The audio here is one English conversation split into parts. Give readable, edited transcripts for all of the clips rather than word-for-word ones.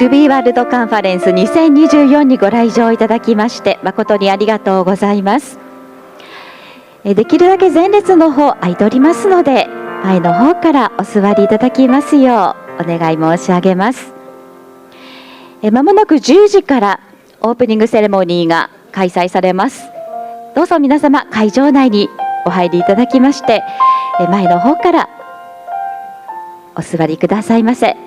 ルビーワールドカンファレンス2024にご来場いただきまして誠にありがとうございます。できるだけ前列の方空いておりますので、前の方からお座りいただきますようお願い申し上げます。まもなく10時からオープニングセレモニーが開催されます。どうぞ皆様会場内にお入りいただきまして、前の方からお座りくださいませ。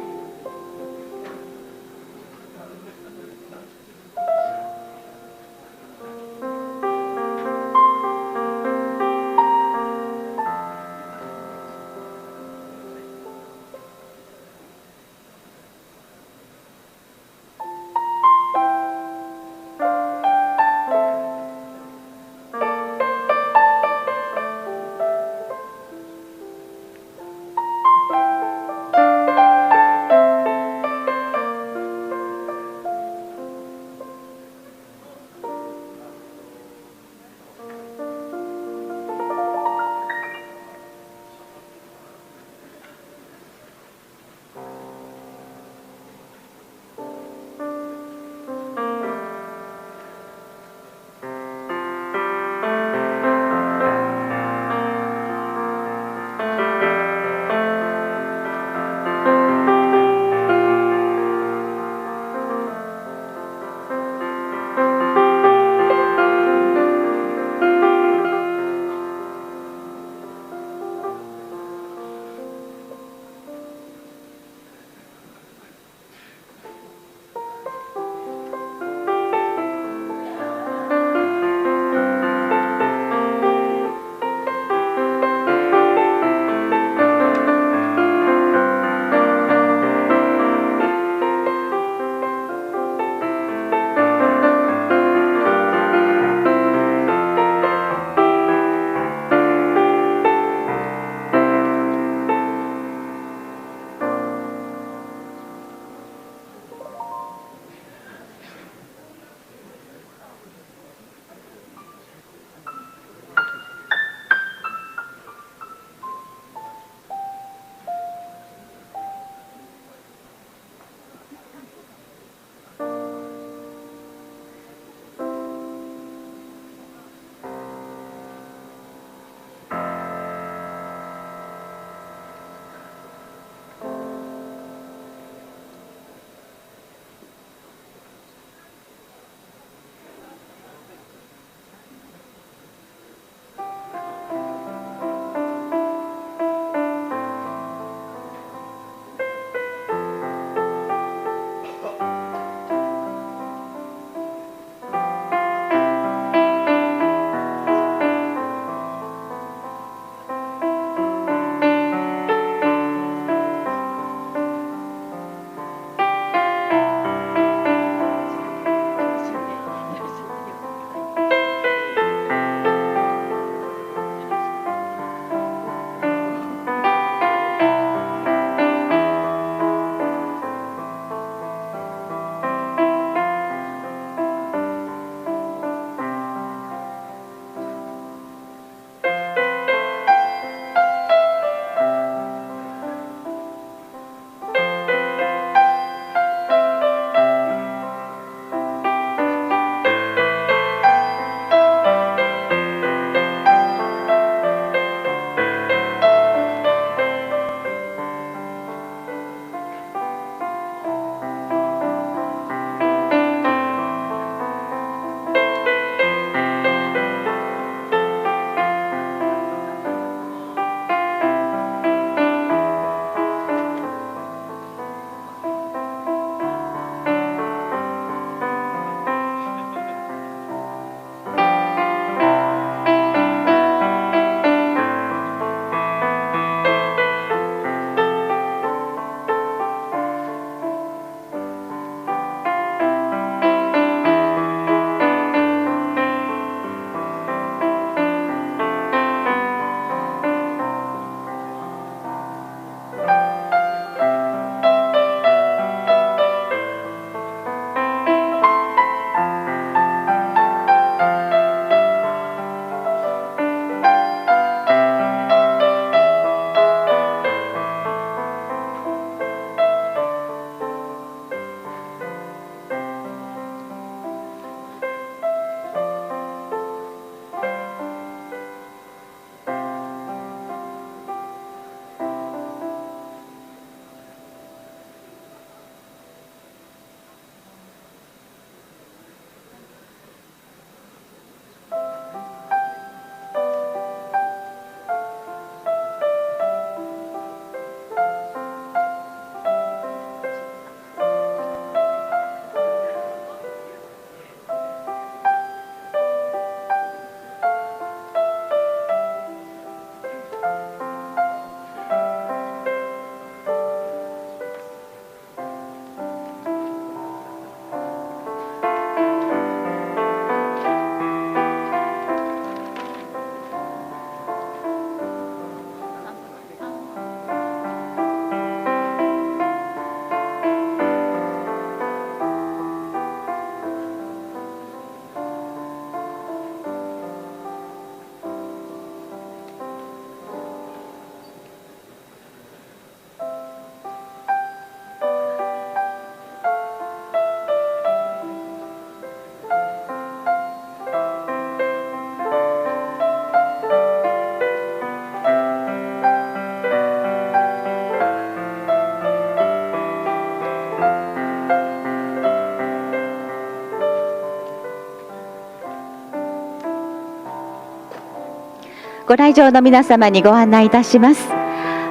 ご来場の皆様にご案内いたします。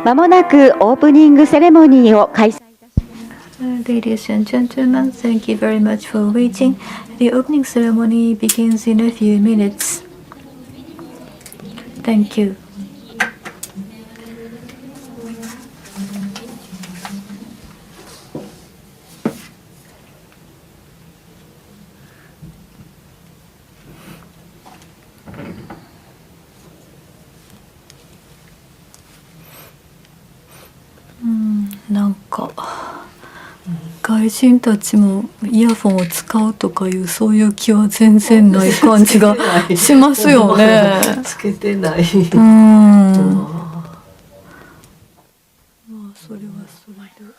まもなくオープニングセレモニーを開催。Ladies and gentlemen, thank you very much for waiting. The opening ceremony begins in a few minutes. Thank you. Nanka 外人たちもイヤフォンを使うとかいうそういう気は全然ない感じがしますよね。つけてない。まあそれはそれで。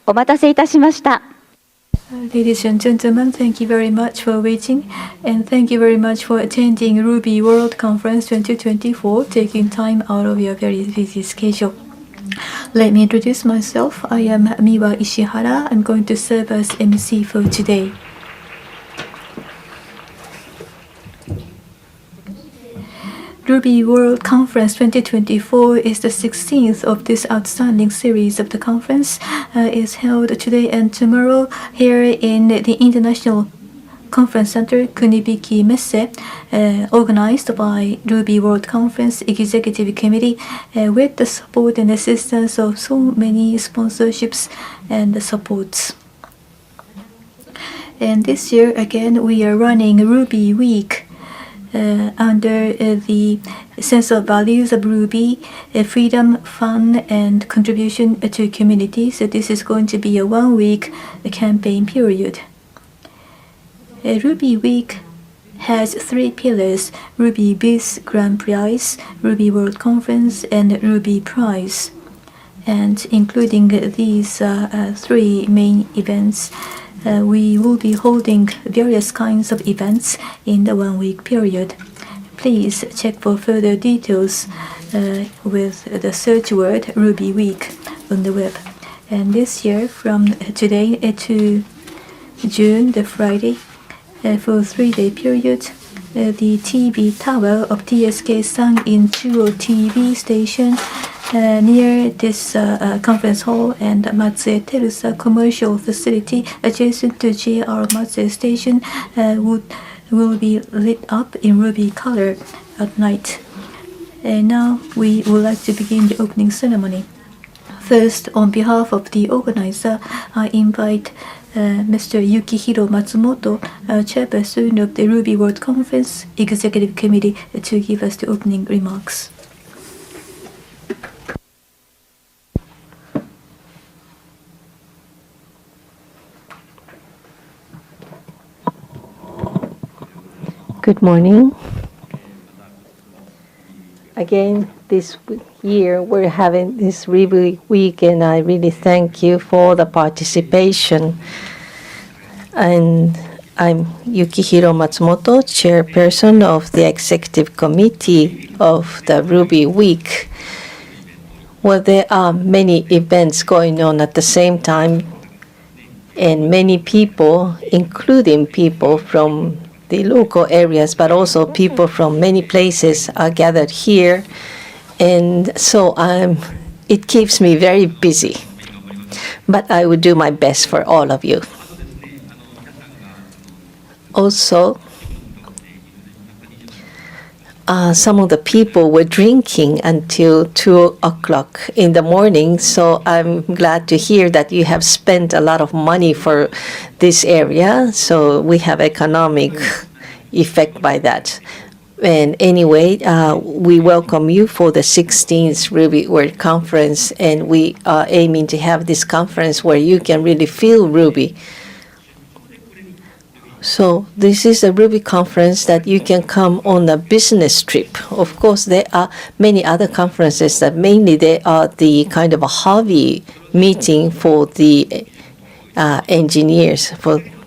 お待たせいたしました。Ladies and gentlemen, thank you very much for waiting, and thank you very much for attending RubyWorld Conference 2024, taking time out of your very busy schedule. Let me introduce myself. I am Miwa Ishihara. I'm going to serve as MC for today. RubyWorld Conference 2024 is the 16th of this outstanding series of the conference. Is held today and tomorrow here in the International Conference Center Kunibiki Messe, organized by RubyWorld Conference Executive Committee, with the support and assistance of so many sponsorships and supports. And this year again we are running Ruby Week under the sense of values of Ruby, freedom, fun, and contribution to community. So this is going to be a 1-week campaign period. Ruby Week has 3 pillars: Ruby Biz Grand Prize, Ruby World Conference, and Ruby Prize. And including these 3 main events, we will be holding various kinds of events in the 1-week period. Please check for further details with the search word Ruby Week on the web. And this year, from today to June, the Friday, for a 3-day period, the TV tower of TSK Sang in Chuo TV station near this conference hall and Matsue Terusa commercial facility adjacent to JR Matsue station will be lit up in ruby color at night. And now we would like to begin the opening ceremony. First, on behalf of the organizer, I invite Mr. Yukihiro Matsumoto, chairperson of the Ruby World Conference Executive Committee, to give us the opening remarks. Good morning. Again, this year we're having this Ruby Week, and I really thank you for the participation. And I'm Yukihiro Matsumoto, chairperson of the executive committee of the Ruby Week. Well, there are many events going on at the same time, and many people, including people from the local areas, but also people from many places are gathered here, and so it keeps me very busy. But I will do my best for all of you. Also, some of the people were drinking until 2 o'clock in the morning, so I'm glad to hear that you have spent a lot of money for this area, so we have economic effect by that. And anyway, we welcome you for the 16th Ruby World Conference, and we are aiming to have this conference where you can really feel Ruby. So this is a Ruby conference that you can come on a business trip. Of course, there are many other conferences that mainly they are the kind of a hobby meeting for the engineers.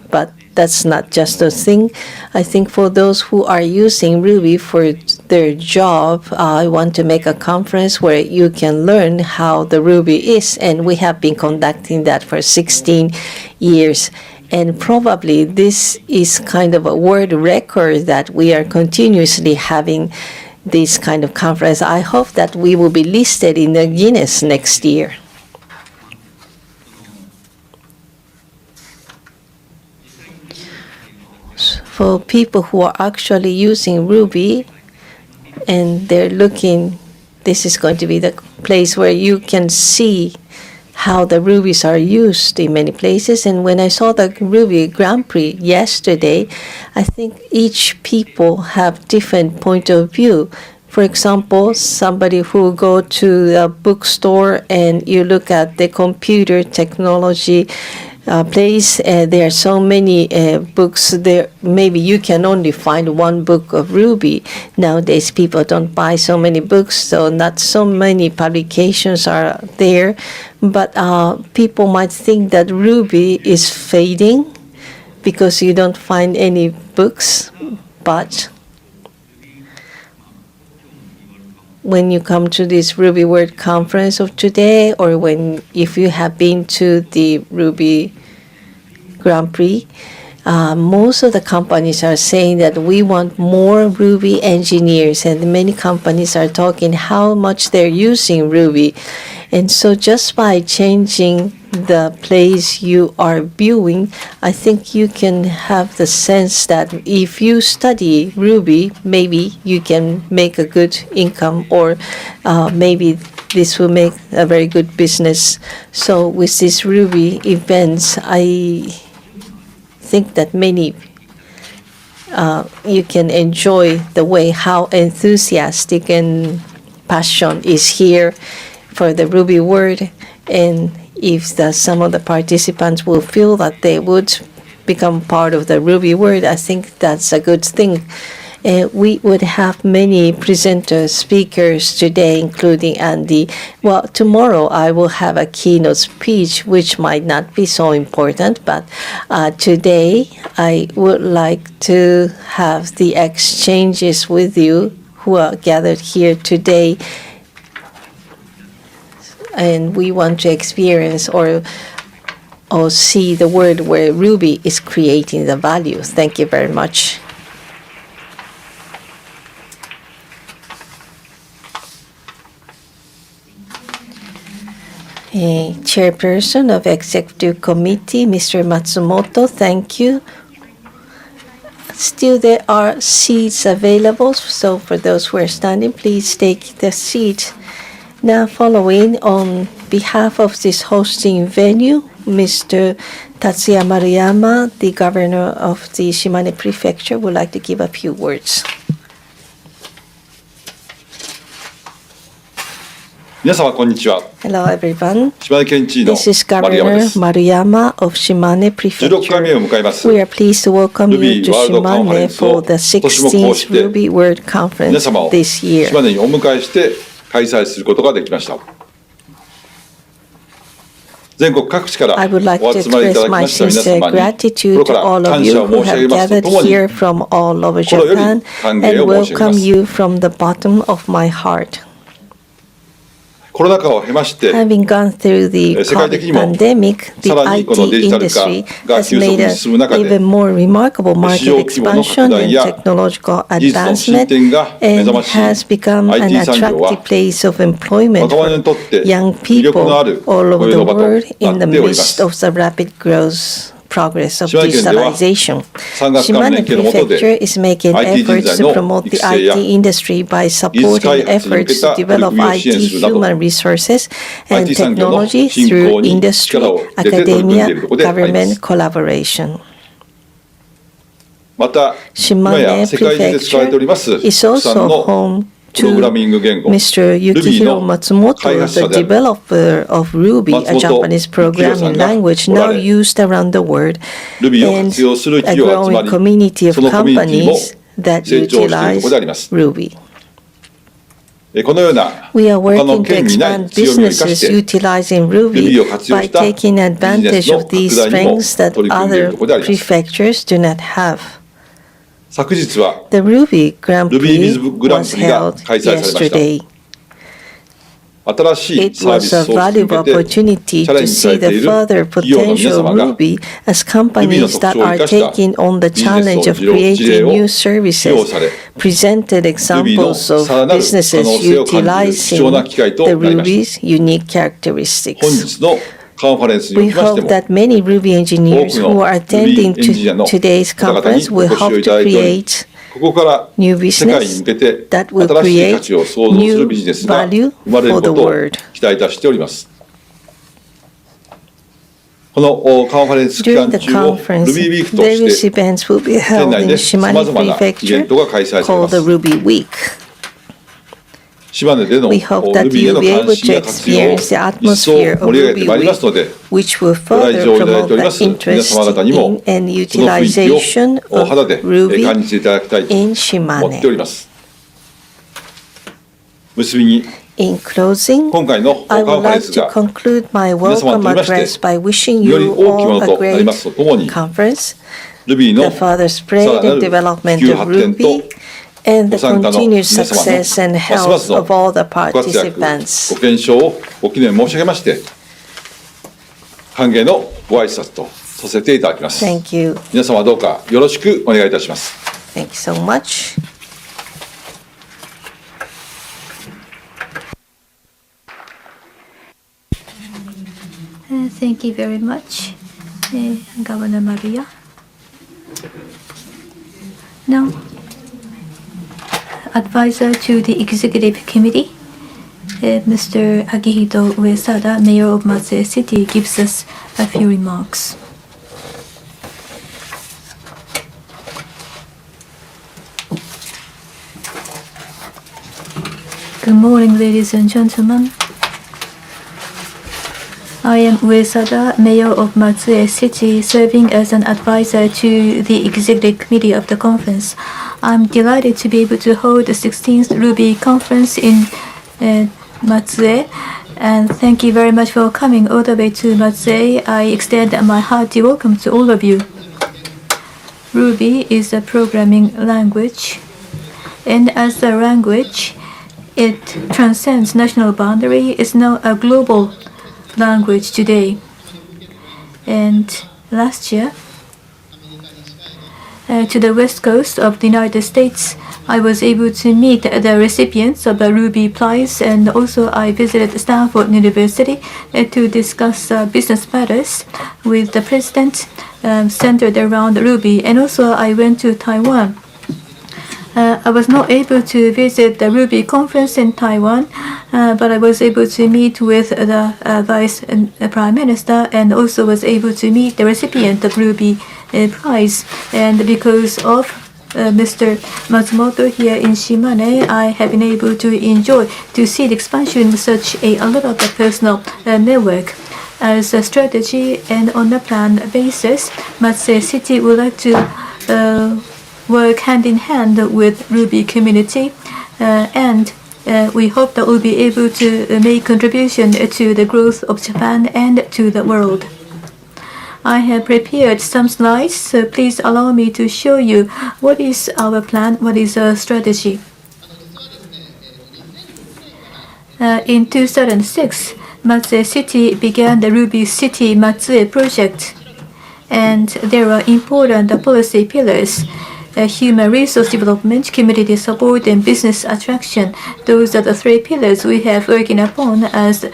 But that's not just a thing. I think for those who are using Ruby for their job, I want to make a conference where you can learn how the Ruby is. And we have been conducting that for 16 years. And probably this is kind of a world record that we are continuously having this kind of conference. I hope that we will be listed in the Guinness next year. For people who are actually using Ruby and they're looking, this is going to be the place where you can see how the rubies are used in many places. And when I saw the Ruby Grand Prix yesterday, I think each people have different point of view. For example, somebody who go to a bookstore and you look at the computer technology place, there are so many books there. Maybe you can only find one book of Ruby. Nowadays, people don't buy so many books, so not so many publications are there. But people might think that Ruby is fading because you don't find any books. But when you come to this Ruby World Conference of today, or if you have been to the Ruby Grand Prix, most of the companies are saying that we want more Ruby engineers, and many companies are talking how much they're using Ruby. And so just by changing the place you are viewing, I think you can have the sense that if you study Ruby, maybe you can make a good income, or maybe this will make a very good business. So with these Ruby events, I think that many you can enjoy the way how enthusiastic and passion is here for the Ruby world. And if some of the participants will feel that they would become part of the Ruby world, I think that's a good thing. We would have many presenters, speakers today, including Andy. Well, tomorrow I will have a keynote speech, which might not be so important, but today I would like to have the exchanges with you who are gathered here today. And we want to experience or see the world where Ruby is creating the value. Thank you very much. Chairperson of Executive Committee, Mr. Matsumoto, thank you. Still, there are seats available, so for those who are standing, please take the seat. Now, following, on behalf of this hosting venue, Mr. Tetsuya Maruyama, the governor of the Shimane Prefecture, would like to give a few words. Hello, everyone. This is Governor Maruyama of Shimane Prefecture. We are pleased to welcome you to Shimane for the 16th Ruby World Conference this year. I would like to express my sincere gratitude to all of you who have gathered here from all over Japan and welcome you from the bottom of my heart. Having gone through the COVID pandemic, the IT industry has made an even more remarkable market expansion and technological advancement, and has become an attractive place of employment for young people all over the world in the midst of the rapid progress of digitalization. Shimane Prefecture is making efforts to promote the IT industry by supporting efforts to develop IT human resources and technology through industry, academia, government collaboration. Shimane Prefecture is also home to Mr. Yukihiro Matsumoto, the developer of Ruby, a Japanese programming language now used around the world, and a growing community of companies that utilize Ruby. We are working to expand businesses utilizing Ruby by taking advantage of these strengths that other prefectures do not have. The Ruby Grand Prix was held yesterday. It was a valuable opportunity to see the further potential of Ruby as companies that are taking on the challenge of creating new services presented examples of businesses utilizing the Ruby's unique characteristics. We hope that many Ruby engineers who are attending today's conference will help to create new business that will create new value for the world. During the conference, various events will be held in Shimane Prefecture called the Ruby Week. We hope that you will be able to experience the atmosphere of Ruby Week, which will further promote the interest in and utilization of Ruby in Shimane. In closing, I would like to conclude my welcome address by wishing you all a great conference, the further spread and development of Ruby, and the continued success and health of all the participants. 歓迎のご挨拶とさせていただきます。 Thank you. 皆様どうかよろしくお願いいたします。 Thank you so much. Thank you very much, Governor Maria. Now, advisor to the Executive Committee, Mr. Akihito Uesada, Mayor of Matsue City, gives us a few remarks. Good morning, ladies and gentlemen. I am Uesada, Mayor of Matsue City, serving as an advisor to the Executive Committee of the conference. I'm delighted to be able to hold the 16th Ruby Conference in Matsue, and thank you very much for coming all the way to Matsue. I extend my hearty welcome to all of you. Ruby is a programming language, and as a language, it transcends national boundary. It's now a global language today. And last year, to the west coast of the United States, I was able to meet the recipients of the Ruby Prize, and also I visited Stanford University to discuss business matters with the president centered around Ruby. And also I went to Taiwan. I was not able to visit the Ruby conference in Taiwan, but I was able to meet with the Vice Prime Minister, and also was able to meet the recipient of Ruby Prize. And because of Mr. Matsumoto here in Shimane, I have been able to enjoy to see the expansion of such a lot of the personal network. As a strategy and on a planned basis, Matsue City would like to work hand in hand with Ruby community, and we hope that we'll be able to make contribution to the growth of Japan and to the world. I have prepared some slides, so please allow me to show you what is our plan, what is our strategy. In 2006, Matsue City began the Ruby City Matsue project, and there are important policy pillars: human resource development, community support, and business attraction. Those are the three pillars we have working upon as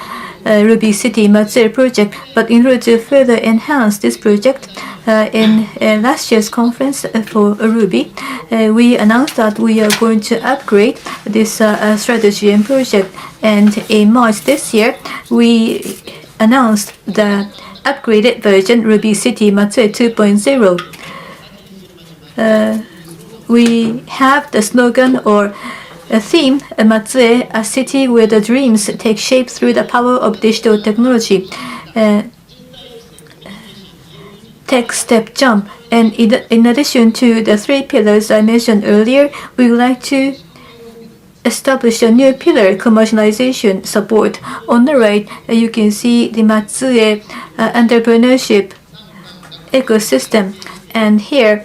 Ruby City Matsue project. But in order to further enhance this project, in last year's conference for Ruby, we announced that we are going to upgrade this strategy and project. And in March this year, we announced the upgraded version, Ruby City Matsue 2.0. We have the slogan or a theme, Matsue, a city where the dreams take shape through the power of digital technology. Tech step jump. And in addition to the three pillars I mentioned earlier, we would like to establish a new pillar, commercialization support. On the right, you can see the Matsue entrepreneurship ecosystem. And here,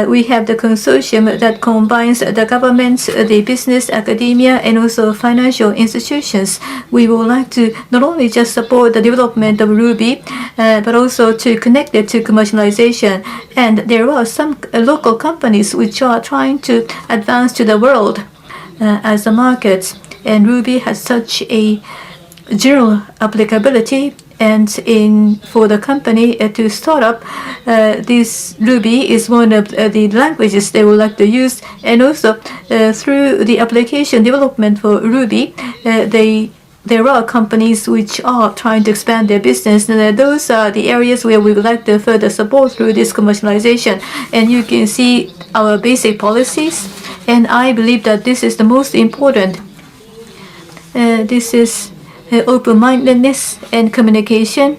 we have the consortium that combines the government, the business, academia, and also financial institutions. We would like to not only just support the development of Ruby, but also to connect it to commercialization. And there are some local companies which are trying to advance to the world as a market. And Ruby has such a general applicability. And for the company to start up, this Ruby is one of the languages they would like to use. And also, through the application development for Ruby, there are companies which are trying to expand their business. And those are the areas where we would like to further support through this commercialization. And you can see our basic policies. And I believe that this is the most important. This is open-mindedness and communication,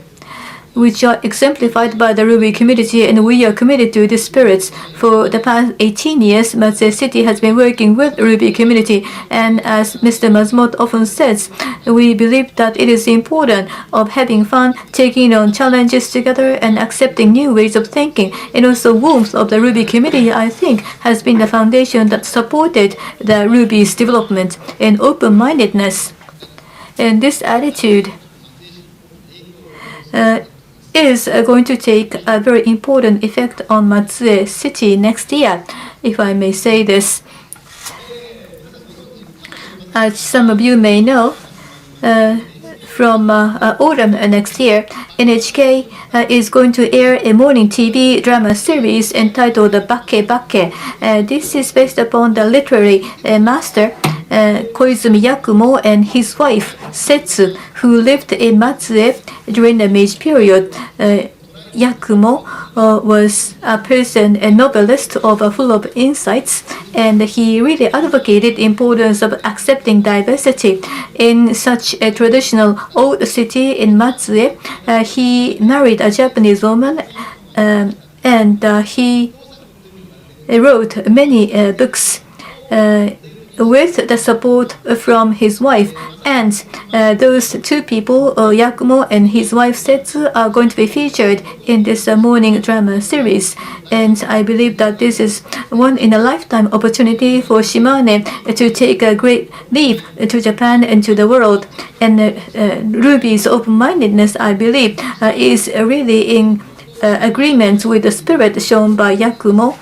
which are exemplified by the Ruby community, and we are committed to these spirits. For the past 18 years, Matsue City has been working with Ruby community, and as Mr. Matsumoto often says, we believe that it is important of having fun, taking on challenges together, and accepting new ways of thinking. And also warmth of the Ruby community, I think, has been the foundation that supported the Ruby's development, and open-mindedness. And this attitude is going to take a very important effect on Matsue City next year, if I may say this. As some of you may know, from autumn next year, NHK is going to air a morning TV drama series entitled Bakke Bakke. This is based upon the literary master Koizumi Yakumo and his wife Setsu, who lived in Matsue during the Meiji period. Yakumo was a person, a novelist full of insights, and he really advocated the importance of accepting diversity. In such a traditional old city in Matsue, he married a Japanese woman, and he wrote many books with the support from his wife. And those two people, Yakumo and his wife Setsu, are going to be featured in this morning drama series. And I believe that this is one in a lifetime opportunity for Shimane to take a great leap to Japan and to the world. And Ruby's open-mindedness, I believe, is really in agreement with the spirit shown by Yakumo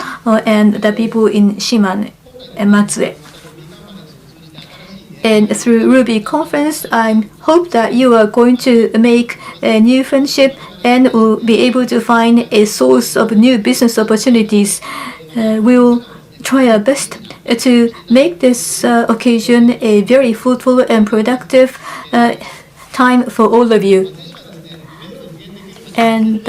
and the people in Shimane and Matsue. And through Ruby Conference, I hope that you are going to make a new friendship and will be able to find a source of new business opportunities. We'll try our best to make this occasion a very fruitful and productive time for all of you. And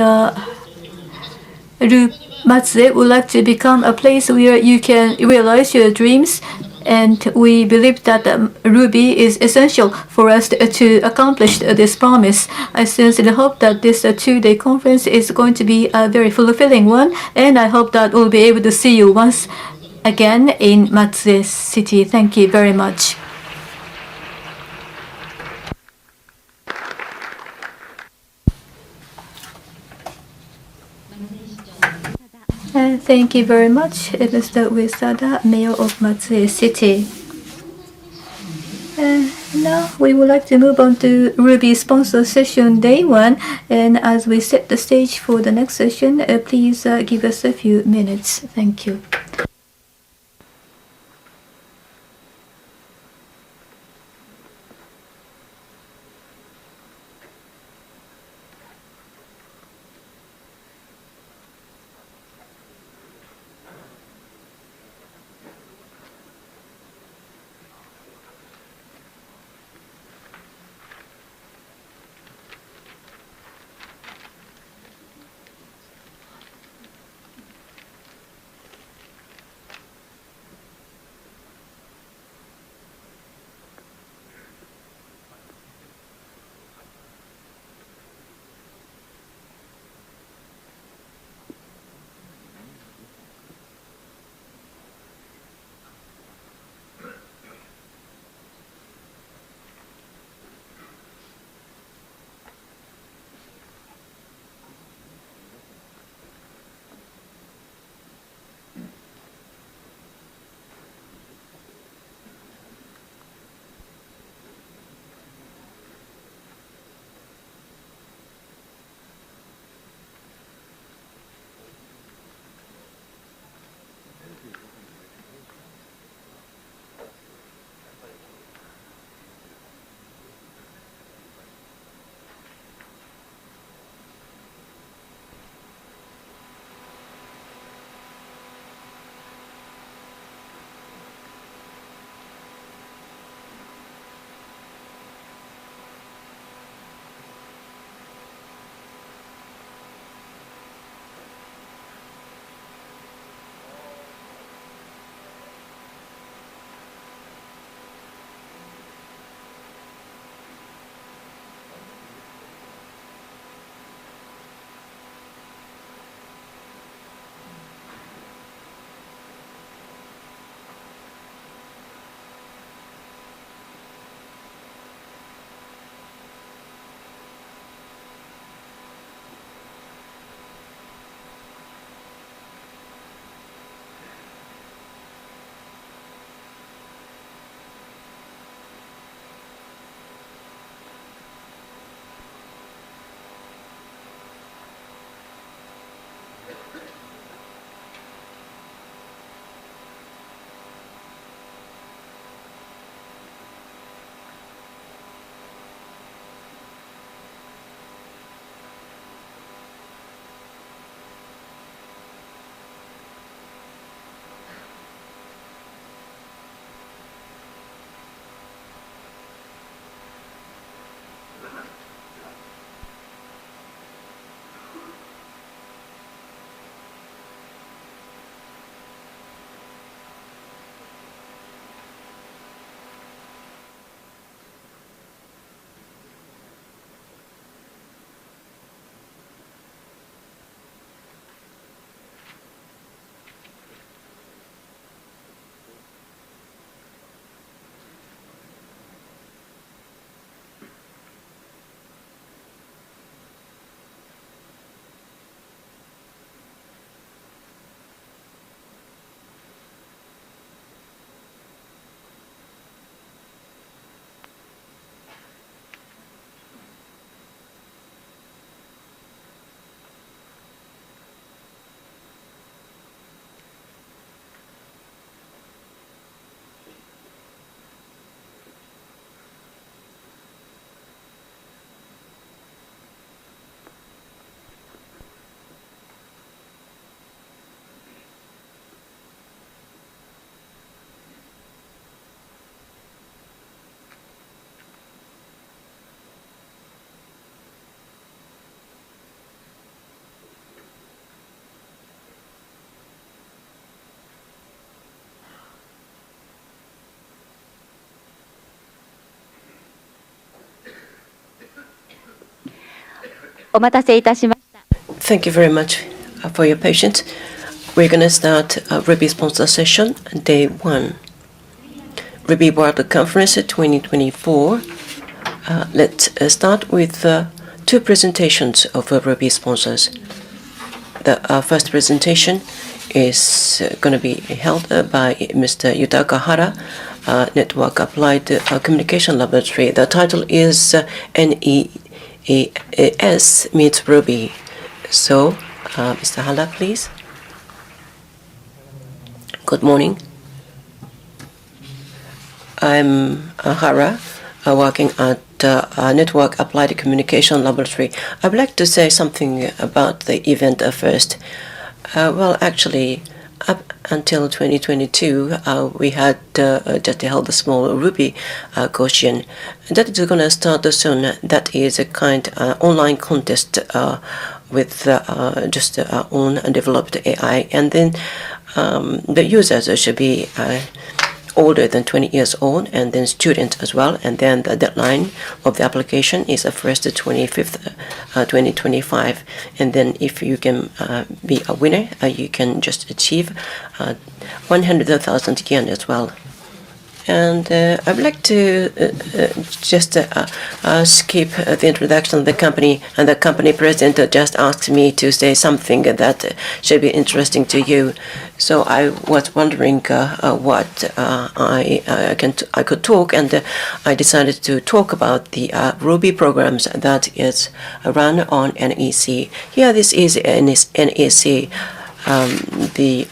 Matsue would like to become a place where you can realize your dreams. And we believe that Ruby is essential for us to accomplish this promise. I sincerely hope that this two-day conference is going to be a very fulfilling one, and I hope that we'll be able to see you once again in Matsue City. Thank you very much. Thank you very much, Mr. Uesada, Mayor of Matsue City. Now we would like to move on to Ruby sponsor session day 1. And as we set the stage for the next session, please give us a few minutes. Thank you. お待たせいたしました。 Thank you very much for your patience. We're going to start a Ruby sponsor session, day 1. RubyWorld Conference 2024. Let's start with 2 presentations of Ruby sponsors. The first presentation is going to be held by Mr. Yudai Hara, Network Applied Communication Laboratory. The title is NEAS meets Ruby. So, Mr. Hara, please. Good morning. I'm Hara, working at Network Applied Communication Laboratory. I'd like to say something about the event first. Well, actually, up until 2022, we had just held a small Ruby Goshen. That is going to start soon. That is a kind online contest with just own developed AI, and then the users should be older than 20 years old, and then students as well. And then the deadline of the application is the 1st 25th, 2025. And then if you can be a winner, you can just achieve 100,000 yen as well. And I'd like to just skip the introduction of the company, and the company president just asked me to say something that should be interesting to you. So I was wondering what I could talk, and I decided to talk about the Ruby programs that is run on NEC. Here, this is NEC, the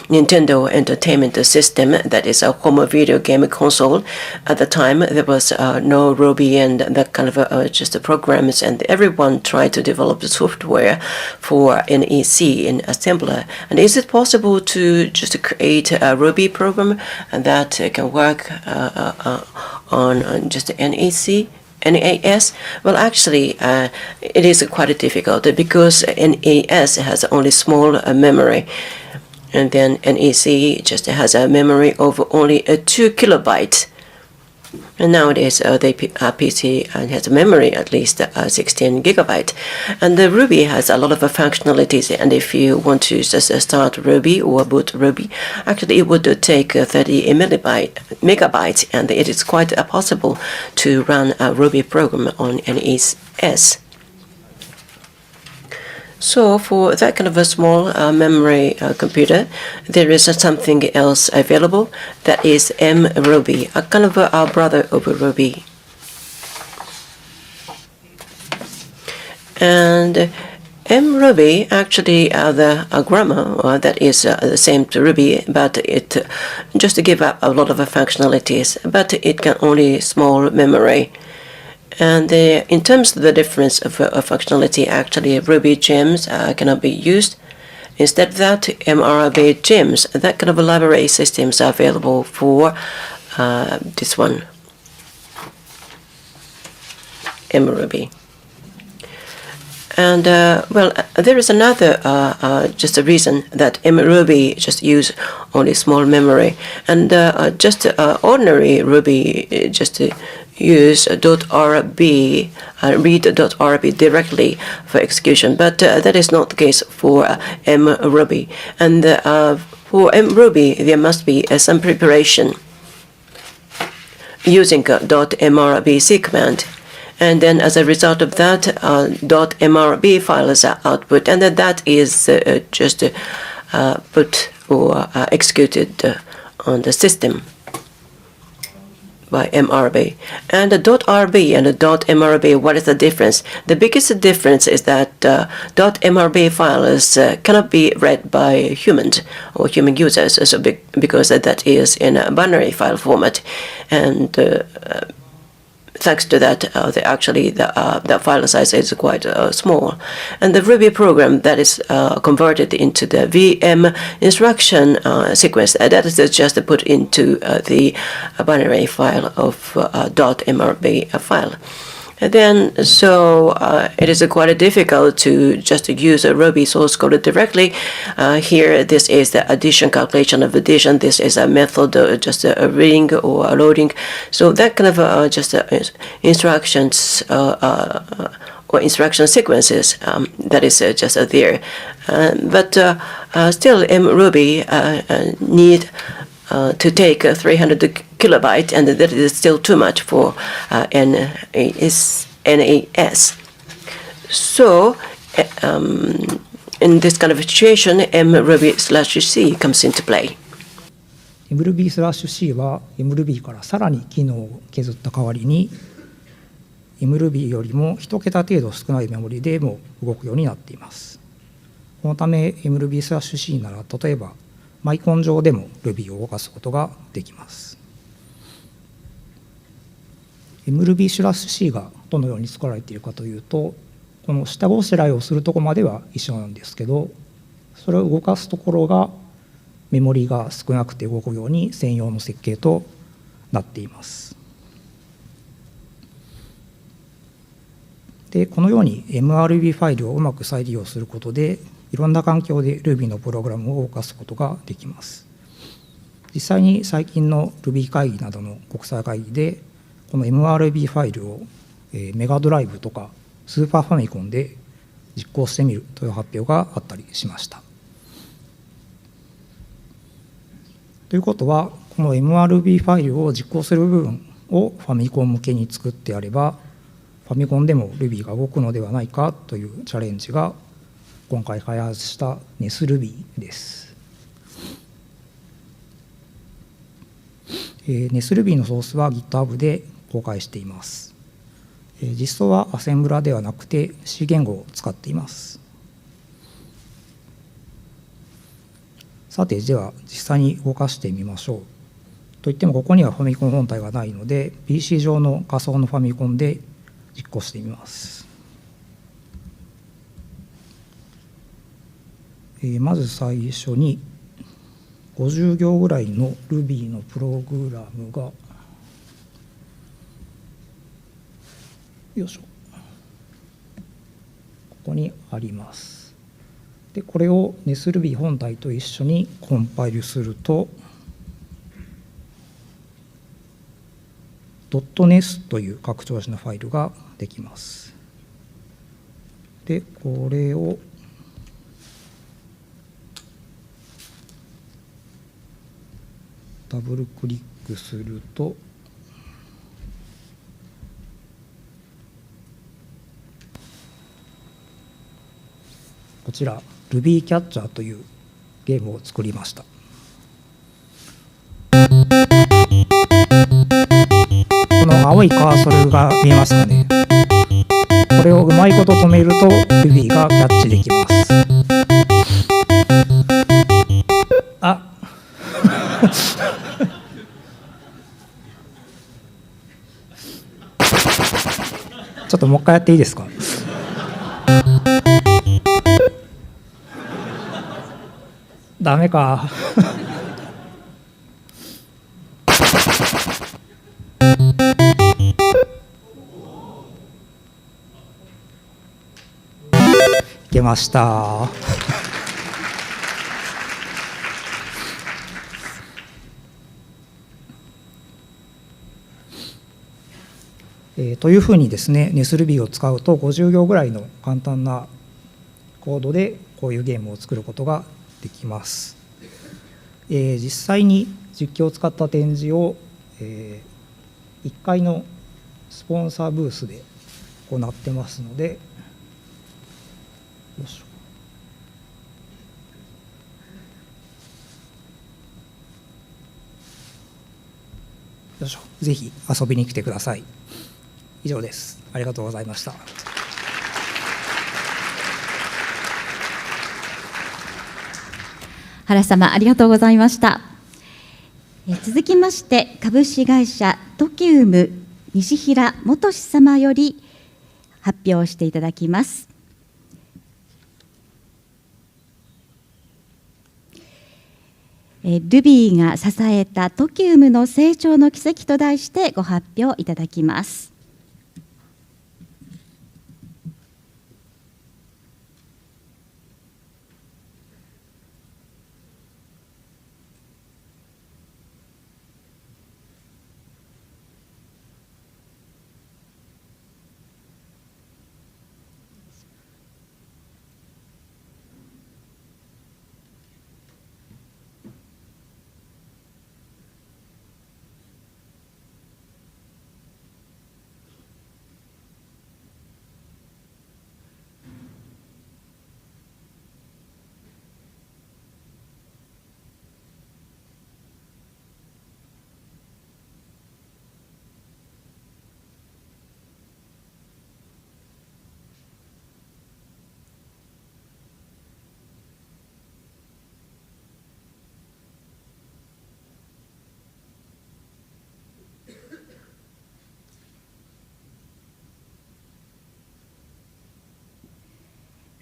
Nintendo Entertainment System, that is a home video game console. At the time, there was no Ruby and that kind of just programs, and everyone tried to develop the software for NEC in assembler. And is it possible to just create a Ruby program that can work on just NEC? NAS? Well, actually, it is quite difficult because NAS has only small memory. And then NEC just has a memory of only 2 kilobytes. And nowadays, the PC has a memory at least 16 gigabytes. And the Ruby has a lot of functionalities. And if you want to just start Ruby or boot Ruby, actually it would take 30 megabytes. And it is quite possible to run a Ruby program on NES. So for that kind of a small memory computer, there is something else available that is mRuby, a kind of a brother of Ruby. And mRuby, actually the grammar that is the same to Ruby, but it just give up a lot of functionalities, but it can only small memory. And in terms of the difference of functionality, actually Ruby gems cannot be used. Instead of that, mRuby gems, that kind of library systems are available for this one, mRuby. And well, there is another just a reason that mRuby just use only small memory, and just ordinary Ruby just use .rb, read .rb directly for execution, but that is not the case for mRuby. And for mRuby, there must be some preparation using .mrbc command. And then as a result of that, .mrb files are output, and that is just put or executed on the system by mRB. And the .rb and the .mrb, what is the difference? The biggest difference is that .mrb files cannot be read by humans or human users, so because that is in a binary file format, and thanks to that, the file size is quite small. And the Ruby program that is converted into the VM instruction sequence, that is just put into the binary file of .mrb file. And then, so it is quite difficult to just use a Ruby source code directly. Here, this is the addition calculation of addition. This is a method, just a reading or a loading. So that kind of just instructions or instruction sequences that is just there. But still, mRuby need to take 300 kilobyte, and that is still too much for NAS. So in this kind of situation, mRuby/C comes into play. mRuby/C は mRuby からさらに機能を削った代わりに mRuby よりも1桁程度少ないメモリでも動くようになっています。このため mRuby/C なら例えばマイコン上でも Ruby を動かすことができます。mRuby/C がどのように作られているかというと、この下ごしらえをするところまでは一緒なんですけど、それを動かすところがメモリが少なくて動くように専用の設計となっています。で、このように mRuby ファイルをうまく再利用することで、いろんな環境で Ruby のプログラムを動かすことができます。実際に最近の Ruby 会議などの国際会議で、この mRuby ファイルをメガドライブとかスーパーファミコンで実行してみるという発表があったりしました。ということは、この mRuby ファイルを実行する部分をファミコン向けに作ってやれば、ファミコンでも Ruby が動くのではないかというチャレンジが今回開発した NESRuby です。NESRuby のソースは GitHub で公開しています。実装はアセンブラではなくて C 言語を使っています。さて、では実際に動かしてみましょう。といってもここにはファミコン本体がないので PC 上の仮想のファミコンで実行してみます。まず最初に50行ぐらいの Ruby のプログラムがよいしょ、ここにあります。で、これを NESRuby 本体と一緒にコンパイルすると .nes という拡張子のファイルができます。で、これをダブルクリックするとこちら Ruby キャッチャーというゲームを作りました。この青いカーソルが見えますかね。これをうまいこと止めると Ruby がキャッチできます。あちょっともう一回やっていいですか。ダメか。いけました。というふうにですね、NESRuby を使うと50行ぐらいの簡単なコードでこういうゲームを作ることができます。実際に実況を使った展示を、1階のスポンサーブースで行ってますので、よいしょ。よいしょ。ぜひ遊びに来てください。以上です。ありがとうございました。原様、ありがとうございました。続きまして株式会社トキウム西平元様より発表していただきます。Ruby が支えたトキウムの成長の軌跡と題してご発表いただきます。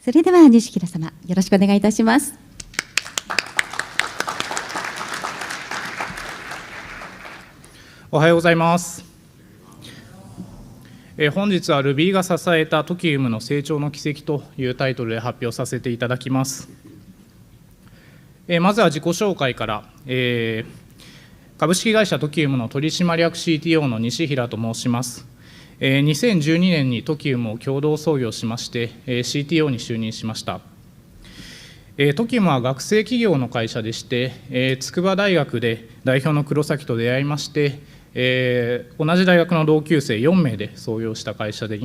それでは西平様、よろしくお願いいたします。おはようございます。本日は Ruby が支えた TOKIUM の成長の軌跡というタイトルで発表させていただきます。まずは自己紹介から、株式会社 TOKIUM の取締役 CTO の西平と申します。2012年に TOKIUM を共同創業しまして、CTO に就任しました。TOKIUM は学生企業の会社でして、筑波大学で代表の黒崎と出会いまして、同じ大学の同級生4名で創業した会社で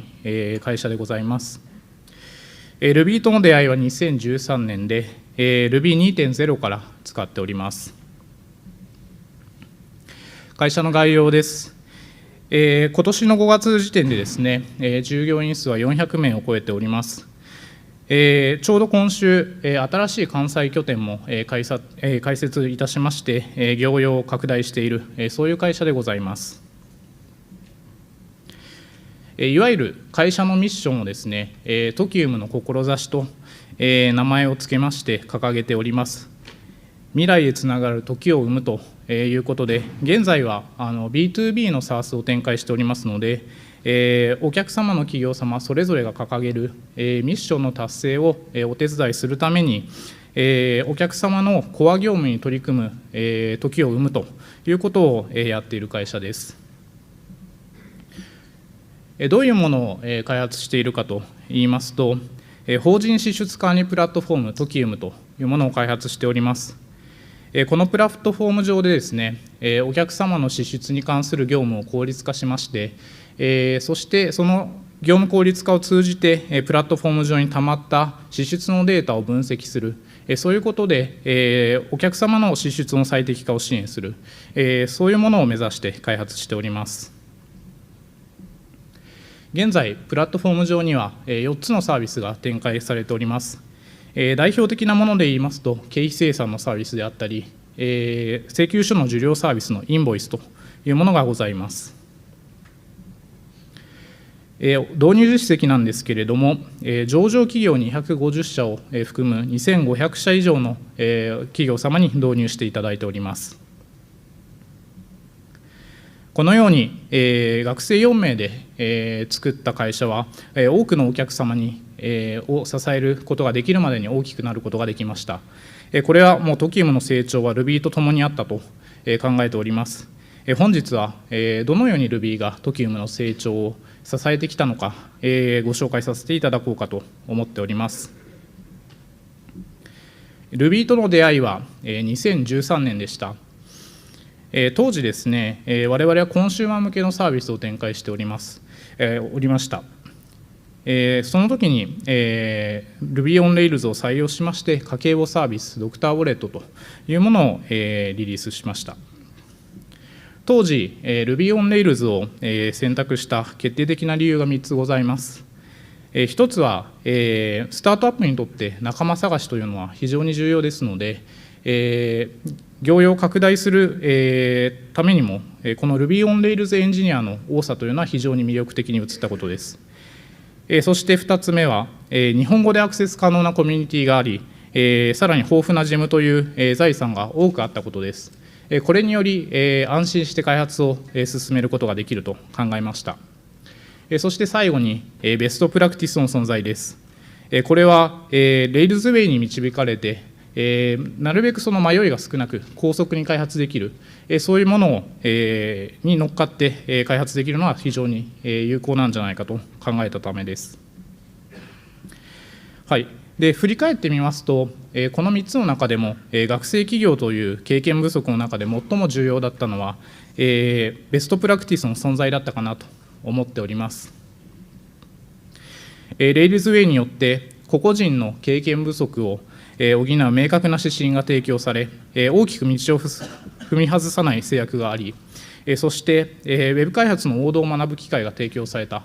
ございます。Ruby との出会いは2013年で、Ruby2.0 から使っております。会社の概要です。今年の5月時点でですね、従業員数は400名を超えております。ちょうど今週、新しい関西拠点も開設いたしまして、業用を拡大している、そういう会社でございます。いわゆる会社のミッションをですね、TOKIUM の志と、名前を付けまして掲げております。未来へつながる時を生むということで、現在はB2B の SaaS を展開しておりますので、お客様の企業様それぞれが掲げるミッションの達成をお手伝いするために、お客様のコア業務に取り組む時を生むということをやっている会社です。どういうものを開発しているかといいますと、法人支出管理プラットフォーム TOKIUM というものを開発しております。このプラットフォーム上でですね、お客様の支出に関する業務を効率化しまして、そしてその業務効率化を通じて、プラットフォーム上にたまった支出のデータを分析する、そういうことで、お客様の支出の最適化を支援する、そういうものを目指して開発しております。現在、プラットフォーム上には4つのサービスが展開されております。代表的なもので言いますと、経費精算のサービスであったり、請求書の受領サービスのインボイスというものがございます。導入実績なんですけれども、上場企業250社を含む2500社以上の企業様に導入していただいております。このように学生4名で作った会社は多くのお客様を支えることができるまでに大きくなることができました。これはもう TOKIUM の成長は Ruby とともにあったと考えております。本日はどのように Ruby が TOKIUM の成長を支えてきたのかご紹介させていただこうかと思っております。Ruby との出会いは2013年でした。当時ですね、我々はコンシューマー向けのサービスを展開しておりました。その時に、Ruby on Rails を採用しまして、家計簿サービス、ドクターウォレットというものを、リリースしました。当時、Ruby on Rails を、選択した決定的な理由が3つございます。一つは、スタートアップにとって仲間探しというのは非常に重要ですので、業用を拡大する、ためにも、この Ruby on Rails エンジニアの多さというのは非常に魅力的に映ったことです。そして2つ目は、日本語でアクセス可能なコミュニティがあり、さらに豊富なジェムという、財産が多くあったことです。これにより、安心して開発を進めることができると考えました。そして最後に、ベストプラクティスの存在です。これは、Rails Way に導かれて、なるべくその迷いが少なく高速に開発できる、そういうものを、に乗っかって、開発できるのは非常に、有効なんじゃないかと考えたためです。はい、で振り返ってみますと、この3つの中でも、学生企業という経験不足の中で最も重要だったのは、ベストプラクティスの存在だったかなと思っております。Rails Way によって個々人の経験不足を補う明確な指針が提供され、大きく道を踏み外さない制約があり、そしてウェブ開発の王道を学ぶ機会が提供された。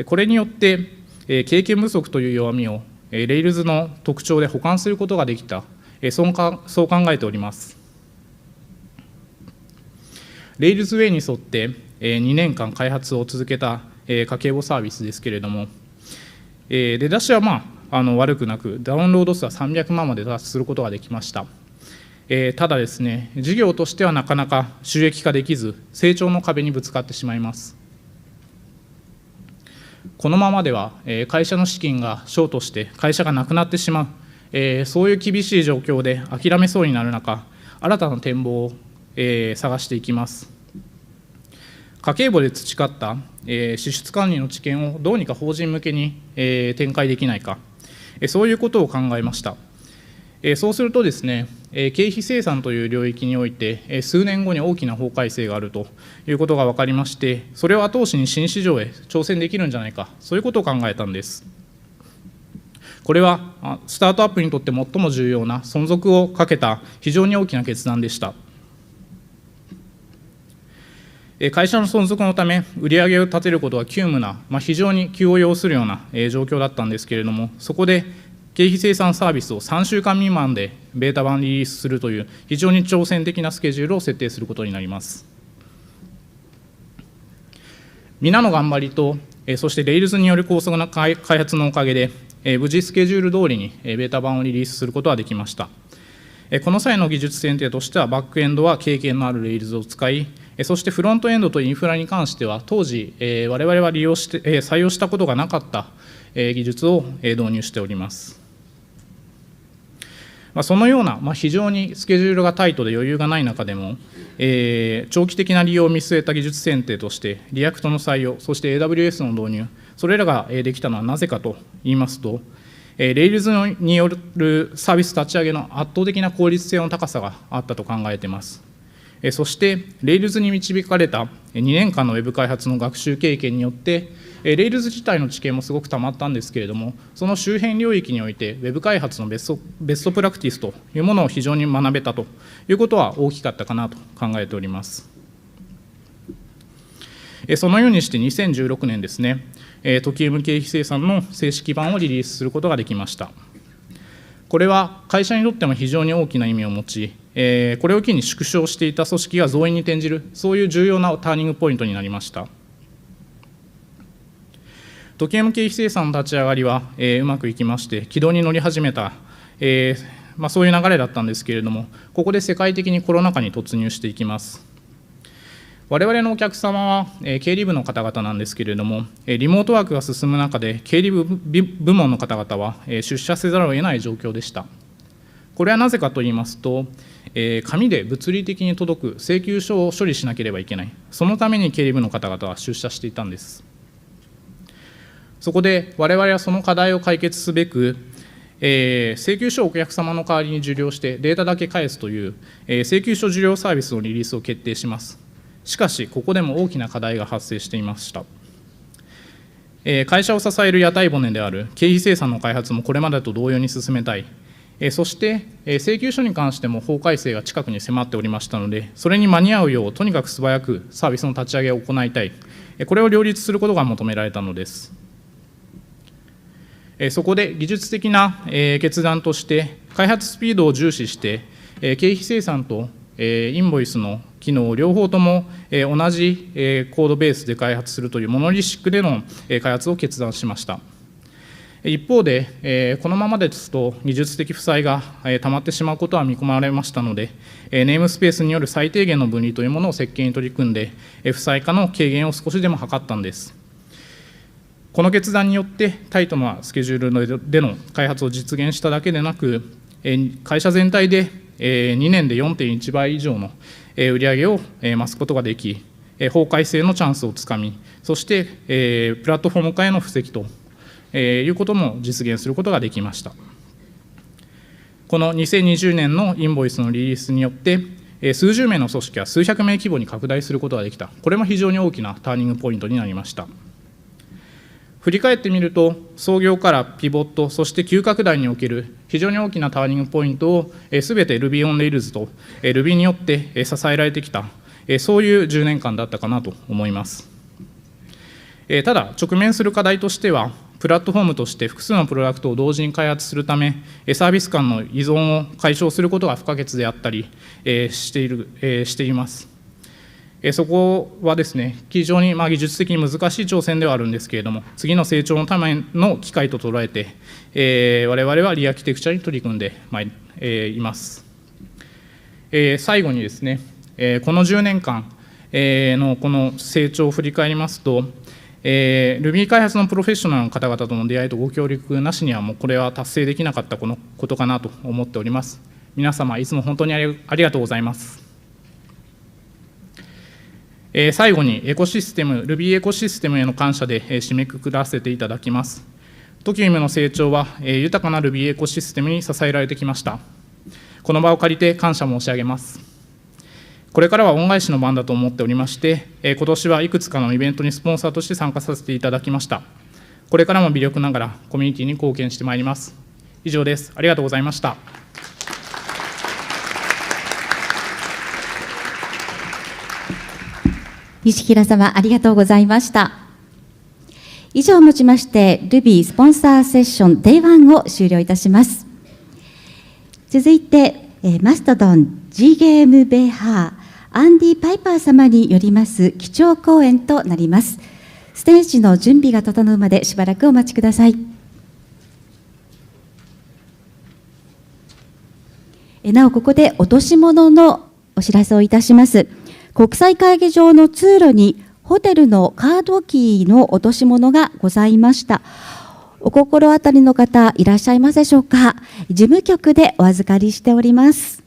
これによって経験不足という弱みをRails の特徴で補完することができた、そう考えております。Rails Way に沿って2年間開発を続けた家計簿サービスですけれども、出だしは悪くなく、ダウンロード数は300万まで達することができました。ただですね、事業としてはなかなか収益化できず、成長の壁にぶつかってしまいます。このままでは、会社の資金がショートして会社がなくなってしまう、そういう厳しい状況で諦めそうになる中、新たな展望を、探していきます。家計簿で培った、支出管理の知見をどうにか法人向けに、展開できないか、そういうことを考えました。そうするとですね、経費生産という領域において、数年後に大きな法改正があるということが分かりまして、それを後押しに新市場へ挑戦できるんじゃないか、そういうことを考えたんです。これはスタートアップにとって最も重要な存続をかけた非常に大きな決断でした。会社の存続のため、売上を立てることは急務な、非常に急を要するような状況だったんですけれども、そこで経費生産サービスを3週間未満でベータ版リリースするという非常に挑戦的なスケジュールを設定することになります。皆の頑張りと、そしてレイルズによる高速な開発のおかげで、無事スケジュール通りにベータ版をリリースすることができました。この際の技術選定としては、バックエンドは経験のあるレイルズを使い、そしてフロントエンドとインフラに関しては、当時、我々は採用したことがなかった技術を導入しております。そのような、非常にスケジュールがタイトで余裕がない中でも、長期的な利用を見据えた技術選定として、リアクトの採用、そして AWS の導入、それらができたのはなぜかといいますと、レイルズによるサービス立ち上げの圧倒的な効率性の高さがあったと考えています。そして、レイルズに導かれた2年間のウェブ開発の学習経験によって、レイルズ自体の知見もすごくたまったんですけれども、その周辺領域において、ウェブ開発のベストプラクティスというものを非常に学べたということは大きかったかなと考えております。そのようにして2016年ですね、トキウム経費生産の正式版をリリースすることができました。これは会社にとっても非常に大きな意味を持ち、これを機に縮小していた組織が増員に転じる、そういう重要なターニングポイントになりました。トキウム経費生産の立ち上がりは、うまくいきまして、軌道に乗り始めた、そういう流れだったんですけれども、ここで世界的にコロナ禍に突入していきます。我々のお客様は、経理部の方々なんですけれども、リモートワークが進む中で、経理部門の方々は、出社せざるを得ない状況でした。これはなぜかと言いますと、紙で物理的に届く請求書を処理しなければいけない、そのために経理部の方々は出社していたんです。そこで我々はその課題を解決すべく、請求書をお客様の代わりに受領してデータだけ返すという、請求書受領サービスのリリースを決定します。しかし、ここでも大きな課題が発生していました。会社を支える屋台骨である経費生産の開発もこれまでと同様に進めたい。そして、請求書に関しても法改正が近くに迫っておりましたので、それに間に合うよう、とにかく素早くサービスの立ち上げを行いたい。これを両立することが求められたのです。そこで技術的な決断として、開発スピードを重視して、経費生産とインボイスの機能を両方とも同じコードベースで開発するというモノリシックでの開発を決断しました。一方で、このままですと技術的負債がたまってしまうことは見込まれましたので、ネームスペースによる最低限の分離というものを設計に取り組んで、負債化の軽減を少しでも図ったんです。この決断によってタイトなスケジュールでの開発を実現しただけでなく、会社全体で2年で 4.1 倍以上の売上を増すことができ、法改正のチャンスをつかみ、そしてプラットフォーム化への布石ということも実現することができました。この2020年のインボイスのリリースによって、数十名の組織は数百名規模に拡大することができた。これも非常に大きなターニングポイントになりました。振り返ってみると、創業からピボット、そして急拡大における非常に大きなターニングポイントをすべて Ruby on Rails と Ruby によって支えられてきた、そういう10年間だったかなと思います。ただ、直面する課題としては、プラットフォームとして複数のプロダクトを同時に開発するため、サービス間の依存を解消することが不可欠であったりしています。そこはですね、非常に技術的に難しい挑戦ではあるんですけれども、次の成長のための機会と捉えて、我々はリアーキテクチャに取り組んでいます。最後にですね、この10年間のこの成長を振り返りますと、Ruby 開発のプロフェッショナルの方々との出会いとご協力なしには、もうこれは達成できなかったことかなと思っております。皆様、いつも本当にありがとうございます。最後にRuby エコシステムへの感謝で締めくくらせていただきます。TOKIUMの成長は豊かな Ruby エコシステムに支えられてきました。この場を借りて感謝申し上げます。これからは恩返しの番だと思っておりまして、今年はいくつかのイベントにスポンサーとして参加させていただきました。これからも微力ながらコミュニティに貢献してまいります。以上です。ありがとうございました。西平様、ありがとうございました。以上をもちまして、Ruby スポンサーセッション DAY1 を終了いたします。続いて、マストドン G ゲームベハーアンディ・パイパー様によります基調講演となります。ステージの準備が整うまでしばらくお待ちください。なお、ここで落とし物のお知らせをいたします。国際会議場の通路にホテルのカードキーの落とし物がございました。お心当たりの方いらっしゃいますでしょうか。事務局でお預かりしております。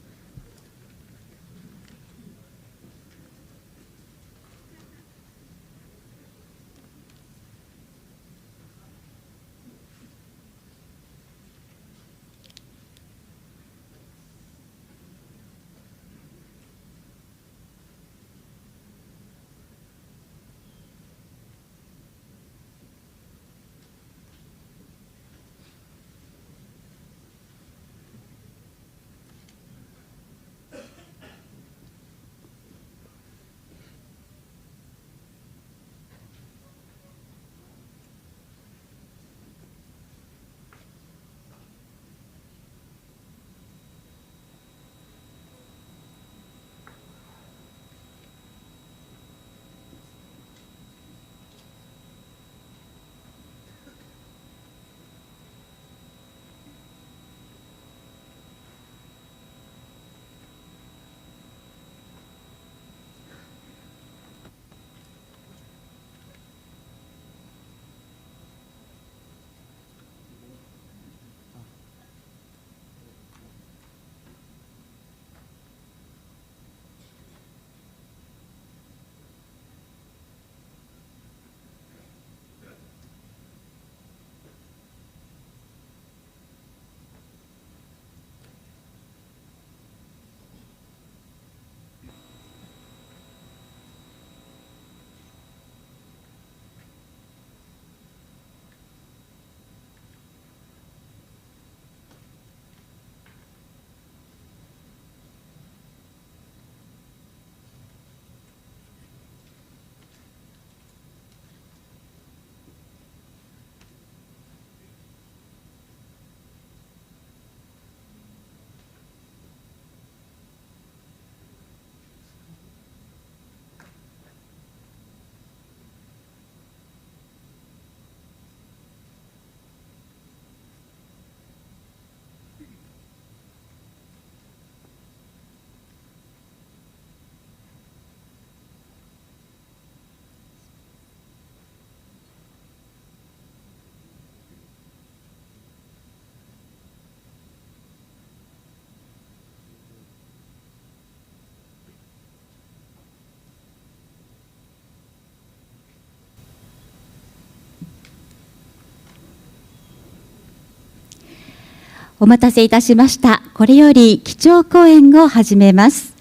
お待たせいたしました。これより基調講演を始めます。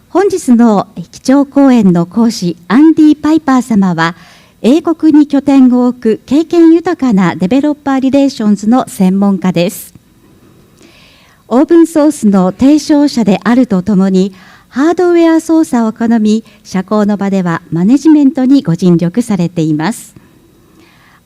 本日の基調講演の講師、アンディ・パイパー様は、英国に拠点を置く経験豊かなデベロッパーリレーションズの専門家です。オープンソースの提唱者であるとともに、ハードウェア操作を好み、社交の場ではマネジメントにご尽力されています。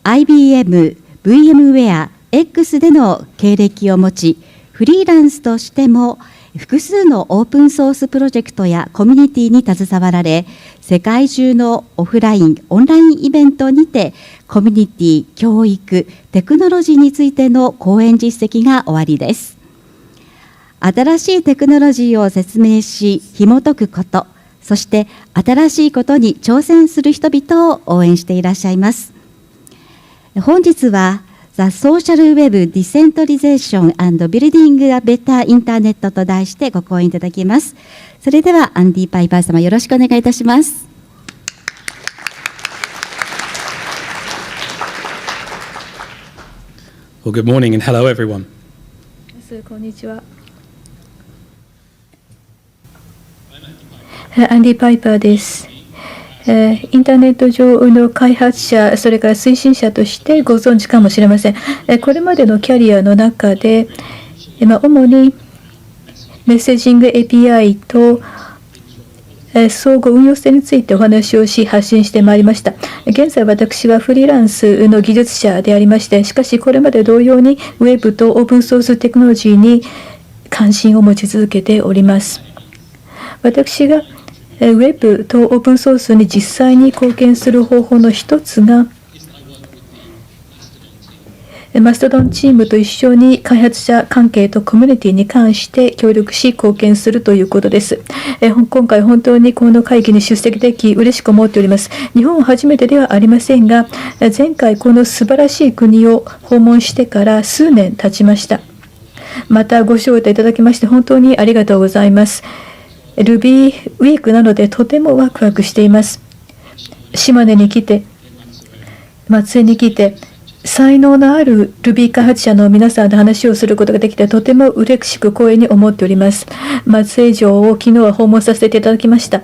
IBM、VMware、X での経歴を持ち、フリーランスとしても複数のオープンソースプロジェクトやコミュニティに携わられ、世界中のオフライン、オンラインイベントにて、コミュニティ、教育、テクノロジーについての講演実績がおありです。新しいテクノロジーを説明し、紐解くこと、そして新しいことに挑戦する人々を応援していらっしゃいます。本日は、The Social Web Decentralization and Building a Better Internet と題してご講演いただきます。それでは、アンディ・パイパー様、よろしくお願いいたします。Well, good morning and hello, everyone. こんにちは。アンディ・パイパーです。インターネット上の開発者、それから推進者としてご存知かもしれません。これまでのキャリアの中で、主にメッセージング API と相互運用性についてお話をし、発信してまいりました。現在、私はフリーランスの技術者でありまして、しかしこれまで同様にウェブとオープンソーステクノロジーに関心を持ち続けております。私がウェブとオープンソースに実際に貢献する方法の一つが、マストドンチームと一緒に開発者関係とコミュニティに関して協力し貢献するということです。今回本当にこの会議に出席でき嬉しく思っております。日本は初めてではありませんが、前回この素晴らしい国を訪問してから数年経ちました。またご招待いただきまして本当にありがとうございます。Ruby ウィークなのでとてもワクワクしています。島根に来て、松江に来て、才能のある Ruby 開発者の皆さんと話をすることができてとても嬉しく光栄に思っております。松江城を昨日は訪問させていただきました。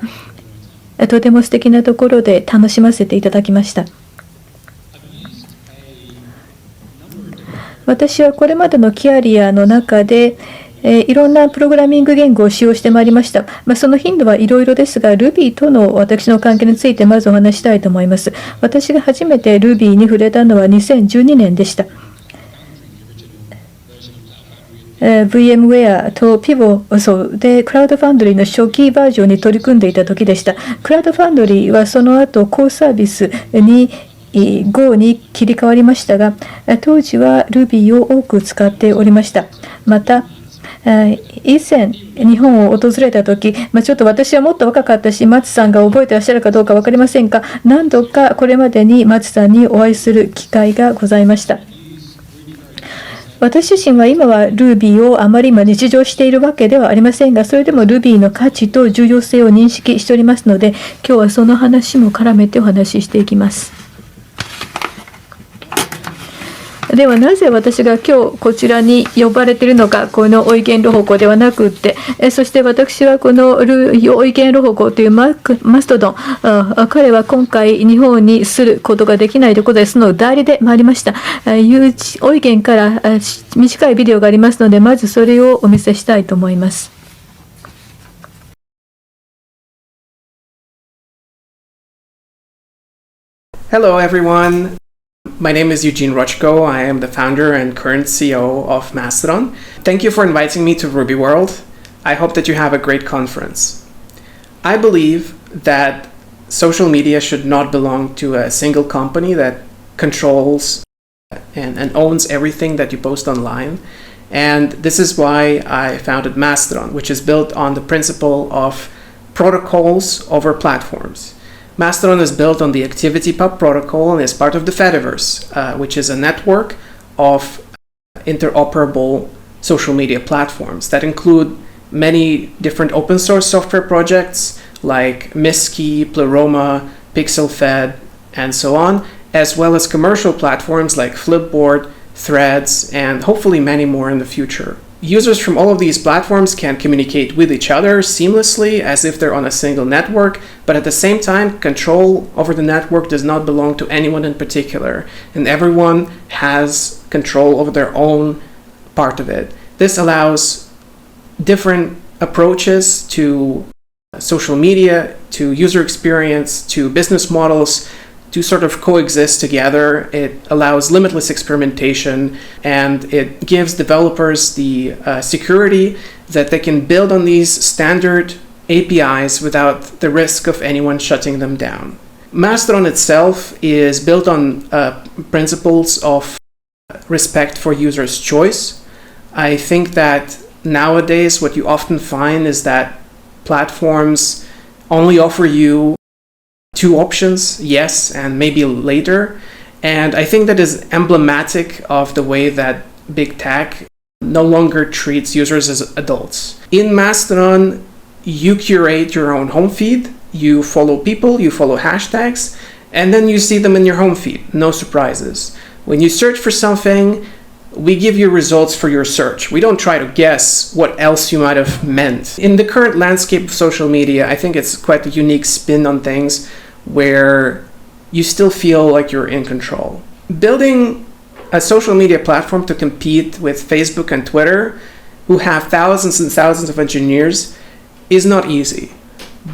とても素敵なところで楽しませていただきました。私はこれまでのキャリアの中でいろんなプログラミング言語を使用してまいりました。その頻度はいろいろですが、Ruby との私の関係についてまずお話したいと思います。私が初めて Ruby に触れたのは2012年でした。VMware と Pivotal でクラウドファンドリーの初期バージョンに取り組んでいた時でした。クラウドファンドリーはその後、コーサービスにGo に切り替わりましたが、当時は Ruby を多く使っておりました。また、以前日本を訪れたとき、ちょっと私はもっと若かったし、松さんが覚えていらっしゃるかどうか分かりませんが、何度かこれまでに松さんにお会いする機会がございました。私自身は今は Ruby をあまり日常しているわけではありませんが、それでも Ruby の価値と重要性を認識しておりますので、今日はその話も絡めてお話ししていきます。ではなぜ私が今日こちらに呼ばれているのか、このオイゲンロホコではなくって、そして私はこのオイゲンロホコというマストドン、彼は今回日本にすることができないということで、その代理で参りました。オイゲンから短いビデオがありますので、まずそれをお見せしたいと思います。Hello everyone. My name is Eugene Rochko. I am the founder and current CEO of Mastodon. Thank you for inviting me to RubyWorld. I hope that you have a great conference. I believe that social media should not belong to a single company that controls and owns everything that you post online. And this is why I founded Mastodon, which is built on the principle of protocols over platforms. Mastodon is built on the ActivityPub protocol and is part of the Fediverse, which is a network of interoperable social media platforms that include many different open source software projects like Miski, Pleroma, PixelFed, and so on, as well as commercial platforms like Flipboard, Threads, and hopefully many more in the future. Users from all of these platforms can communicate with each other seamlessly as if they're on a single network, but at the same time, control over the network does not belong to anyone in particular, and everyone has control over their own part of it. This allows different approaches to social media, to user experience, to business models, to sort of coexist together. It allows limitless experimentation, and it gives developers the security that they can build on these standard APIs without the risk of anyone shutting them down. Mastodon itself is built on principles of respect for users' choice. I think that nowadays what you often find is that platforms only offer you two options, yes and maybe later. And I think that is emblematic of the way that big tech no longer treats users as adults. In Mastodon, you curate your own home feed, you follow people, you follow hashtags, and then you see them in your home feed. No surprises. When you search for something, we give you results for your search. We don't try to guess what else you might have meant. In the current landscape of social media, I think it's quite a unique spin on things where you still feel like you're in control. Building a social media platform to compete with Facebook and Twitter, who have thousands and thousands of engineers, is not easy.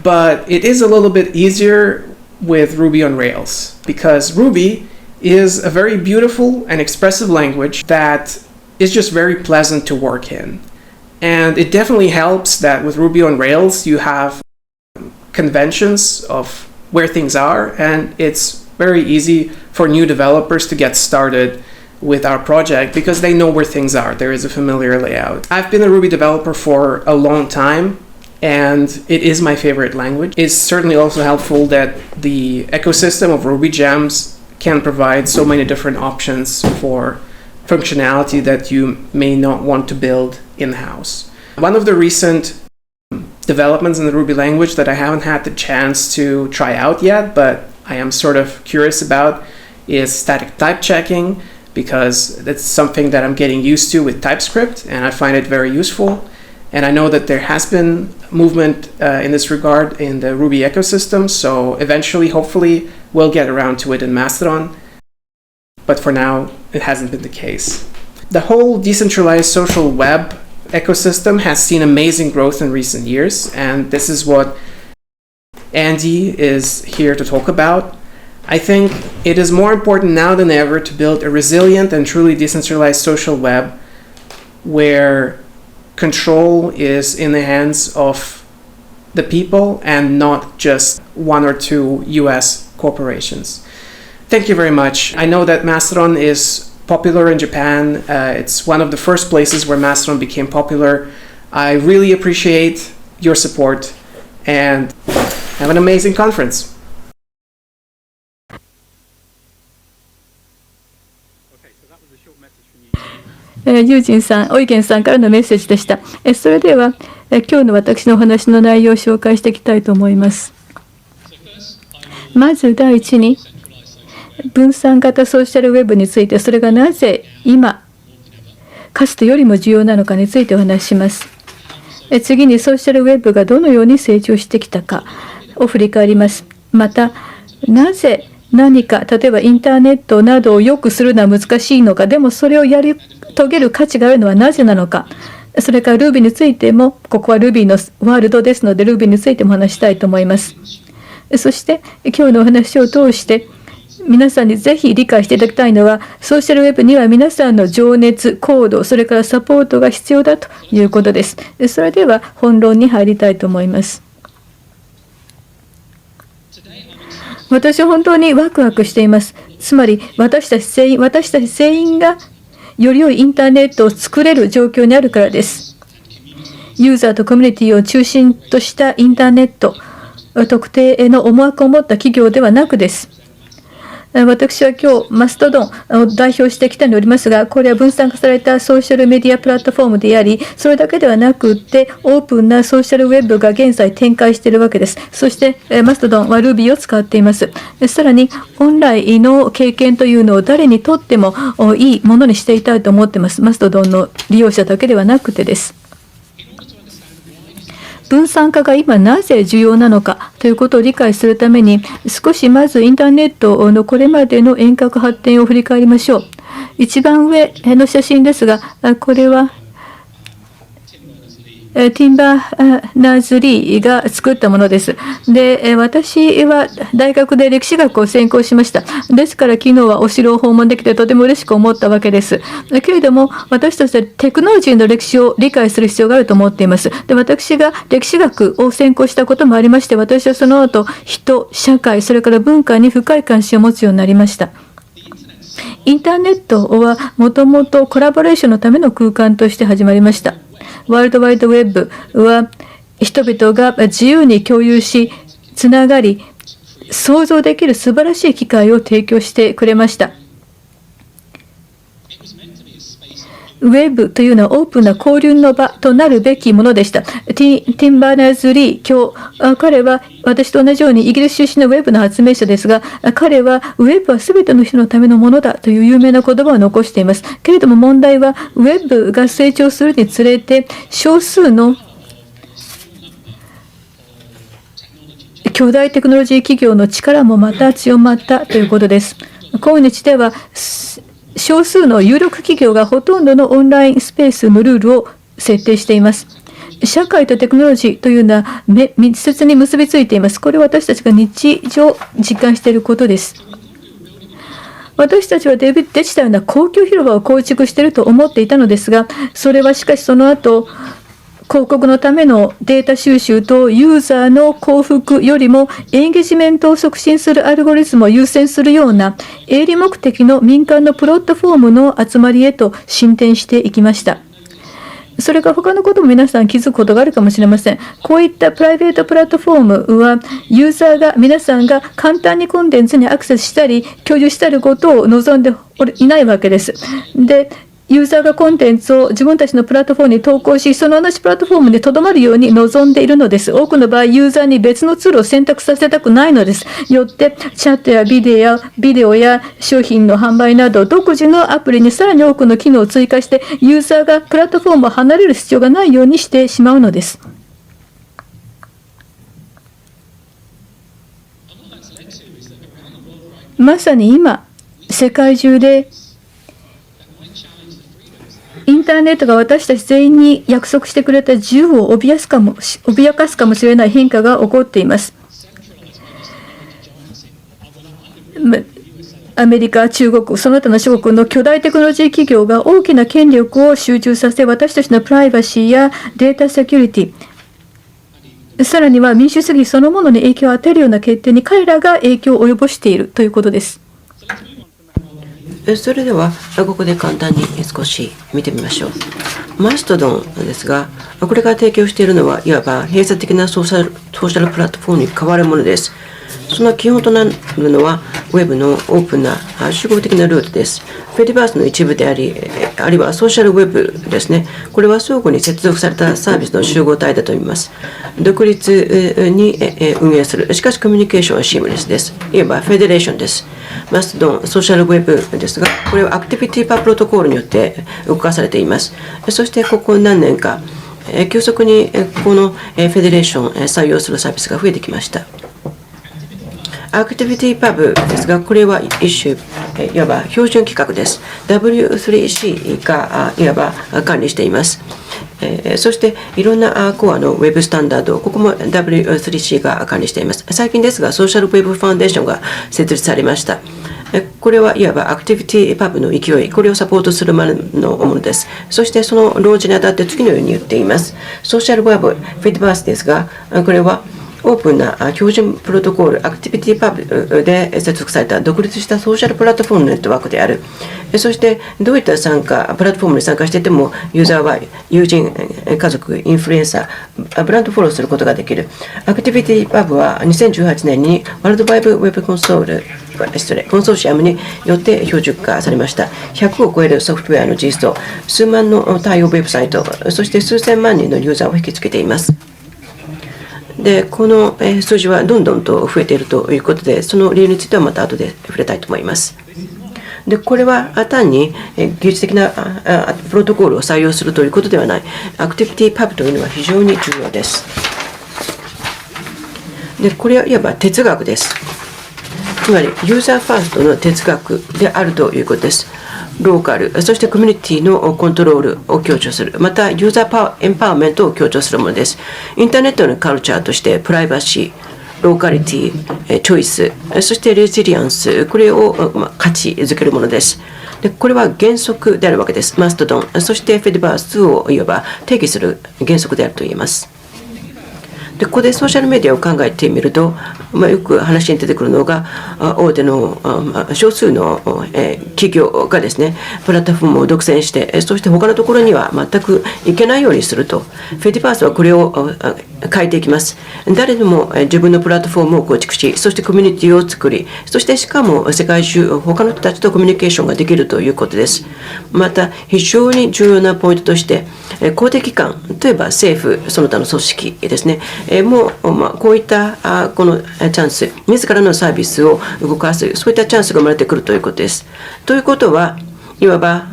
But it is a little bit easier with Ruby on Rails, because Ruby is a very beautiful and expressive language that is just very pleasant to work in. And it definitely helps that with Ruby on Rails you have conventions of where things are, and it's very easy for new developers to get started with our project because they know where things are. There is a familiar layout. I've been a Ruby developer for a long time, and it is my favorite language. It's certainly also helpful that the ecosystem of Ruby gems can provide so many different options for functionality that you may not want to build in-house. One of the recent developments in the Ruby language that I haven't had the chance to try out yet, but I am sort of curious about, is static type checking, because that's something that I'm getting used to with TypeScript, and I find it very useful. And I know that there has been movement in this regard in the Ruby ecosystem, so eventually, hopefully, we'll get around to it in Mastodon. But for now, it hasn't been the case. The whole decentralized social web ecosystem has seen amazing growth in recent years, and this is what Andy is here to talk about. I think it is more important now than ever to build a resilient and truly decentralized social web where control is in the hands of the people and not just one or two US corporations. Thank you very much. I know that Mastodon is popular in Japan. It's one of the first places where Mastodon became popular. I really appreciate your support, and have an amazing conference.ユージンさん、オイゲンさんからのメッセージでした。それでは今日の私のお話の内容を紹介していきたいと思います。まず第一に、分散型ソーシャルウェブについて、それがなぜ今かつてよりも重要なのかについてお話しします。次にソーシャルウェブがどのように成長してきたかを振り返ります。また、なぜ何か例えばインターネットなどを良くするのは難しいのか、でもそれをやり遂げる価値があるのはなぜなのか、それから Ruby についても、ここは Ruby のワールドですので Ruby についても話したいと思います。そして今日のお話を通して皆さんにぜひ理解していただきたいのは、ソーシャルウェブには皆さんの情熱、行動、それからサポートが必要だということです。それでは本論に入りたいと思います。私は本当にワクワクしています。つまり私たち全員がより良いインターネットを作れる状況にあるからです。ユーザーとコミュニティを中心としたインターネット、特定の思惑を持った企業ではなくです。私は今日マストドンを代表してきたにおりますが、これは分散化されたソーシャルメディアプラットフォームであり、それだけではなくてオープンなソーシャルウェブが現在展開しているわけです。そしてマストドンは Ruby を使っています。さらにオンラインの経験というのを誰にとってもいいものにしていたいと思っています。マストドンの利用者だけではなくてです。分散化が今なぜ重要なのかということを理解するために、少しまずインターネットのこれまでの遠隔発展を振り返りましょう。一番上の写真ですが、これはティンバーナーズリーが作ったものです。で、私は大学で歴史学を専攻しました。ですから昨日はお城を訪問できてとても嬉しく思ったわけです。けれども私としてはテクノロジーの歴史を理解する必要があると思っています。で、私が歴史学を専攻したこともありまして、私はその後人、社会、それから文化に深い関心を持つようになりました。インターネットはもともとコラボレーションのための空間として始まりました。ワールドワイドウェブは人々が自由に共有し、つながり、想像できる素晴らしい機会を提供してくれました。ウェブというのはオープンな交流の場となるべきものでした。ティンバーナーズ・リー彼は私と同じようにイギリス出身のウェブの発明者ですが、彼はウェブは全ての人のためのものだという有名な言葉を残しています。けれども問題はウェブが成長するにつれて少数の巨大テクノロジー企業の力もまた強まったということです。今日では少数の有力企業がほとんどのオンラインスペースのルールを設定しています。社会とテクノロジーというのは密接に結びついています。これは私たちが日常実感していることです。私たちはデジタルな公共広場を構築していると思っていたのですが、それはしかしその後、広告のためのデータ収集とユーザーの幸福よりもエンゲージメントを促進するアルゴリズムを優先するような営利目的の民間のプラットフォームの集まりへと進展していきました。それから他のことも皆さん気づくことがあるかもしれません。こういったプライベートプラットフォームはユーザーが皆さんが簡単にコンテンツにアクセスしたり共有したりことを望んでいないわけです。で、ユーザーがコンテンツを自分たちのプラットフォームに投稿し、その同じプラットフォームに留まるように望んでいるのです。多くの場合、ユーザーに別のツールを選択させたくないのです。よって、チャットやビデオや商品の販売など、独自のアプリにさらに多くの機能を追加して、ユーザーがプラットフォームを離れる必要がないようにしてしまうのです。まさに今、世界中で、インターネットが私たち全員に約束してくれた自由を脅かすかもしれない変化が起こっています。アメリカ、中国、その他の諸国の巨大テクノロジー企業が大きな権力を集中させ、私たちのプライバシーやデータセキュリティ、さらには民主主義そのものに影響を与えるような決定に彼らが影響を及ぼしているということです。それではここで簡単に少し見てみましょう。マストドンですが、これが提供しているのはいわば閉鎖的なソーシャルプラットフォームに代わるものです。その基本となるのはウェブのオープンな集合的なルートです。フェディバースの一部であり、あるいはソーシャルウェブですね。これは相互に接続されたサービスの集合体だと言います。独立に運営する。しかしコミュニケーションはシームレスです。いわばフェデレーションです。マストドン、ソーシャルウェブですが、これはアクティビティパプロトコールによって動かされています。そしてここ何年か、急速にこのフェデレーションを採用するサービスが増えてきました。アクティビティパブですが、これは一種、いわば標準規格です。W3C がいわば管理しています。そしていろんなコアのウェブスタンダード、ここも W3C が管理しています。最近ですが、ソーシャルウェブファンデーションが設立されました。これはいわばアクティビティパブの勢い、これをサポートするものです。そしてその老人にあたって次のように言っています。ソーシャルウェブフィットバースですが、これはオープンな標準プロトコール、アクティビティパブで接続された独立したソーシャルプラットフォームのネットワークである。そしてどういったプラットフォームに参加していても、ユーザーは友人、家族、インフルエンサー、ブランドフォローすることができる。アクティビティパブは2018年にワールドワイドウェブコンソーシアムによって標準化されました。100を超えるソフトウェアの実装、数万の対応ウェブサイト、そして数千万人のユーザーを引きつけています。で、この数字はどんどんと増えているということで、その理由についてはまた後で触れたいと思います。で、これは単に技術的なプロトコールを採用するということではない。アクティビティパブというのは非常に重要です。で、これはいわば哲学です。つまり、ユーザーファーストの哲学であるということです。ローカル、そしてコミュニティのコントロールを強調する、またユーザーエンパワーメントを強調するものです。インターネットのカルチャーとしてプライバシー、ローカリティ、チョイス、そしてレジリアンス、これを価値づけるものです。でこれは原則であるわけです。マストドン、そしてフェディバースをいわば定義する原則であると言えます。でここでソーシャルメディアを考えてみると、よく話に出てくるのが大手の少数の企業がですね、プラットフォームを独占して、そして他のところには全く行けないようにすると。フェディバースはこれを変えていきます。誰でも自分のプラットフォームを構築し、そしてコミュニティを作り、そしてしかも世界中他の人たちとコミュニケーションができるということです。また非常に重要なポイントとして、公的機関、例えば政府その他の組織ですね、もうこういったこのチャンス、自らのサービスを動かす、そういったチャンスが生まれてくるということです。ということは、いわば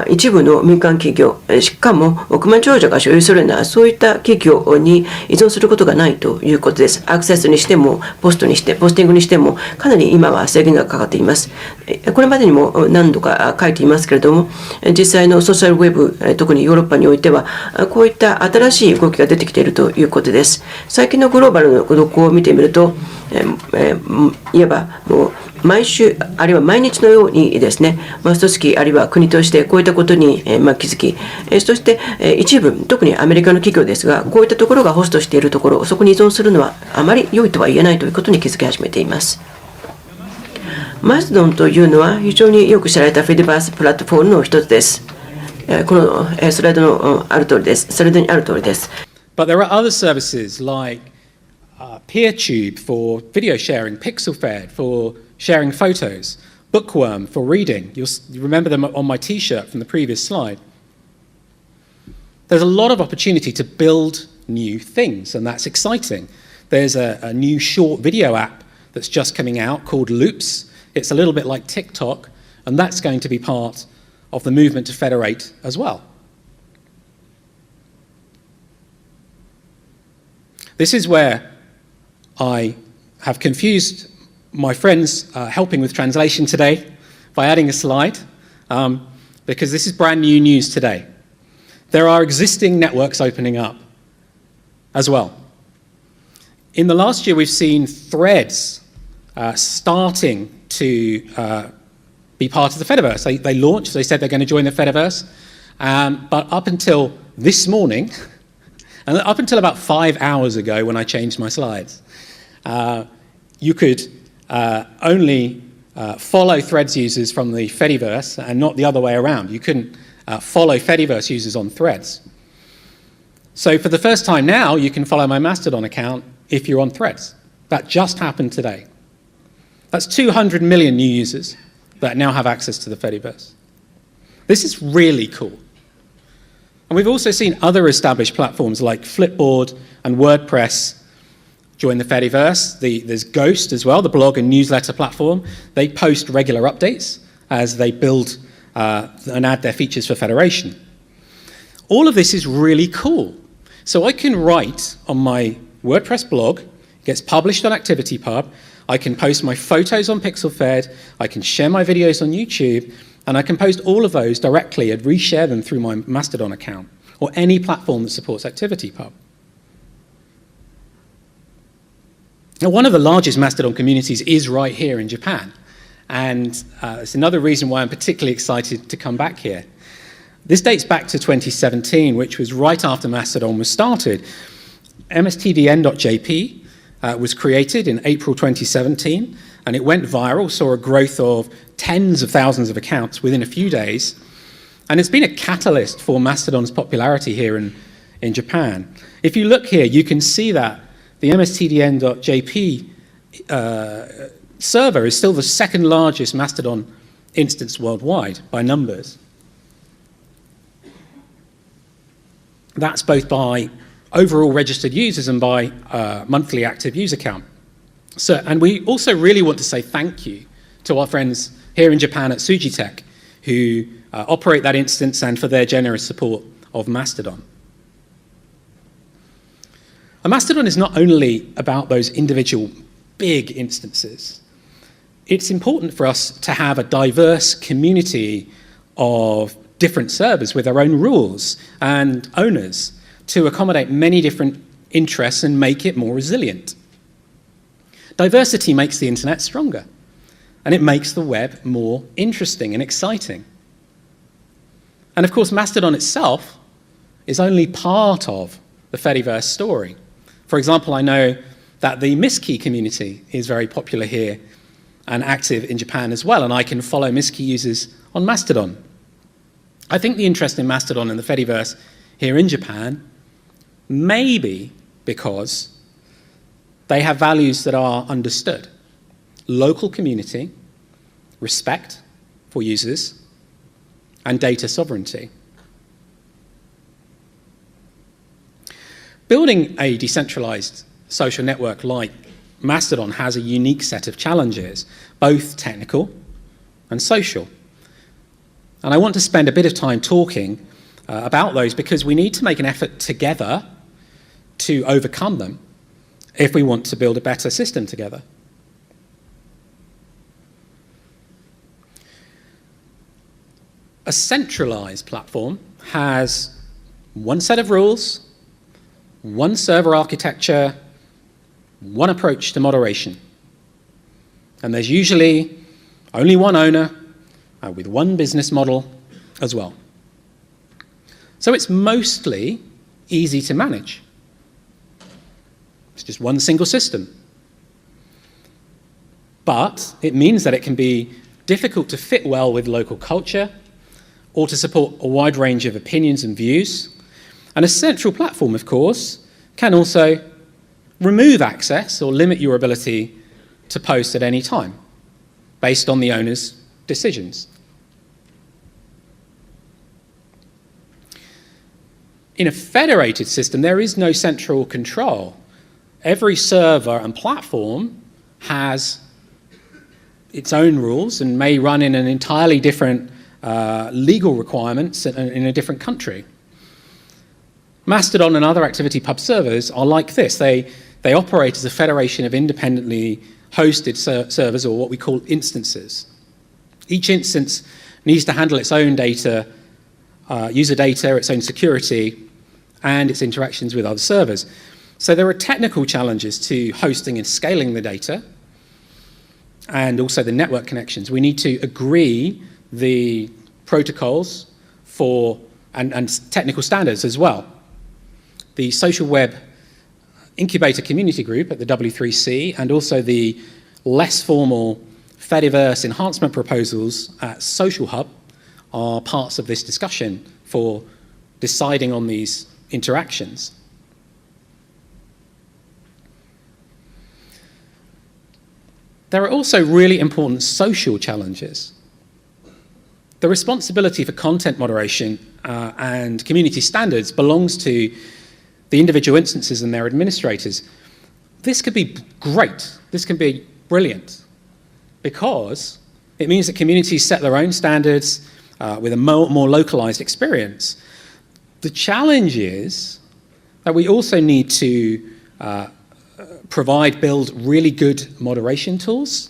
一部の民間企業、しかも億万長者が所有するようなそういった企業に依存することがないということです。アクセスにしてもポスティングにしてもかなり今は制限がかかっています。これまでにも何度か書いていますけれども、実際のソーシャルウェブ、特にヨーロッパにおいてはこういった新しい動きが出てきているということです。最近のグローバルの動向を見てみると、いわばもう毎週あるいは毎日のようにですね、組織あるいは国としてこういったことに気づき、そして一部特にアメリカの企業ですが、こういったところがホストしているところ、そこに依存するのはあまり良いとは言えないということに気づき始めています。マストドンというのは非常によく知られたフェディバースプラットフォームの一つです。このスライドのある通りです。スライドにある通りです。But there are other services like PeerTube for video sharing, PixelFed for sharing photos, Bookworm for reading. You remember them on my T-shirt from the previous slide. There's a lot of opportunity to build new things, and that's exciting. There's a new short video app that's just coming out called Loops. It's a little bit like TikTok, and that's going to be part of the movement to federate as well. This is where I have confused my friends helping with translation today by adding a slide, because this is brand new news today. There are existing networks opening up as well. In the last year, we've seen Threads starting to be part of the Fediverse. They launched, they said they're going to join the Fediverse, but up until this morning, and up until about 5 hours ago when I changed my slides, you could only follow Threads users from the Fediverse and not the other way around. You couldn't follow Fediverse users on Threads. So for the first time now, you can follow my Mastodon account if you're on Threads. That just happened today. That's 200 million new users that now have access to the Fediverse. This is really cool. And we've also seen other established platforms like Flipboard and WordPress join the Fediverse. There's Ghost as well, the blog and newsletter platform. They post regular updates as they build and add their features for Federation. All of this is really cool. So I can write on my WordPress blog, it gets published on ActivityPub, I can post my photos on PixelFed, I can share my videos on YouTube, and I can post all of those directly and reshare them through my Mastodon account or any platform that supports ActivityPub. Now, one of the largest Mastodon communities is right here in Japan, and it's another reason why I'm particularly excited to come back here. This dates back to 2017, which was right after Mastodon was started. mstdn.jp was created in April 2017, and it went viral, saw a growth of tens of thousands of accounts within a few days, and it's been a catalyst for Mastodon's popularity here in Japan. If you look here, you can see that the mstdn.jp server is still the second largest Mastodon instance worldwide by numbers. That's both by overall registered users and by monthly active user count. So, and we also really want to say thank you to our friends here in Japan at Sujitech, who operate that instance, and for their generous support of Mastodon. A Mastodon is not only about those individual big instances. It's important for us to have a diverse community of different servers with their own rules and owners to accommodate many different interests and make it more resilient. Diversity makes the internet stronger, and it makes the web more interesting and exciting. And of course, Mastodon itself is only part of the Fediverse story. For example, I know that the MISKey community is very popular here and active in Japan as well, and I can follow MISKey users on Mastodon. I think the interest in Mastodon and the Fediverse here in Japan may be because they have values that are understood. Local community, respect for users, and data sovereignty. Building a decentralized social network like Mastodon has a unique set of challenges, both technical and social. And I want to spend a bit of time talking about those because we need to make an effort together to overcome them if we want to build a better system together. A centralized platform has one set of rules, one server architecture, one approach to moderation. And there's usually only one owner with one business model as well. So it's mostly easy to manage. It's just one single system. But it means that it can be difficult to fit well with local culture or to support a wide range of opinions and views. And a central platform, of course, can also remove access or limit your ability to post at any time based on the owner's decisions. In a federated system, there is no central control. Every server and platform has its own rules and may run in an entirely different legal requirements in a different country. Mastodon and other ActivityPub servers are like this. They operate as a federation of independently hosted servers, or what we call instances. Each instance needs to handle its own data, user data, its own security, and its interactions with other servers. So there are technical challenges to hosting and scaling the data, and also the network connections. We need to agree the protocols for and technical standards as well. The Social Web Incubator Community Group at the W3C and also the less formal Fediverse enhancement proposals at Social Hub are parts of this discussion for deciding on these interactions. There are also really important social challenges. The responsibility for content moderation and community standards belongs to the individual instances and their administrators. This could be great, this can be brilliant, because it means that communities set their own standards with a more localized experience. The challenge is that we also need to build really good moderation tools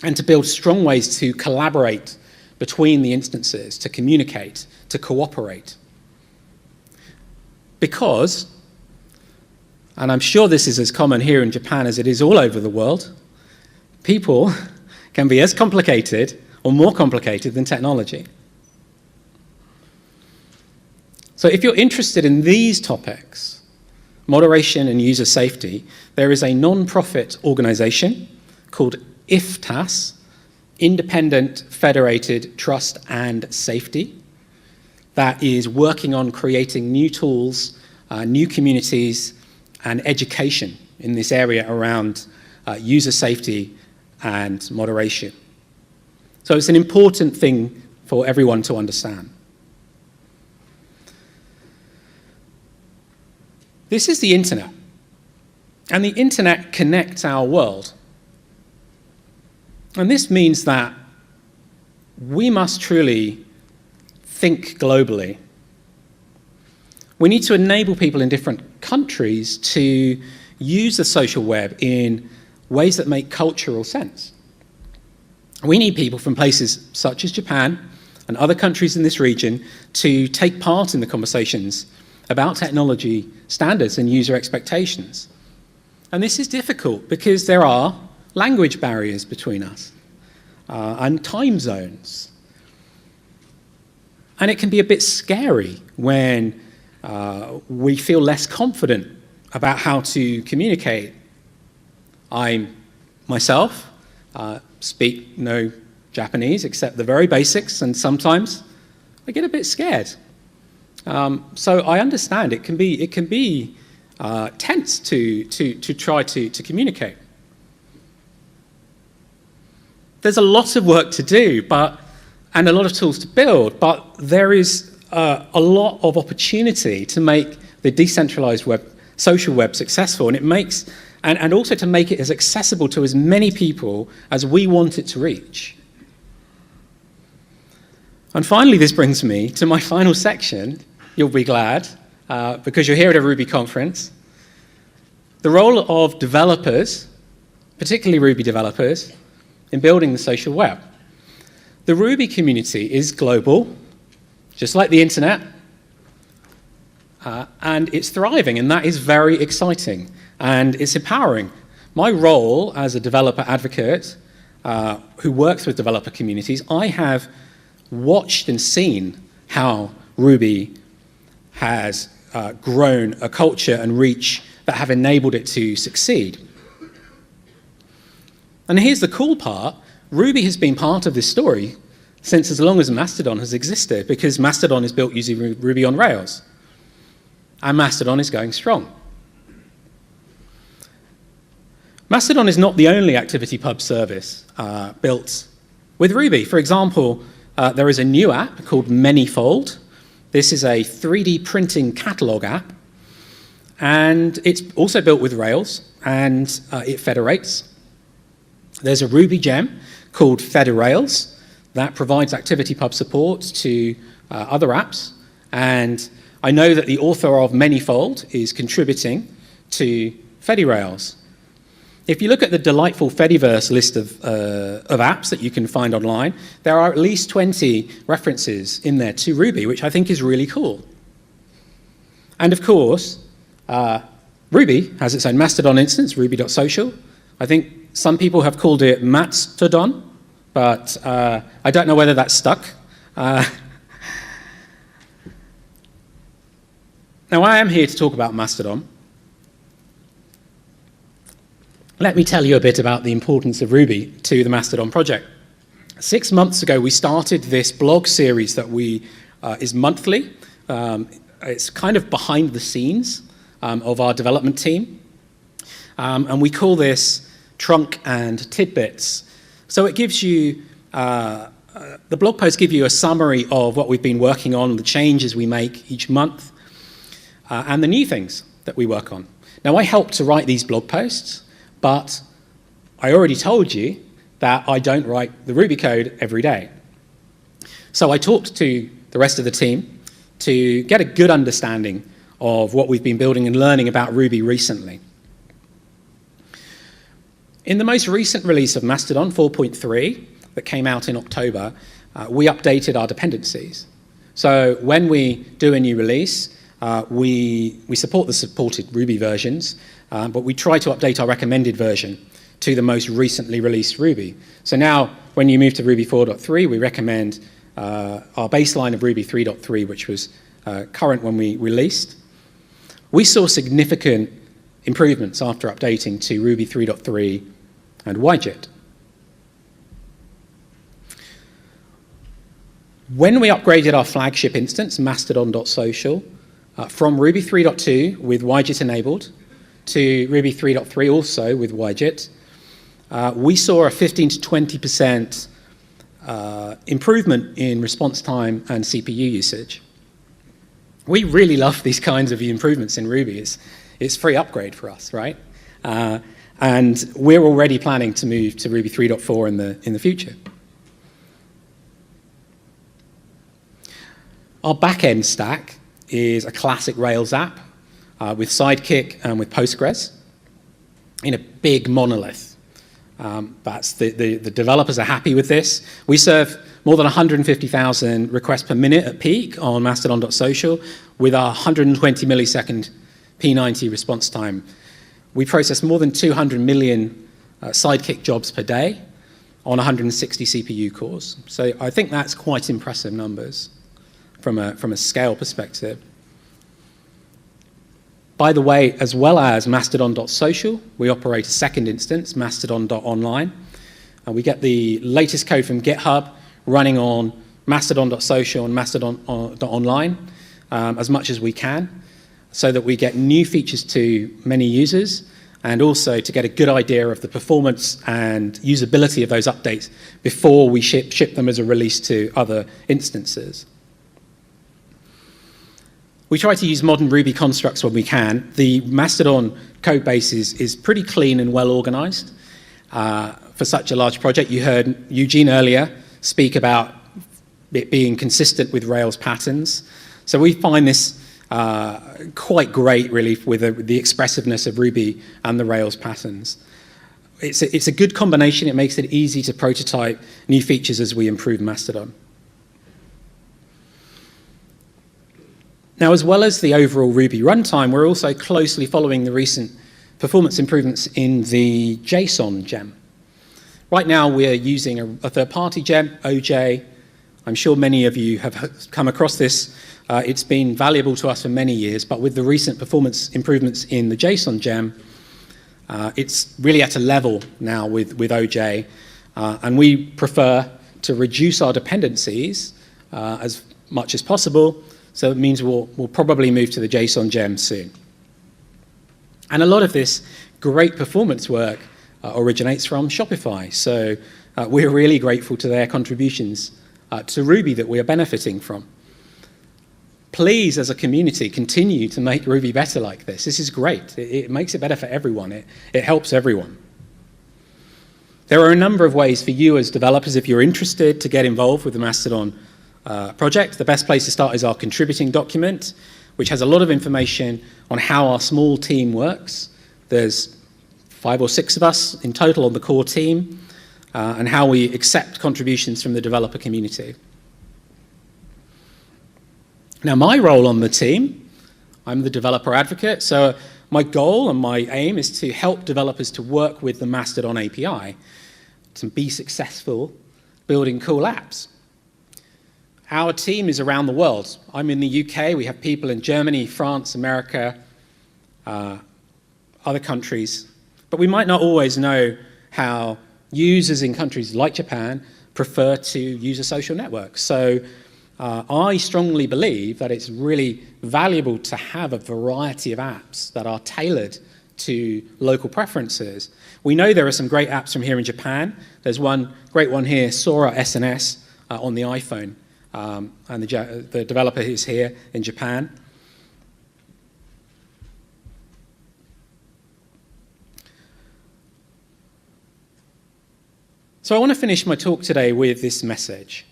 and to build strong ways to collaborate between the instances, to communicate, to cooperate. Because, and I'm sure this is as common here in Japan as it is all over the world, people can be as complicated or more complicated than technology. So if you're interested in these topics, moderation and user safety, there is a non-profit organization called IFTAS, Independent Federated Trust and Safety, that is working on creating new tools, new communities, and education in this area around user safety and moderation. So it's an important thing for everyone to understand. This is the internet, and the internet connects our world. And this means that we must truly think globally. We need to enable people in different countries to use the social web in ways that make cultural sense. We need people from places such as Japan, and other countries in this region to take part in the conversations about technology standards and user expectations. And this is difficult because there are language barriers between us and time zones. And it can be a bit scary when we feel less confident about how to communicate. I myself speak no Japanese except the very basics, and sometimes I get a bit scared. So I understand it can be tense to try to communicate. There's a lot of work to do, and a lot of tools to build, but there is a lot of opportunity to make the decentralized web, social web successful, and it makes, and also to make it as accessible to as many people as we want it to reach. And finally, this brings me to my final section. You'll be glad, because you're here at a Ruby conference. The role of developers, particularly Ruby developers, in building the social web. The Ruby community is global, just like the internet, and it's thriving, and that is very exciting, and it's empowering. My role as a developer advocate who works with developer communities, I have watched and seen how Ruby has grown a culture and reach that have enabled it to succeed. And here's the cool part. Ruby has been part of this story since as long as Mastodon has existed, because Mastodon is built using Ruby on Rails. And Mastodon is going strong. Mastodon is not the only ActivityPub service built with Ruby. For example, there is a new app called Manyfold. This is a 3D printing catalog app, and it's also built with Rails, and it federates. There's a Ruby gem called Federails that provides ActivityPub support to other apps, and I know that the author of Manyfold is contributing to Federails. If you look at the delightful Fediverse list of apps that you can find online, there are at least 20 references in there to Ruby, which I think is really cool. And of course, Ruby has its own Mastodon instance, ruby.social. I think some people have called it Matstodon, but I don't know whether that's stuck. Now, I am here to talk about Mastodon. Let me tell you a bit about the importance of Ruby to the Mastodon project. 6 months ago, we started this blog series that is monthly. It's kind of behind the scenes of our development team. And we call this Trunk and Tidbits. So it gives you, the blog posts give you a summary of what we've been working on, the changes we make each month, and the new things that we work on. Now, I help to write these blog posts, but I already told you that I don't write the Ruby code every day. So I talked to the rest of the team to get a good understanding of what we've been building and learning about Ruby recently. In the most recent release of Mastodon 4.3 that came out in October, we updated our dependencies. So when we do a new release, we support the supported Ruby versions, but we try to update our recommended version to the most recently released Ruby. So now, when you move to Ruby 4.3, we recommend our baseline of Ruby 3.3, which was current when we released. We saw significant improvements after updating to Ruby 3.3 and YJIT. When we upgraded our flagship instance, mastodon.social, from Ruby 3.2 with YJIT enabled to Ruby 3.3 also with YJIT, we saw a 15 to 20% improvement in response time and CPU usage. We really love these kinds of improvements in Ruby. It's free upgrade for us, right? And we're already planning to move to Ruby 3.4 in the future. Our backend stack is a classic Rails app with Sidekick and with Postgres in a big monolith. The developers are happy with this. We serve more than 150,000 requests per minute at peak on mastodon.social with our 120 millisecond P90 response time. We process more than 200 million sidekick jobs per day on 160 CPU cores. So I think that's quite impressive numbers from a scale perspective. By the way, as well as mastodon.social, we operate a second instance, mastodon.online. We get the latest code from GitHub running on mastodon.social and mastodon.online as much as we can, so that we get new features to many users and also to get a good idea of the performance and usability of those updates before we ship them as a release to other instances. We try to use modern Ruby constructs when we can. The Mastodon code base is pretty clean and well organized for such a large project. You heard Eugene earlier speak about it being consistent with Rails patterns. So we find this quite great, really, with the expressiveness of Ruby and the Rails patterns. It's a good combination. It makes it easy to prototype new features as we improve Mastodon. Now, as well as the overall Ruby runtime, we're also closely following the recent performance improvements in the JSON gem. Right now, we're using a third-party gem, OJ. I'm sure many of you have come across this. It's been valuable to us for many years, but with the recent performance improvements in the JSON gem, it's really at a level now with OJ, and we prefer to reduce our dependencies as much as possible. So it means we'll probably move to the JSON gem soon. And a lot of this great performance work originates from Shopify. So we're really grateful to their contributions to Ruby that we are benefiting from. Please, as a community, continue to make Ruby better like this. This is great. It makes it better for everyone. It helps everyone. There are a number of ways for you as developers, if you're interested, to get involved with the Mastodon project. The best place to start is our contributing document, which has a lot of information on how our small team works. There's 5 or 6 of us in total on the core team, and how we accept contributions from the developer community. Now, my role on the team, I'm the developer advocate, so my goal and my aim is to help developers to work with the Mastodon API to be successful building cool apps. Our team is around the world. I'm in the UK. We have people in Germany, France, America, other countries. But we might not always know how users in countries like Japan prefer to use a social network. So I strongly believe that it's really valuable to have a variety of apps that are tailored to local preferences. We know there are some great apps from here in Japan. There's one great one here, Sora SNS, on the iPhone. And the developer is here in Japan. So I want to finish my talk today with this message.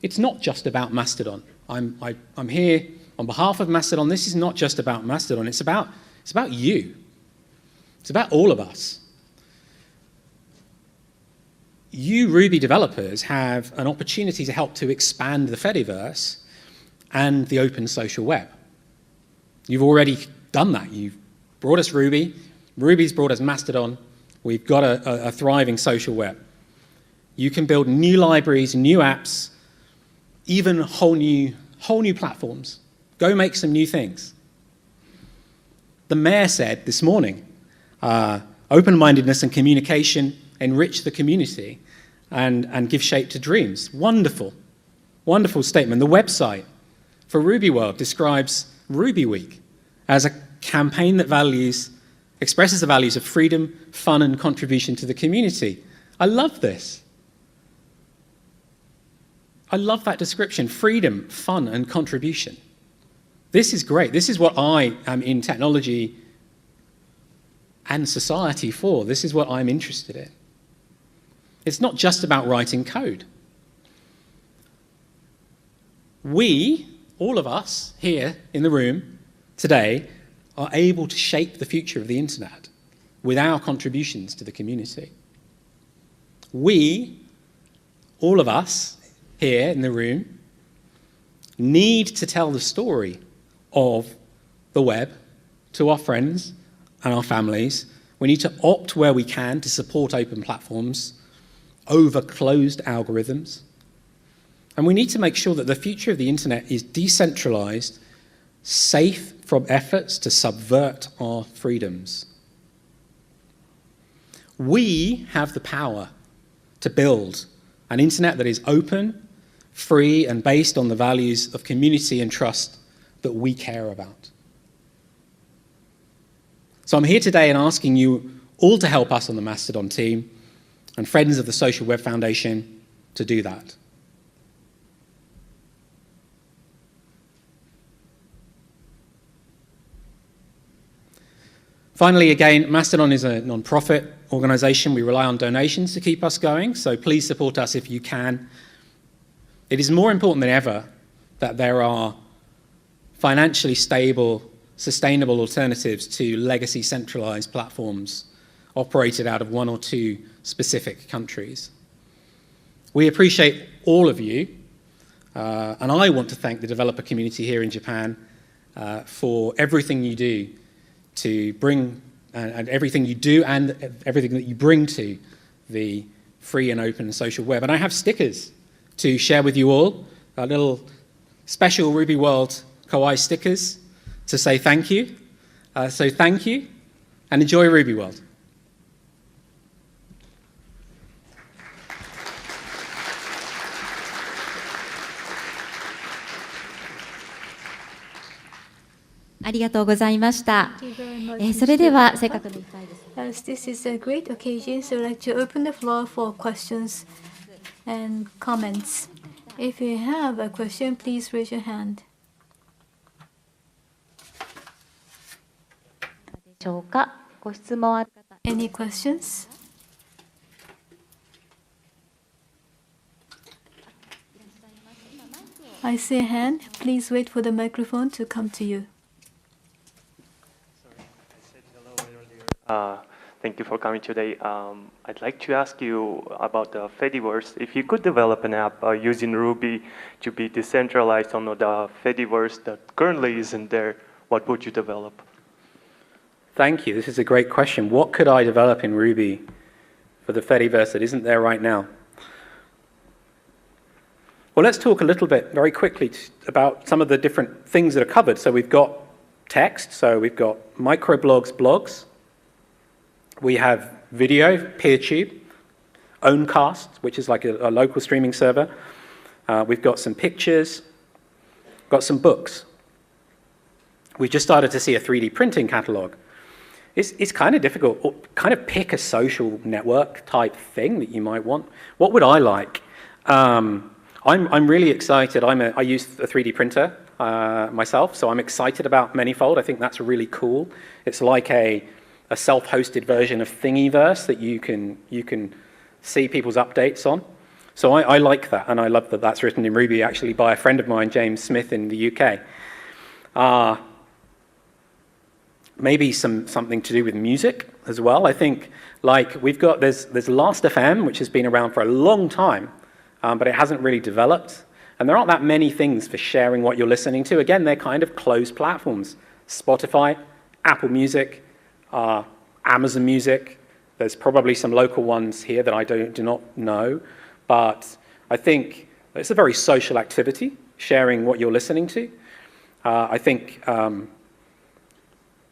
It's not just about Mastodon. I'm here on behalf of Mastodon. This is not just about Mastodon. It's about you. It's about all of us. You Ruby developers have an opportunity to help to expand the Fediverse and the open social web. You've already done that. You've brought us Ruby. Ruby's brought us Mastodon. We've got a thriving social web. You can build new libraries, new apps, even whole new platforms. Go make some new things. The mayor said this morning, open-mindedness and communication enrich the community and give shape to dreams. Wonderful, wonderful statement. The website for RubyWorld describes Ruby Week as a campaign that expresses the values of freedom, fun, and contribution to the community. I love this. I love that description, freedom, fun, and contribution. This is great. This is what I am in technology and society for. This is what I'm interested in. It's not just about writing code. We, all of us here in the room today, are able to shape the future of the internet with our contributions to the community. We all of us here in the room need to tell the story of the web to our friends and our families. We need to opt where we can to support open platforms over closed algorithms. And we need to make sure that the future of the internet is decentralized, safe from efforts to subvert our freedoms. We have the power to build an internet that is open, free, and based on the values of community and trust that we care about. So I'm here today and asking you all to help us on the Mastodon team and friends of the Social Web Foundation to do that. Finally, again, Mastodon is a non-profit organization. We rely on donations to keep us going, so please support us if you can. It is more important than ever that there are financially stable, sustainable alternatives to legacy centralized platforms operated out of one or two specific countries. We appreciate all of you, and I want to thank the developer community here in Japan for everything you do to bring, and everything you do and everything that you bring to the free and open social web. And I have stickers to share with you all, a little special RubyWorld Kawaii stickers to say thank you. So thank you, and enjoy RubyWorld. ありがとうございました。 Thank you very much, それではせっかくの機会です。 As this is a great occasion, so I'd like to open the floor for questions and comments. If you have a question, please raise your hand. でしょうか。ご質問ある方。 Any questions? I see a hand. Please wait for the microphone to come to you. Thank you for coming today. I'd like to ask you about the Fediverse. If you could develop an app using Ruby to be decentralized on the Fediverse that currently isn't there, what would you develop? Thank you. This is a great question. What could I develop in Ruby for the Fediverse that isn't there right now? Well, let's talk a little bit very quickly about some of the different things that are covered. So we've got text, so we've got microblogs, blogs. We have video, PeerTube, Owncast, which is like a local streaming server. We've got some pictures, got some books. We just started to see a 3D printing catalog. It's kind of difficult. Kind of pick a social network type thing that you might want. What would I like? I'm really excited. I use a 3D printer myself, so I'm excited about Manifold. I think that's really cool. It's like a self-hosted version of Thingiverse that you can see people's updates on. So I like that, and I love that that's written in Ruby, actually by a friend of mine, James Smith in the UK. Maybe something to do with music as well. I think like there's Last.fm, which has been around for a long time, but it hasn't really developed. And there aren't that many things for sharing what you're listening to. Again, they're kind of closed platforms. Spotify, Apple Music, Amazon Music. There's probably some local ones here that I do not know, but I think it's a very social activity, sharing what you're listening to. I think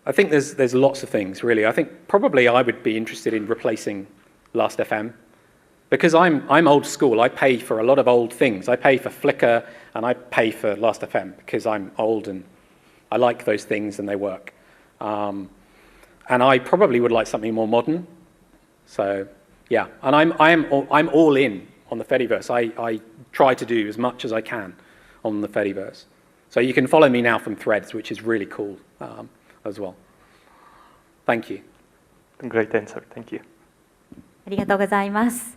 there's lots of things, really. I think probably I would be interested in replacing Last.fm because I'm old school. I pay for a lot of old things. I pay for Flickr and I pay for Last.fm because I'm old and I like those things and they work. And I probably would like something more modern. So yeah, and I'm all in on the Fediverse. I try to do as much as I can on the Fediverse. So you can follow me now from Threads, which is really cool as well. Thank you. Great answer. Thank you. ありがとうございます。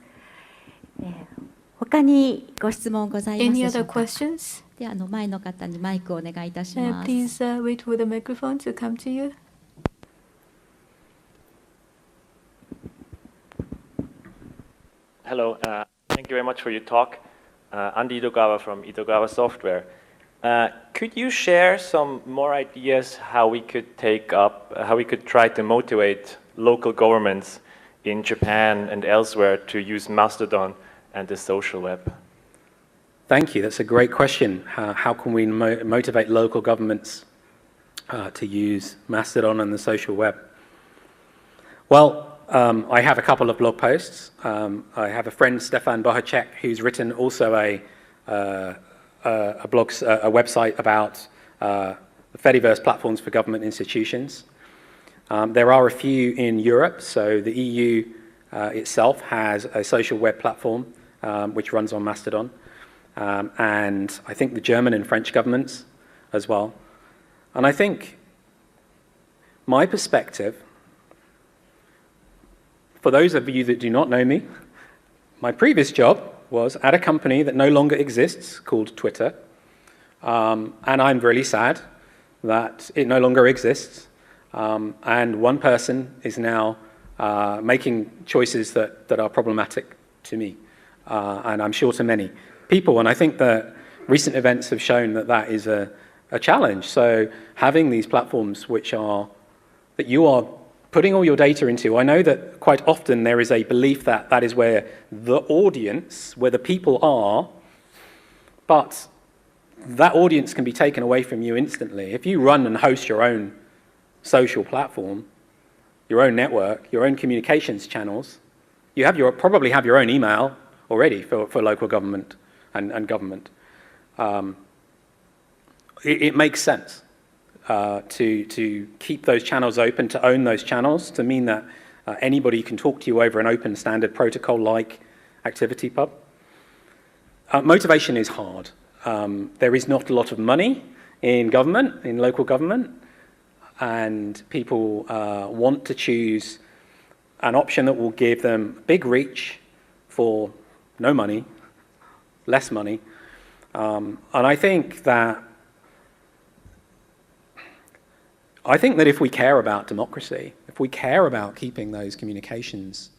他にご質問ございます Any でしょ other うか。 questions? では前の方にマイクをお願いいたします。 Please wait for the microphone to come to you. Hello, Thank you very much for your talk. Andy Itogawa from Itogawa Software. Could you share some more ideas how we could try to motivate local governments in Japan and elsewhere to use Mastodon and the social web? Thank you. That's a great question. How can we motivate local governments to use Mastodon and the social web? Well, I have a couple of blog posts. I have a friend, Stefan Bohacek, who's written also a website about the Fediverse platforms for government institutions. There are a few in Europe, so the EU itself has a social web platform which runs on Mastodon, and I think the German and French governments as well. And I think my perspective, for those of you that do not know me, my previous job was at a company that no longer exists called Twitter, and I'm really sad that it no longer exists, and one person is now making choices that are problematic to me, and I'm sure to many people, and I think that recent events have shown that that is a challenge. So having these platforms that you are putting all your data into, I know that quite often there is a belief that that is where the audience, where the people are, but that audience can be taken away from you instantly. If you run and host your own social platform, your own network, your own communications channels, you probably have your own email already for local government and government. It makes sense to keep those channels open, to own those channels, to mean that anybody can talk to you over an open standard protocol like ActivityPub. Motivation is hard. There is not a lot of money in government, in local government, and people want to choose an option that will give them big reach for no money, less money. And I think that if we care about democracy, if we care about keeping those communications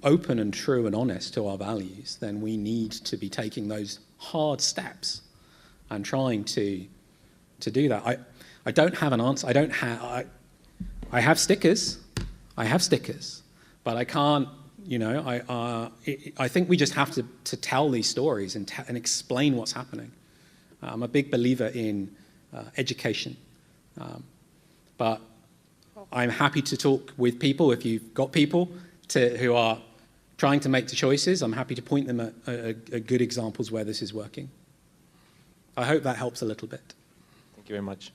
open and true and honest to our values, then we need to be taking those hard steps and trying to do that. I don't have an answer. I have stickers. But I can't, I think we just have to tell these stories and explain what's happening. I'm a big believer in education. But I'm happy to talk with people. If you've got people who are trying to make the choices, I'm happy to point them at good examples where this is working. I hope that helps a little bit. Thank you very much.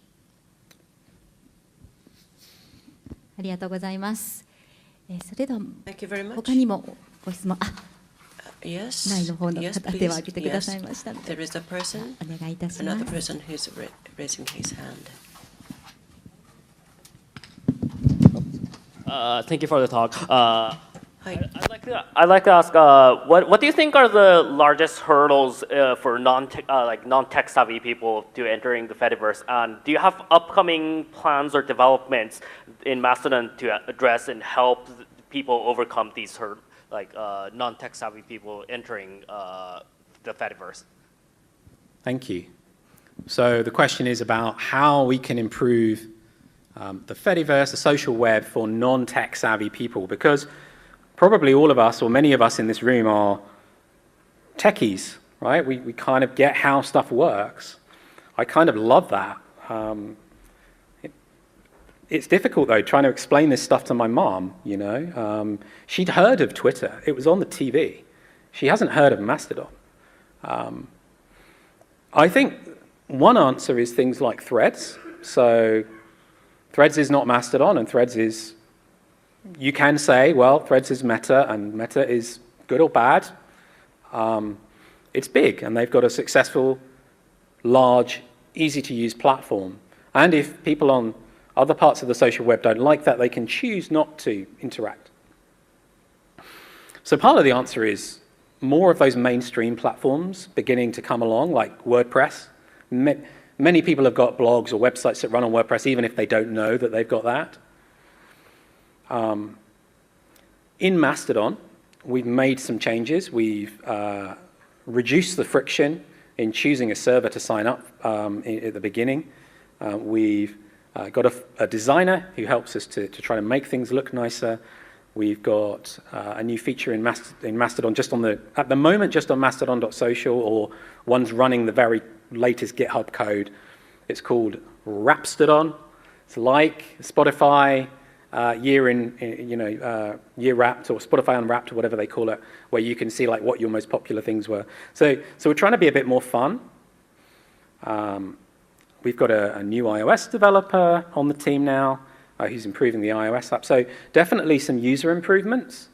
ありがとうございます。それでは Thank you very much. 他にもご質問、Yes. 前の方の Yes, 方 please. 手を挙げてください Yes. ましたので、 There is a person, お願いいたしま another す。 person who's raising his hand. Thank you for the talk. Hi. I'd like to ask, what do you think are the largest hurdles for non-tech savvy people to entering the Fediverse? And do you have upcoming plans or developments in Mastodon to address and help people overcome these non-tech savvy people entering the Fediverse? Thank you. So the question is about how we can improve the Fediverse, the social web for non-tech savvy people, because probably all of us, or many of us in this room, are techies, right? We kind of get how stuff works. I kind of love that. It's difficult, though, trying to explain this stuff to my mom, She'd heard of Twitter. It was on the TV. She hasn't heard of Mastodon. I think one answer is things like Threads. So Threads is not Mastodon, and Threads is... You can say, well, Threads is Meta, and Meta is good or bad. It's big, and they've got a successful, large, easy-to-use platform. And if people on other parts of the social web don't like that, they can choose not to interact. So part of the answer is more of those mainstream platforms beginning to come along, like WordPress. Many people have got blogs or websites that run on WordPress, even if they don't know that they've got that. In Mastodon, we've made some changes. We've reduced the friction in choosing a server to sign up at the beginning. We've got a designer who helps us to try to make things look nicer. We've got a new feature in Mastodon at the moment just on mastodon.social, or one's running the very latest GitHub code. It's called Rapstodon. It's like Spotify year wrapped, or Spotify Unwrapped, or whatever they call it, where you can see like what your most popular things were. So we're trying to be a bit more fun. We've got a new iOS developer on the team now who's improving the iOS app. So definitely some user improvements.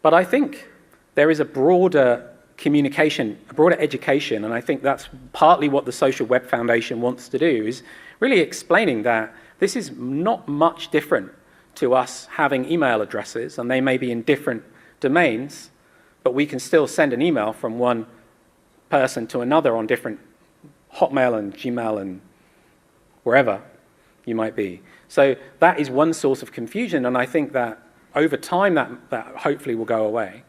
But I think there is a broader communication, a broader education, and I think that's partly what the Social Web Foundation wants to do, is really explaining that this is not much different to us having email addresses, and they may be in different domains, but we can still send an email from one person to another on different Hotmail and Gmail and wherever you might be. So that is one source of confusion, and I think that over time that hopefully will go away.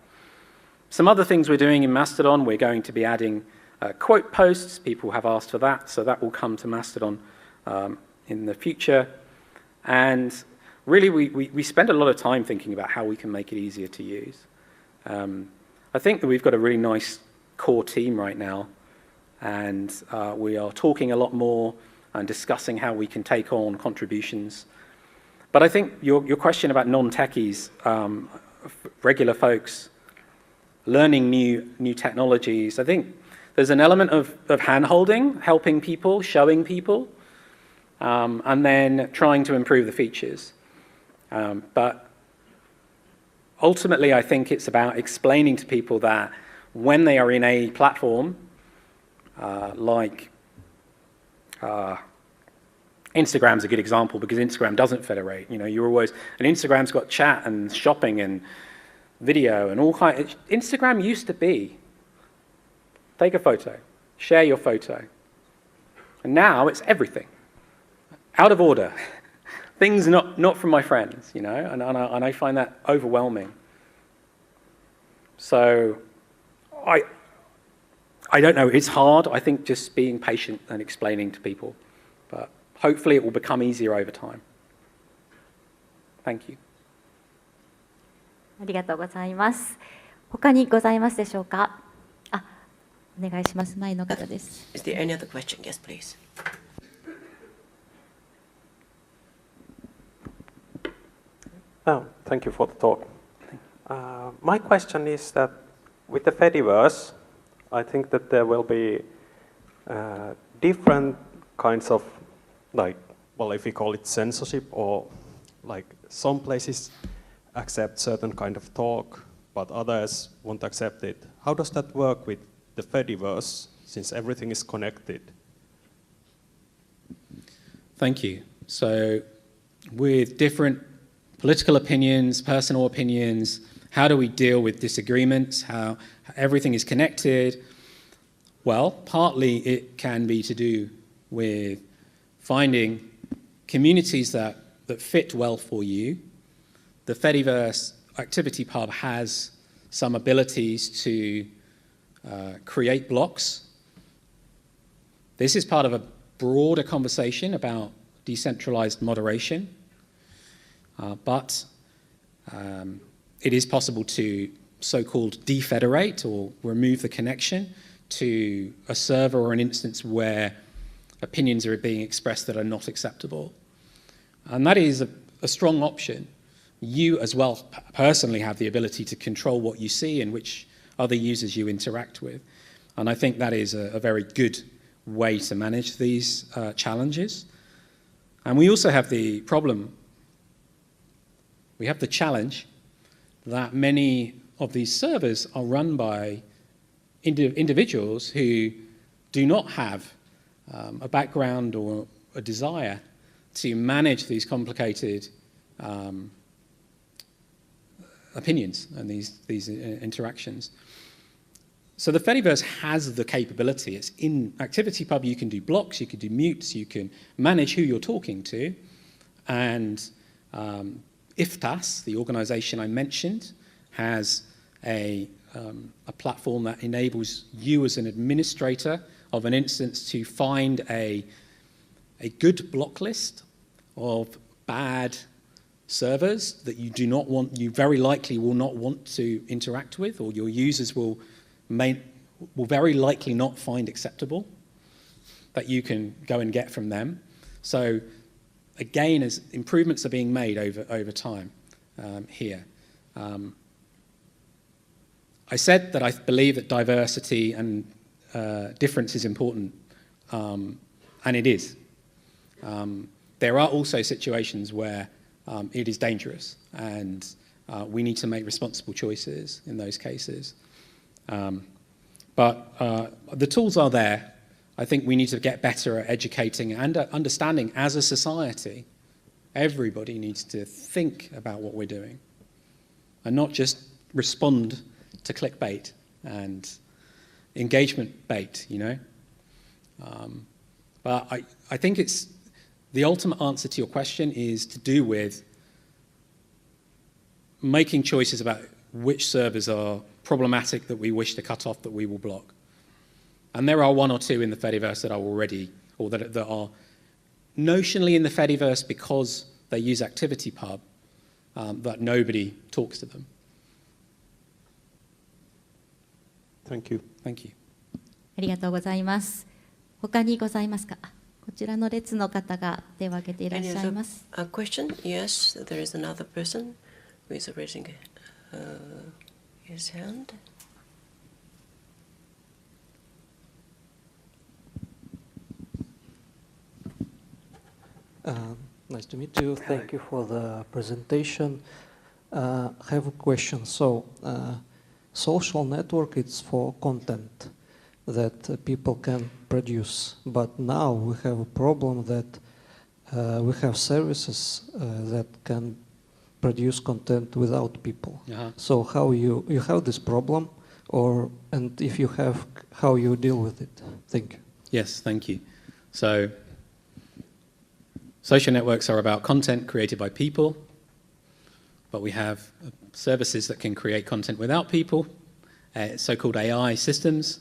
Some other things we're doing in Mastodon, we're going to be adding quote posts. People have asked for that, so that will come to Mastodon in the future. And really, we spend a lot of time thinking about how we can make it easier to use. I think that we've got a really nice core team right now, and we are talking a lot more and discussing how we can take on contributions. But I think your question about non-techies, regular folks, learning new technologies, I think there's an element of hand-holding, helping people, showing people, and then trying to improve the features. But ultimately, I think it's about explaining to people that when they are in a platform like Instagram's a good example, because Instagram doesn't federate. You know, you're always, and Instagram's got chat and shopping and video and all kinds. Instagram used to be take a photo, share your photo, and now it's everything, out of order. Things not from my friends, you know, and I find that overwhelming. So I don't know, it's hard. I think just being patient and explaining to people, but hopefully it will become easier over time. Thank you. ありがとうございます。他にございますでしょうか。あ、お願いします。前の方です。Is there any other question? Yes, please. Oh, thank you for the talk. My question is that with the Fediverse, I think that there will be different kinds of, like, well, if we call it censorship, or like some places accept certain kind of talk, but others won't accept it. How does that work with the Fediverse, since everything is connected? Thank you. So with different political opinions, personal opinions, how do we deal with disagreements, how everything is connected? Well, partly it can be to do with finding communities that fit well for you. The Fediverse Activity Pub has some abilities to create blocks. This is part of a broader conversation about decentralized moderation, but it is possible to so-called defederate or remove the connection to a server or an instance where opinions are being expressed that are not acceptable. And that is a strong option. You as well personally have the ability to control what you see and which other users you interact with. And I think that is a very good way to manage these challenges. And we also have the problem, we have the challenge that many of these servers are run by individuals who do not have a background or a desire to manage these complicated opinions and these interactions. So the Fediverse has the capability. It's in ActivityPub. You can do blocks, you can do mutes, you can manage who you're talking to. And IFTAS, the organization I mentioned, has a platform that enables you as an administrator of an instance to find a good block list of bad servers that you very likely will not want to interact with, or your users will very likely not find acceptable, that you can go and get from them. So again, as improvements are being made over time here. I said that I believe that diversity and difference is important, and it is. There are also situations where it is dangerous, and we need to make responsible choices in those cases. But the tools are there. I think we need to get better at educating and understanding as a society. Everybody needs to think about what we're doing and not just respond to clickbait and engagement bait, you know. But I think it's the ultimate answer to your question is to do with making choices about which servers are problematic that we wish to cut off, that we will block. And there are one or two in the Fediverse that are already, or that are notionally in the Fediverse because they use ActivityPub, but nobody talks to them. Thank you. Thank you. ありがとうございます。他にございますか。こちらの列の方が手を挙げていらっしゃいます。A question? Yes, there is another person who is raising his hand. Nice to meet you. Thank you for the presentation. I have a question. So, social network is for content that people can produce, but now we have a problem that we have services that can produce content without people. So, how you have this problem, and if you have, how you deal with it? Thank you. Yes, thank you. So, social networks are about content created by people, but we have services that can create content without people, so-called AI systems.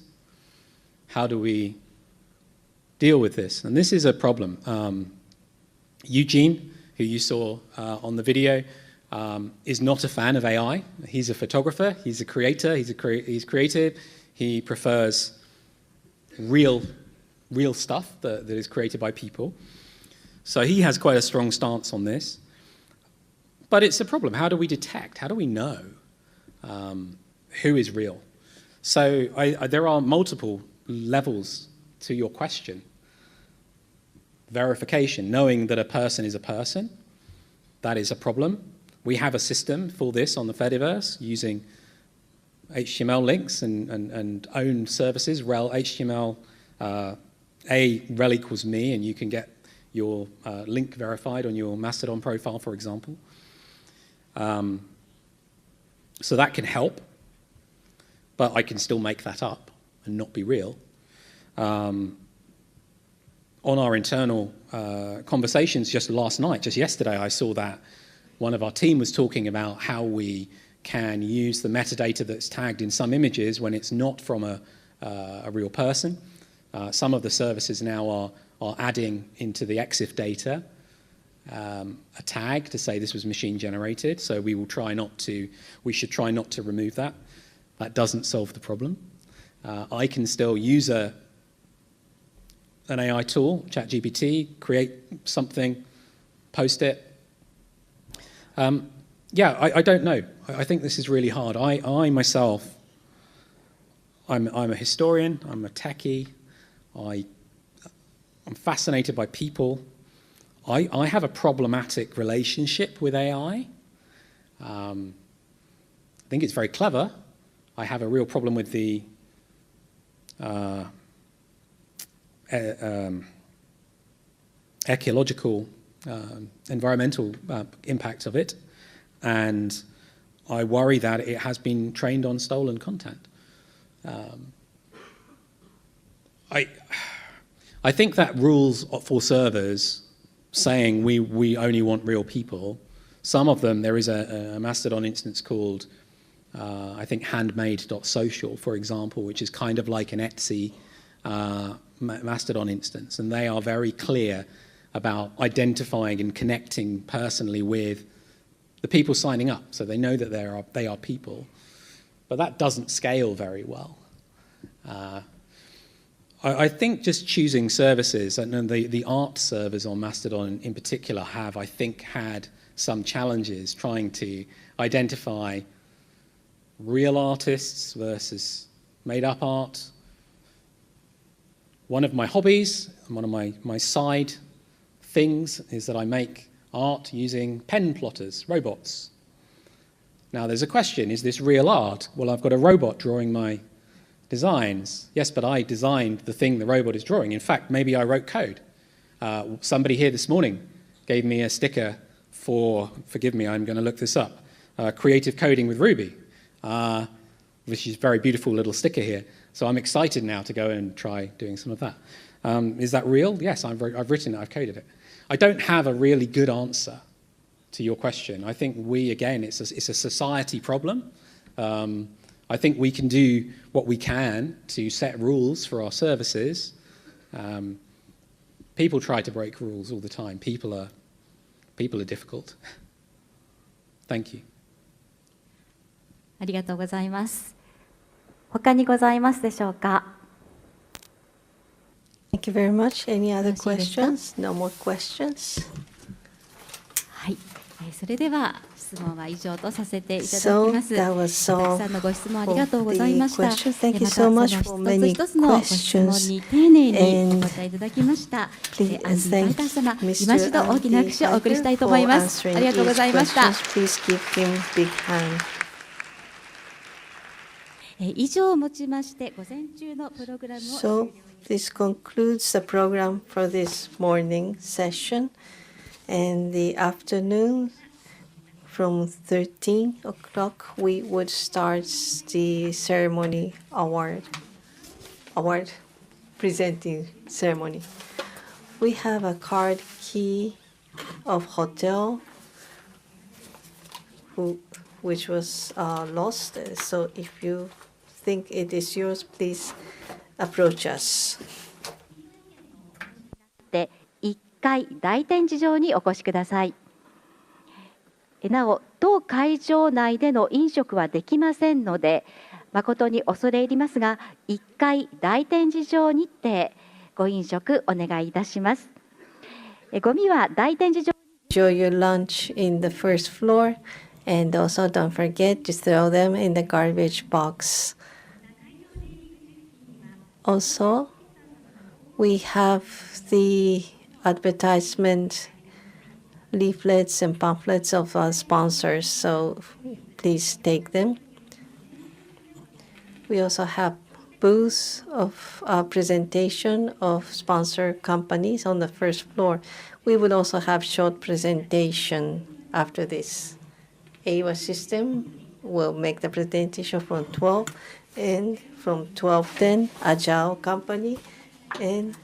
How do we deal with this? And this is a problem. Eugene, who you saw on the video, is not a fan of AI. He's a photographer, he's a creator, he's creative. He prefers real stuff that is created by people. So he has quite a strong stance on this. But it's a problem. How do we detect? How do we know who is real? So there are multiple levels to your question. Verification, knowing that a person is a person, that is a problem. We have a system for this on the Fediverse using HTML links and own services, rel HTML, rel equals me, and you can get your link verified on your Mastodon profile, for example. So that can help, but I can still make that up and not be real. On our internal conversations just yesterday, I saw that one of our team was talking about how we can use the metadata that's tagged in some images when it's not from a real person. Some of the services now are adding into the EXIF data a tag to say this was machine generated. So we should try not to remove that. That doesn't solve the problem. I can still use an AI tool, ChatGPT, create something, post it. I don't know. I think this is really hard. I myself, I'm a historian, I'm a techie, I'm fascinated by people. I have a problematic relationship with AI. I think it's very clever. I have a real problem with the ecological, environmental impact of it, and I worry that it has been trained on stolen content. I think that rules for servers saying we only want real people, some of them, there is a Mastodon instance called I think handmade.social, for example, which is kind of like an Etsy Mastodon instance, and they are very clear about identifying and connecting personally with the people signing up, so they know that they are people. But that doesn't scale very well. I think just choosing services, and the art servers on Mastodon in particular have, I think, had some challenges trying to identify real artists versus made-up art. One of my hobbies, and one of my side things, is that I make art using pen plotters, robots. Now there's a question, is this real art? Well, I've got a robot drawing my designs. Yes, but I designed the thing the robot is drawing. In fact, maybe I wrote code. Somebody here this morning gave me a sticker for, forgive me, I'm going to look this up, creative coding with Ruby, which is a very beautiful little sticker here. So I'm excited now to go and try doing some of that. Is that real? Yes, I've written it, I've coded it. I don't have a really good answer to your question. I think again, it's a society problem. I think we can do what we can to set rules for our services. People try to break rules all the time. People are difficult. Thank you. ありがとうございます。他にございますでしょうか。Thank you very much. Any other questions? No more questions? はい、それでは質問は以上とさせていただきます。 that was all たくさんのご質問ありがとうございました。 Thank you また so much そ for の many 一つ一つのご質問に丁寧にお答えいただきました。アンディ・バイター様、今一度大きな拍手をお送りしたいと思います。ありがとうございました。 Please give him big hand. 以上をもちまして午前中のプログラムを終了。 So this concludes the program for this morning session, and the afternoon from 13 o'clock we would start the ceremony award presenting ceremony. We have a card key of hotel which was lost, so if you think it is yours, please approach us. で、1階大展示場にお越しください。なお、当会場内での飲食はできませんので、誠に恐れ入りますが、1階大展示場にてご飲食お願いいたします。ゴミは大展示場。 Enjoy your lunch in the first floor, and also don't forget to throw them in the garbage box. Also, we have the advertisement leaflets and pamphlets of our sponsors, so please take them. We also have booths of presentation of sponsor companies on the first floor. We will also have short presentation after this. AWA system will make the presentation from 12, and from 12:10, Agile company, and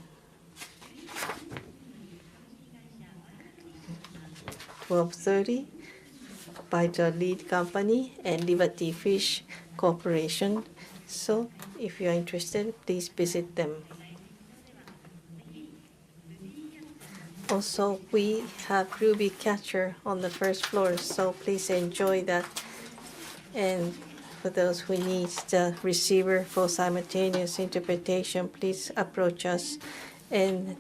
12:30 by the lead company and Liberty Fish Corporation. So if you are interested, please visit them. Also, we have Ruby Catcher on the first floor, so please enjoy that. And for those who need the receiver for simultaneous interpretation, please approach us. And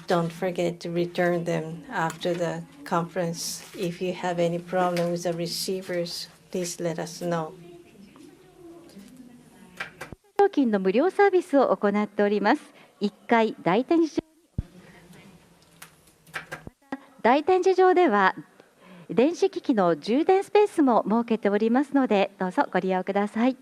don't forget to return them after the conference. If you have any problem with the receivers, please let us know. 料金の無料サービスを行っております。1階大展示場。大展示場では電子機器の充電スペースも設けておりますので、どうぞご利用ください。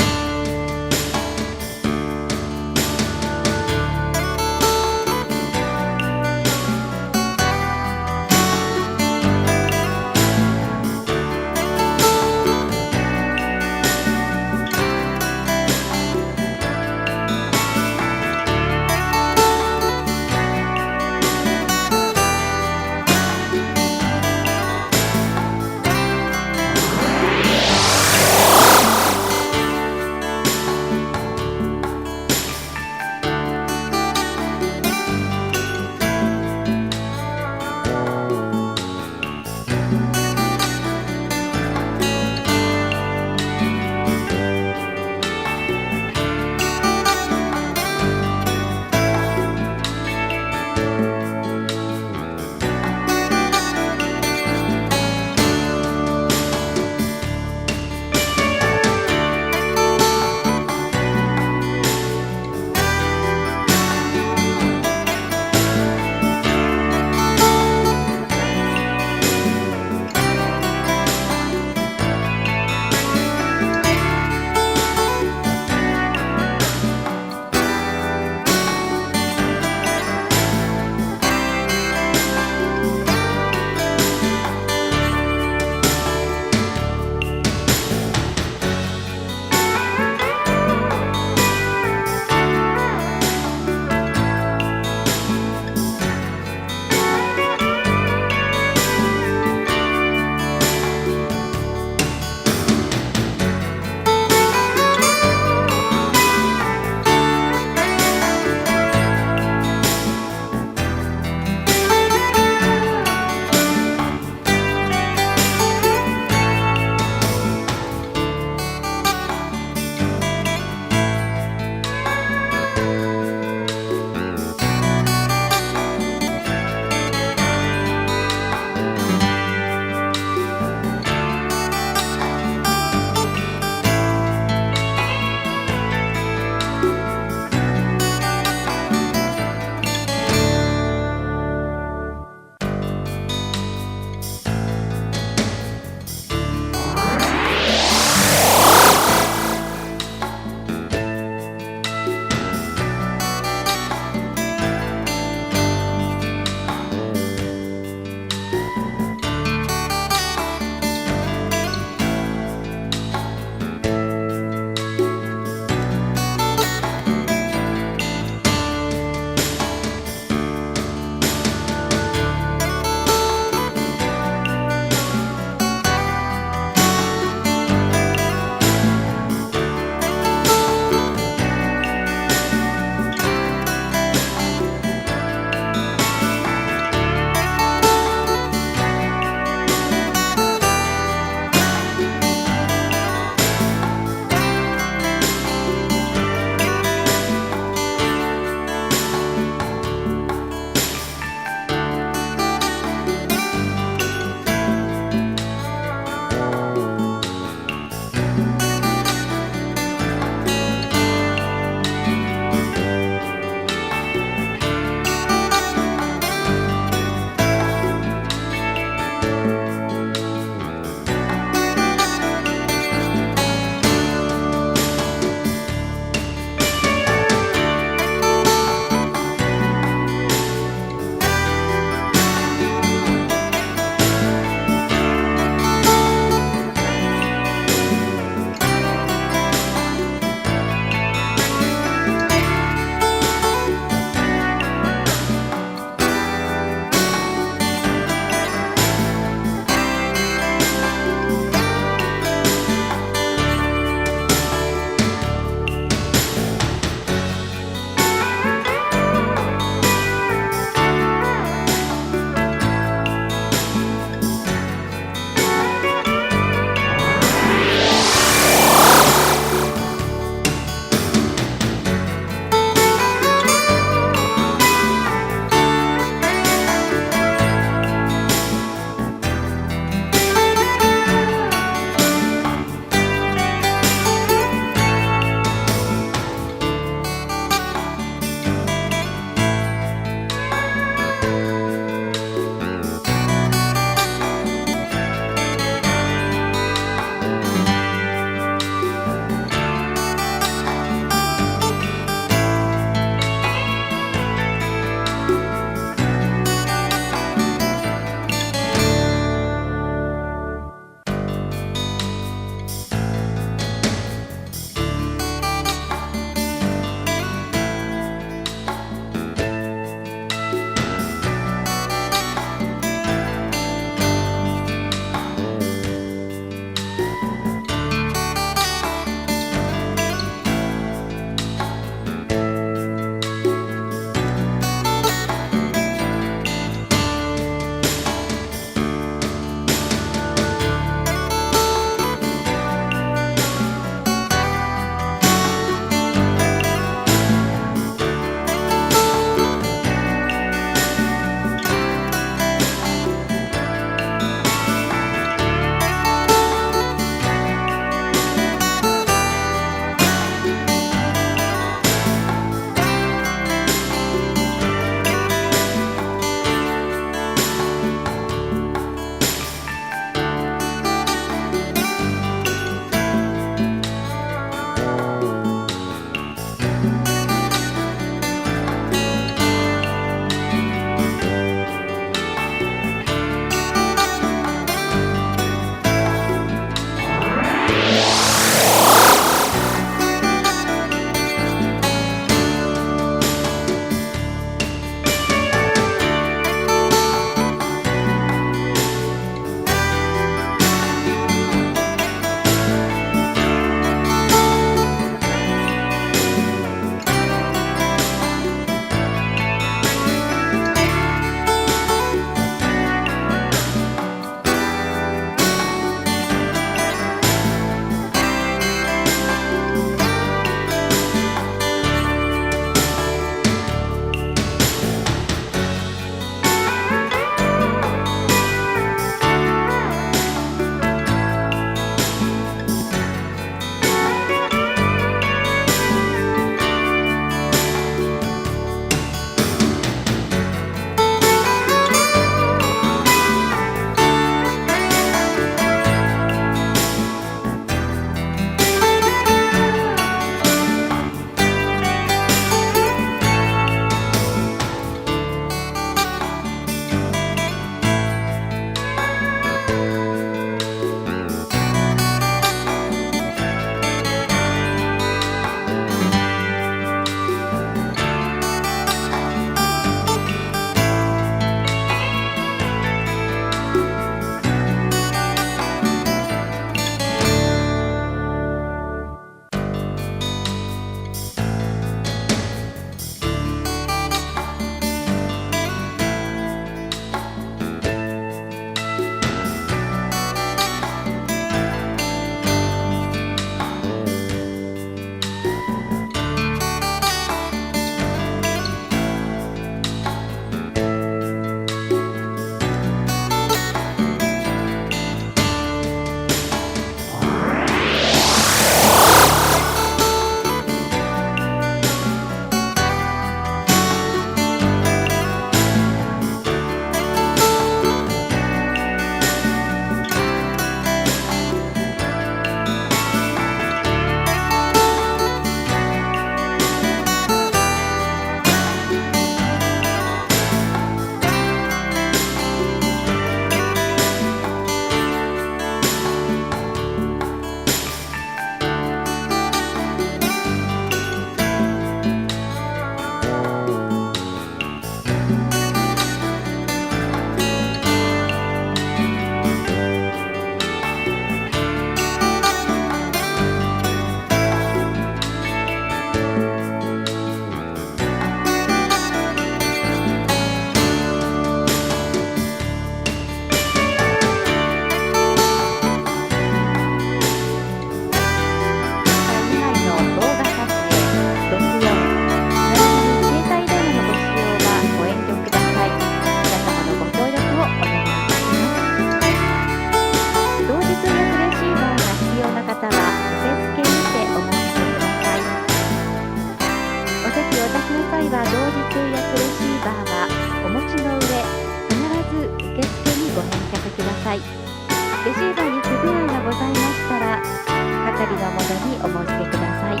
レシーバーに不具合がございましたら係の者にお申し付けください。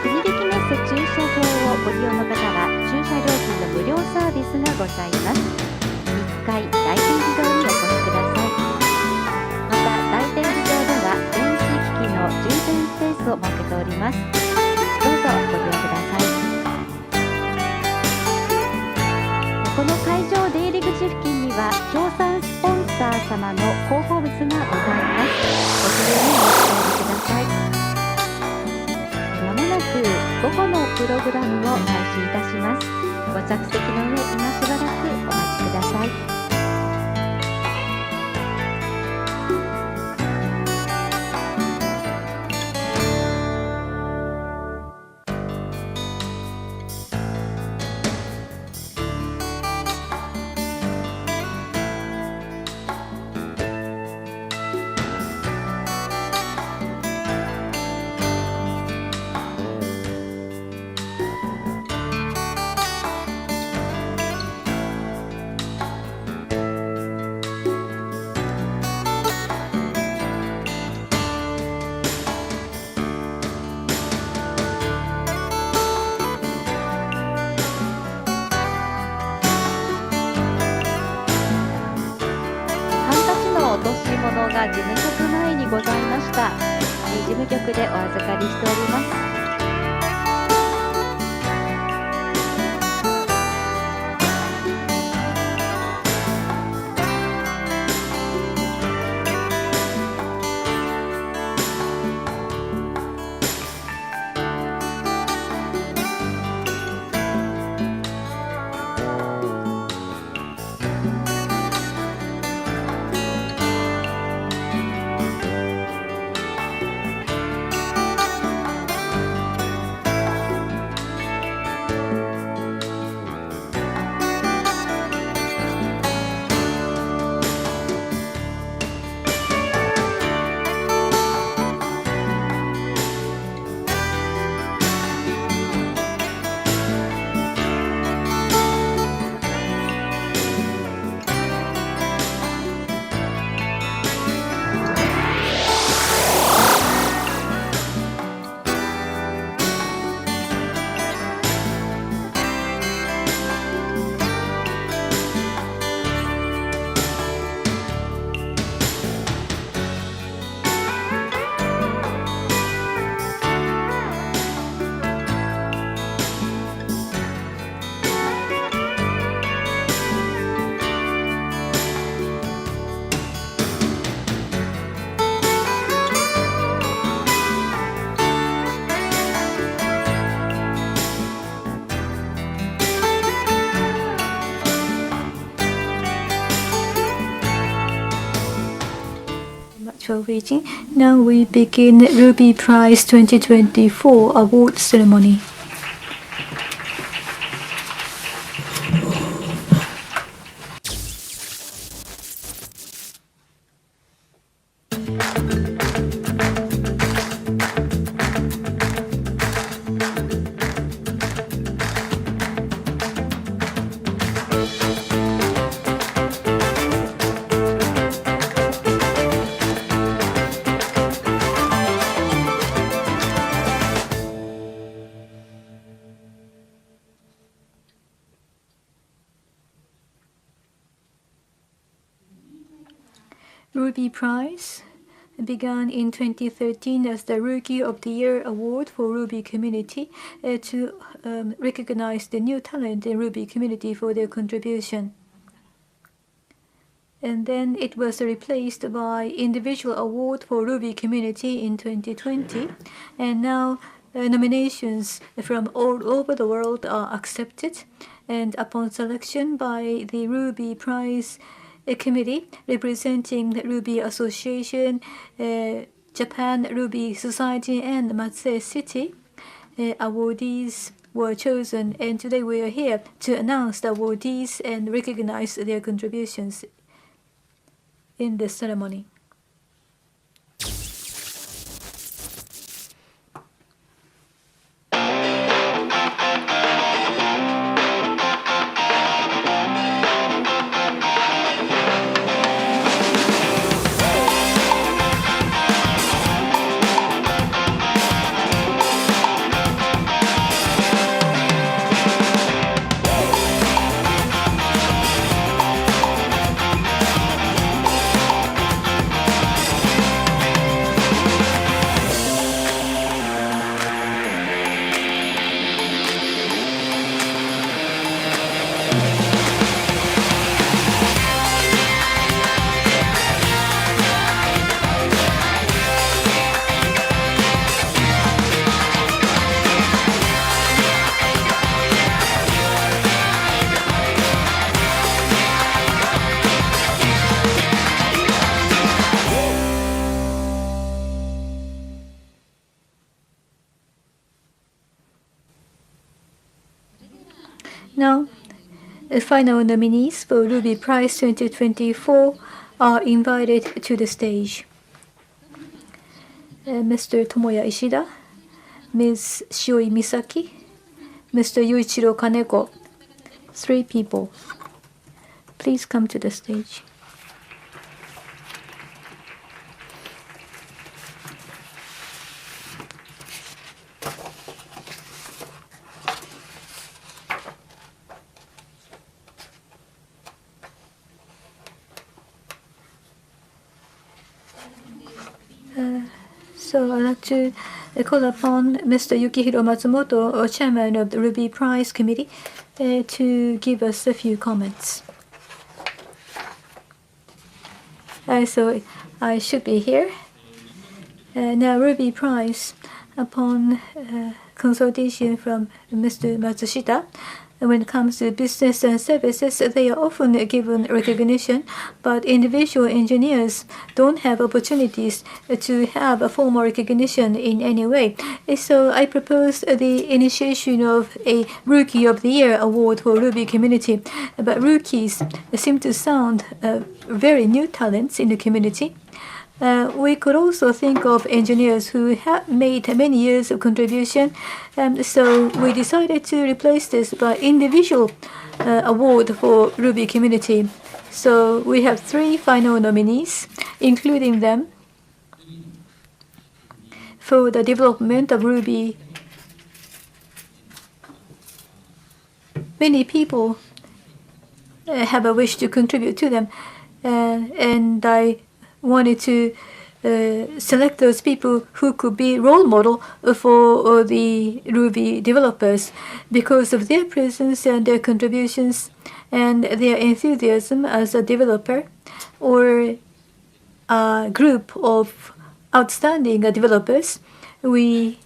くじ引きメッセ駐車場をご利用の方は駐車料金の無料サービスがございます。1階大展示場にお越しください。また大展示場では電子機器の充電スペースを設けております。どうぞご利用ください。この会場出入り口付近には協賛スポンサー様の広報物がございます。ご記入にお伝えください。まもなく午後のプログラムを開始いたします。ご着席の上、今しばらくお待ちください。が事務局前にございました。事務局でお預かりしております。Reaching. Now we begin Ruby Prize 2024 award ceremony. Ruby Prize began in 2013 as the Rookie of the Year award for Ruby community to recognize the new talent in Ruby community for their contribution. And then it was replaced by individual award for Ruby community in 2020. And now nominations from all over the world are accepted. And upon selection by the Ruby Prize a committee representing the Ruby Association, Japan Ruby Society, and Matsue City, awardees were chosen, and today we are here to announce the awardees and recognize their contributions in the ceremony. Now, the final nominees for Ruby Prize 2024 are invited to the stage. Mr. Tomoya Ishida, Ms. Shioi Misaki, Mr. Yuichiro Kaneko. 3 people. Please come to the stage. So I'd like to call upon Mr. Yukihiro Matsumoto, Chairman of the Ruby Prize Committee, to give us a few comments. So I should be here. Now Ruby Prize, upon consultation from Mr. Matsushita, when it comes to business and services, they are often given recognition, but individual engineers don't have opportunities to have a formal recognition in any way. So I propose the initiation of a Rookie of the Year award for Ruby community. But rookies seem to sound very new talents in the community. We could also think of engineers who have made many years of contribution, so we decided to replace this by individual award for Ruby community. So we have 3 final nominees, including them for the development of Ruby. Many people have a wish to contribute to them, and I wanted to select those people who could be role model for the Ruby developers because of their presence and their contributions and their enthusiasm as a developer, or a group of outstanding developers. We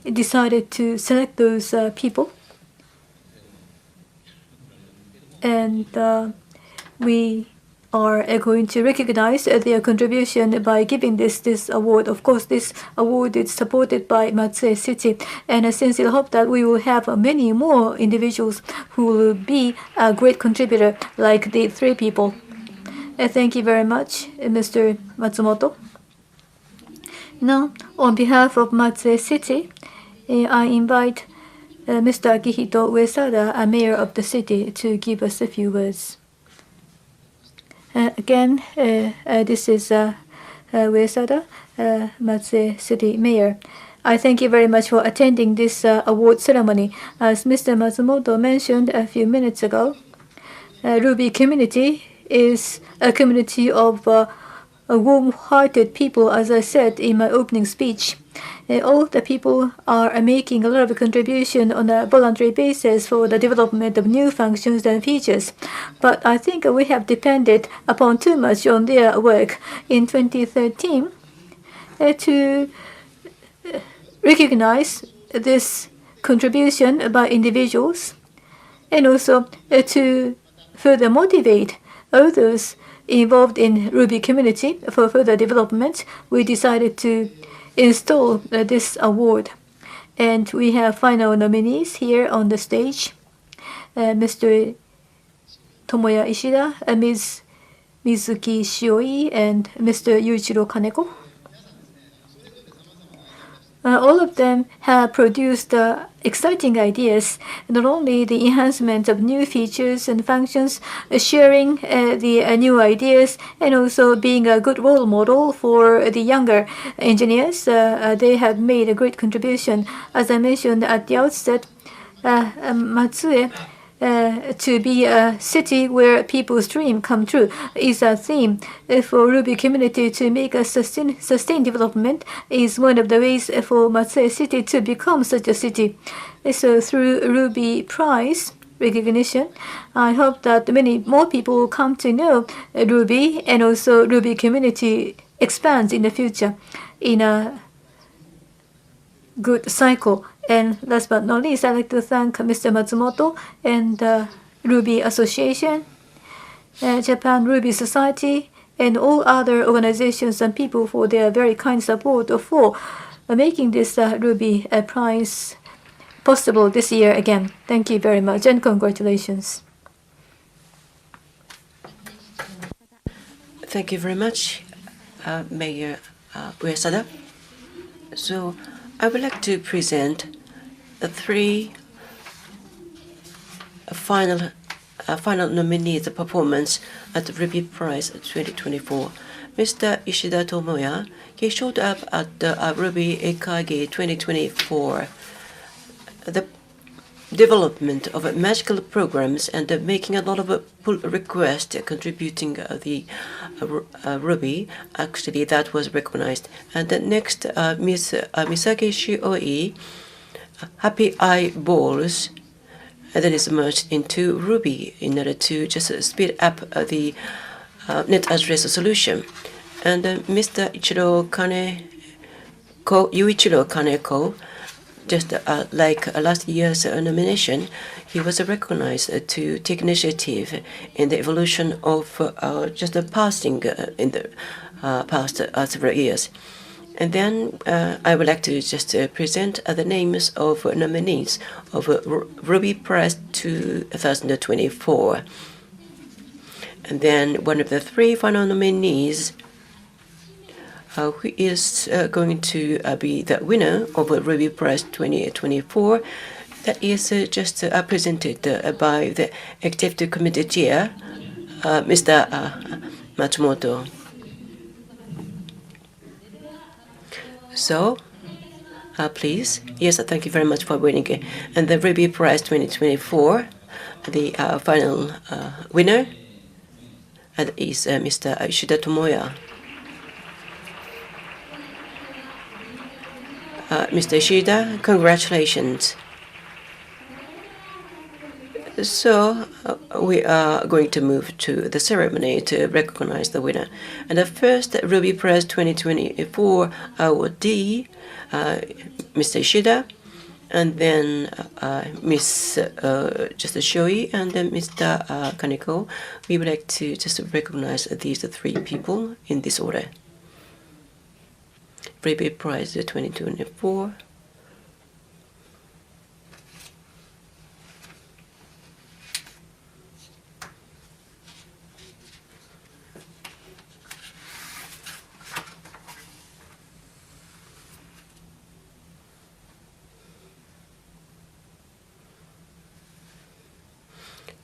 decided to select those people, and we are going to recognize their contribution by giving this award. Of course, this award is supported by Matsue City, and I sincerely hope that we will have many more individuals who will be a great contributor like the 3 people. Thank you very much, Mr. Matsumoto. Now, on behalf of Matsue City, I invite Mr. Akihito Uesada, a mayor of the city, to give us a few words. Again, this is Uesada, Matsue City Mayor. I thank you very much for attending this award ceremony. As Mr. Matsumoto mentioned a few minutes ago, Ruby community is a community of warm-hearted people, as I said in my opening speech. All the people are making a lot of contribution on a voluntary basis for the development of new functions and features. But I think we have depended upon too much on their work in 2013 to recognize this contribution by individuals, and also to further motivate all those involved in Ruby community for further development. We decided to install this award, and we have final nominees here on the stage: Mr. Tomoya Ishida, Ms. Mizuki Shioi, and Mr. Yuichiro Kaneko. All of them have produced exciting ideas, not only the enhancement of new features and functions, sharing the new ideas, and also being a good role model for the younger engineers. They have made a great contribution. As I mentioned at the outset, Matsue, to be a city where people's dream come true, is a theme for Ruby community. To make a sustained development is one of the ways for Matsue City to become such a city. So through Ruby Prize recognition, I hope that many more people will come to know Ruby, and also Ruby community expands in the future in a good cycle. And last but not least, I'd like to thank Mr. Matsumoto and Ruby Association, Japan Ruby Society, and all other organizations and people for their very kind support for making this Ruby Prize possible this year again. Thank you very much and congratulations. Thank you very much, Mayor Uesada. So I would like to present the three final nominees' performance at the Ruby Prize 2024. Mr. Ishida Tomoya, he showed up at the Ruby Ekagi 2024. The development of magical programs and making a lot of pull requests contributing the Ruby, actually that was recognized. And the next, Miss Misaki Shioi, Happy Eye Balls, and then it's merged into Ruby in order to just speed up the net address solution. And Mr. Yuichiro Kaneko, just like last year's nomination, he was recognized to take initiative in the evolution of just the passing in the past several years. And then I would like to just present the names of nominees of Ruby Prize 2024. And then one of the three final nominees who is going to be the winner of Ruby Prize 2024. That is just presented by the Executive Committee Chair, Mr. Matsumoto. So, please. Yes, thank you very much for waiting. And the Ruby Prize 2024, the final winner is Mr. Ishida Tomoya. Mr. Ishida, congratulations. So we are going to move to the ceremony to recognize the winner. And the first Ruby Prize 2024 awardee, Mr. Ishida, and then Miss just Shoi, and then Mr. Kaneko. We would like to just recognize these three people in this order. Ruby Prize 2024.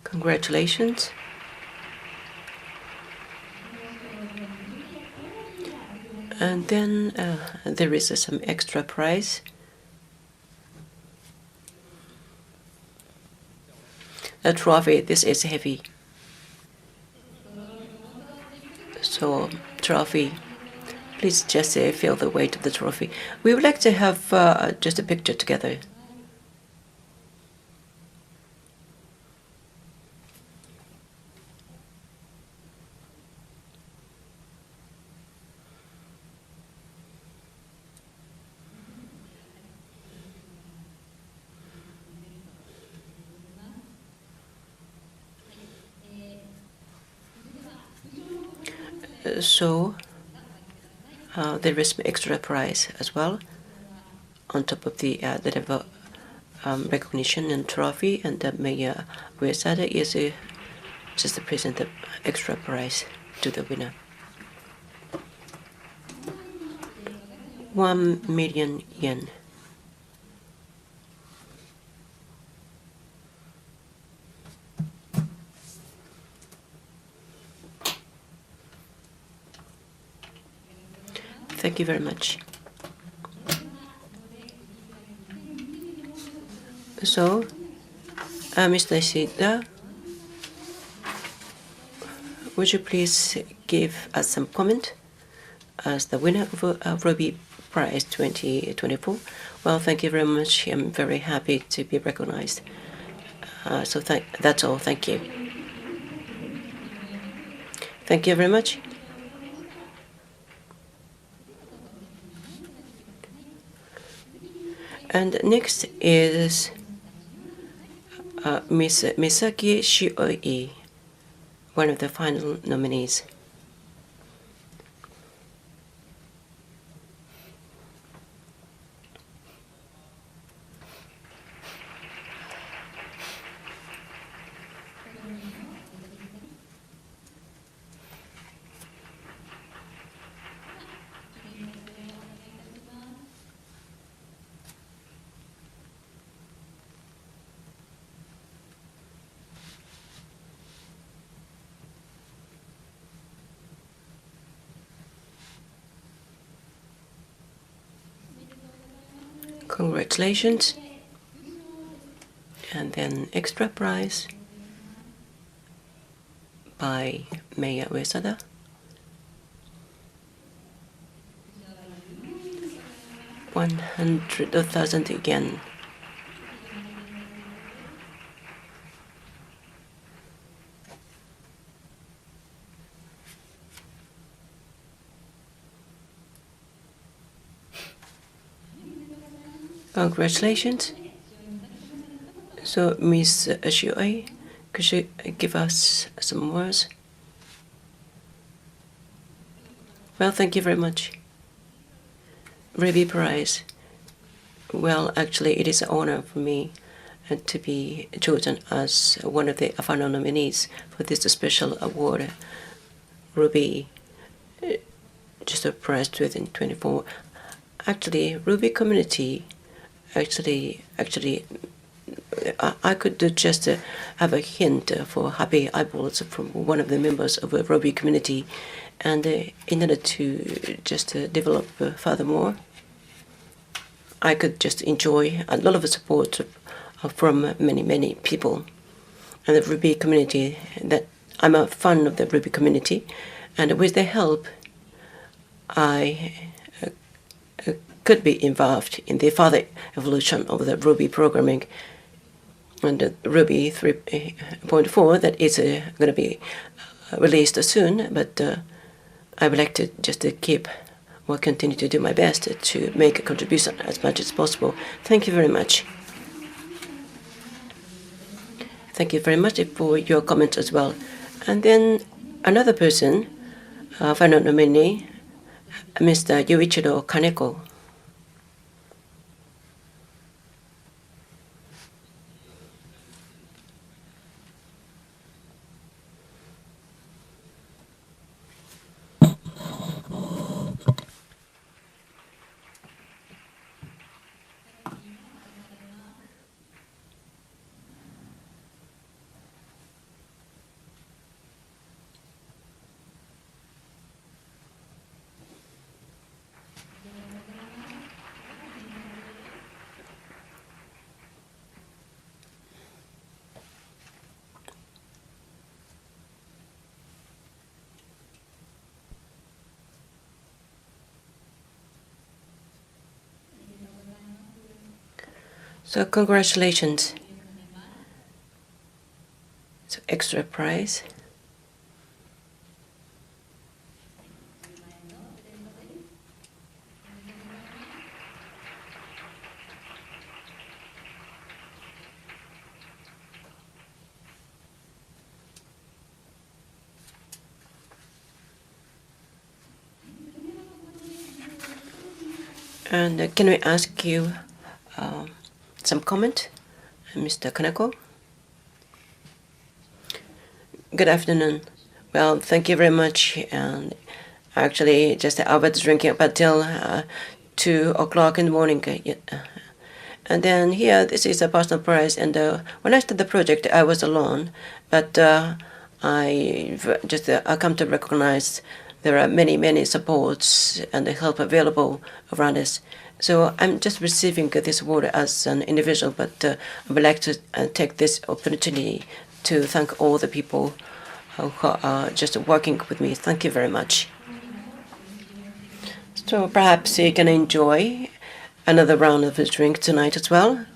Congratulations. And then there is some extra prize. A trophy, this is heavy. So, trophy, please just feel the weight of the trophy. We would like to have just a picture together. So there is some extra prize as well on top of the level recognition and trophy, and the Mayor Uesada is just to present the extra prize to the winner. 1 million yen. Thank you very much. So, Mr. Ishida, would you please give us some comment as the winner of Ruby Prize 2024? Well, thank you very much. I'm very happy to be recognized. So that's all. Thank you. Thank you very much. And next is Miss Misaki Shioi, one of the final nominees. Congratulations. And then extra prize by Meya Uesada. $100,000 again. Congratulations. So, Ms. Shioi, could you give us some words? Well, thank you very much. Ruby Prize. Well, actually, it is an honor for me to be chosen as one of the final nominees for this special award, Ruby just a prize 2024. Actually, Ruby community. Actually, I could just have a hint for happy eyeballs from one of the members of the Ruby community, and in order to just develop furthermore, I could just enjoy a lot of support from many people, and the Ruby community. That I'm a fan of the Ruby community, and with their help, I could be involved in the further evolution of the Ruby programming and Ruby 3.4 that is going to be released soon. But I would like to just keep or continue to do my best to make a contribution as much as possible. Thank you very much. Thank you very much for your comments as well. And then another person, final nominee, Mr. Yuichiro Kaneko. So congratulations. So extra prize. And can we ask you some comment, Mr. Kaneko? Good afternoon. Well, thank you very much. And actually, just I was drinking up until 2 o'clock in the morning. And then here, this is a personal prize. And when I started the project, I was alone. But I just come to recognize there are many supports and help available around us. So I'm just receiving this award as an individual, but I would like to take this opportunity to thank all the people who are just working with me. Thank you very much. So perhaps you can enjoy another round of a drink tonight as well.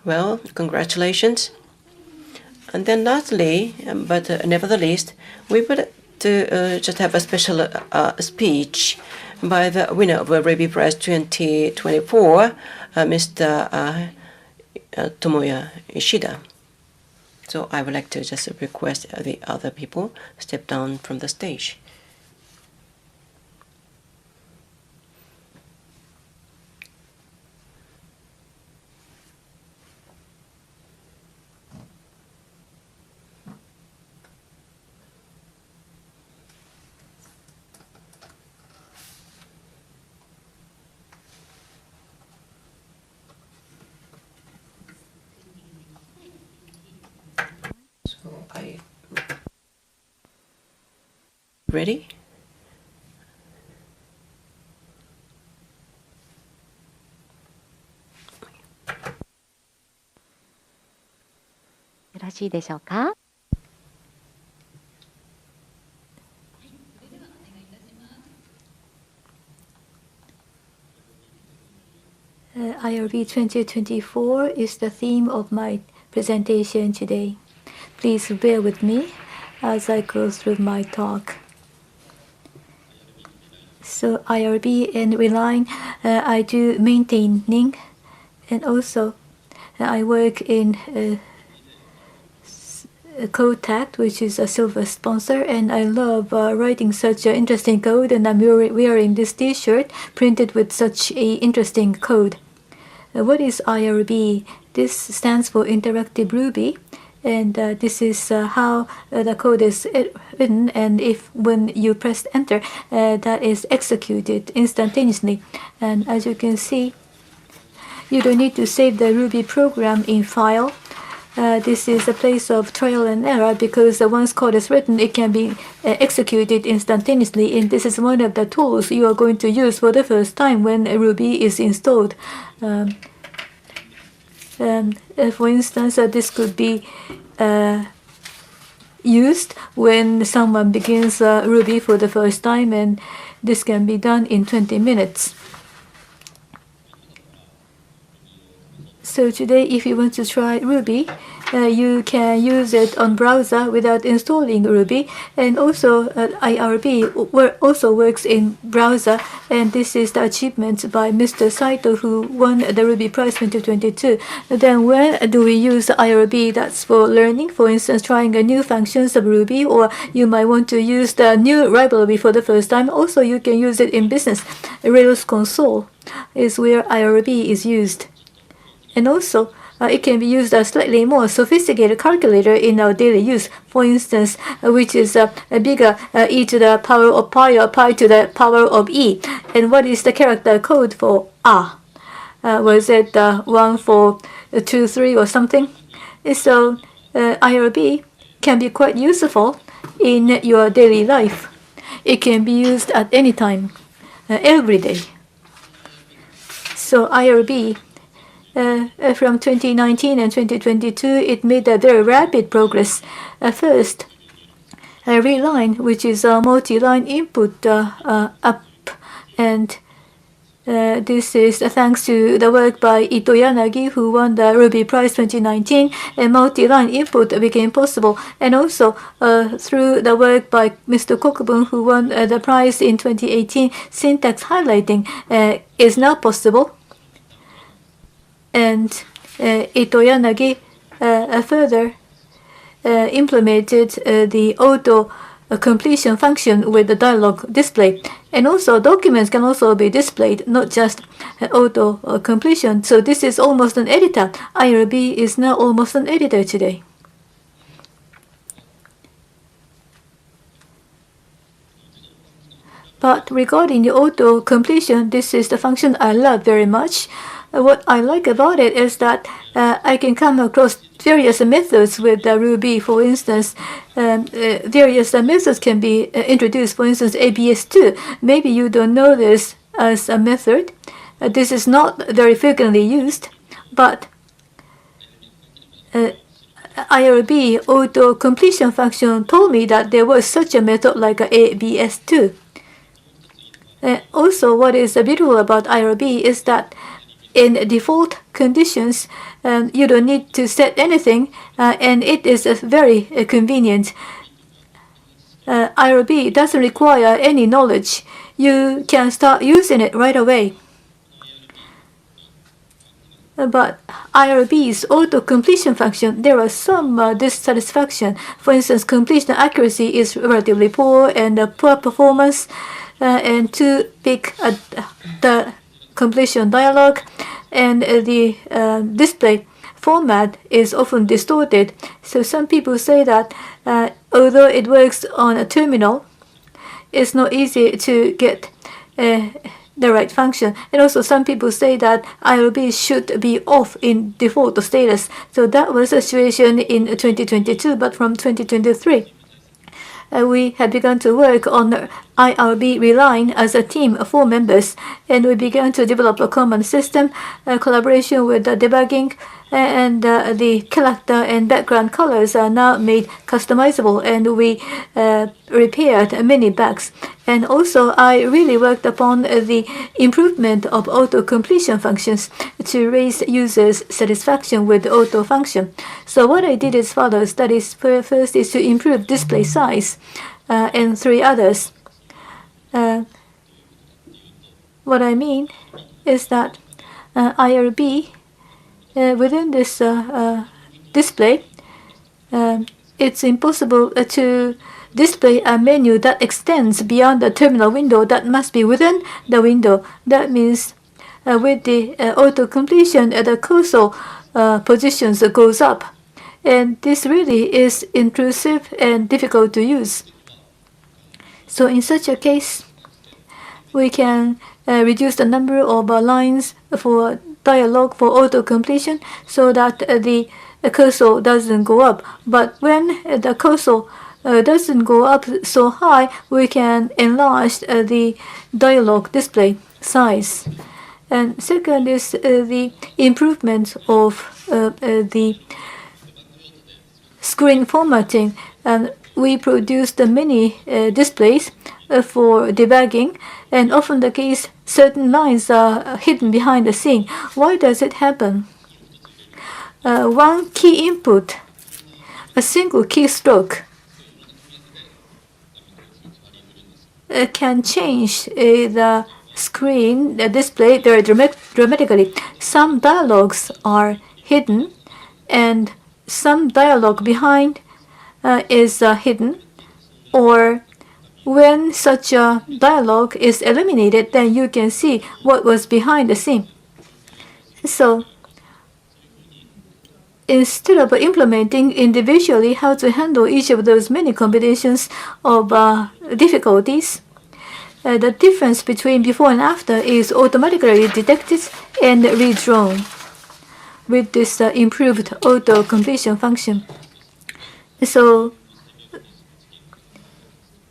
Well, congratulations. And then lastly, but never the least, we would just have a special speech by the winner of the Ruby Prize 2024, Mr. Tomoya Ishida. So I would like to just request the other people step down from the stage. Ready? しいでしょうか。IRB 2024 is the theme of my presentation today. Please bear with me as I go through my talk. So IRB and Reline, I do maintaining, and also I work in Kotak, which is a silver sponsor, and I love writing such an interesting code, and I'm wearing this t-shirt printed with such a interesting code. What is IRB? This stands for Interactive Ruby, and this is how the code is written, and if when you press enter, that is executed instantaneously. And as you can see, you don't need to save the Ruby program in file. This is a place of trial and error, because once code is written, it can be executed instantaneously, and this is one of the tools you are going to use for the first time when Ruby is installed. For instance, this could be used when someone begins Ruby for the first time, and this can be done in 20 minutes. So today, if you want to try Ruby, you can use it on browser without installing Ruby, and also IRB also works in browser, and this is the achievement by Mr. Saito, who won the Ruby Prize 2022. Then when do we use IRB? That's for learning, for instance, trying a new functions of Ruby, or you might want to use the new library for the first time. Also, you can use it in business. Rails console is where IRB is used. And also, it can be used as slightly more sophisticated calculator in our daily use. For instance, which is a bigger e to the power of pi, or pi to the power of e. And what is the character code for a? Was it 1, 4, 2, 3 or something? So IRB can be quite useful in your daily life. It can be used at any time, every day. So IRB, from 2019 and 2022, it made a very rapid progress. First, Reline, which is a multi-line input app, and this is thanks to the work by Ito Yanagi, who won the Ruby Prize 2019, and multi-line input became possible. And also through the work by Mr. Kokubun, who won the prize in 2018, syntax highlighting is now possible. And Ito Yanagi further implemented the auto completion function with the dialog display. And also documents can also be displayed, not just auto completion. So this is almost an editor. IRB is now almost an editor today. But regarding the auto completion, this is the function I love very much. What I like about it is that I can come across various methods with Ruby. For instance, various methods can be introduced. For instance, ABS2. Maybe you don't know this as a method. This is not very frequently used, but IRB auto completion function told me that there was such a method like ABS2. Also, what is beautiful about IRB is that in default conditions, you don't need to set anything, and it is very convenient. IRB doesn't require any knowledge. You can start using it right away. But IRB's auto-completion function, there are some dissatisfaction. For instance, completion accuracy is relatively poor, and poor performance, and too big the completion dialog, and the display format is often distorted. So some people say that although it works on a terminal, it's not easy to get the right function. And also some people say that IRB should be off in default status. So that was the situation in 2022, but from 2023, we have begun to work on IRB Reline as a team of 4 members, and we began to develop a common system, collaboration with the debugging, and the character and background colors are now made customizable, and we repaired many bugs. And also, I really worked upon the improvement of auto-completion functions to raise users' satisfaction with the auto function. So what I did is follows. That is, first is to improve display size, and 3 others. What I mean is that IRB within this display, it's impossible to display a menu that extends beyond the terminal window. That must be within the window. That means with the auto-completion, the cursor positions goes up. And this really is intrusive and difficult to use. So in such a case, we can reduce the number of lines for dialogue for auto-completion so that the cursor doesn't go up. But when the cursor doesn't go up so high, we can enlarge the dialogue display size. And second is the improvement of the screen formatting. And we produced many displays for debugging, and often the case certain lines are hidden behind the scene. Why does it happen? One key input, a single keystroke, can change the screen, the display very dramatically. Some dialogues are hidden, and some dialogue behind is hidden, or when such a dialogue is eliminated, then you can see what was behind the scene. So instead of implementing individually how to handle each of those many combinations of difficulties, the difference between before and after is automatically detected and redrawn with this improved auto-completion function. So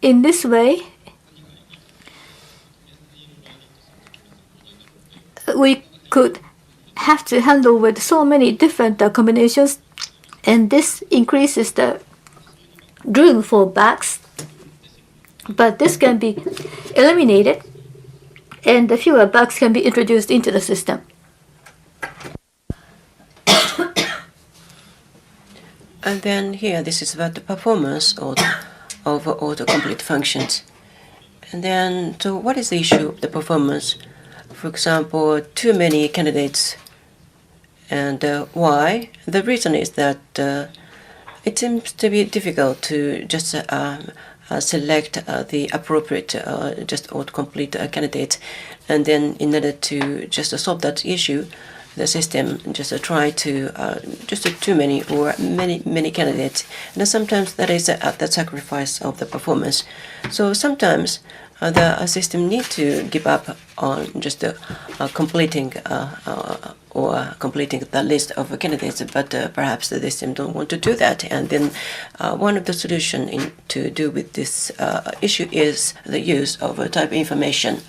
in this way, we could have to handle with so many different combinations, and this increases the room for bugs. But this can be eliminated, and the fewer bugs can be introduced into the system. And then here, this is about the performance of autocomplete functions. And then, so what is the issue of the performance? For example, too many candidates. And why? The reason is that it seems to be difficult to just select the appropriate just autocomplete candidate. And then in order to just solve that issue, the system just try to just too many or many candidates, and sometimes that is at the sacrifice of the performance. So sometimes the system need to give up on just completing the list of candidates, but perhaps the system don't want to do that. And then one of the solution to do with this issue is the use of type information.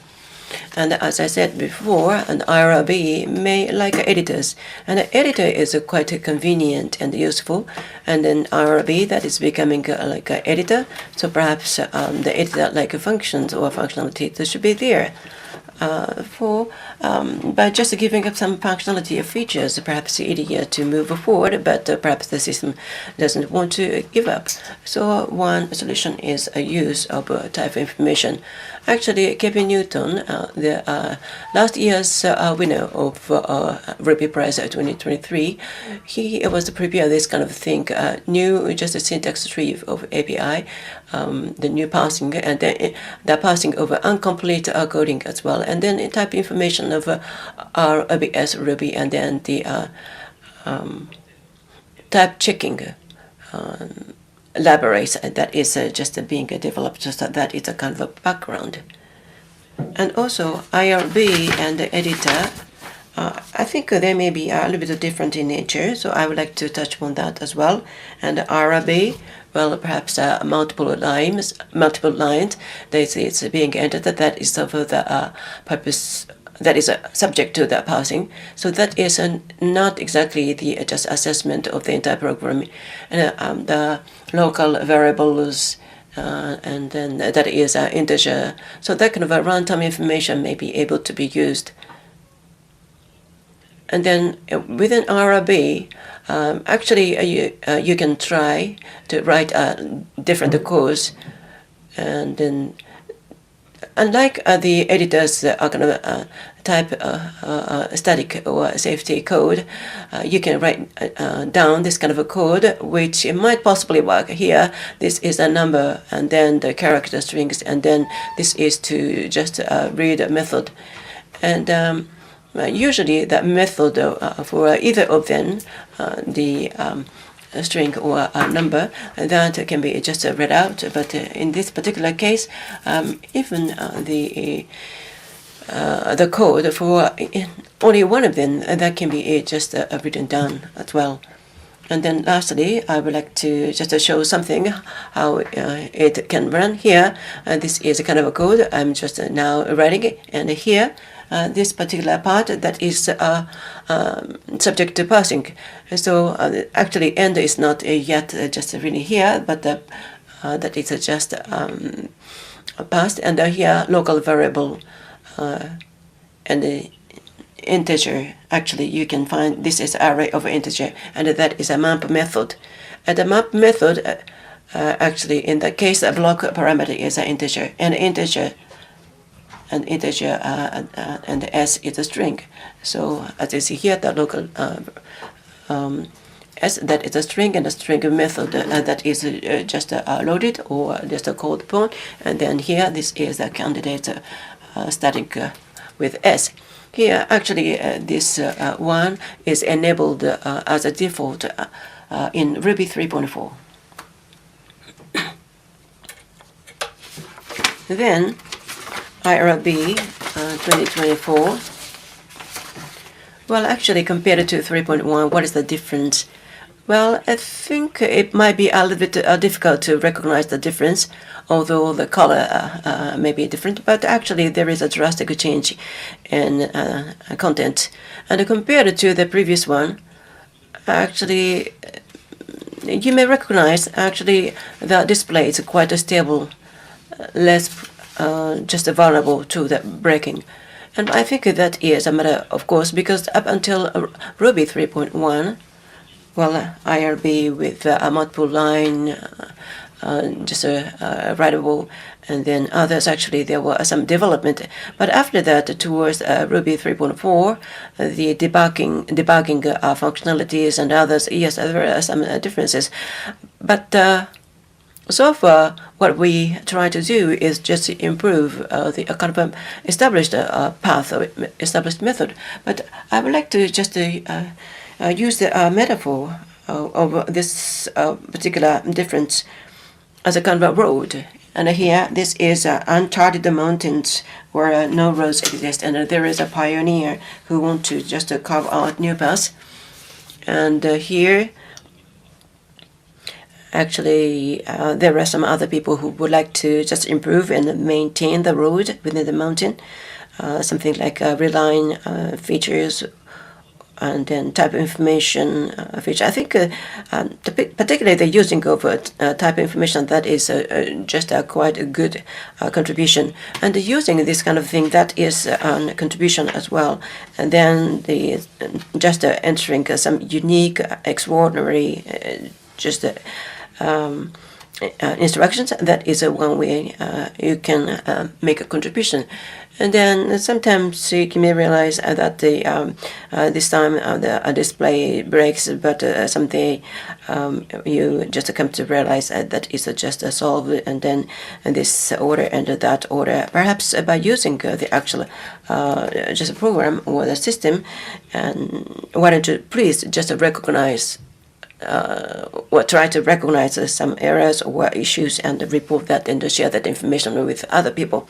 And as I said before, an IRB may like editors, and an editor is quite convenient and useful. And then IRB that is becoming like an editor, so perhaps the editor like functions or functionality that should be there. By just giving up some functionality of features, perhaps easier to move forward, but perhaps the system doesn't want to give up. So one solution is a use of type information. Actually, Kevin Newton, the last year's winner of Ruby Prize 2023, he was to prepare this kind of thing, new just a syntax tree of API, the new parsing, and then the parsing of incomplete coding as well, and then type information of RBS Ruby, and then the type checking libraries that is just being developed, just that is a kind of a background. And also IRB and the editor, I think they may be a little bit different in nature, so I would like to touch on that as well. And IRB, well, perhaps multiple lines that is being entered. That is of the purpose. That is subject to the parsing. So that is not exactly the just assessment of the entire program. And the local variables, and then that is integer. So that kind of a runtime information may be able to be used. And then within RB, actually you can try to write different codes, and then unlike the editors kind of type static or safety code, you can write down this kind of a code, which it might possibly work. Here, this is a number, and then the character strings, and then this is to just read a method. And usually the method for either of them, the string or a number, that can be just read out. But in this particular case, even the code for only one of them, that can be just written down as well. And then lastly, I would like to just show something how it can run here. This is a kind of a code I'm just now writing it, and here this particular part that is subject to parsing. So actually end is not yet just really here, but that is just passed, and here local variable and the integer. Actually you can find this is array of integer, and that is a map method. And the map method actually in that case a block parameter is an integer, and integer and S is a string. So as you see here, the local S, that is a string, and a string method that is just loaded or just a called upon. And then here this is a candidate static with S. Here actually this one is enabled as a default in Ruby 3.4. Then IRB 2024. Well, actually, compared to 3.1, what is the difference? Well, I think it might be a little bit difficult to recognize the difference, although the color may be different. But actually, there is a drastic change in content. And compared to the previous one, actually, you may recognize actually the display is quite stable, less just vulnerable to the breaking. And I think that is a matter, of course, because up until Ruby 3.1, well, IRB with a multiple line, just writable, and then others, actually, there were some development. But after that, towards Ruby 3.4, the debugging functionalities and others, yes, there are some differences. But so far, what we try to do is just improve the kind of established path or established method. But I would like to just use the metaphor of this particular difference as a kind of a road. And here, this is uncharted mountains where no roads exist, and there is a pioneer who wants to just carve out new paths. And here, actually, there are some other people who would like to just improve and maintain the road within the mountain, something like reline features, and then type information feature. I think particularly the using of type information, that is just a quite a good contribution. And using this kind of thing, that is a contribution as well. And then the just entering some unique, extraordinary, just instructions, that is one way you can make a contribution. And then sometimes you may realize that this time the display breaks, but someday you just come to realize that it's just solved, and then this order and that order, perhaps by using the actual just a program or the system. And why don't you please just recognize or try to recognize some errors or issues and report that and share that information with other people.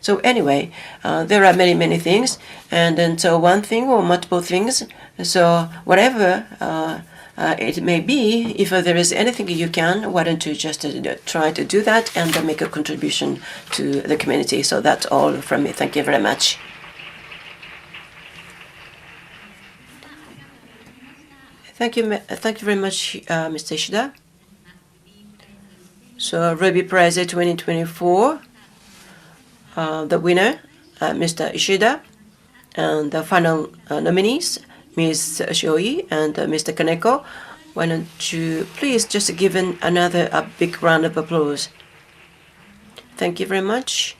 So anyway, there are many things, and then so one thing or multiple things. So whatever it may be, if there is anything you can, why don't you just try to do that and make a contribution to the community. So that's all from me. Thank you very much. Thank you very much, Mr. Ishida. So Ruby Prize 2024, the winner, Mr. Ishida, and the final nominees, Ms. Shioi and Mr. Kaneko. Why don't you please just give another big round of applause. Thank you very much.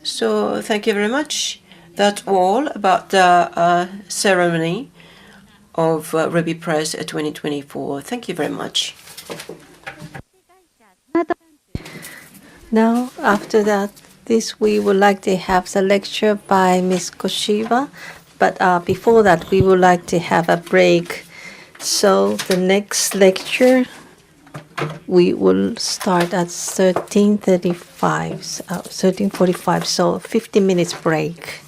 So thank you very much. That's all about the ceremony of Ruby Prize 2024. Thank you very much. Now, after that, we would like to have the lecture by Ms. Koshiba. But before that, we would like to have a break. So the next lecture, we will start at 13:45, so 15 minutes break.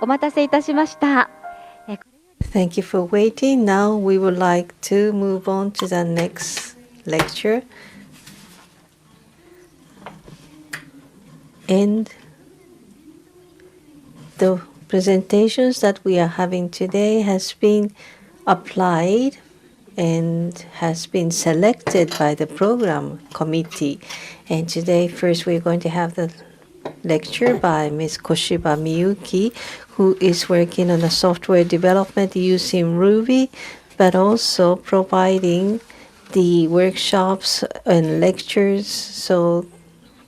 お待たせいたしました。Thank you for waiting. Now we would like to move on to the next lecture. And the presentations that we are having today has been applied and has been selected by the program committee. And today, first, we're going to have the lecture by Ms. Koshiba Miyuki, who is working on the software development using Ruby, but also providing the workshops and lectures, so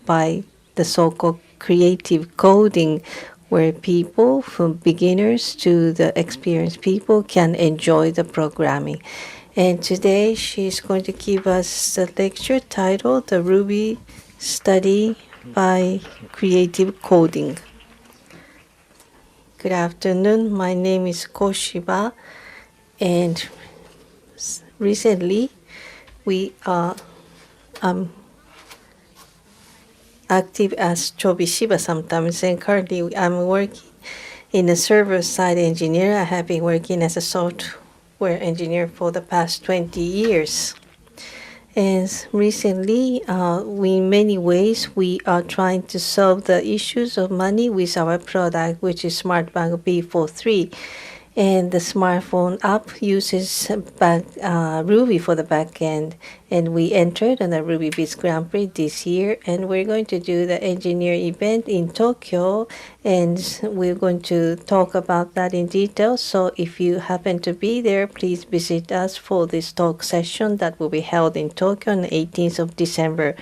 by the so-called creative coding, where people from beginners to the experienced people can enjoy the programming. And today she's going to give us the lecture titled The Ruby Study by Creative Coding. Good afternoon. My name is Koshiba, and recently we are active as Chobishiba sometimes, and currently I'm working in a server-side engineer. I have been working as a software engineer for the past 20 years. And recently, in many ways, we are trying to solve the issues of money with our product, which is SmartBank B43. And the smartphone app uses Ruby for the backend. And we entered on the Ruby Biz Grand Prix this year. And we're going to do the engineer event in Tokyo. And we're going to talk about that in detail. So if you happen to be there, please visit us for this talk session that will be held in Tokyo on the 18th of December.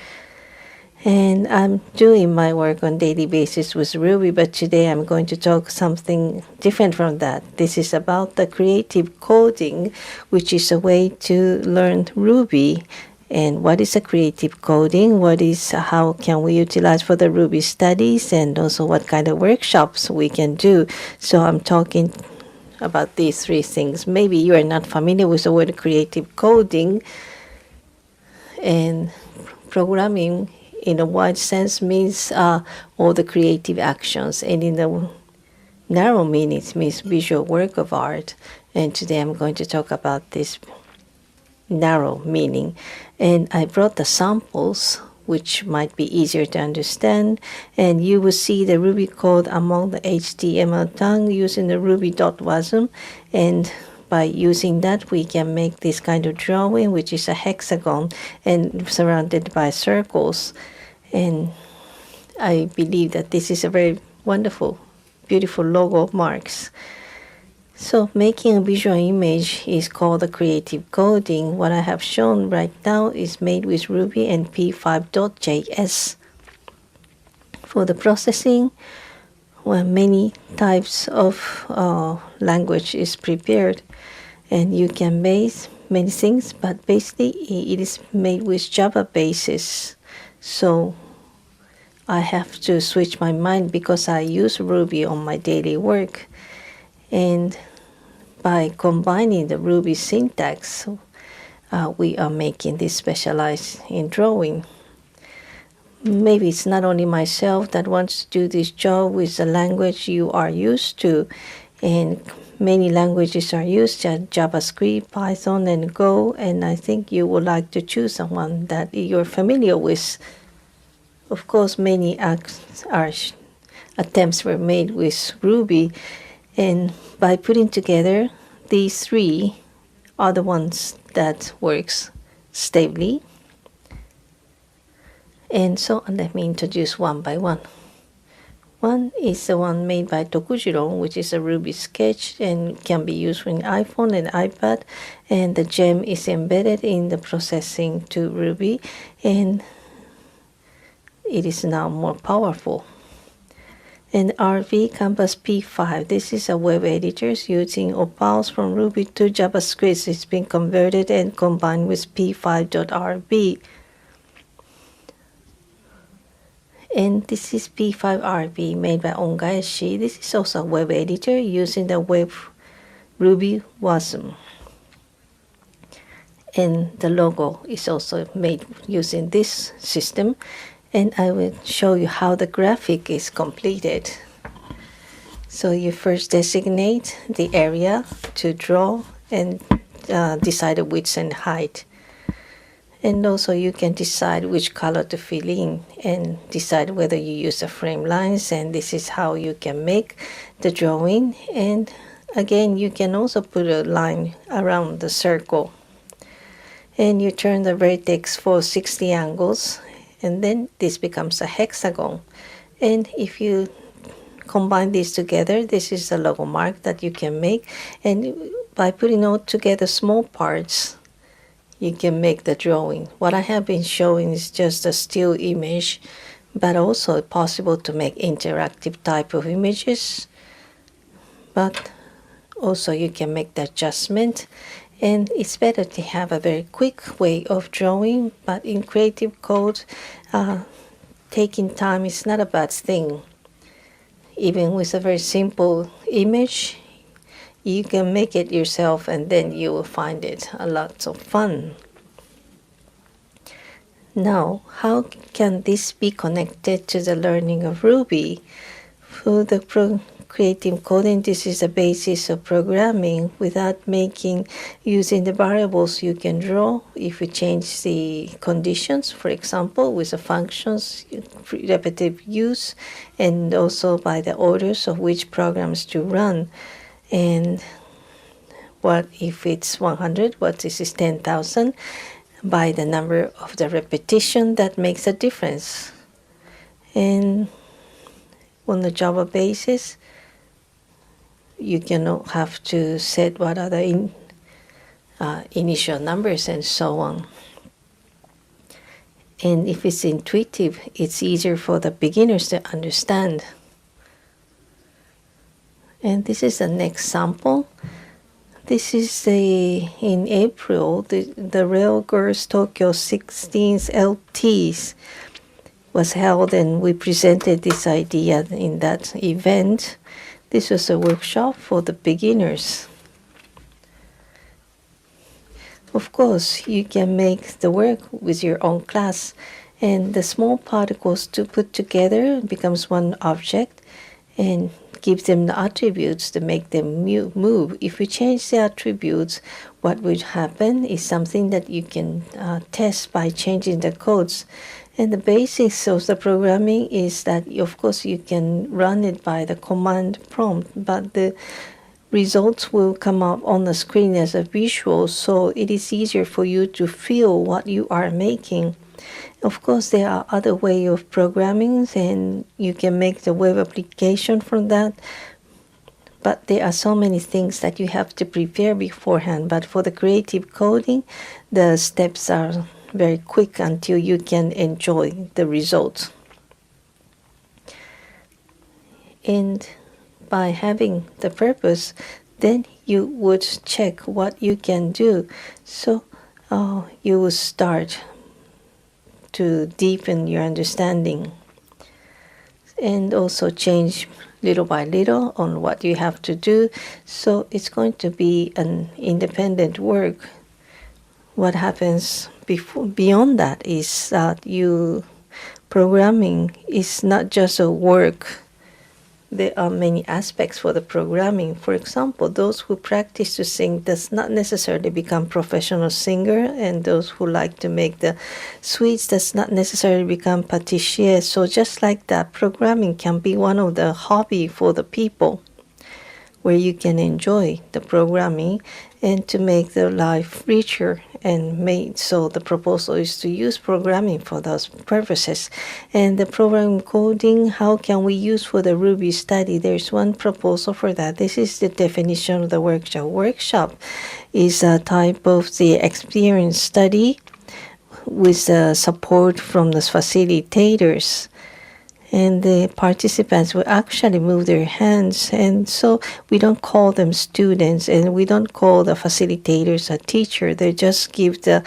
And I'm doing my work on a daily basis with Ruby, but today I'm going to talk something different from that. This is about the creative coding, which is a way to learn Ruby. And what is a creative coding? How can we utilize for the Ruby studies, and also what kind of workshops we can do? So I'm talking about these three things. Maybe you are not familiar with the word creative coding, and programming in a wide sense means all the creative actions, and in the narrow meaning it means visual work of art. And today I'm going to talk about this narrow meaning. And I brought the samples, which might be easier to understand, and you will see the Ruby code among the HTML tag using the ruby.wasm, and by using that we can make this kind of drawing, which is a hexagon and surrounded by circles. And I believe that this is a very wonderful, beautiful logo of marks. So making a visual image is called the creative coding. What I have shown right now is made with Ruby and p5.js. For the processing, many types of language is prepared, and you can base many things, but basically it is made with Java basis. So I have to switch my mind because I use Ruby on my daily work. And by combining the Ruby syntax, we are making this specialized in drawing. Maybe it's not only myself that wants to do this job with the language you are used to, and many languages are used, JavaScript, Python, and Go, and I think you would like to choose someone that you're familiar with. Of course, many attempts were made with Ruby, and by putting together these three are the ones that works stably. And so let me introduce one by one. One is the one made by Tokujiro, which is a Ruby sketch and can be used with iPhone and iPad, and the gem is embedded in the processing to Ruby, and it is now more powerful. And RV Canvas P5. This is a web editor using opals from Ruby to JavaScript. It's been converted and combined with P5.RB. And this is P5RB made by Ongaeshi. This is also a web editor using the web RubyWasm. And the logo is also made using this system. And I will show you how the graphic is completed. So you first designate the area to draw and decide the width and height. And also you can decide which color to fill in and decide whether you use the frame lines, and this is how you can make the drawing. And again, you can also put a line around the circle. And you turn the vertex for 60 angles, and then this becomes a hexagon. And if you combine these together, this is a logo mark that you can make. And by putting all together small parts, you can make the drawing. What I have been showing is just a still image, but also possible to make interactive type of images. But also you can make the adjustment. And it's better to have a very quick way of drawing, but in Creative Code, taking time is not a bad thing. Even with a very simple image, you can make it yourself, and then you will find it a lot of fun. Now, how can this be connected to the learning of Ruby? For the creative coding, this is the basis of programming. Without using the variables you can draw, if you change the conditions, for example, with the functions, repetitive use, and also by the orders of which programs to run. And what if it's 100, what this is 10,000, by the number of the repetition, that makes a difference. And on the Java basis, you cannot have to set what are the initial numbers and so on. And if it's intuitive, it's easier for the beginners to understand. And this is the next sample. This is in April, the Rail Girls Tokyo 16th LTs was held, and we presented this idea in that event. This was a workshop for the beginners. Of course, you can make the work with your own class, and the small particles to put together becomes one object and give them the attributes to make them move. If you change the attributes, what would happen is something that you can test by changing the codes. And the basics of the programming is that, of course, you can run it by the command prompt, but the results will come up on the screen as a visual, so it is easier for you to feel what you are making. Of course, there are other ways of programming, and you can make the web application from that. But there are so many things that you have to prepare beforehand. But for the creative coding, the steps are very quick until you can enjoy the results. And by having the purpose, then you would check what you can do. So you will start to deepen your understanding and also change little by little on what you have to do. So it's going to be an independent work. What happens beyond that is that programming is not just a work. There are many aspects for the programming. For example, those who practice to sing does not necessarily become professional singer, and those who like to make the sweets does not necessarily become patissier. So just like that, programming can be one of the hobby for the people, where you can enjoy the programming and to make their life richer and made. So the proposal is to use programming for those purposes. And the programming coding, how can we use for the Ruby study? There's one proposal for that. This is the definition of the workshop. Workshop is a type of the experience study with the support from the facilitators. And the participants will actually move their hands. And so we don't call them students, and we don't call the facilitators a teacher. They just give the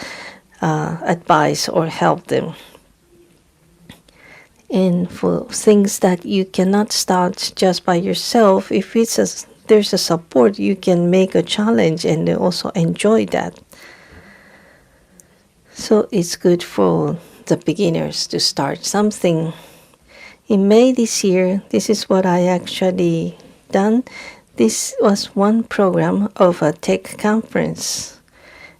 advice or help them. And for things that you cannot start just by yourself, if there's a support, you can make a challenge and also enjoy that. So it's good for the beginners to start something. In May this year, this is what I actually done. This was one program of a tech conference.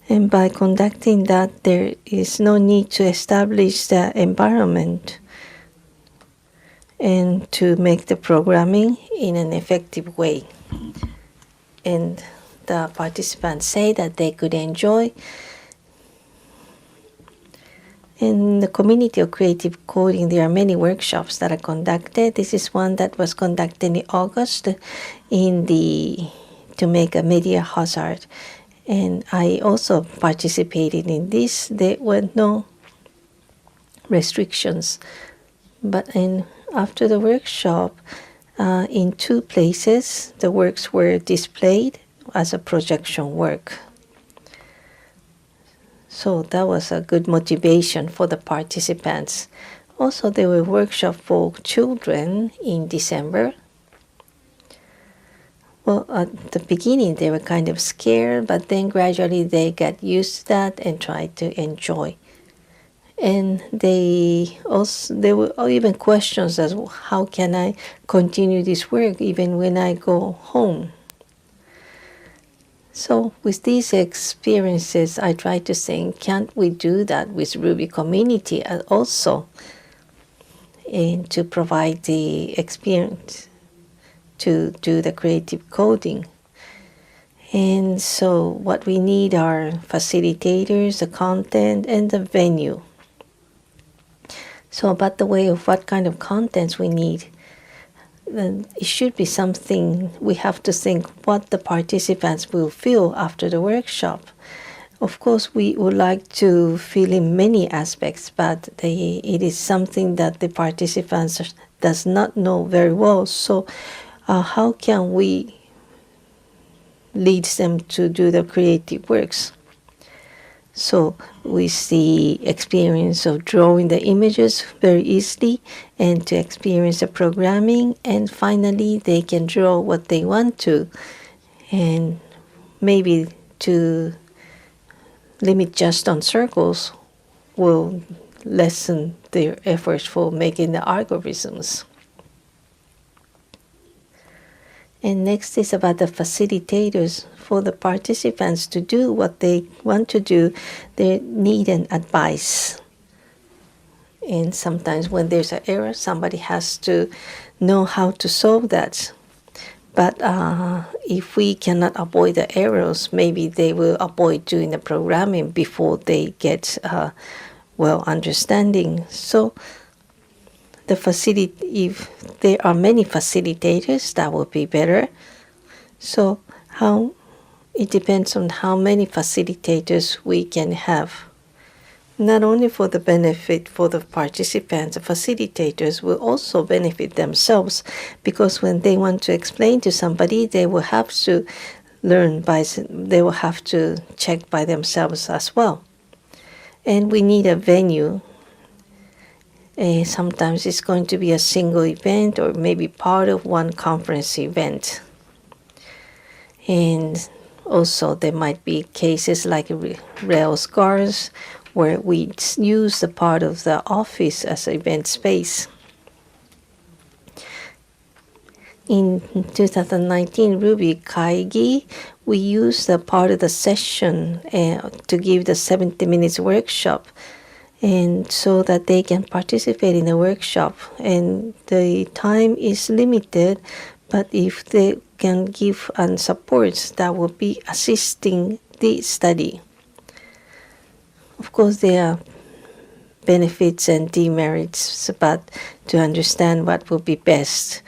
And by conducting that, there is no need to establish the environment and to make the programming in an effective way. And the participants say that they could enjoy. In the community of creative coding, there are many workshops that are conducted. This is one that was conducted in August to make a media hazard. And I also participated in this. There were no restrictions. But after the workshop, in 2 places, the works were displayed as a projection work. So that was a good motivation for the participants. Also, there were workshops for children in December. Well, at the beginning, they were kind of scared, but then gradually they got used to that and tried to enjoy. And there were even questions as how can I continue this work even when I go home? So with these experiences, I try to think, can't we do that with Ruby community also? And to provide the experience to do the creative coding. And so what we need are facilitators, the content, and the venue. So about the way of what kind of contents we need, it should be something we have to think what the participants will feel after the workshop. Of course, we would like to fill in many aspects, but it is something that the participants does not know very well. So how can we lead them to do the creative works? So with the experience of drawing the images very easily and to experience the programming, and finally they can draw what they want to, and maybe to limit just on circles will lessen their efforts for making the algorithms. And next is about the facilitators. For the participants to do what they want to do, they need an advice. And sometimes when there's an error, somebody has to know how to solve that. But if we cannot avoid the errors, maybe they will avoid doing the programming before they get well understanding. So if there are many facilitators, that would be better. So it depends on how many facilitators we can have. Not only for the benefit for the participants, the facilitators will also benefit themselves, because when they want to explain to somebody, they will have to they will have to check by themselves as well. And we need a venue. Sometimes it's going to be a single event or maybe part of one conference event. And also there might be cases like rail cars where we use the part of the office as an event space. In 2019 Ruby Kaigi, we used the part of the session to give the 70 minutes workshop, and so that they can participate in the workshop. And the time is limited, but if they can give and support, that will be assisting the study. Of course, there are benefits and demerits, but to understand what will be best,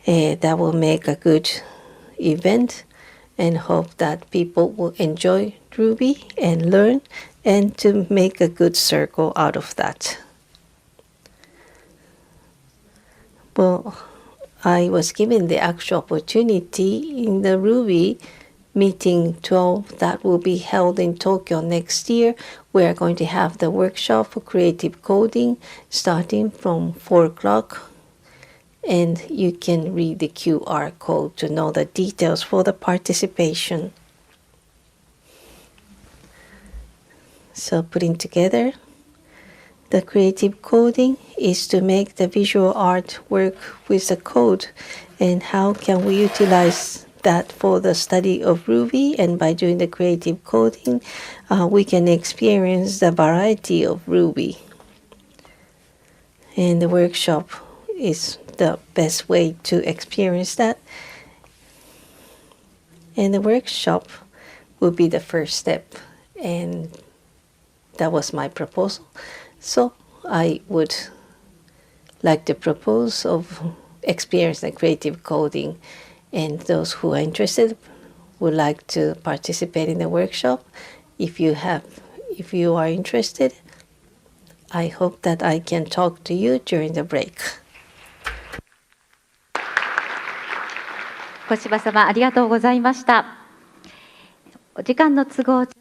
that will make a good event, and hope that people will enjoy Ruby and learn, and to make a good circle out of that. Well, I was given the actual opportunity in the Ruby meeting 12 that will be held in Tokyo next year. We are going to have the workshop for creative coding starting from 4 o'clock. And you can read the QR code to know the details for the participation. So putting together, The creative coding is to make the visual art work with the code, and how can we utilize that for the study of Ruby. And by doing the creative coding, we can experience the variety of Ruby. And the workshop is the best way to experience that. And the workshop will be the first step, and that was my proposal. So I would like to propose of experience the creative coding, and those who are interested would like to participate in the workshop. If you are interested, I hope that I can talk to you during the break. 小柴様ありがとうございました。お時間の都合上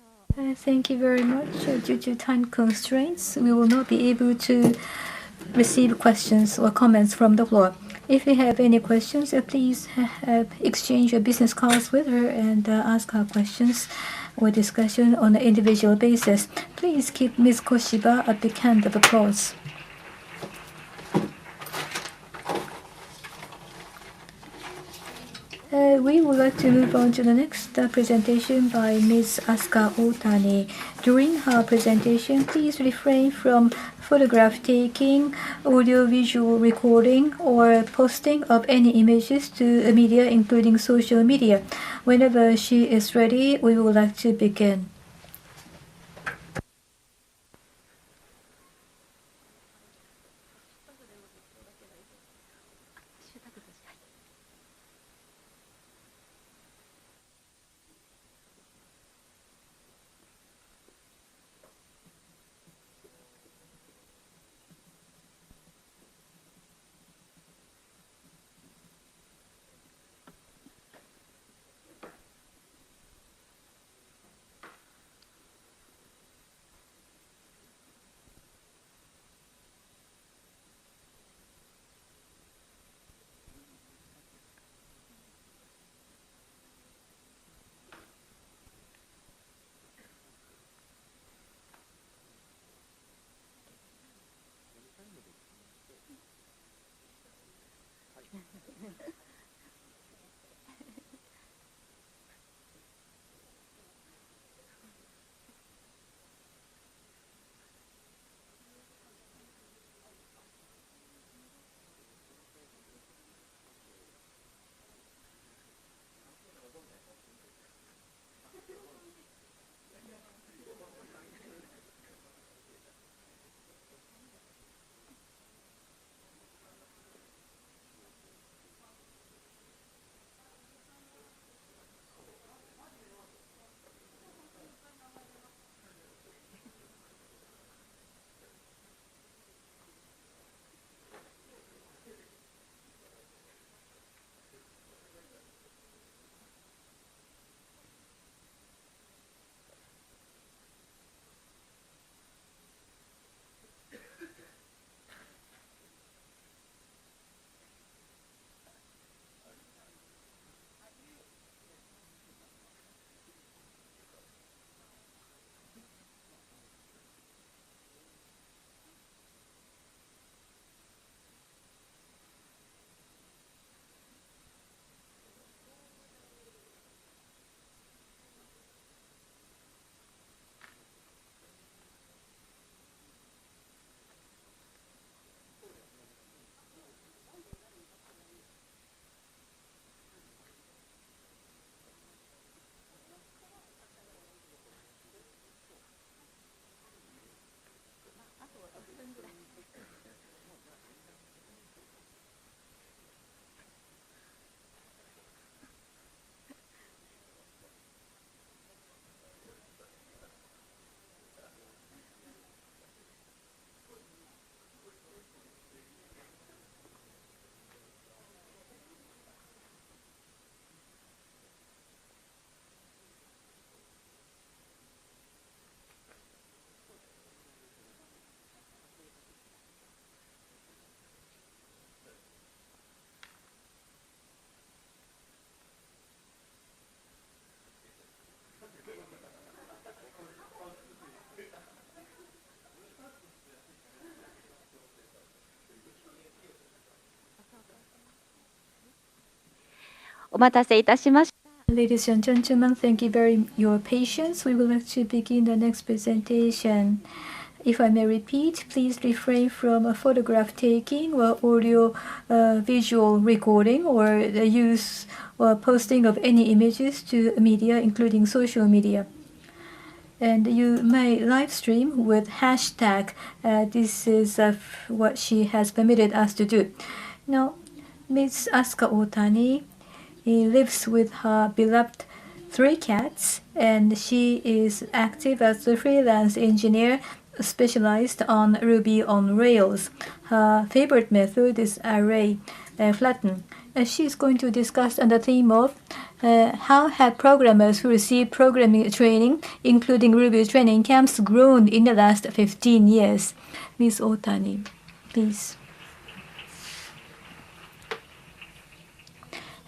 Thank you very much. Due to time constraints, we will not be able to receive questions or comments from the floor. If you have any questions, please exchange your business cards with her and ask her questions or discussion on an individual basis. Please keep Ms. Koshiba at the end of applause. We would like to move on to the next presentation by Ms. Asuka Ohtani. During her presentation, please refrain from photograph taking, audio-visual recording, or posting of any images to media, including social media. Whenever she is ready, we would like to begin. お待たせいたしました。 Ladies and gentlemen, thank you very much for your patience. We will actually begin the next presentation. If I may repeat, please refrain from a photograph taking or audio visual recording or the use or posting of any images to media, including social media. And you may live stream with hashtag. This is what she has permitted us to do. Now, Ms. Asuka Ohtani lives with her beloved 3 cats, and she is active as a freelance engineer specialized on Ruby on Rails. Her favorite method is array flatten. She is going to discuss on the theme of how have programmers who receive programming training, including Ruby training camps, grown in the last 15 years. Ms. Ohtani, please.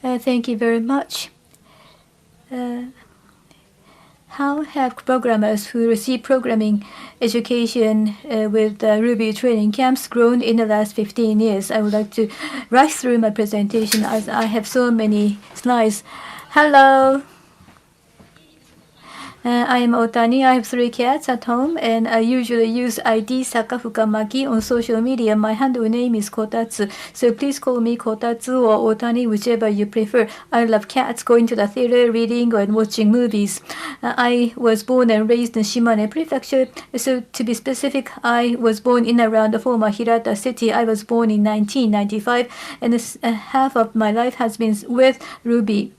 Thank you very much. How have programmers who receive programming education with Ruby training camps grown in the last 15 years? I would like to rush through my presentation as I have so many slides. Hello. I am Ohtani. I have 3 cats at home, and I usually use ID sakahukamaki on social media. My handle name is Kotatsu, so please call me Kotatsu or Ohtani, whichever you prefer. I love cats, going to the theater, reading, and watching movies. I was born and raised in Shimane Prefecture, so to be specific, I was born in around the former Hirota city. I was born in 1995, and half of my life has been with Ruby.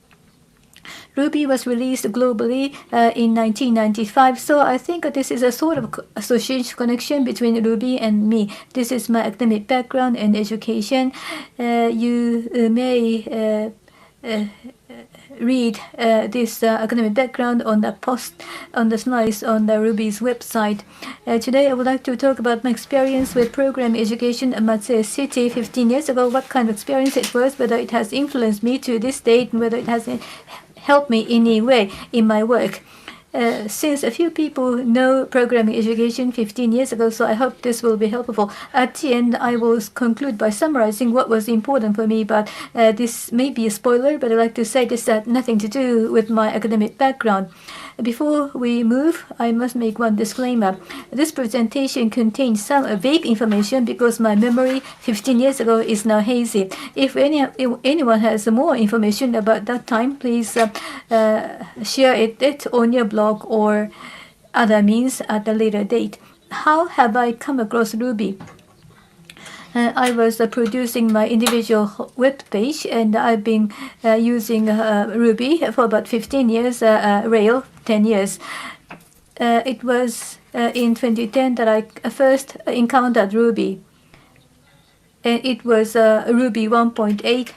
Ruby was released globally in 1995, so I think this is a sort of association connection between Ruby and me. This is my academic background and education. You may read this academic background on the post on the slides on the Ruby's website. Today I would like to talk about my experience with program education at Matsue City 15 years ago, what kind of experience it was, whether it has influenced me to this date, and whether it has helped me in any way in my work. Since a few people know programming education 15 years ago, so I hope this will be helpful. At the end, I will conclude by summarizing what was important for me, but this may be a spoiler, but I'd like to say this had nothing to do with my academic background. Before we move, I must make one disclaimer. This presentation contains some vague information because my memory 15 years ago is now hazy. If anyone has more information about that time, please share it on your blog or other means at a later date. How have I come across Ruby? I was producing my individual web page, and I've been using Ruby for about 15 years, Rails 10 years. It was in 2010 that I first encountered Ruby. And it was Ruby 1.8,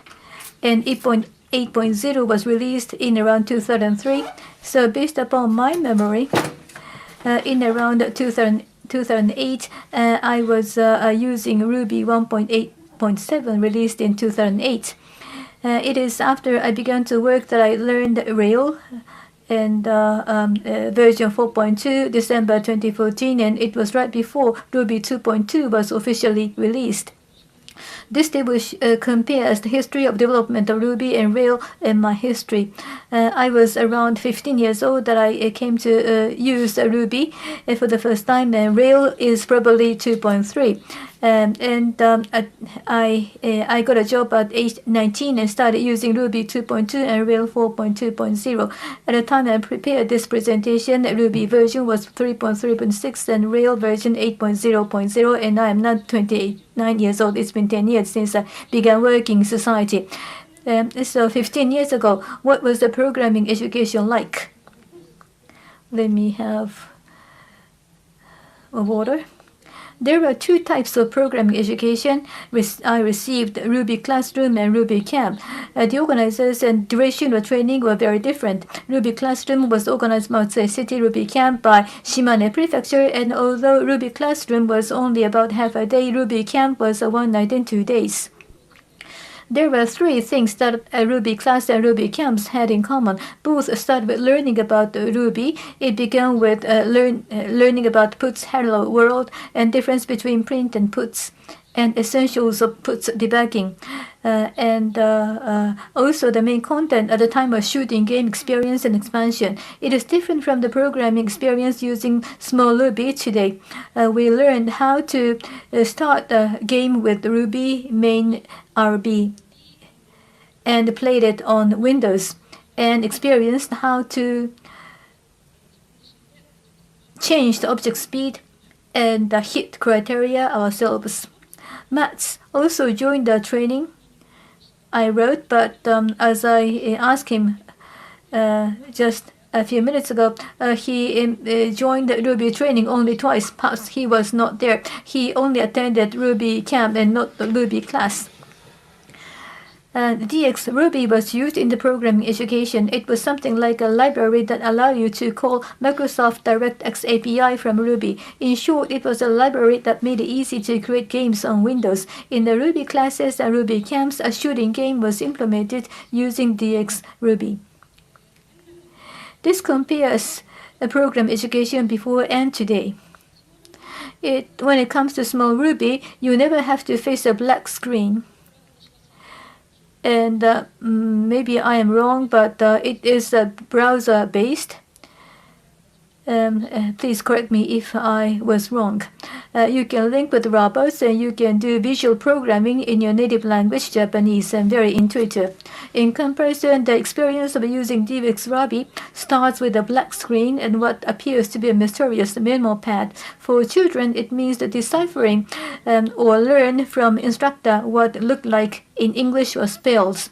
and 8.0 was released in around 2003. So based upon my memory, in around 2008, I was using Ruby 1.8.7 released in 2008. It is after I began to work that I learned Rails and version 4.2 December 2014, and it was right before Ruby 2.2 was officially released. This table compares the history of development of Ruby and Rails in my history. I was around 15 years old that I came to use Ruby for the first time, and Rails is probably 2.3. I got a job at age 19 and started using Ruby 2.2 and Rails 4.2.0. At the time I prepared this presentation, Ruby version was 3.3.6 and Rails version 8.0.0, and I am not 29 years old. It's been 10 years since I began working in society. So 15 years ago, what was the programming education like? Let me have a water. There were 2 types of programming education. I received Ruby Classroom and Ruby Camp. The organizers and duration of training were very different. Ruby Classroom was organized by Matsue City, Ruby Camp by Shimane Prefecture, and although Ruby Classroom was only about half a day, Ruby Camp was a 1 night and 2 days. There were 3 things that Ruby class and Ruby camps had in common. Both started with learning about Ruby. It began with learning about puts, hello world, and difference between print and puts. and essentials of puts debugging. Also the main content at the time was shooting game experience and expansion. It is different from the programming experience using small Ruby today. We learned how to start a game with Ruby main RB and played it on Windows and experienced how to change the object speed and the hit criteria ourselves. Mats also joined the training I wrote, but as I asked him just a few minutes ago, he joined the Ruby training only twice. Perhaps he was not there. He only attended Ruby camp and not the Ruby class. DX Ruby was used in the programming education. It was something like a library that allowed you to call Microsoft DirectX API from Ruby. In short, it was a library that made it easy to create games on Windows. In the Ruby classes and Ruby camps, a shooting game was implemented using DX Ruby. This compares a program education before and today. When it comes to small Ruby, you never have to face a black screen. And maybe I am wrong, but it is browser-based. Please correct me if I was wrong. You can link with robots and you can do visual programming in your native language, Japanese, and very intuitive. In comparison, the experience of using DX Ruby starts with a black screen and what appears to be a mysterious memo pad. For children, it means the deciphering or learn from instructor what looked like in English or spells.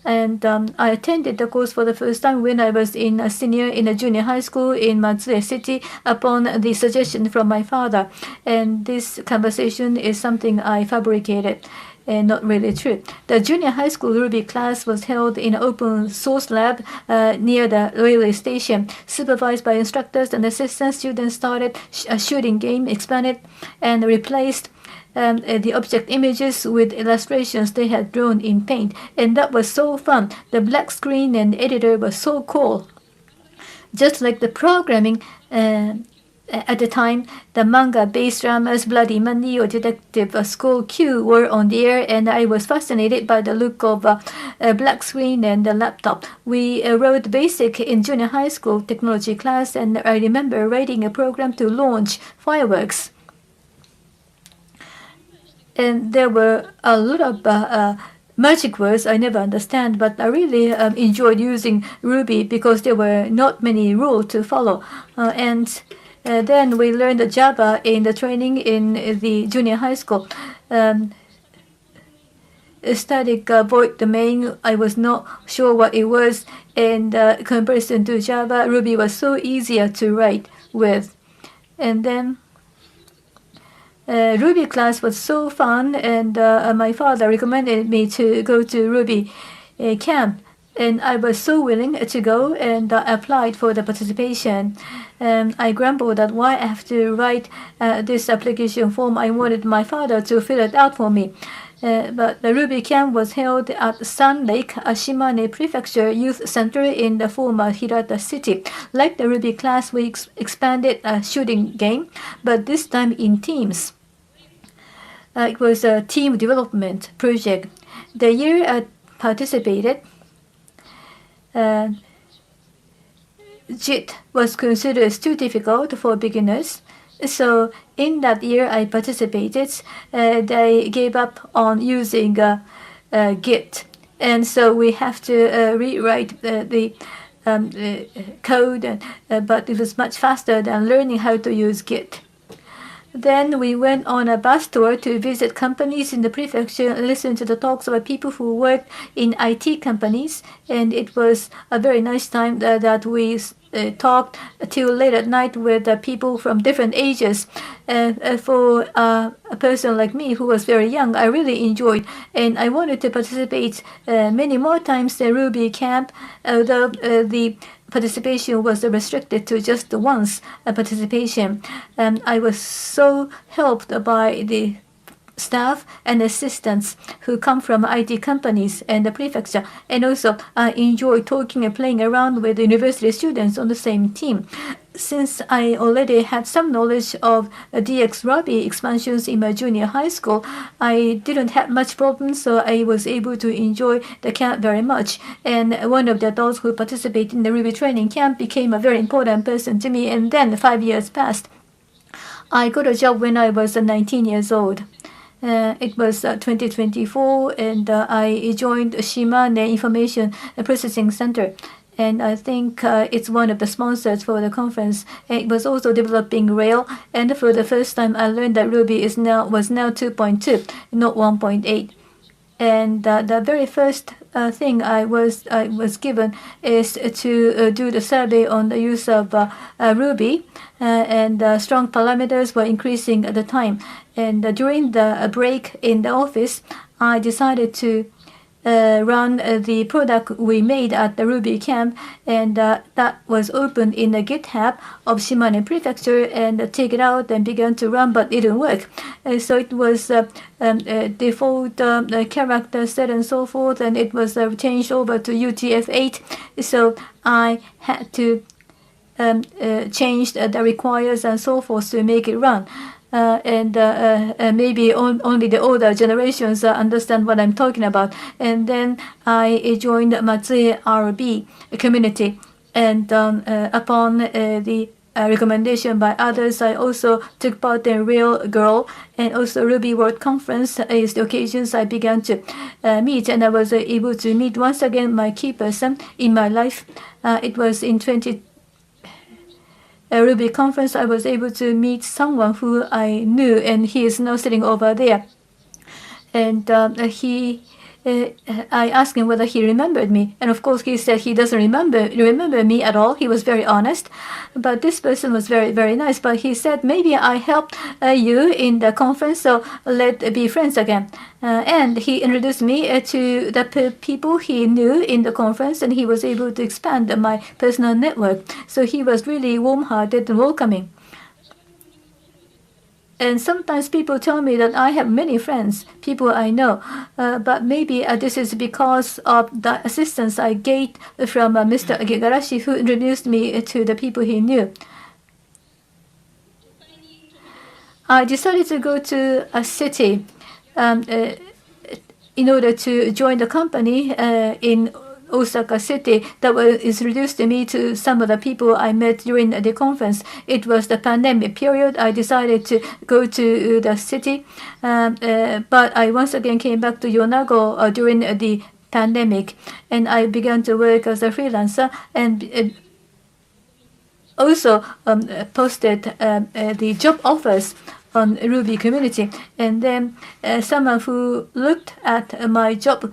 And I attended the course for the first time when I was in a senior in a junior high school in Matsue City upon the suggestion from my father. And this conversation is something I fabricated and not really true. The junior high school Ruby class was held in an open source lab near the railway station. Supervised by instructors and assistants, students started a shooting game, expanded and replaced the object images with illustrations they had drawn in paint, and that was so fun. The black screen and editor was so cool. Just like the programming at the time, the manga-based dramas Bloody Money or Detective School Q were on the air, and I was fascinated by the look of a black screen and the laptop. We wrote BASIC in junior high school technology class, and I remember writing a program to launch fireworks. And there were a lot of magic words I never understand, but I really enjoyed using Ruby because there were not many rules to follow. Then we learned Java in the training in the junior high school. Static void domain, I was not sure what it was, and in comparison to Java, Ruby was so easier to write with. And then Ruby class was so fun, and my father recommended me to go to Ruby camp, and I was so willing to go and applied for the participation. I grumbled at why I have to write this application form. I wanted my father to fill it out for me. But the Ruby camp was held at Sun Lake, Shimane Prefecture Youth Center in the former Hirota city. Like the Ruby class, we expanded a shooting game, but this time in teams. It was a team development project. The year I participated, JIT was considered too difficult for beginners. So in that year I participated, they gave up on using Git. And so we have to rewrite the code, but it was much faster than learning how to use Git. Then we went on a bus tour to visit companies in the prefecture and listen to the talks of people who worked in IT companies. And it was a very nice time that we talked till late at night with people from different ages. For a person like me who was very young, I really enjoyed, and I wanted to participate many more times in Ruby camp, although the participation was restricted to just once participation. I was so helped by the staff and assistants who come from IT companies and the prefecture, and also I enjoy talking and playing around with university students on the same team. since I already had some knowledge of DX Ruby expansions in my junior high school, I didn't have much problem, so I was able to enjoy the camp very much. And one of the adults who participated in the Ruby training camp became a very important person to me. And then 5 years passed. I got a job when I was 19 years old. It was 2024, and I joined Shimane Information Processing Center. And I think it's one of the sponsors for the conference. It was also developing Rail, and for the first time I learned that Ruby was now 2.2, not 1.8. And the very first thing I was given is to do the survey on the use of Ruby, and strong parameters were increasing at the time. And during the break in the office, I decided to run the product we made at the Ruby camp, and that was opened in the GitHub of Shimane Prefecture, and take it out and began to run, but it didn't work. So it was default character set and so forth, and it was changed over to UTF-8. So I had to change the requires and so forth to make it run. Maybe only the older generations understand what I'm talking about. And then I joined Matsue RB community, and upon the recommendation by others, I also took part in Real Girl and also RubyWorld conference is the occasions I began to meet, and I was able to meet once again my key person in my life. It was in Ruby conference. I was able to meet someone who I knew, and he is now sitting over there. And I asked him whether he remembered me, and of course he said he doesn't remember me at all. He was very honest, but this person was very, very nice. But he said, maybe I helped you in the conference, so let's be friends again. And he introduced me to the people he knew in the conference, and he was able to expand my personal network. So he was really warm-hearted and welcoming. And sometimes people tell me that I have many friends, people I know, but maybe this is because of the assistance I get from Mr. Igarashi, who introduced me to the people he knew. I decided to go to a city in order to join the company in Osaka City. That was introduced to me to some of the people I met during the conference. It was the pandemic period. I decided to go to the city, but I once again came back to Yonago during the pandemic, and I began to work as a freelancer, and also posted the job offers on Ruby community. And then someone who looked at my job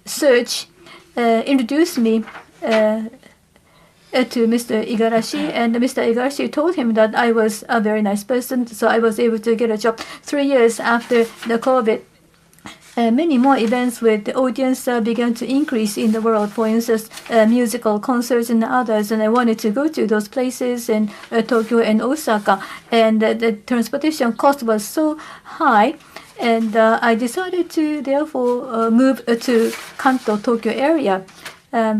search introduced me to Mr. Igarashi, and Mr. Igarashi told him that I was a very nice person, so I was able to get a job 3 years after the COVID. Many more events with the audience began to increase in the world, for instance, musical concerts and others, and I wanted to go to those places in Tokyo and Osaka, and the transportation cost was so high. And I decided to therefore move to Kanto, Tokyo area,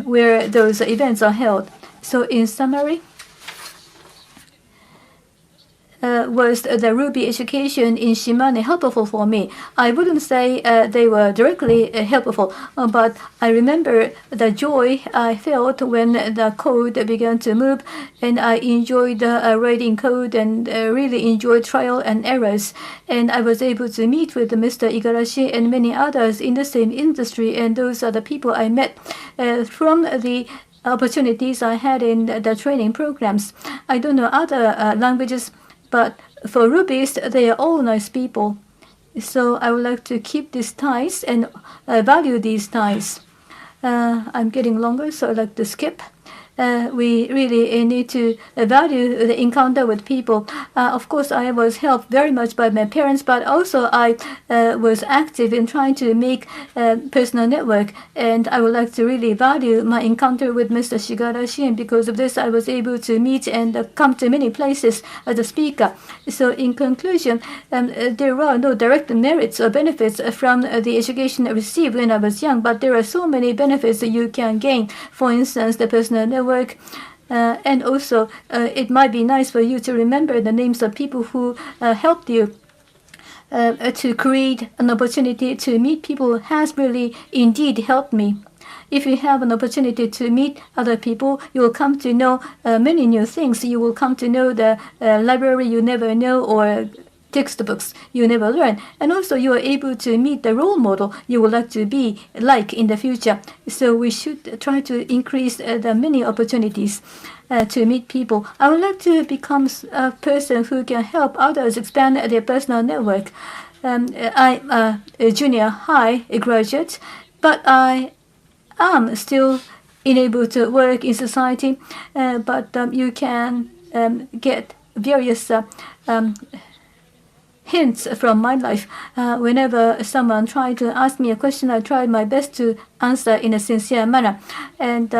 where those events are held. So in summary, was the Ruby education in Shimane helpful for me? I wouldn't say they were directly helpful, but I remember the joy I felt when the code began to move, and I enjoyed writing code and really enjoyed trial and errors. And I was able to meet with Mr. Igarashi and many others in the same industry, and those are the people I met from the opportunities I had in the training programs. I don't know other languages, but for Rubies, they are all nice people. So I would like to keep these ties and value these ties. I'm getting longer, so I'd like to skip. we really need to value the encounter with people. Of course, I was helped very much by my parents, but also I was active in trying to make personal network, and I would like to really value my encounter with Mr. Shigarashi, and because of this I was able to meet and come to many places as a speaker. So in conclusion, there are no direct merits or benefits from the education I received when I was young, but there are so many benefits that you can gain. For instance, the personal network, and also it might be nice for you to remember the names of people who helped you to create an opportunity to meet people has really indeed helped me. If you have an opportunity to meet other people, you will come to know many new things. You will come to know the library you never know, or textbooks you never learn. And also you are able to meet the role model you would like to be like in the future. So we should try to increase the many opportunities to meet people. I would like to become a person who can help others expand their personal network. I'm a junior high graduate, but I am still unable to work in society. But you can get various hints from my life. Whenever someone tried to ask me a question, I tried my best to answer in a sincere manner. And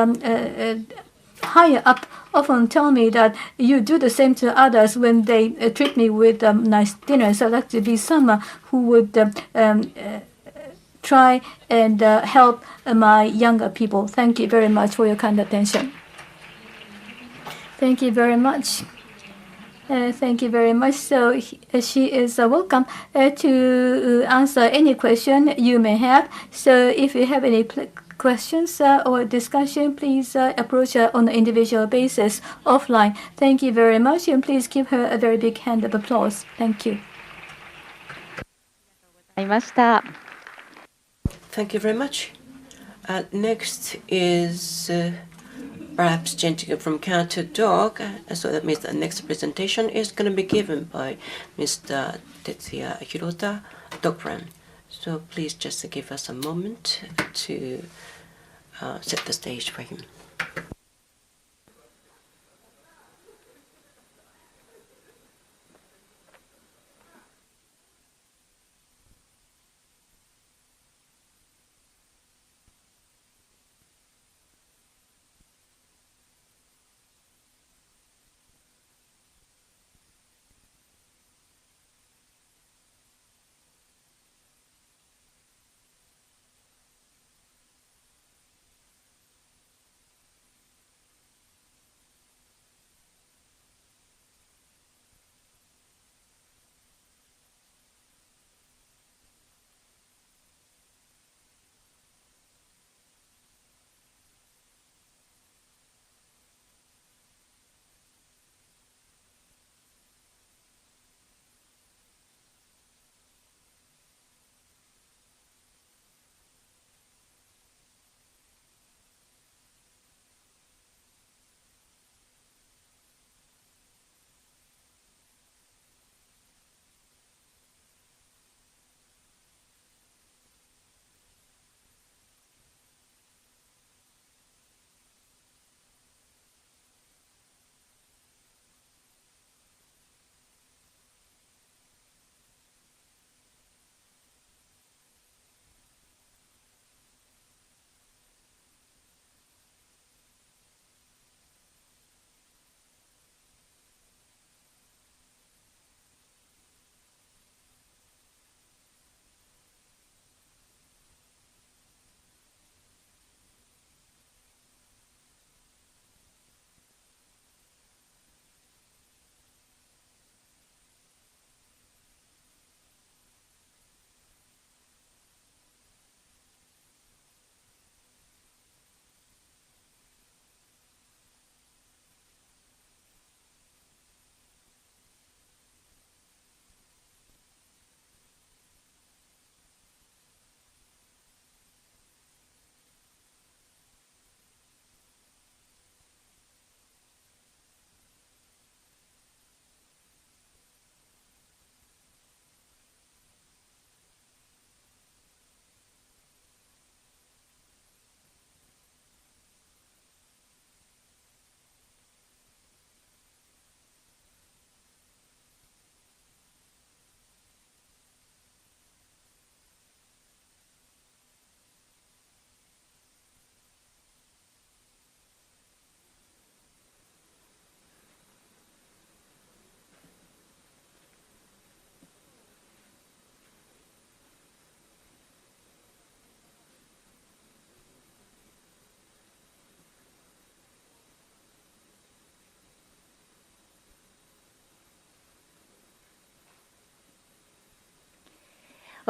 higher up often tell me that you do the same to others when they treat me with nice dinner. So I'd like to be someone who would try and help my younger people. Thank you very much for your kind attention. Thank you very much. Thank you very much. So she is welcome to answer any question you may have. So if you have any questions or discussion, please approach her on an individual basis offline. Thank you very much, and please give her a very big hand of applause. Thank you. Thank you very much. Next is perhaps changing from cat to dog. So that means the next presentation is going to be given by Mr. Tetsuya Hirota, dog brand. So please just give us a moment to set the stage for him.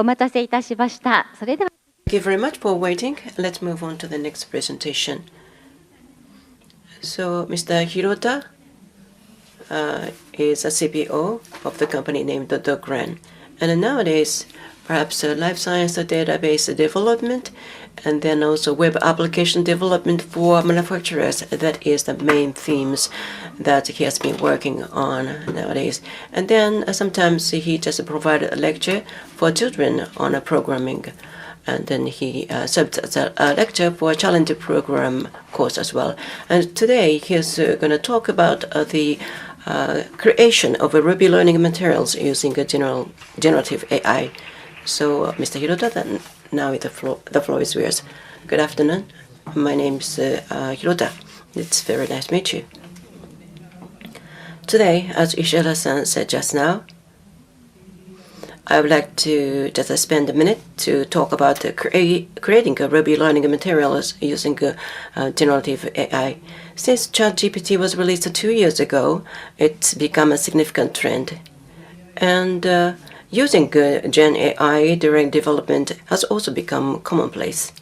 お待たせいたしました。それでは Thank you very much for waiting. Let's move on to the next presentation. So, Mr. Hirota is a CPO of the company named DAY1. And nowadays, perhaps life science database development and then also web application development for manufacturers. That is the main themes that he has been working on nowadays. And then sometimes he just provided a lecture for children on programming. And then he served as a lecture for a challenge program course as well. And today he's going to talk about the creation of Ruby learning materials using a generative AI. So, Mr. Hirota, then now the floor is yours. Good afternoon. My name is Hirota. It's very nice to meet you. Today, as Ishihara-san said just now, I would like to just spend a minute to talk about creating Ruby learning materials using generative AI. Since ChatGPT was released 2 years ago, it's become a significant trend. And using Gen AI during development has also become commonplace.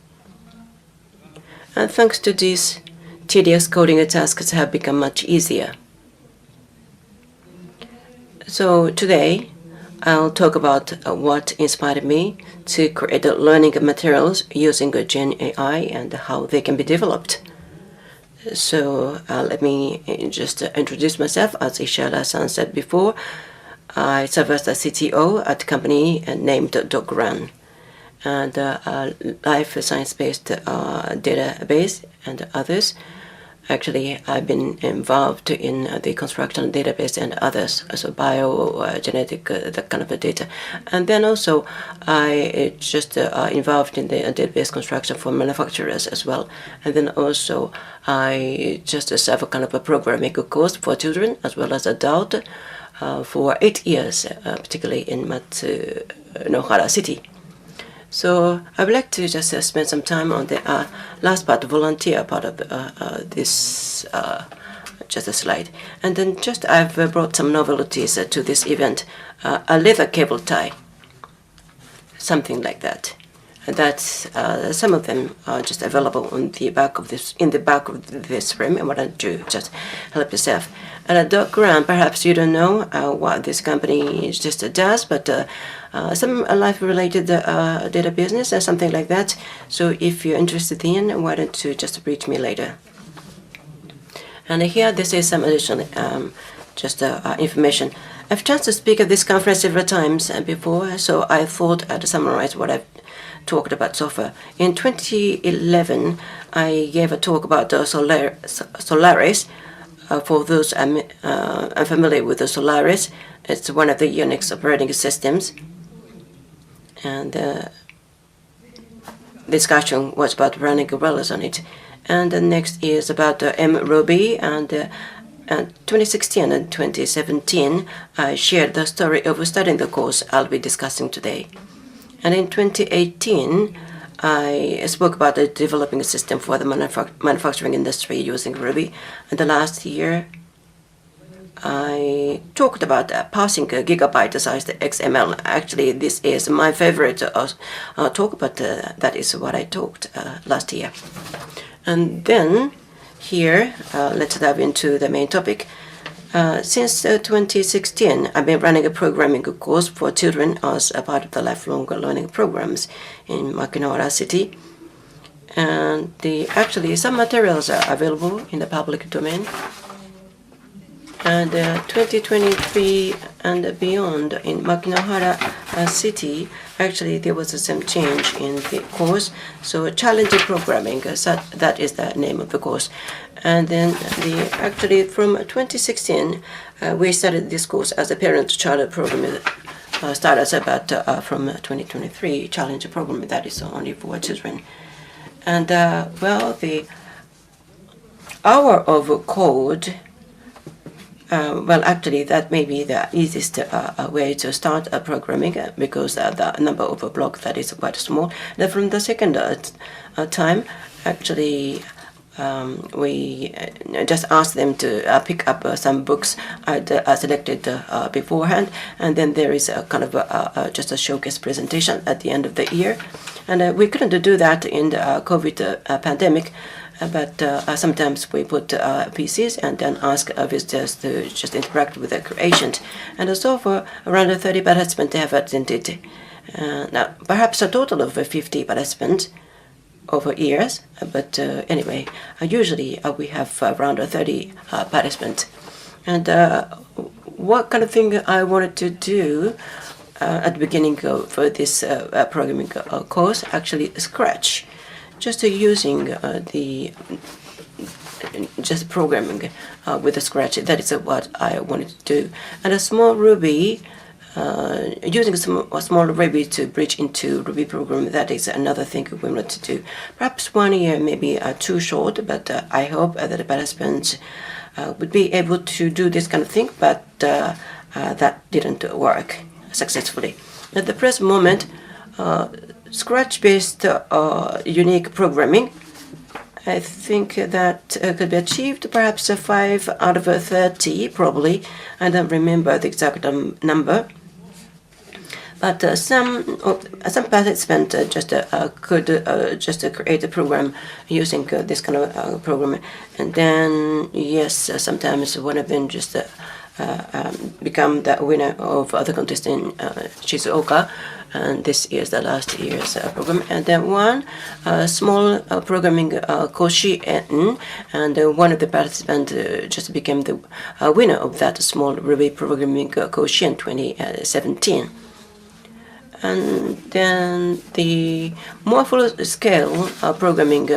And thanks to this, tedious coding tasks have become much easier. So today, I'll talk about what inspired me to create learning materials using Gen AI and how they can be developed. So let me just introduce myself. As Ishihara-san said before, I serve as the CTO at a company named DAY1, and a life science-based database and others. Actually, I've been involved in the construction database and others, so genetic, that kind of data. And then also, I just involved in the database construction for manufacturers as well. And then also, I just serve a kind of a programming course for children as well as adult for 8 years, particularly in Hara city. So I would like to just spend some time on the last part, volunteer part of this just a slide. And then just I've brought some novelties to this event. A leather cable tie, something like that. And that's some of them are just available on the back of this, in the back of this frame. And what I do, just help yourself. And at DAY1, perhaps you don't know what this company just does, but some life-related data business or something like that. So if you're interested in, why don't you just reach me later? And here, this is some additional information. I've chance to speak at this conference several times before, so I thought I'd summarize what I've talked about so far. In 2011, I gave a talk about Solaris. For those unfamiliar with the Solaris, it's one of the Unix operating systems. And the discussion was about running gorillas on it. And the next is about mRuby. And 2016 and 2017, I shared the story of studying the course I'll be discussing today. And in 2018, I spoke about developing a system for the manufacturing industry using Ruby. And the last year, I talked about parsing gigabyte-sized XML. Actually, this is my favorite talk, but that is what I talked last year. And then here, let's dive into the main topic. Since 2016, I've been running a programming course for children as a part of the lifelong learning programs in Hara city. And actually, some materials are available in the public domain. And 2023 and beyond in Hara city, actually there was some change in the course. So challenging programming, that is the name of the course. And then actually from 2016, we started this course as a parent-child program. Started about from 2023 challenge program that is only for children. And well, the hour of code. Well, actually, that may be the easiest way to start programming because the number of blocks that is quite small. Then from the second time, actually, we just asked them to pick up some books I'd selected beforehand, and then there is a kind of just a showcase presentation at the end of the year. And we couldn't do that in the COVID pandemic, but sometimes we put PCs and then ask visitors to just interact with the creations. And so far, around 30 participants have attended. Now, perhaps a total of 50 participants over years, but anyway, usually we have around 30 participants. And what kind of thing I wanted to do at the beginning for this programming course, actually Scratch, just using the just programming with the Scratch. That is what I wanted to do. And a small Ruby, using a small Ruby to bridge into Ruby program, that is another thing we want to do. Perhaps 1 year may be too short, but I hope that the participants would be able to do this kind of thing, but that didn't work successfully. At the present moment, Scratch-based unique programming, I think that could be achieved perhaps 5 out of 30 probably. I don't remember the exact number. But some participants just could just create a program using this kind of program, and then yes, sometimes one of them just become the winner of the contest in Shizuoka, and this is the last year's program. And then one small programming Koshiba, and one of the participants just became the winner of that small Ruby programming Koshiba in 2017. And then the more full-scale programming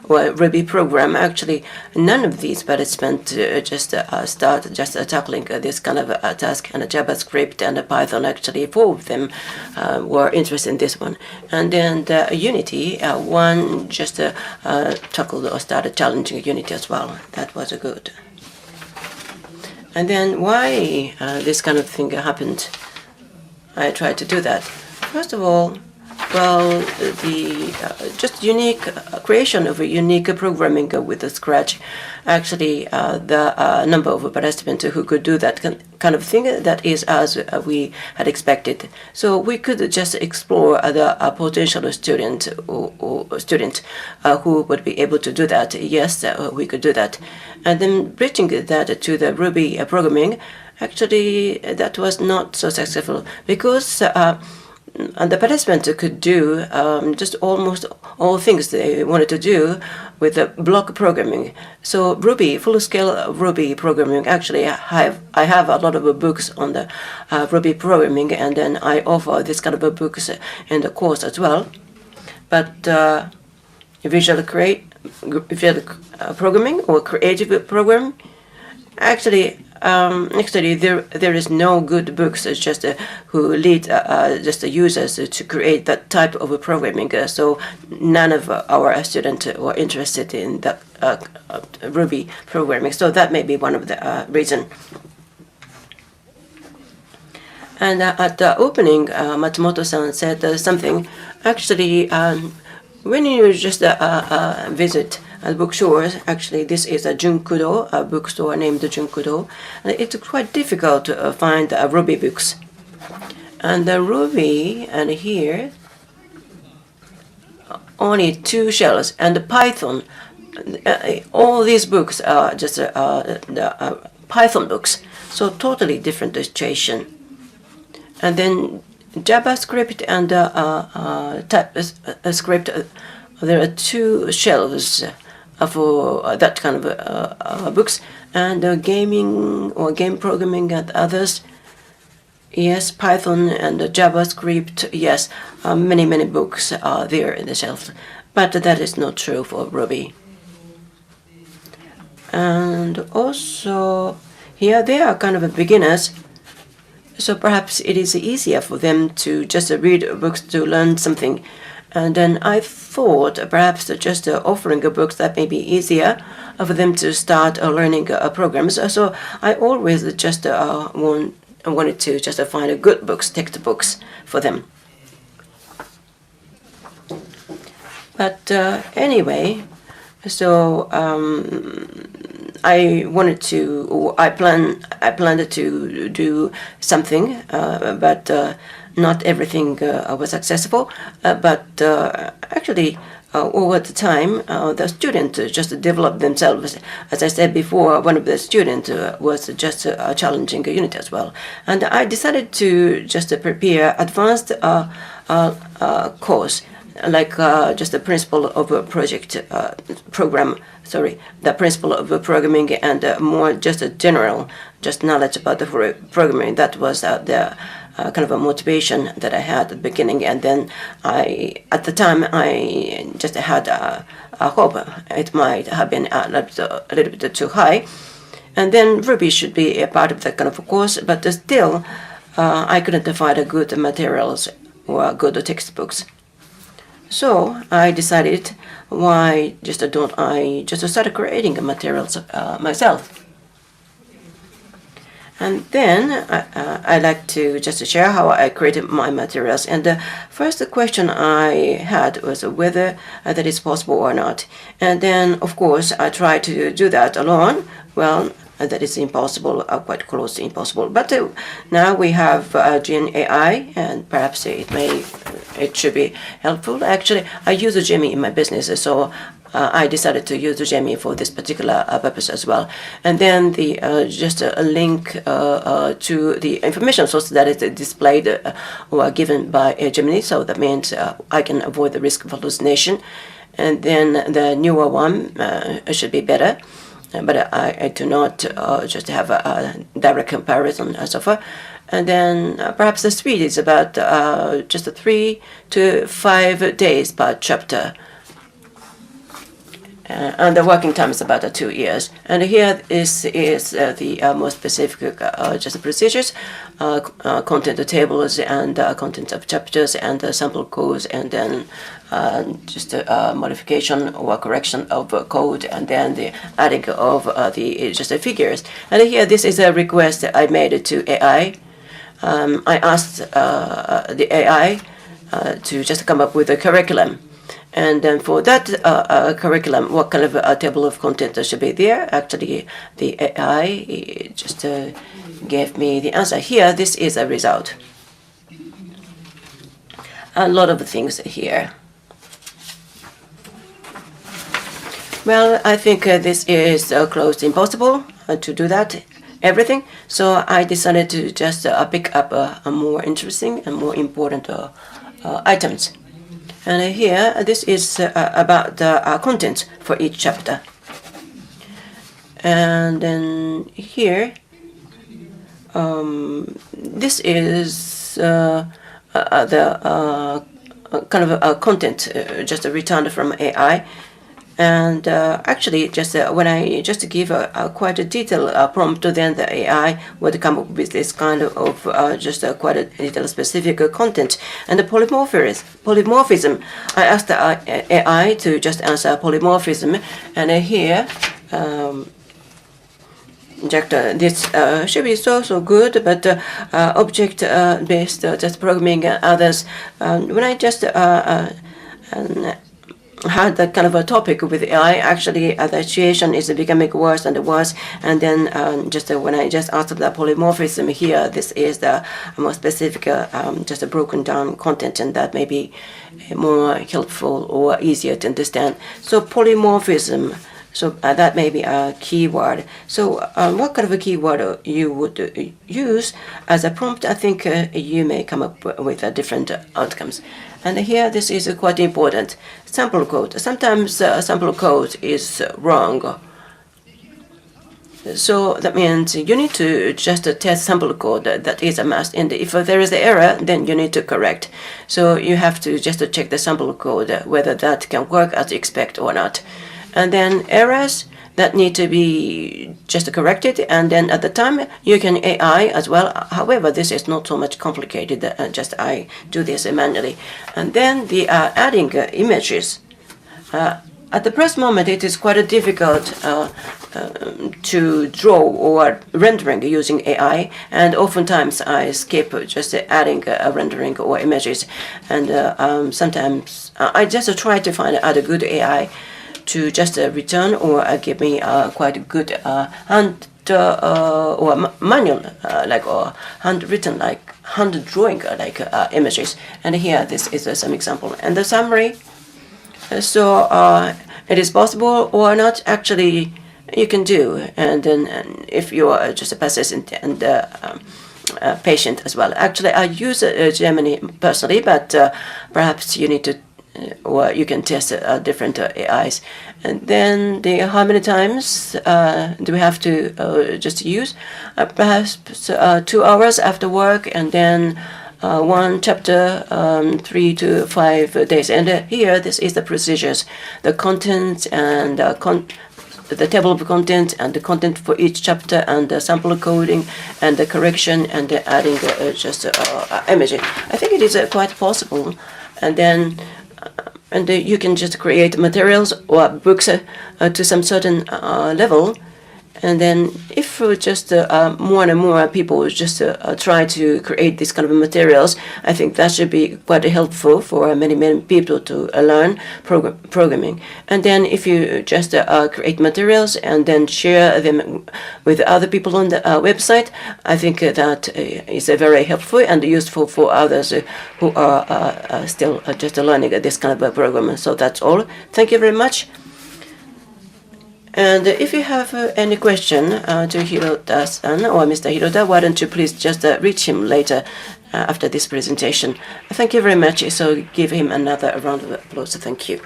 or Ruby program, actually none of these participants just start just tackling this kind of task, and JavaScript and Python, actually 4 of them were interested in this one. And then the Unity, one just tackled or started challenging Unity as well. That was good. And then why this kind of thing happened, I tried to do that. First of all, well, the just unique creation of a unique programming with the Scratch, actually the number of participants who could do that kind of thing, that is as we had expected. So we could just explore the potential student or student who would be able to do that. Yes, we could do that. And then bridging that to the Ruby programming, actually that was not so successful, because and the participants could do just almost all things they wanted to do with the block programming. So Ruby, full-scale Ruby programming, actually I have a lot of books on the Ruby programming, and then I offer this kind of books in the course as well. But visual programming or creative program, actually there is no good books just who lead just the users to create that type of programming. So none of our students were interested in the Ruby programming. So that may be one of the reasons. And at the opening, Matsumoto-san said something. Actually, when you just visit bookstores, actually this is a Junkudo, a bookstore named Junkudo, and it's quite difficult to find Ruby books. And the Ruby, and here only 2 shells, and the Python, all these books are just the Python books, so totally different situation. And then JavaScript and TypeScript, there are 2 shelves for that kind of books, and gaming or game programming and others. Yes, Python and JavaScript, yes, many books are there in the shelves, but that is not true for Ruby. And also here they are kind of beginners, so perhaps it is easier for them to just read books to learn something. And then I thought perhaps just offering books that may be easier for them to start learning programs. So I always just wanted to just find good books, textbooks for them. But anyway, So I planned to do something, but not everything was successful. But actually, over the time, the students just developed themselves. As I said before, one of the students was just a challenging unit as well. And I decided to just prepare advanced course, like just the principle of a the principle of programming and more just a general just knowledge about the programming. That was the kind of a motivation that I had at the beginning. And then at the time, I just had a hope it might have been a little bit too high. And then Ruby should be a part of that kind of course, but still, I couldn't find good materials or good textbooks. So I decided, why just don't I just start creating materials myself? And then I like to just share how I created my materials. And the first question I had was whether that is possible or not. And then, of course, I tried to do that alone. Well, that is impossible, quite close to impossible. But now we have Gen AI, and perhaps it should be helpful. Actually, I use Gemini in my business, so I decided to use Gemini for this particular purpose as well. And then just a link to the information source that is displayed or given by Gemini. So that means I can avoid the risk of hallucination. And then the newer one should be better. But I do not just have a direct comparison so far. And then perhaps the speed is about just 3 to 5 days per chapter. And the working time is about 2 years. And here is the more specific just procedures, content tables and content of chapters and sample codes, and then just modification or correction of code, and then the adding of the figures. And here, this is a request I made to AI. I asked the AI to just come up with a curriculum. And then for that curriculum, what kind of table of content should be there? Actually, the AI just gave me the answer. Here, this is a result. A lot of things here. Well, I think this is close to impossible to do that, everything. So I decided to just pick up more interesting and more important items. And here, this is about the content for each chapter. And then here, this is the kind of content just returned from AI. And actually, just when I just give quite a detailed prompt, then the AI would come up with this kind of just quite a detailed specific content. And the polymorphism, I asked the AI to just answer polymorphism. And here, this should be so good, but object-based just programming and others, when I just had that kind of a topic with AI, actually the situation is becoming worse and worse. And then just when I just asked the polymorphism here, this is the more specific, just a broken down content, and that may be more helpful or easier to understand. So polymorphism, so that may be a keyword. So what kind of a keyword you would use as a prompt? I think you may come up with different outcomes. And here, this is quite important. Sample code. Sometimes sample code is wrong. So that means you need to just test sample code. That is a must. And if there is an error, then you need to correct. So you have to just check the sample code, whether that can work as you expect or not. And then errors that need to be just corrected, and then at the time you can AI as well. However, this is not so much complicated, just I do this manually. And then the adding images. At the present moment, it is quite difficult to draw or rendering using AI, and oftentimes I skip just adding rendering or images. And sometimes I just try to find other good AI. to just return or give me quite a good hand or manual like or handwritten like hand drawing like images. And here this is some example and the summary. So it is possible or not actually you can do, and then if you are just a persistent and patient as well. Actually, I use Gemini personally, but perhaps you need to, or you can test different AIs. And then how many times do we have to just use? Perhaps 2 hours after work, and then one chapter, 3 to 5 days. And here, this is the procedures, the contents and the table of content and the content for each chapter and the sample coding and the correction and the adding just imaging. I think it is quite possible. And then you can just create materials or books to some certain level. And then if just more and more people just try to create this kind of materials, I think that should be quite helpful for many people to learn programming. And then if you just create materials and then share them with other people on the website, I think that is very helpful and useful for others who are still just learning this kind of program. So that's all. Thank you very much. And if you have any question to Hirota-san or Mr. Hirota, why don't you please just reach him later after this presentation. Thank you very much. So give him another round of applause. Thank you.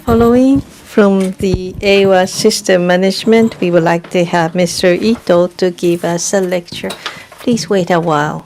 Following from the DAY1 System Management, we would like to have Mr. Ito to give us a lecture. Please wait a while.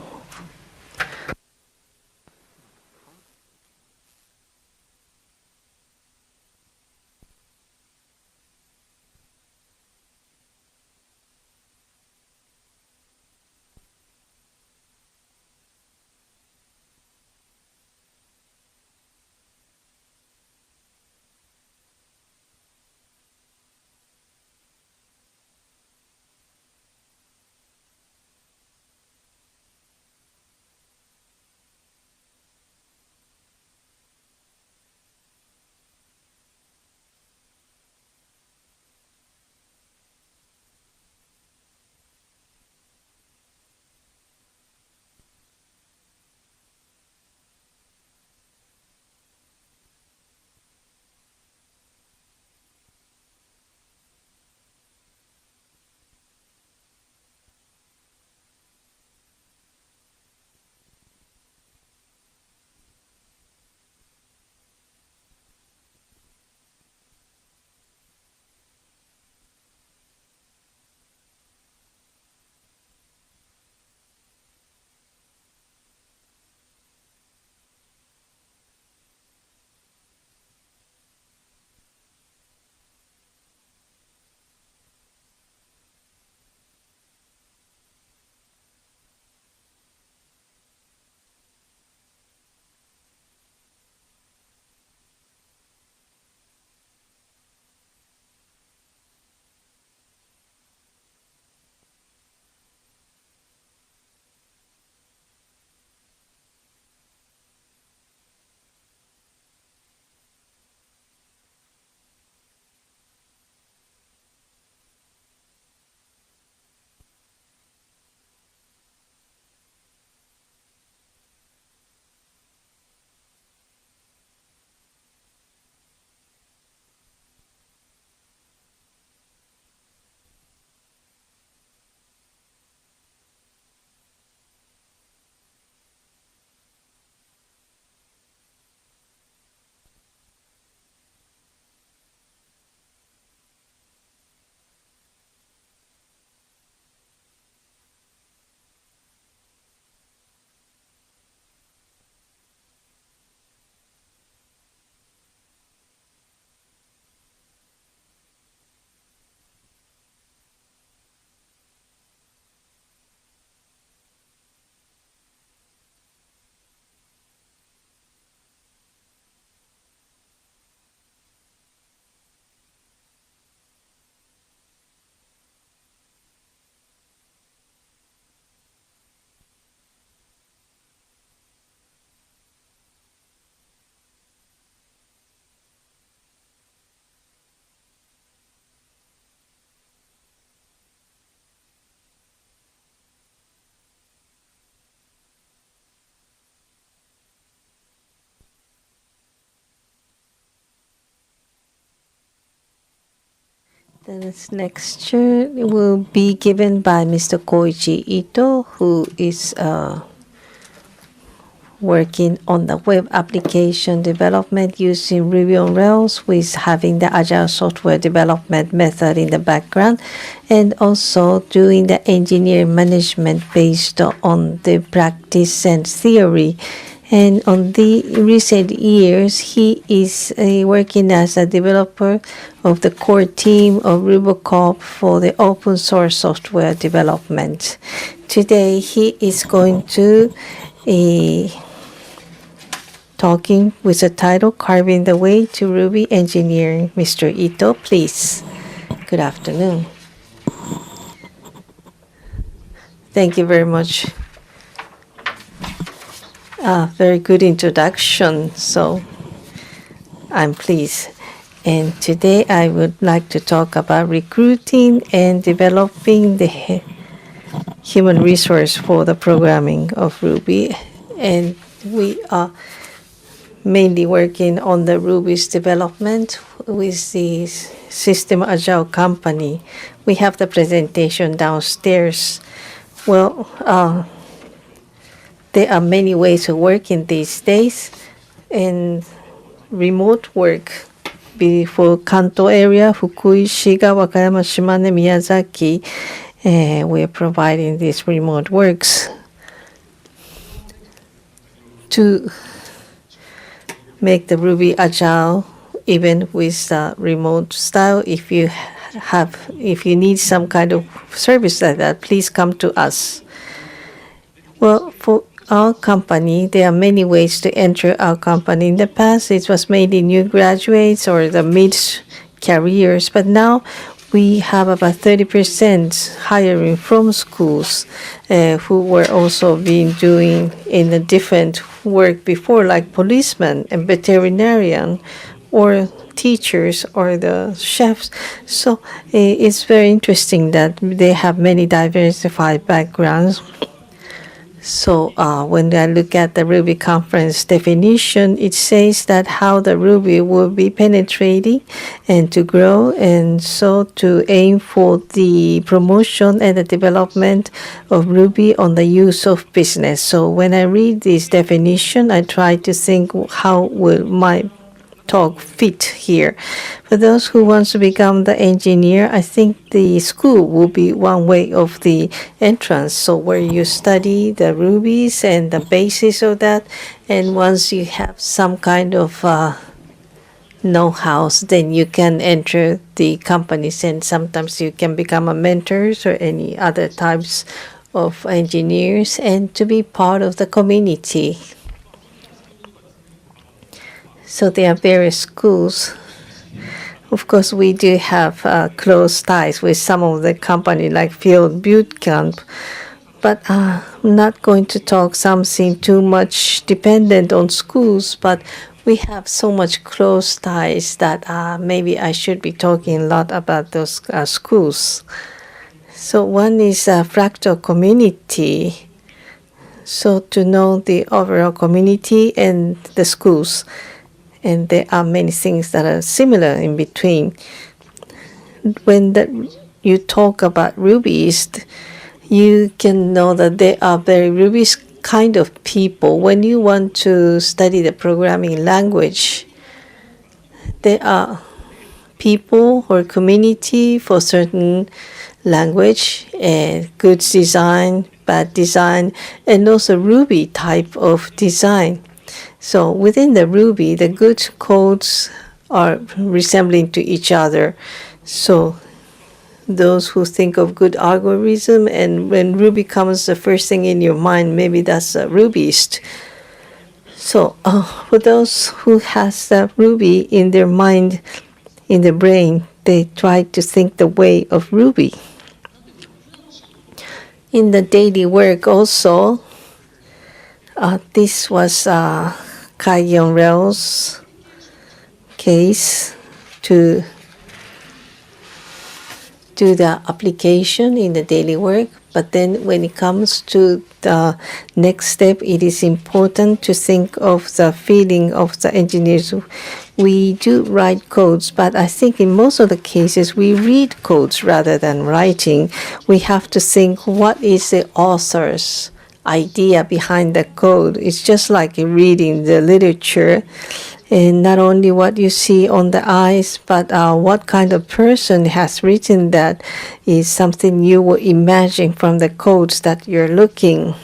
This lecture will be given by Mr. Koichi Ito, who is working on the web application development using Ruby on Rails, with having the agile software development method in the background, and also doing the engineering management based on the practice and theory. And on the recent years, he is working as a developer of the core team of RubyWorld for the open source software development. Today, he is going to talking with the title Carving the Way to Ruby Engineering. Mr. Ito, please. Good afternoon. Thank you very much. Very good introduction, so I'm pleased. And today I would like to talk about recruiting and developing the human resource for the programming of Ruby. And we are mainly working on the Ruby's development with the System Agile company. We have the presentation downstairs. Well, there are many ways of working these days, and remote work for Kanto area, Fukui, Shiga, Wakayama, Shimane, Miyazaki, we are providing these remote works. To make the Ruby agile, even with remote style, if you need some kind of service like that, please come to us. Well, for our company, there are many ways to enter our company. In the past, it was mainly new graduates or the mid-careers, but now we have about 30% hiring from schools who were also been doing in a different work before, like policemen and veterinarian or teachers or the chefs. So it's very interesting that they have many diversified backgrounds. So when I look at the Ruby conference definition, it says that how the Ruby will be penetrating and to grow, and so to aim for the promotion and the development of Ruby on the use of business. So when I read this definition, I try to think how will my talk fit here. For those who want to become the engineer, I think the school will be one way of the entrance. So where you study the Rubies and the basis of that, and once you have some kind of know-how, then you can enter the companies, and sometimes you can become a mentors or any other types of engineers, and to be part of the community. So there are various schools. Of course, we do have close ties with some of the company like Field Boot Camp, but I'm not going to talk something too much dependent on schools, but we have so much close ties that maybe I should be talking a lot about those schools. So one is a fractal community. So to know the overall community and the schools. And there are many things that are similar in between. When you talk about Rubyist, you can know that they are very Rubyist kind of people. When you want to study the programming language, there are people or community for certain language, good design, bad design, and also Ruby type of design. So within the Ruby, the good codes are resembling to each other. So those who think of good algorithm, and when Ruby comes the first thing in your mind, maybe that's a Rubyist. So for those who has the Ruby in their mind, in their brain, they try to think the way of Ruby. In the daily work also, this was Kage on Rails case to do the application in the daily work, But then when it comes to the next step, it is important to think of the feeling of the engineers. We do write codes, but I think in most of the cases, we read codes rather than writing. We have to think, what is the author's idea behind the code? It's just like reading the literature. And not only what you see on the eyes, but what kind of person has written that is something you will imagine from the codes that you're looking.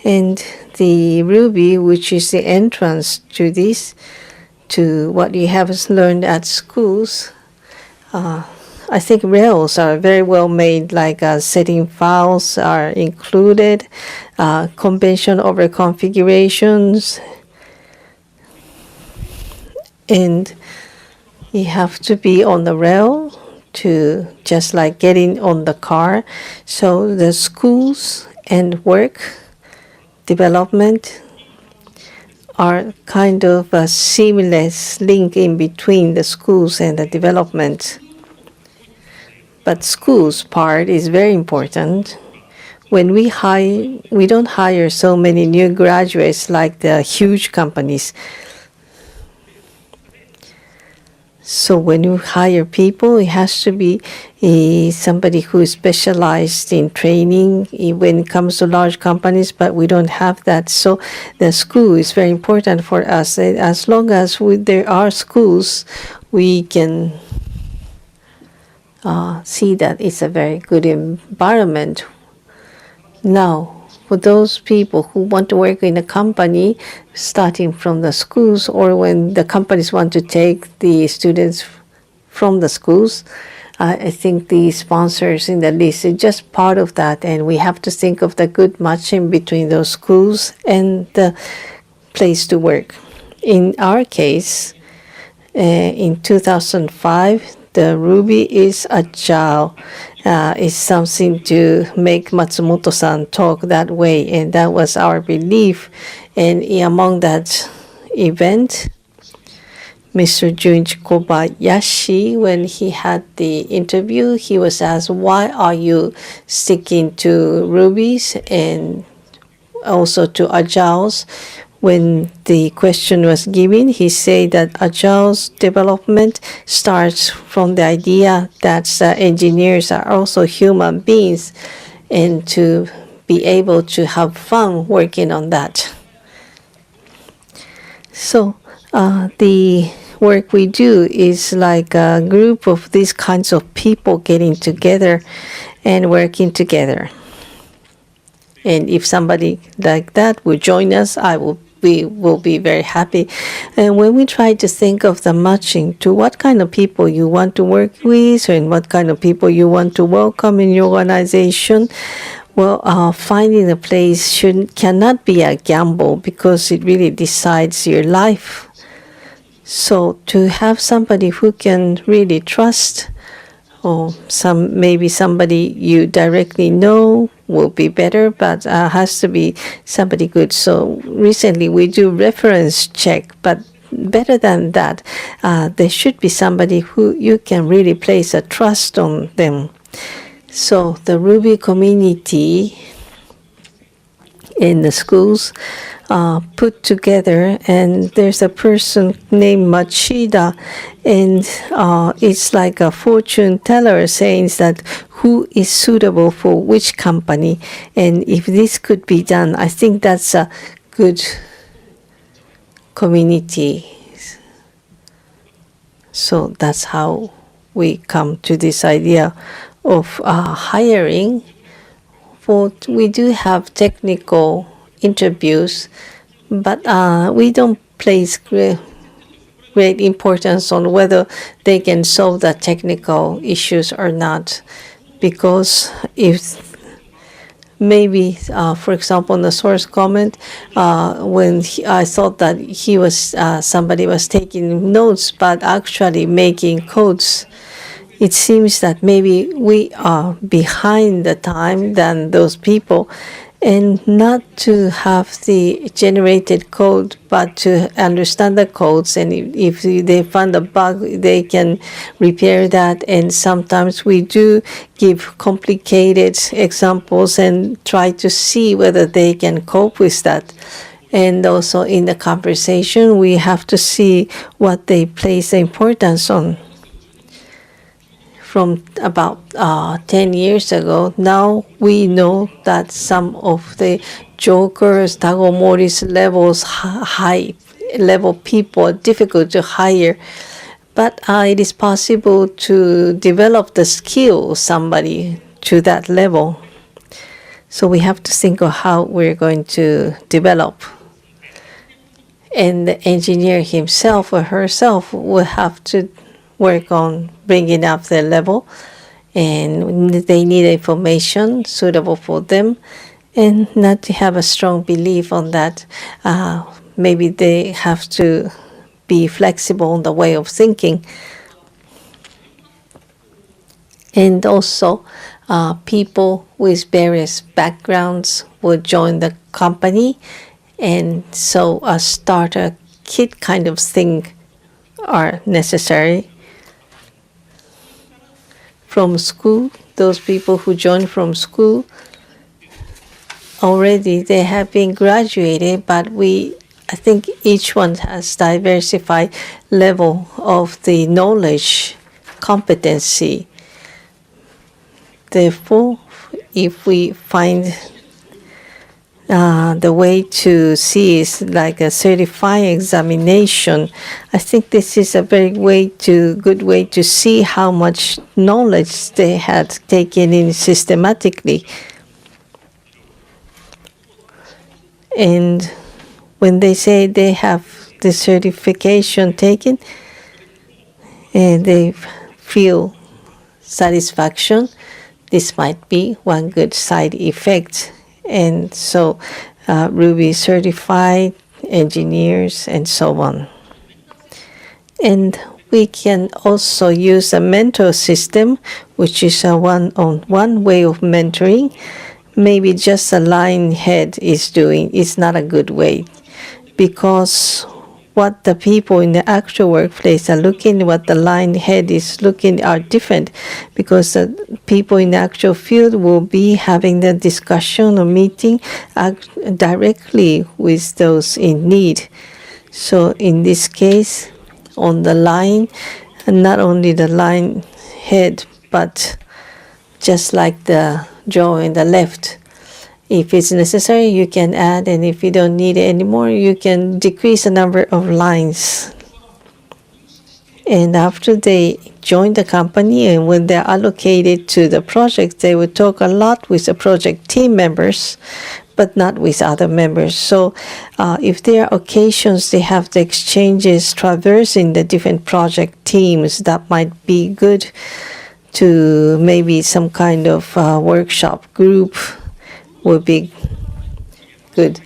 And the Ruby, which is the entrance to this, to what you have learned at schools, I think Rails are very well made, like setting files are included, convention over configurations, and you have to be on the rail to just like getting on the car. So the schools and work development are kind of a seamless link in between the schools and the development. But schools part is very important. When we don't hire so many new graduates like the huge companies. So when you hire people, it has to be somebody who is specialized in training when it comes to large companies, but we don't have that. So the school is very important for us. As long as there are schools, we can see that it's a very good environment. Now, for those people who want to work in a company, starting from the schools, or when the companies want to take the students from the schools, I think the sponsors in the list is just part of that, and we have to think of the good matching between those schools and the place to work. In our case, in 2005, the Ruby is agile. Is something to make Matsumoto-san talk that way, and that was our belief. And among that event, Mr. Junichi Kobayashi, when he had the interview, he was asked, why are you sticking to Rubies and also to Agiles? When the question was given, he said that Agile's development starts from the idea that engineers are also human beings, and to be able to have fun working on that. So the work we do is like a group of these kinds of people getting together and working together. And if somebody like that will join us, we will be very happy. And when we try to think of the matching to what kind of people you want to work with and what kind of people you want to welcome in your organization, well, finding a place cannot be a gamble, because it really decides your life. So to have somebody who can really trust, or maybe somebody you directly know will be better, but has to be somebody good. So recently we do reference check, but better than that, there should be somebody who you can really place a trust on them. So the Ruby community in the schools put together, and there's a person named Machida, and it's like a fortune teller saying that who is suitable for which company, and if this could be done, I think that's a good community. So that's how we come to this idea of hiring. We do have technical interviews, but we don't place great importance on whether they can solve the technical issues or not, because if maybe, for example, in the source comment, when I thought that somebody was taking notes, but actually making codes, it seems that maybe we are behind the time than those people. and not to have the generated code, but to understand the codes. And if they find a bug, they can repair that. And sometimes we do give complicated examples and try to see whether they can cope with that. And also in the conversation, we have to see what they place importance on. From about 10 years ago, now we know that some of the jokers, Tagomori's levels, high level people are difficult to hire. But it is possible to develop the skill of somebody to that level. So we have to think of how we're going to develop. And the engineer himself or herself will have to work on bringing up their level, and they need information suitable for them, and not to have a strong belief on that. Maybe they have to be flexible in the way of thinking. And also, people with various backgrounds will join the company, and so a starter kit kind of thing are necessary. From school, those people who join from school, already they have been graduated, but I think each one has diversified level of the knowledge, competency. Therefore, if we find the way to see is like a certifying examination, I think this is a very good way to see how much knowledge they had taken in systematically. And when they say they have the certification taken, and they feel satisfaction, this might be one good side effect. And so Ruby certified engineers and so on. And we can also use a mentor system, which is a one-on-one way of mentoring. Maybe just a line head is doing is not a good way, because what the people in the actual workplace are looking, what the line head is looking are different, because the people in the actual field will be having the discussion or meeting directly with those in need. So in this case, on the line, and not only the line head, but just like the drawer in the left, if it's necessary, you can add, and if you don't need it anymore, you can decrease the number of lines. And after they join the company, and when they're allocated to the project, they will talk a lot with the project team members, but not with other members. So if there are occasions they have the exchanges traversing the different project teams, that might be good to maybe some kind of workshop group would be good.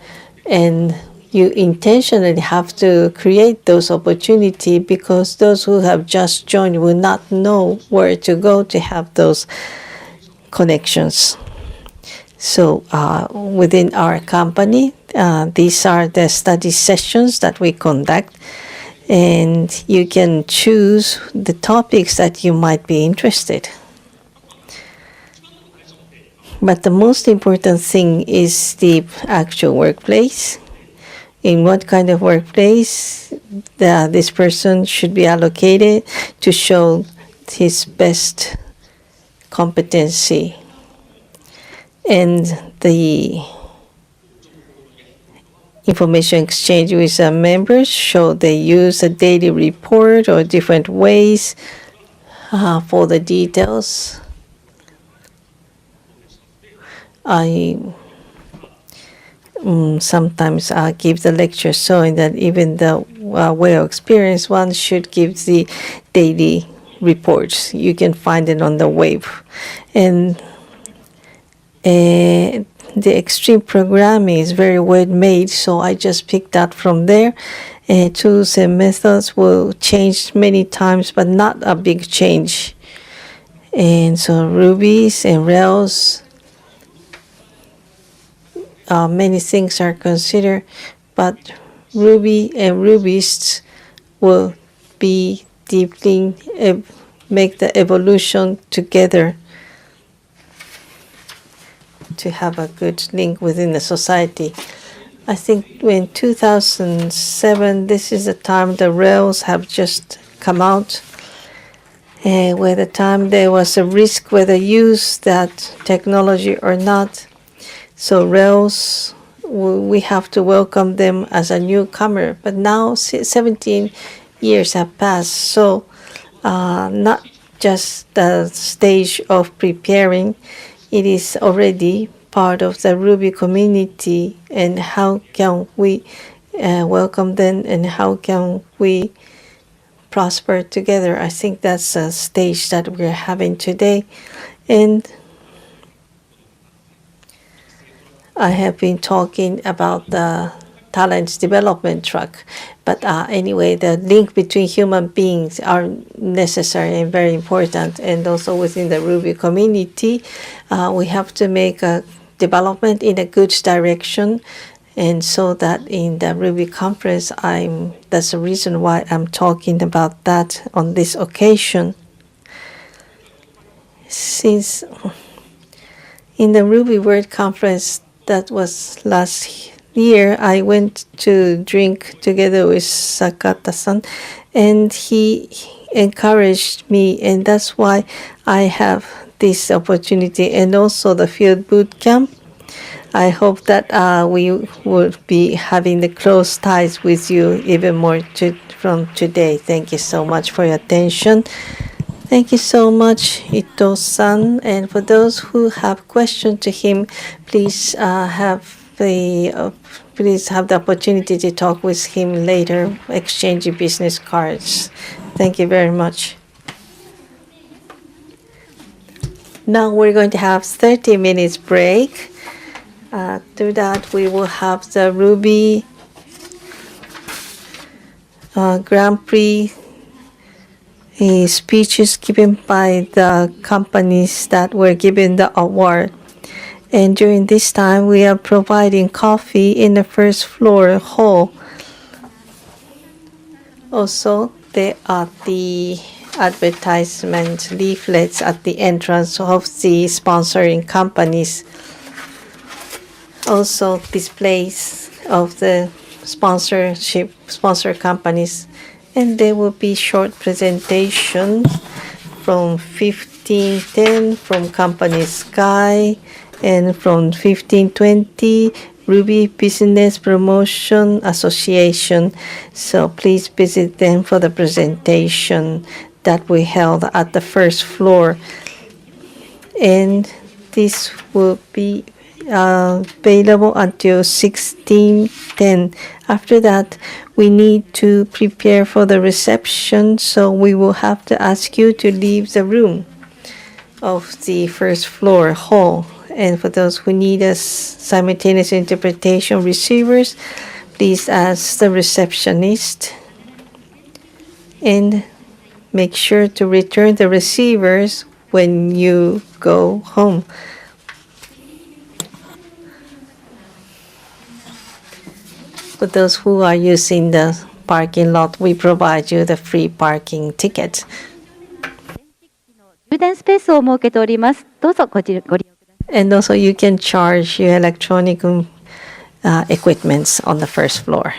And you intentionally have to create those opportunities, because those who have just joined will not know where to go to have those connections. So within our company, these are the study sessions that we conduct, and you can choose the topics that you might be interested. But the most important thing is the actual workplace. In what kind of workplace this person should be allocated to show his best competency. And the information exchange with members show they use a daily report or different ways for the details. I sometimes give the lecture showing that even the well-experienced one should give the daily reports. You can find it on the web. And the extreme programming is very well made, so I just picked that from there. Tools and methods will change many times, but not a big change. And so Rubies and Rails many things are considered, but Ruby and Rubyists will be deeply make the evolution together to have a good link within the society. I think in 2007, this is the time the Rails have just come out. Where the time there was a risk whether use that technology or not. So Rails, we have to welcome them as a newcomer. But now 17 years have passed, so not just the stage of preparing, it is already part of the Ruby community, and how can we welcome them and how can we prosper together. I think that's a stage that we're having today. And I have been talking about the talent development track, but anyway, the link between human beings are necessary and very important. And also within the Ruby community, we have to make a development in a good direction. And so that in the Ruby conference, that's the reason why I'm talking about that on this occasion. Since in the RubyWorld conference that was last year, I went to drink together with Sakata-san, and he encouraged me, and that's why I have this opportunity, and also the field boot camp. I hope that we will be having the close ties with you even more from today. Thank you so much for your attention. Thank you so much, Ito-san. And for those who have questions to him, please have the opportunity to talk with him later, exchanging business cards. Thank you very much. Now we're going to have 30 minutes break. After that, we will have the Ruby Grand Prix speeches given by the companies that were given the award. And during this time, we are providing coffee in the first floor hall. Also, there are the advertisement leaflets at the entrance of the sponsoring companies. Also displays of the sponsor companies, and there will be short presentations from 1510 from company Sky, and from 1520 Ruby Business Promotion Association. So please visit them for the presentation that we held at the first floor, and this will be available until 16:10. After that, we need to prepare for the reception, so we will have to ask you to leave the room of the first floor hall. And for those who need a simultaneous interpretation receivers, please ask the receptionist, and make sure to return the receivers when you go home. For those who are using the parking lot, we provide you the free parking ticket. 充電スペースを設けております。どうぞご利用ください。 And also you can charge your electronic equipments on the first floor.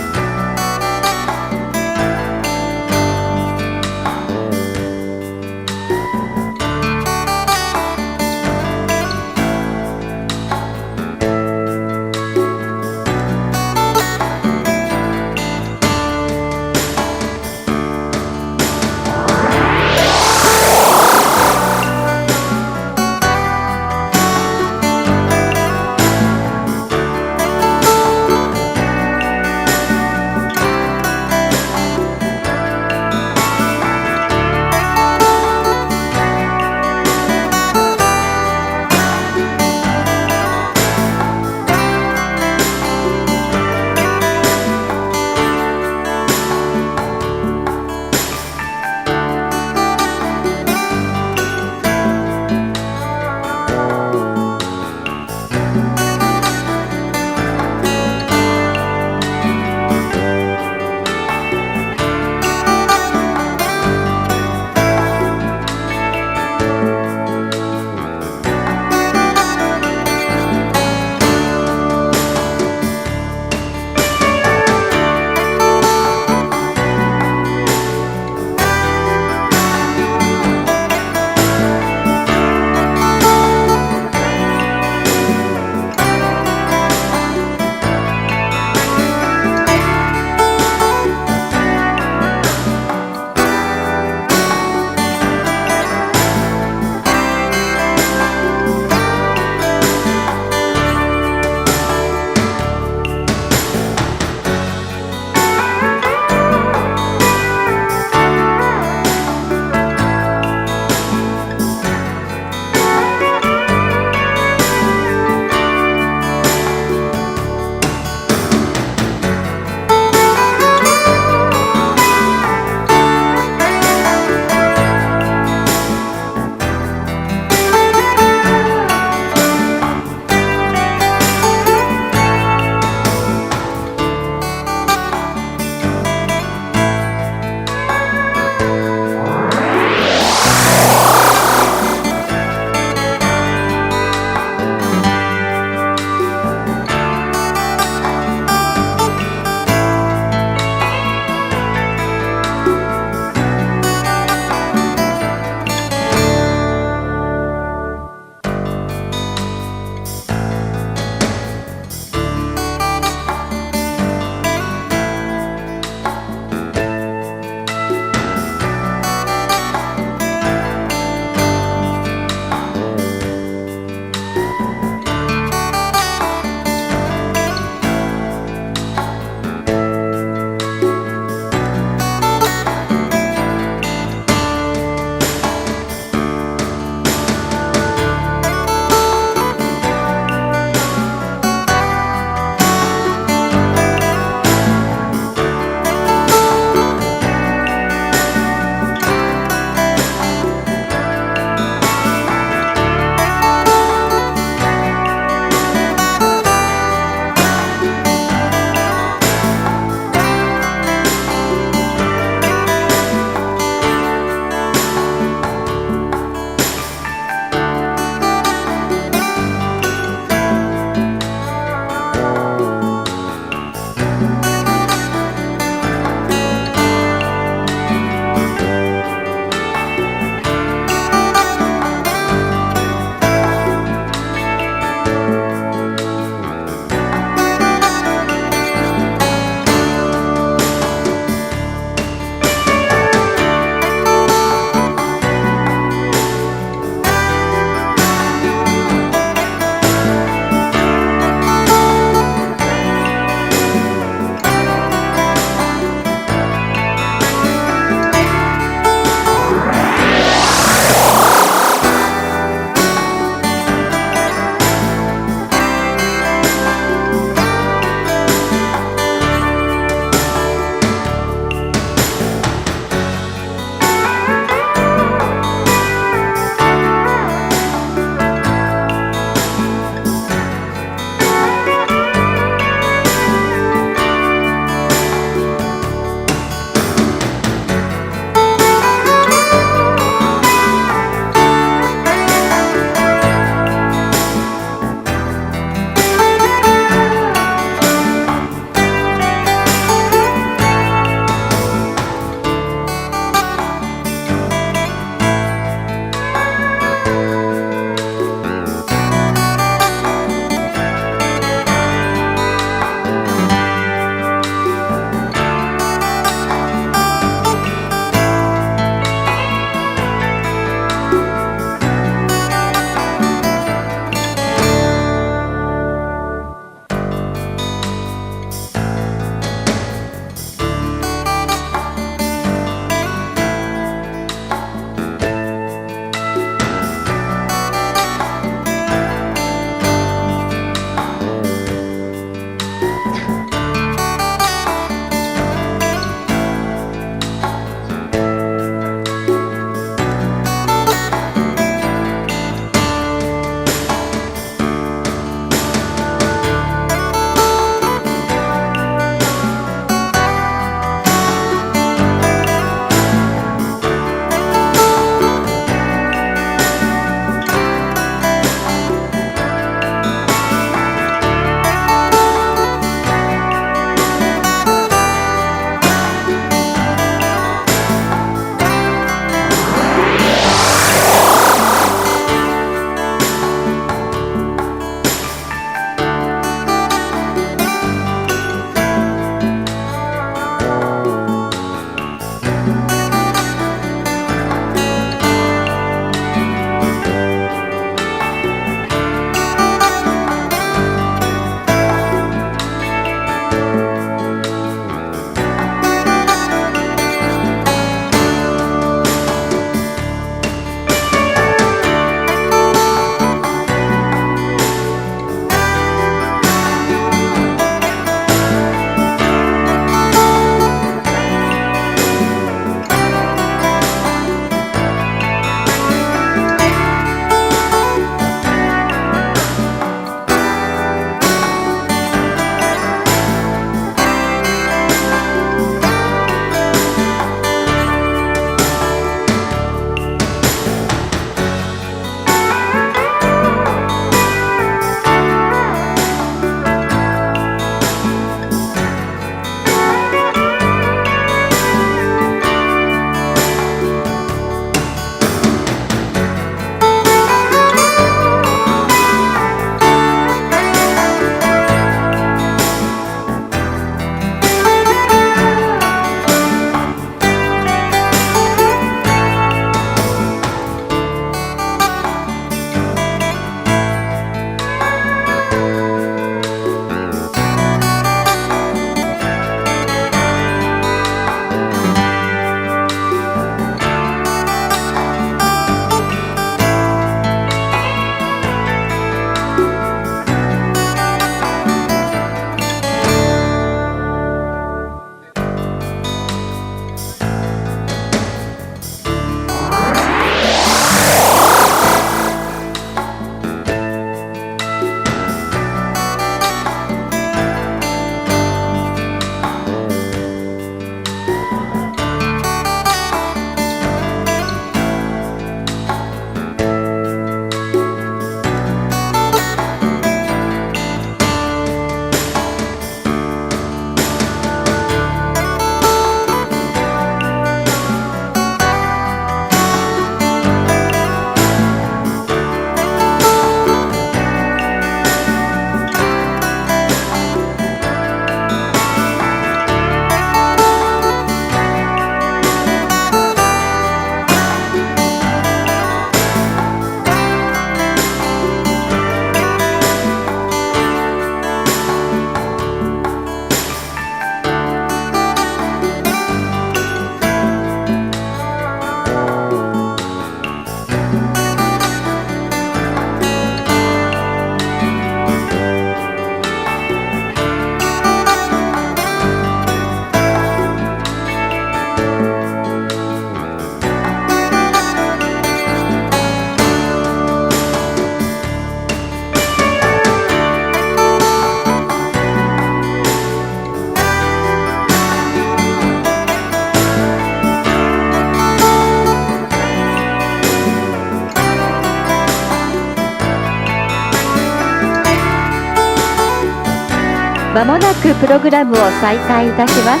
まもなくプログラムを再開いたします。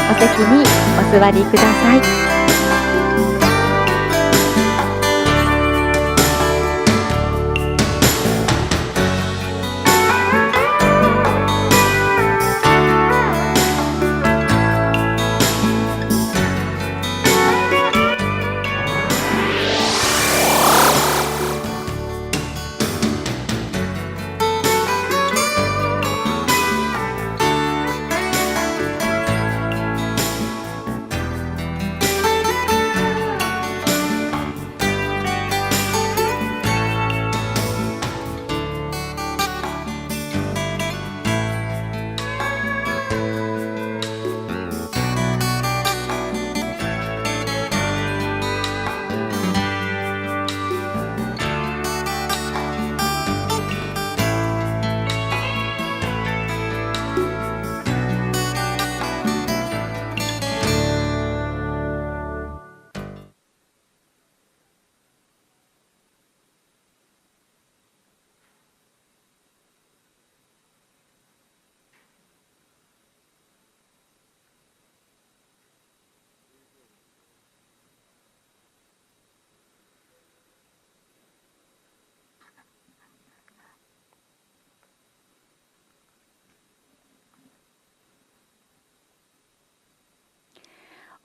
お席にお座りください。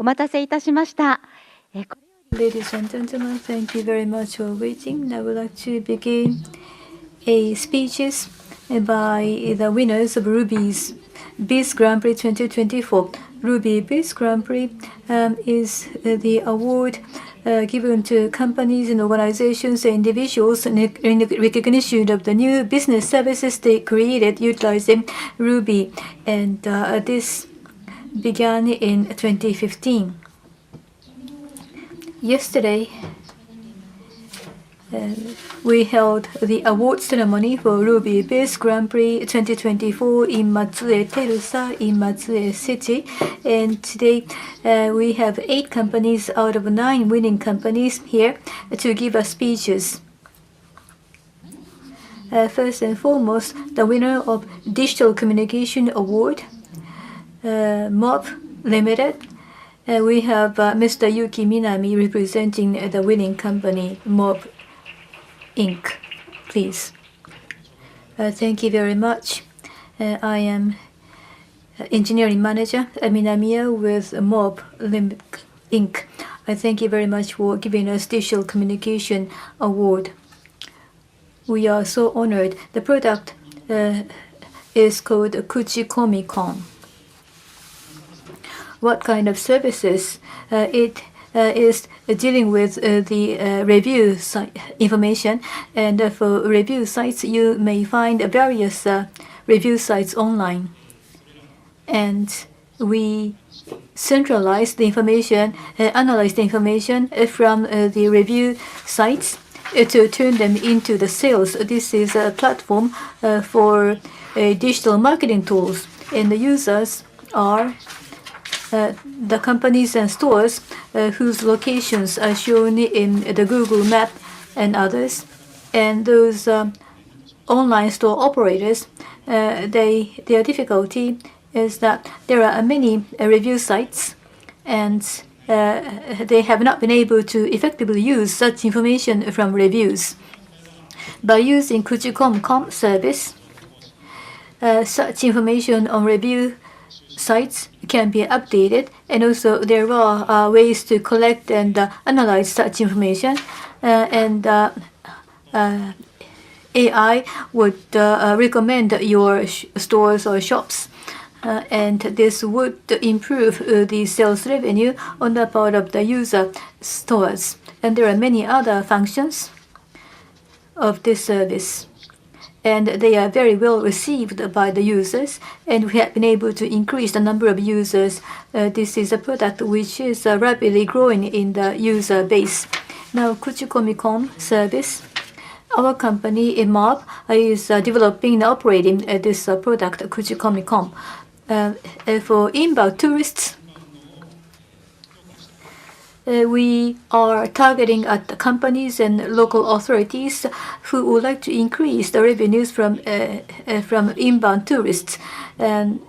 お待たせいたしました。Ladies and gentlemen, thank you very much for waiting. I would like to begin a speeches by the winners of Ruby's Biz Grand Prix 2024. Ruby Biz Grand Prix is the award given to companies and organizations and individuals in recognition of the new business services they created utilizing Ruby. And this began in 2015. Yesterday, we held the award ceremony for Ruby Biz Grand Prix 2024 in Matsue Terusa in Matsue City. And today, we have 8 companies out of 9 winning companies here to give us speeches. First and foremost, the winner of Digital Communication Award, MOB Limited. We have Mr. Yuki Minami representing the winning company, MOB Inc. Please. Thank you very much. I am engineering manager Minamiya with MOB Inc. I thank you very much for giving us Digital Communication Award. We are so honored. The product is called Kuchikomi-kon. What kind of services? It is dealing with the review site information, and for review sites you may find various review sites online, and we centralize the information, analyze the information from the review sites to turn them into the sales. This is a platform for digital marketing tools, and the users are the companies and stores whose locations are shown in the Google Map and others. And those online store operators, their difficulty is that there are many review sites, and they have not been able to effectively use such information from reviews. By using Kuchikomi-kon service, such information on review sites can be updated, and also there are ways to collect and analyze such information, and AI would recommend your stores or shops, and this would improve the sales revenue on the part of the user stores. And there are many other functions of this service, and they are very well received by the users, and we have been able to increase the number of users. This is a product which is rapidly growing in the user base. Now, Kuchikomi-kon service, our company MOB is developing and operating this product, Kuchikomi-kon. For inbound tourists, we are targeting at the companies and local authorities who would like to increase the revenues from inbound tourists. And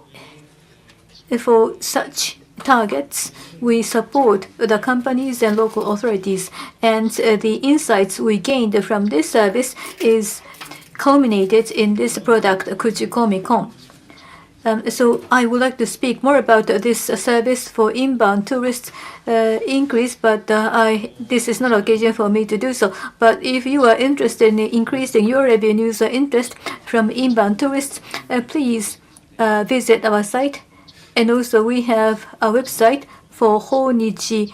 for such targets, we support the companies and local authorities. And the insights we gained from this service is culminated in this product, Kuchikomi-kon. So I would like to speak more about this service for inbound tourists increase, but this is not occasion for me to do so. But if you are interested in increasing your revenues or interest from inbound tourists, please visit our site. And also we have a website for Honichi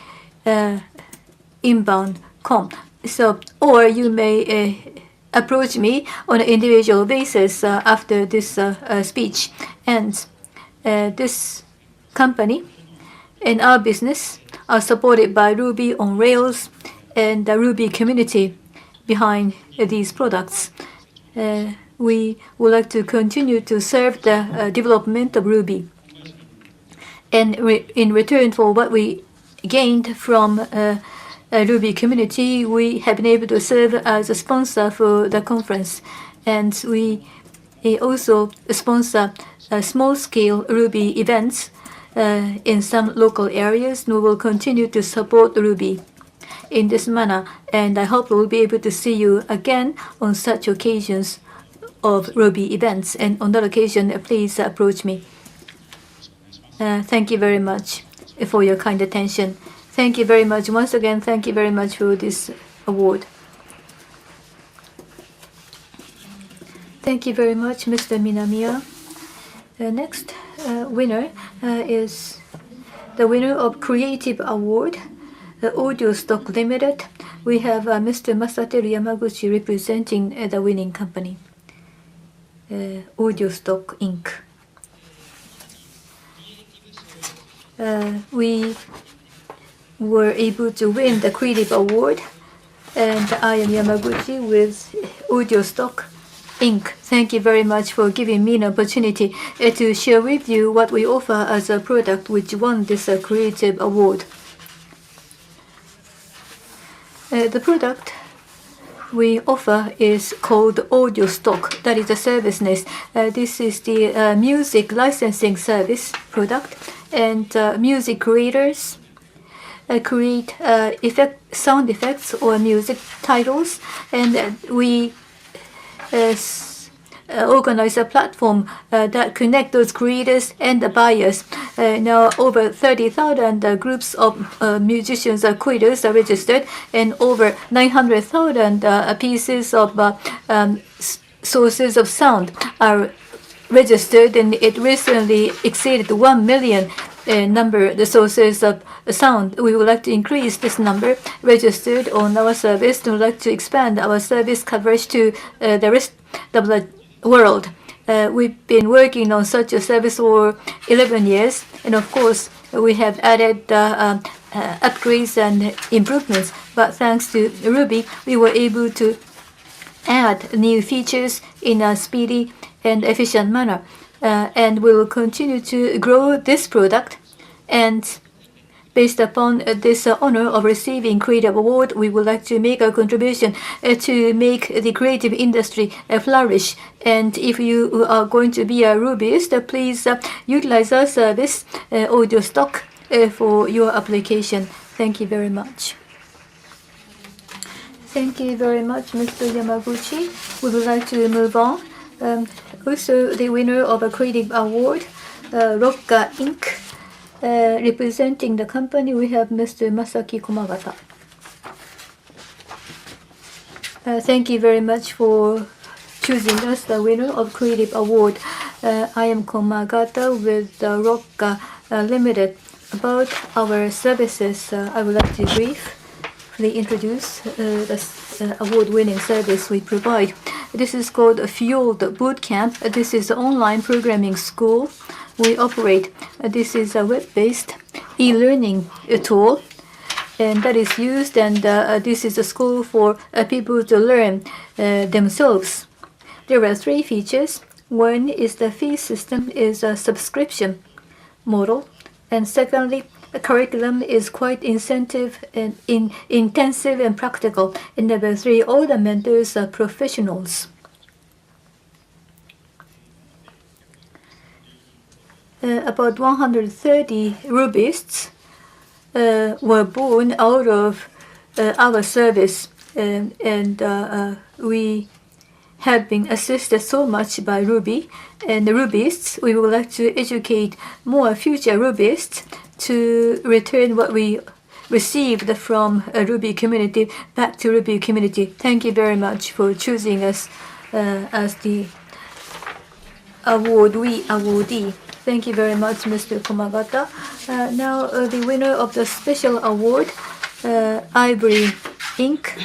inbound.com. So, or you may approach me on an individual basis after this speech. And this company and our business are supported by Ruby on Rails and the Ruby community behind these products. We would like to continue to serve the development of Ruby. And in return for what we gained from Ruby community, we have been able to serve as a sponsor for the conference. And we also sponsor small-scale Ruby events in some local areas. We will continue to support Ruby in this manner. And I hope we'll be able to see you again on such occasions of Ruby events. And on that occasion, please approach me. Thank you very much for your kind attention. Thank you very much. Once again, thank you very much for this award. Thank you very much, Mr. Minamiya. The next winner is the winner of Creative Award, the Audio Stock Limited. We have Mr. Masateru Yamaguchi representing the winning company, Audio Stock Inc. We were able to win the Creative Award, and I am Yamaguchi with Audio Stock Inc. Thank you very much for giving me an opportunity to share with you what we offer as a product which won this Creative Award. The product we offer is called Audio Stock. That is a service name. This is the music licensing service product, and music creators create sound effects or music titles, and we organize a platform that connect those creators and the buyers. Now over 30,000 groups of musicians or creators are registered, and over 900,000 pieces of sources of sound are registered, and it recently exceeded 1 million the sources of sound. We would like to increase this number registered on our service. We would like to expand our service coverage to the rest of the world. We've been working on such a service for 11 years, and of course we have added upgrades and improvements, but thanks to Ruby we were able to add new features in a speedy and efficient manner. And we will continue to grow this product, and based upon this honor of receiving Creative Award, we would like to make a contribution to make the creative industry flourish. And if you are going to be a Rubyist, please utilize our service, Audio Stock, for your application. Thank you very much. Thank you very much, Mr. Yamaguchi. We would like to move on. Also, the winner of a Creative Award, Rocka Inc. Representing the company, we have Mr. Masaki Komagata. Thank you very much for choosing us the winner of Creative Award. I am Komagata with Rocka Limited. About our services, I would like to briefly introduce the award-winning service we provide. This is called Field Bootcamp. This is an online programming school we operate. This is a web-based e-learning tool, and that is used, and this is a school for people to learn themselves. There are 3 features. One is the fee system is a subscription model, and secondly, curriculum is quite intensive and practical. And number 3, all the mentors are professionals. About 130 Rubyists were born out of our service, and we have been assisted so much by Ruby and the Rubyists. We would like to educate more future Rubyists to return what we received from a Ruby community back to Ruby community. Thank you very much for choosing us as the awardee. Thank you very much, Mr. Komagata. Now, the winner of the special award, Ivory Inc.,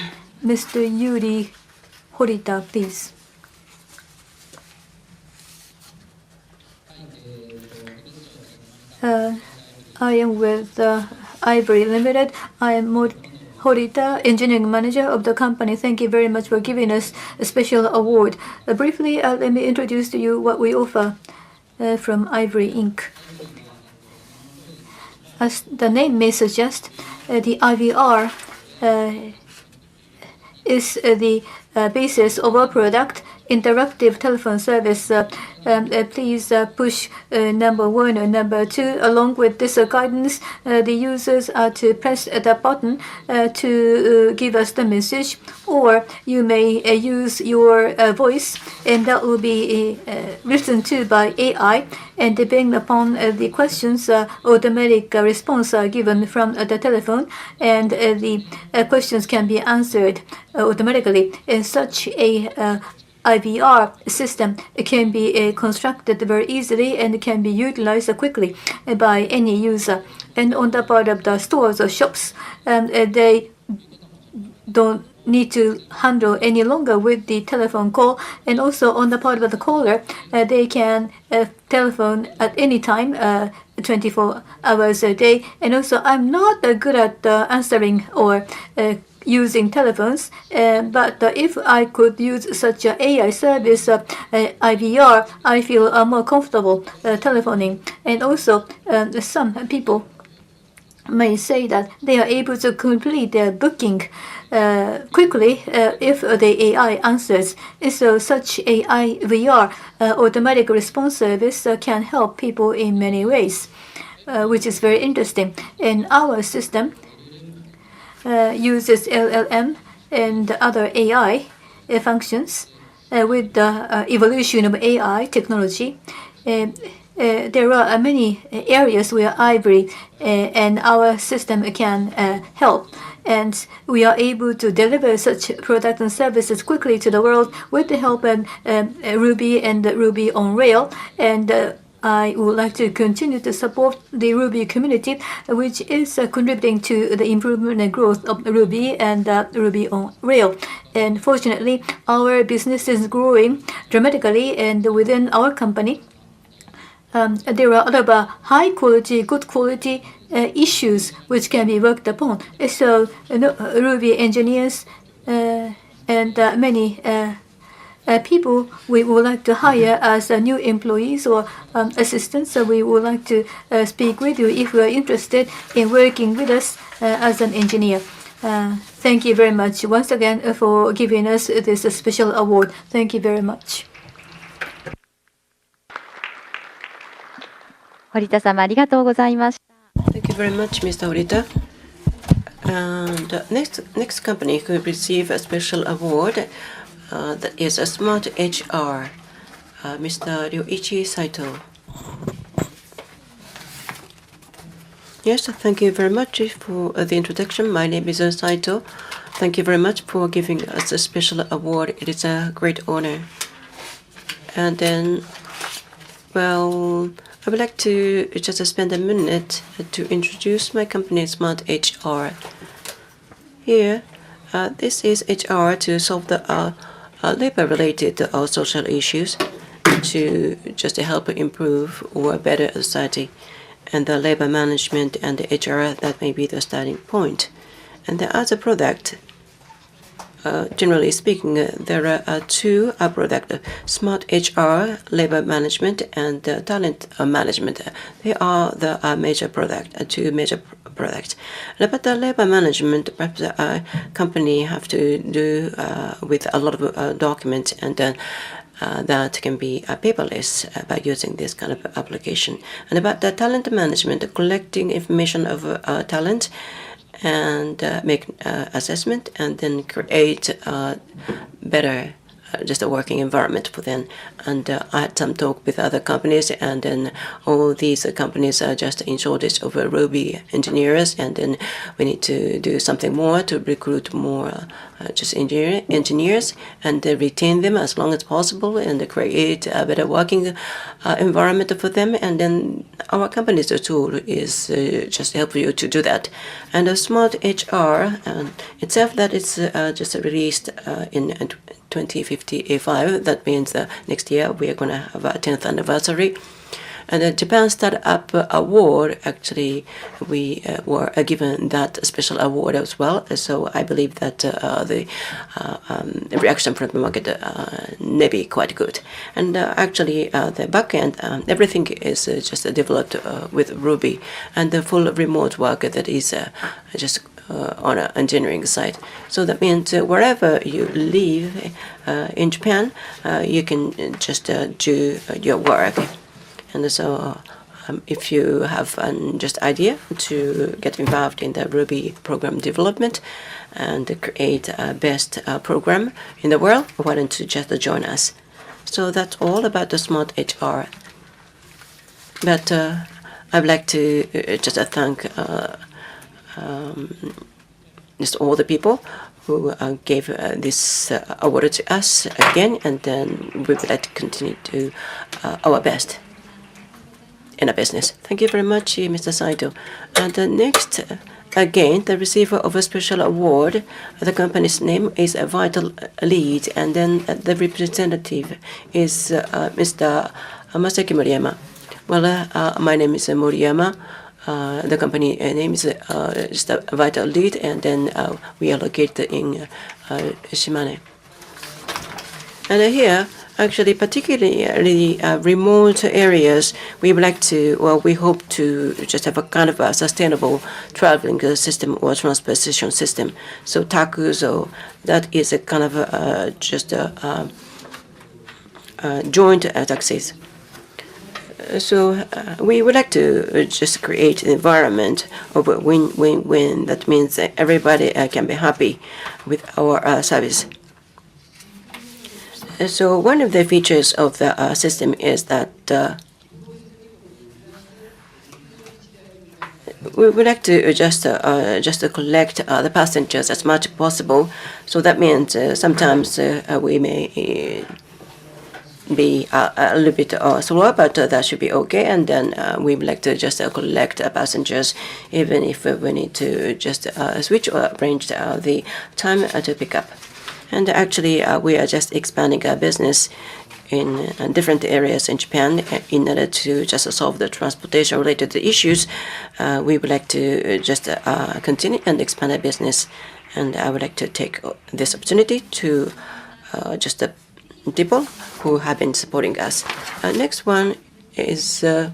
Mr. Yuri Hirota, please. I am with Ivory Limited. I am Hirota, engineering manager of the company. Thank you very much for giving us a special award. Briefly, let me introduce to you what we offer from Ivory Inc. As the name may suggest, the IVR is the basis of our product, interactive telephone service. Please push number 1 or number 2. Along with this guidance, the users are to press the button to give us the message, or you may use your voice, and that will be listened to by AI, and depending upon the questions, automatic response are given from the telephone, and the questions can be answered automatically. And such a IVR system can be constructed very easily and can be utilized quickly by any user. And on the part of the stores or shops, they don't need to handle any longer with the telephone call. And also on the part of the caller, they can telephone at any time, 24 hours a day. And also, I'm not good at answering or using telephones, but if I could use such an AI service, IVR, I feel more comfortable telephoning. And also, some people may say that they are able to complete their booking quickly if the AI answers. So such AI VR automatic response service can help people in many ways, which is very interesting. And our system uses LLM and other AI functions with the evolution of AI technology. There are many areas where Ivory and our system can help, and we are able to deliver such products and services quickly to the world with the help of Ruby and Ruby on Rail. And I would like to continue to support the Ruby community, which is contributing to the improvement and growth of Ruby and Ruby on Rail. And fortunately, our business is growing dramatically, and within our company, there are other high quality, good quality issues which can be worked upon. So Ruby engineers and many people we would like to hire as new employees or assistants. So we would like to speak with you if you are interested in working with us as an engineer. Thank you very much once again for giving us this special award. Thank you very much. 堀田様ありがとうございました。 Thank you very much, Mr. Hirota. And next company who will receive a special award that is a Smart HR, Mr. Ryuichi Saito. Yes, thank you very much for the introduction. My name is Saito. Thank you very much for giving us a special award. It is a great honor. And then, well, I would like to just spend a minute to introduce my company, Smart HR. Here, this is HR to solve the labor-related social issues, to just help improve or better society, and the labor management and the HR, that may be the starting point. And as a product, generally speaking, there are two products: Smart HR, labor management, and talent management. They are the major product, two major products. And about the labor management, perhaps a company have to do with a lot of documents, and then that can be paperless by using this kind of application. And about the talent management, collecting information of talent, and make assessment, and then create better just a working environment for them. And I had some talk with other companies, and then all these companies are just in shortage of Ruby engineers, and then we need to do something more to recruit more just engineers and retain them as long as possible, and create a better working environment for them. And then our company's tool is just help you to do that. And a Smart HR itself, that is just released in 2055. That means next year we are going to have a 10th anniversary. And the Japan Startup Award, actually, we were given that special award as well. So I believe that the reaction from the market may be quite good. And actually, the backend, everything is just developed with Ruby, and the full remote work that is just on an engineering side. So that means wherever you live in Japan, you can just do your work. And so if you have just idea to get involved in the Ruby program development and create a best program in the world, why don't you just join us? So that's all about the Smart HR. But I'd like to just thank just all the people who gave this award to us again, and then we would like to continue to do our best in a business. Thank you very much, Mr. Saito. And next, again, the receiver of a special award, the company's name is a Vital Lead, and then the representative is Mr. Masaki Moriyama. Well, my name is Moriyama. The company name is just a Vital Lead, and then we are located in Shimane. And here, actually, particularly remote areas, we would like to, well, we hope to just have a kind of a sustainable traveling system or transportation system. So Takuzo, that is a kind of just a joint taxis. So we would like to just create an environment of a win-win-win. That means that everybody can be happy with our service. So one of the features of the system is that we would like to just collect the passengers as much as possible. So that means sometimes we may be a little bit slower, but that should be okay. And then we would like to just collect passengers, even if we need to just switch or arrange the time to pick up. And actually, we are just expanding our business in different areas in Japan in order to just solve the transportation-related issues. We would like to just continue and expand our business. And I would like to take this opportunity to just the people who have been supporting us. Next one is the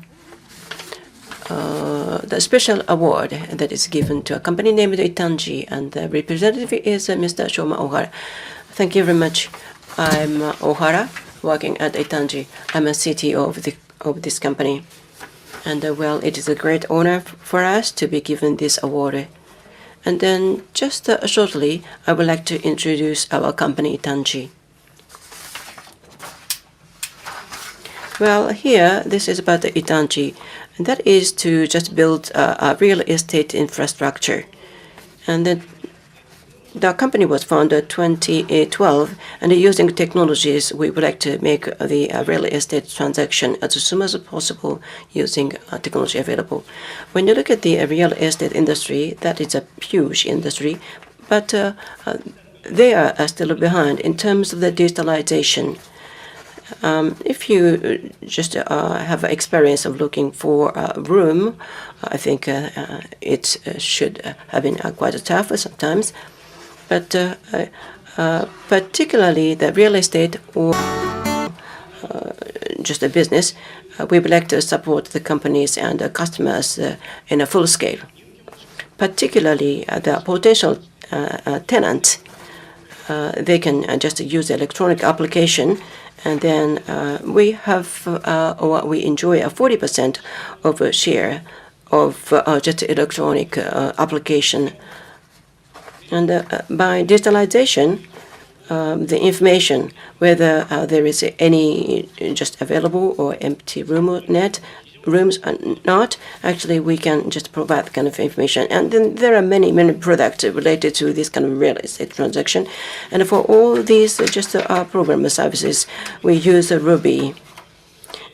special award that is given to a company named Itanji, and the representative is Mr. Shoma Ohara. Thank you very much. I'm Ohara, working at Itanji. I'm a CTO of this company. And well, it is a great honor for us to be given this award. And then just shortly, I would like to introduce our company, Itanji. Well, here, this is about the Itanji. And that is to just build a real estate infrastructure. And then the company was founded in 2012, and using technologies, we would like to make the real estate transaction as soon as possible using technology available. When you look at the real estate industry, that is a huge industry, but they are still behind in terms of the digitalization. If you just have experience of looking for a room, I think it should have been quite tough sometimes. But particularly the real estate or just a business, we would like to support the companies and the customers in a full scale. Particularly the potential tenants, they can just use the electronic application, and then we have or we enjoy a 40% of a share of just electronic application. And by digitalization, the information, whether there is any just available or empty rooms or not, actually we can just provide that kind of information. And then there are many products related to this kind of real estate transaction. And for all these just program services, we use Ruby.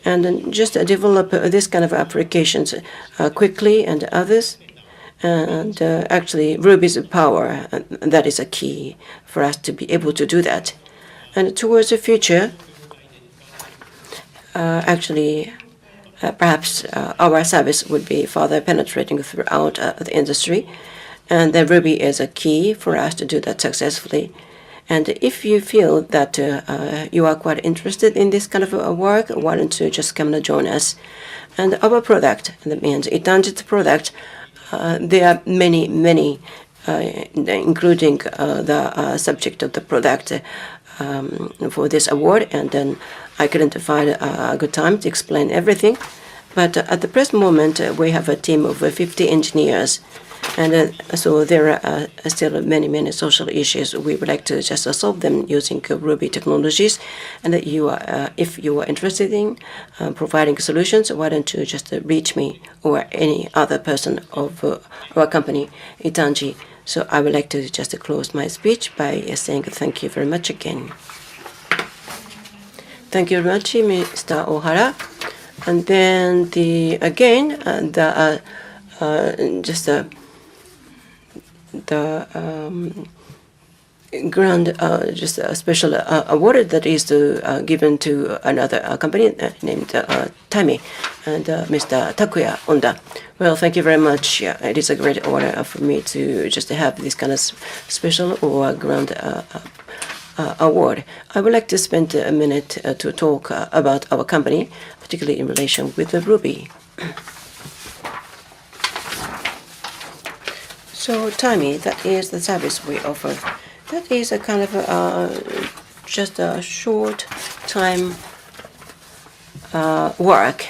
And then just develop this kind of applications quickly and others. And actually, Ruby's power, that is a key for us to be able to do that. And towards the future, perhaps our service would be further penetrating throughout the industry. And the Ruby is a key for us to do that successfully. And if you feel that you are quite interested in this kind of work, why don't you just come and join us? And our product, that means Itanji's product, there are many, including the subject of the product for this award, and then I couldn't find a good time to explain everything. But at the present moment, we have a team of 50 engineers, and so there are still many social issues. We would like to just solve them using Ruby technologies. And if you are interested in providing solutions, why don't you just reach me or any other person of our company, Itanji. So I would like to just close my speech by saying thank you very much again. Thank you very much, Mr. Ohara. And then the grand just a special award that is given to another company named Tami and Mr. Takuya Onda. Well, thank you very much. It is a great honor for me to just have this kind of special or grand award. I would like to spend a minute to talk about our company, particularly in relation with the Ruby. So Tami, that is the service we offer. That is a kind of just a short time work,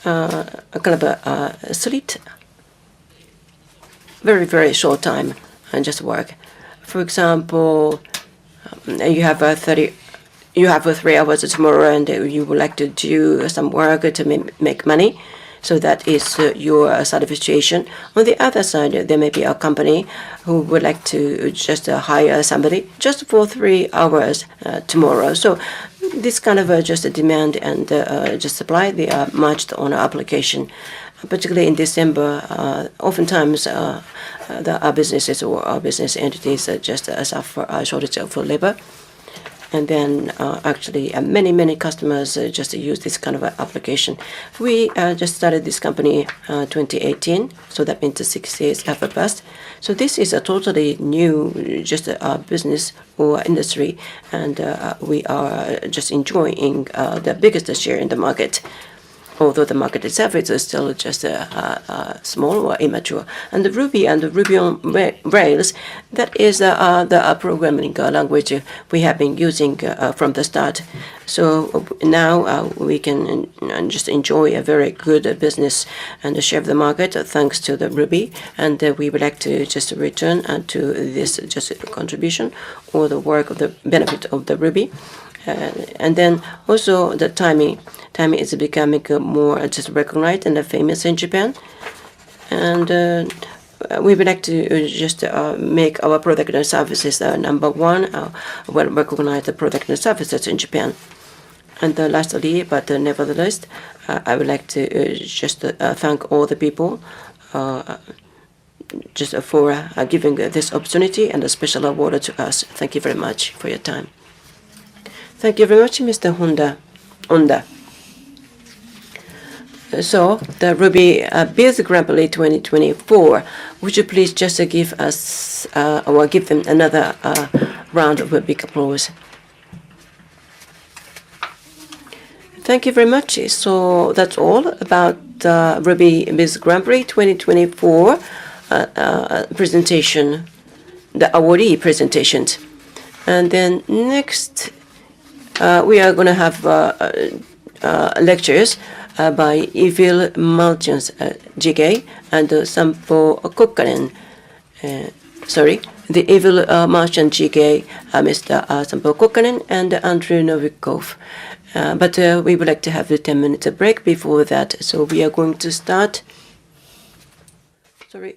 a kind of a sleep, very short time and just work. For example, you have 3 hours tomorrow, and you would like to do some work to make money. So that is your sort of situation. On the other side, there may be a company who would like to just hire somebody just for 3 hours tomorrow. So this kind of just a demand and just supply, they are matched on our application. Particularly in December, oftentimes our businesses or our business entities just suffer a shortage of labor. And then actually many customers just use this kind of application. We just started this company 2018, so that means 6 years have passed. So this is a totally new just business or industry, and we are just enjoying the biggest share in the market. Although the market itself is still just small or immature. And the Ruby and the Ruby on Rails, that is the programming language we have been using from the start. So now we can just enjoy a very good business and share of the market thanks to the Ruby. And we would like to just return to this just contribution or the work of the benefit of the Ruby. And then also the Tami is becoming more just recognized and famous in Japan. And we would like to just make our product and services #1 well-recognized product and services in Japan. And lastly, but nevertheless, I would like to just thank all the people just for giving this opportunity and a special award to us. Thank you very much for your time. Thank you very much, Mr. Onda. So, the Ruby Biz Grand Prix 2024, would you please just give us or give them another round of big applause. Thank you very much. So that's all about the Ruby Biz Grand Prix 2024 presentation, the awardee presentations. And then next, we are going to have lectures by Evil Merchants GK and Sampo Kuokkanen. Sorry, the Evil Merchant GK, Mr. Sampo Kuokkanen and Andrey Novikov. But we would like to have a 10-minute break before that, so we are going to start. Sorry.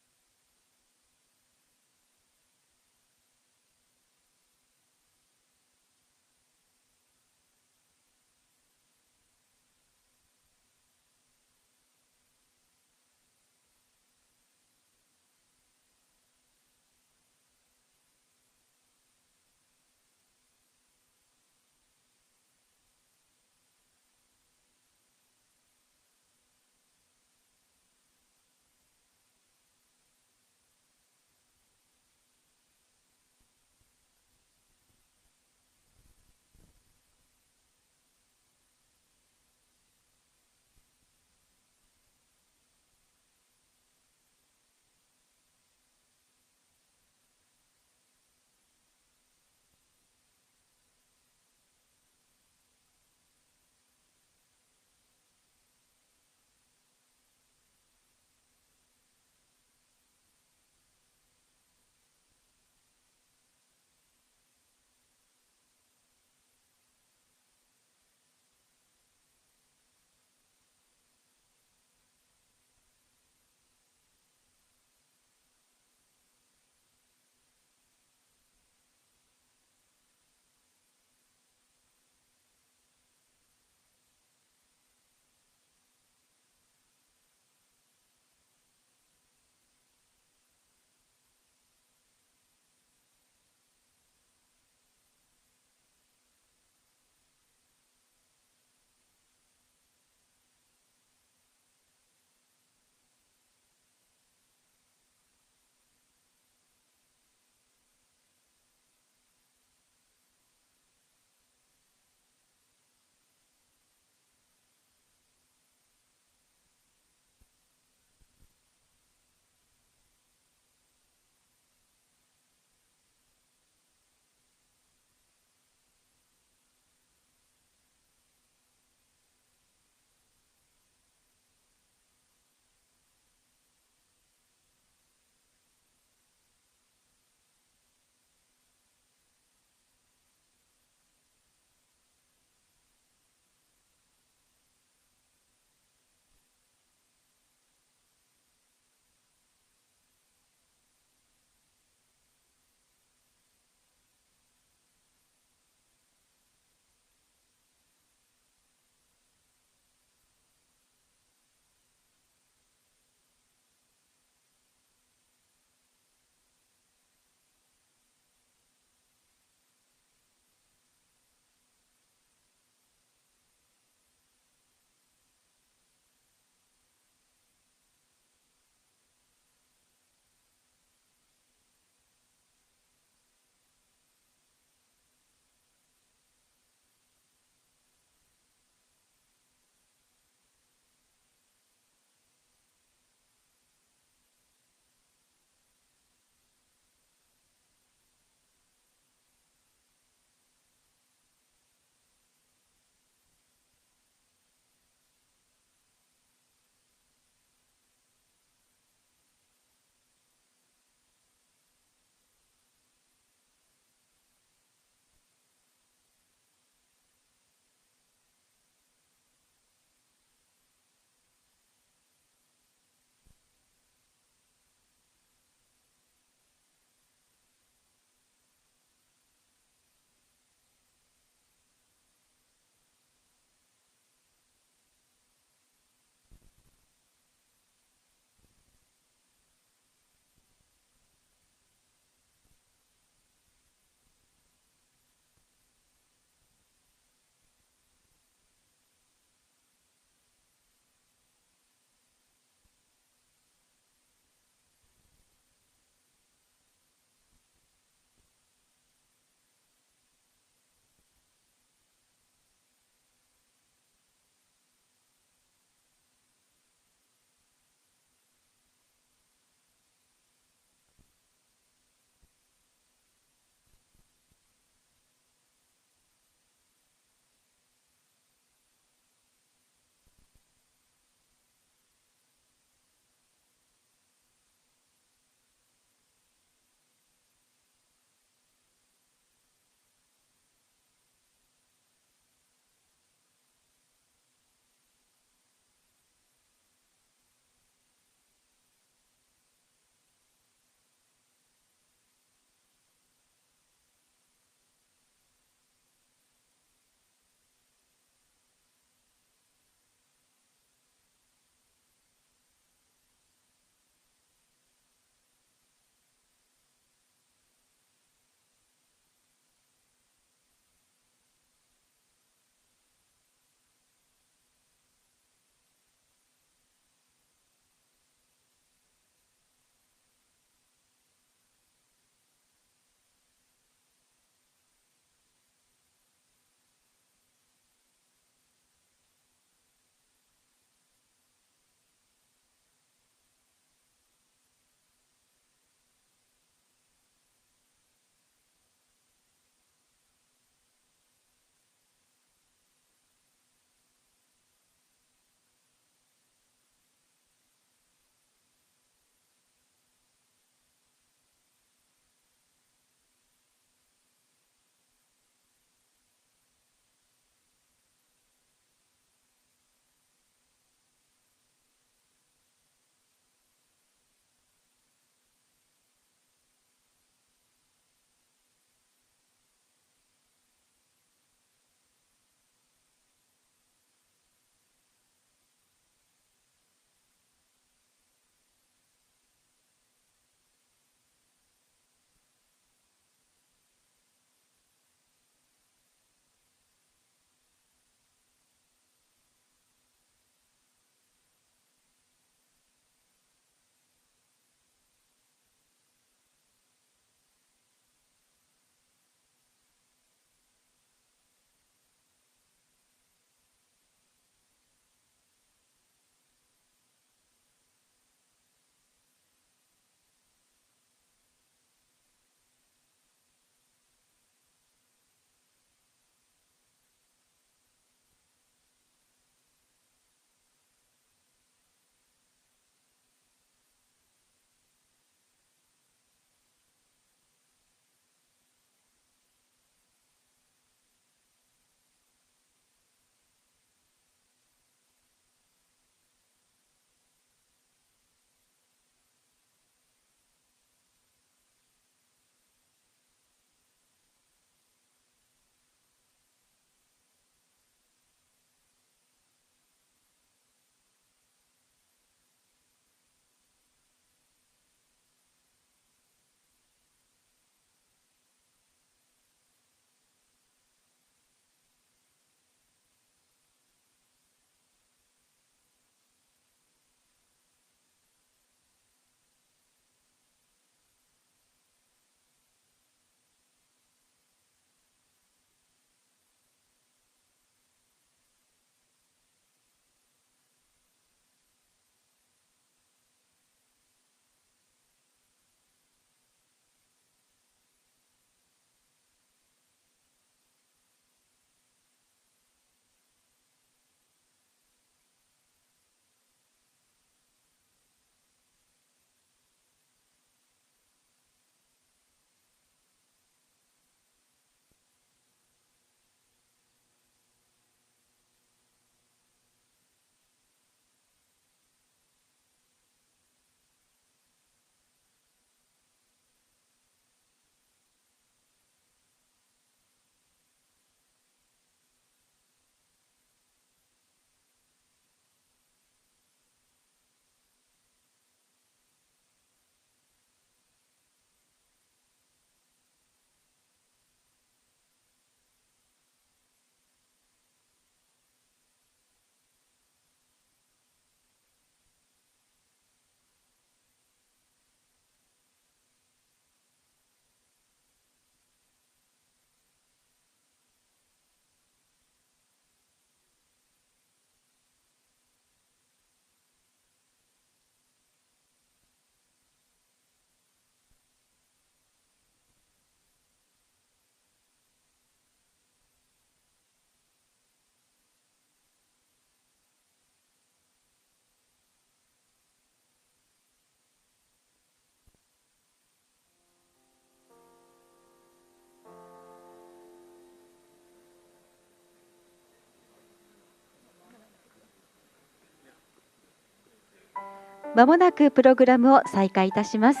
まもなくプログラムを再開いたします。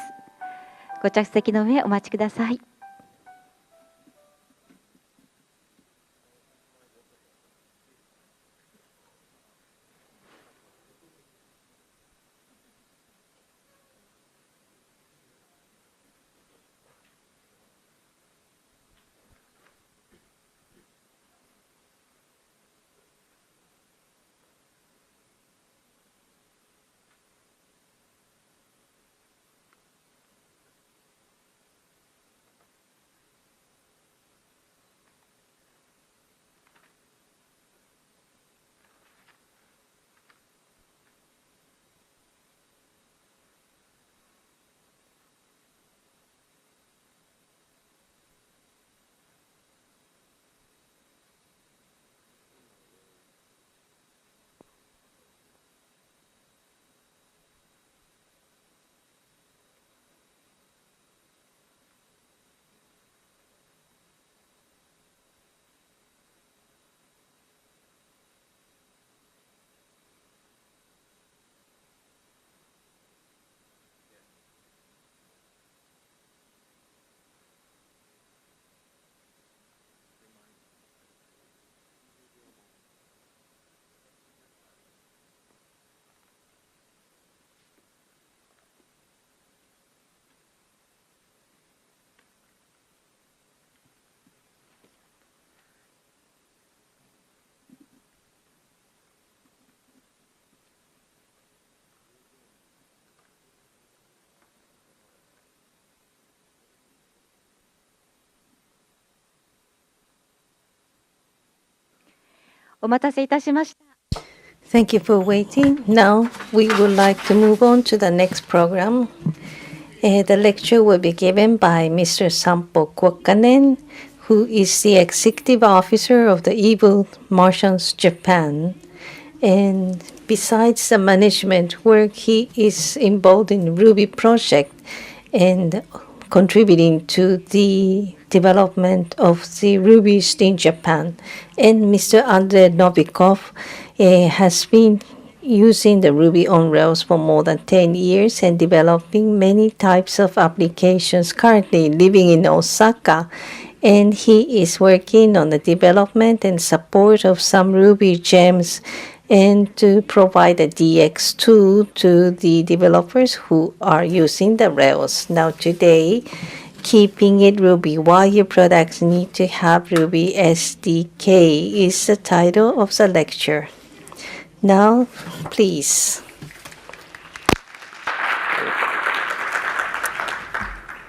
ご着席の上お待ちください。お待たせいたしました。Thank you for waiting. Now we would like to move on to the next program. The lecture will be given by Mr. Sampo Kuokkanen, who is the executive officer of the Evil Martians Japan. And besides the management work, he is involved in Ruby project and contributing to the development of the Rubies in Japan. And Mr. Andrey Novikov has been using the Ruby on Rails for more than 10 years and developing many types of applications, currently living in Osaka. And he is working on the development and support of some Ruby gems and to provide a DX tool to the developers who are using the Rails. Now today, keeping it Ruby while your products need to have Ruby SDK is the title of the lecture. Now, please.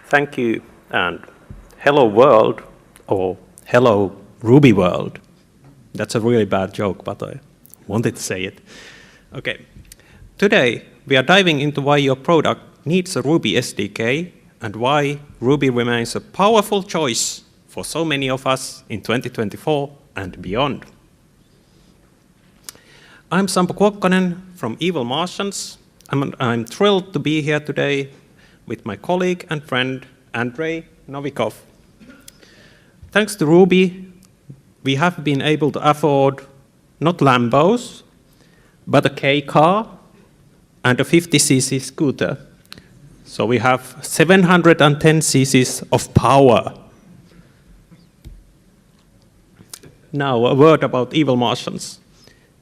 Thank you, and hello world, or hello Ruby world. That's a really bad joke, but I wanted to say it. Okay, today we are diving into why your product needs a Ruby SDK and why Ruby remains a powerful choice for so many of us in 2024 and beyond. I'm Sampo Kuokkanen from Evil Martians. I'm thrilled to be here today with my colleague and friend Andrey Novikov. Thanks to Ruby, we have been able to afford not Lambos, but a K car and a 50cc scooter. So we have 710 cc's of power. Now a word about Evil Martians.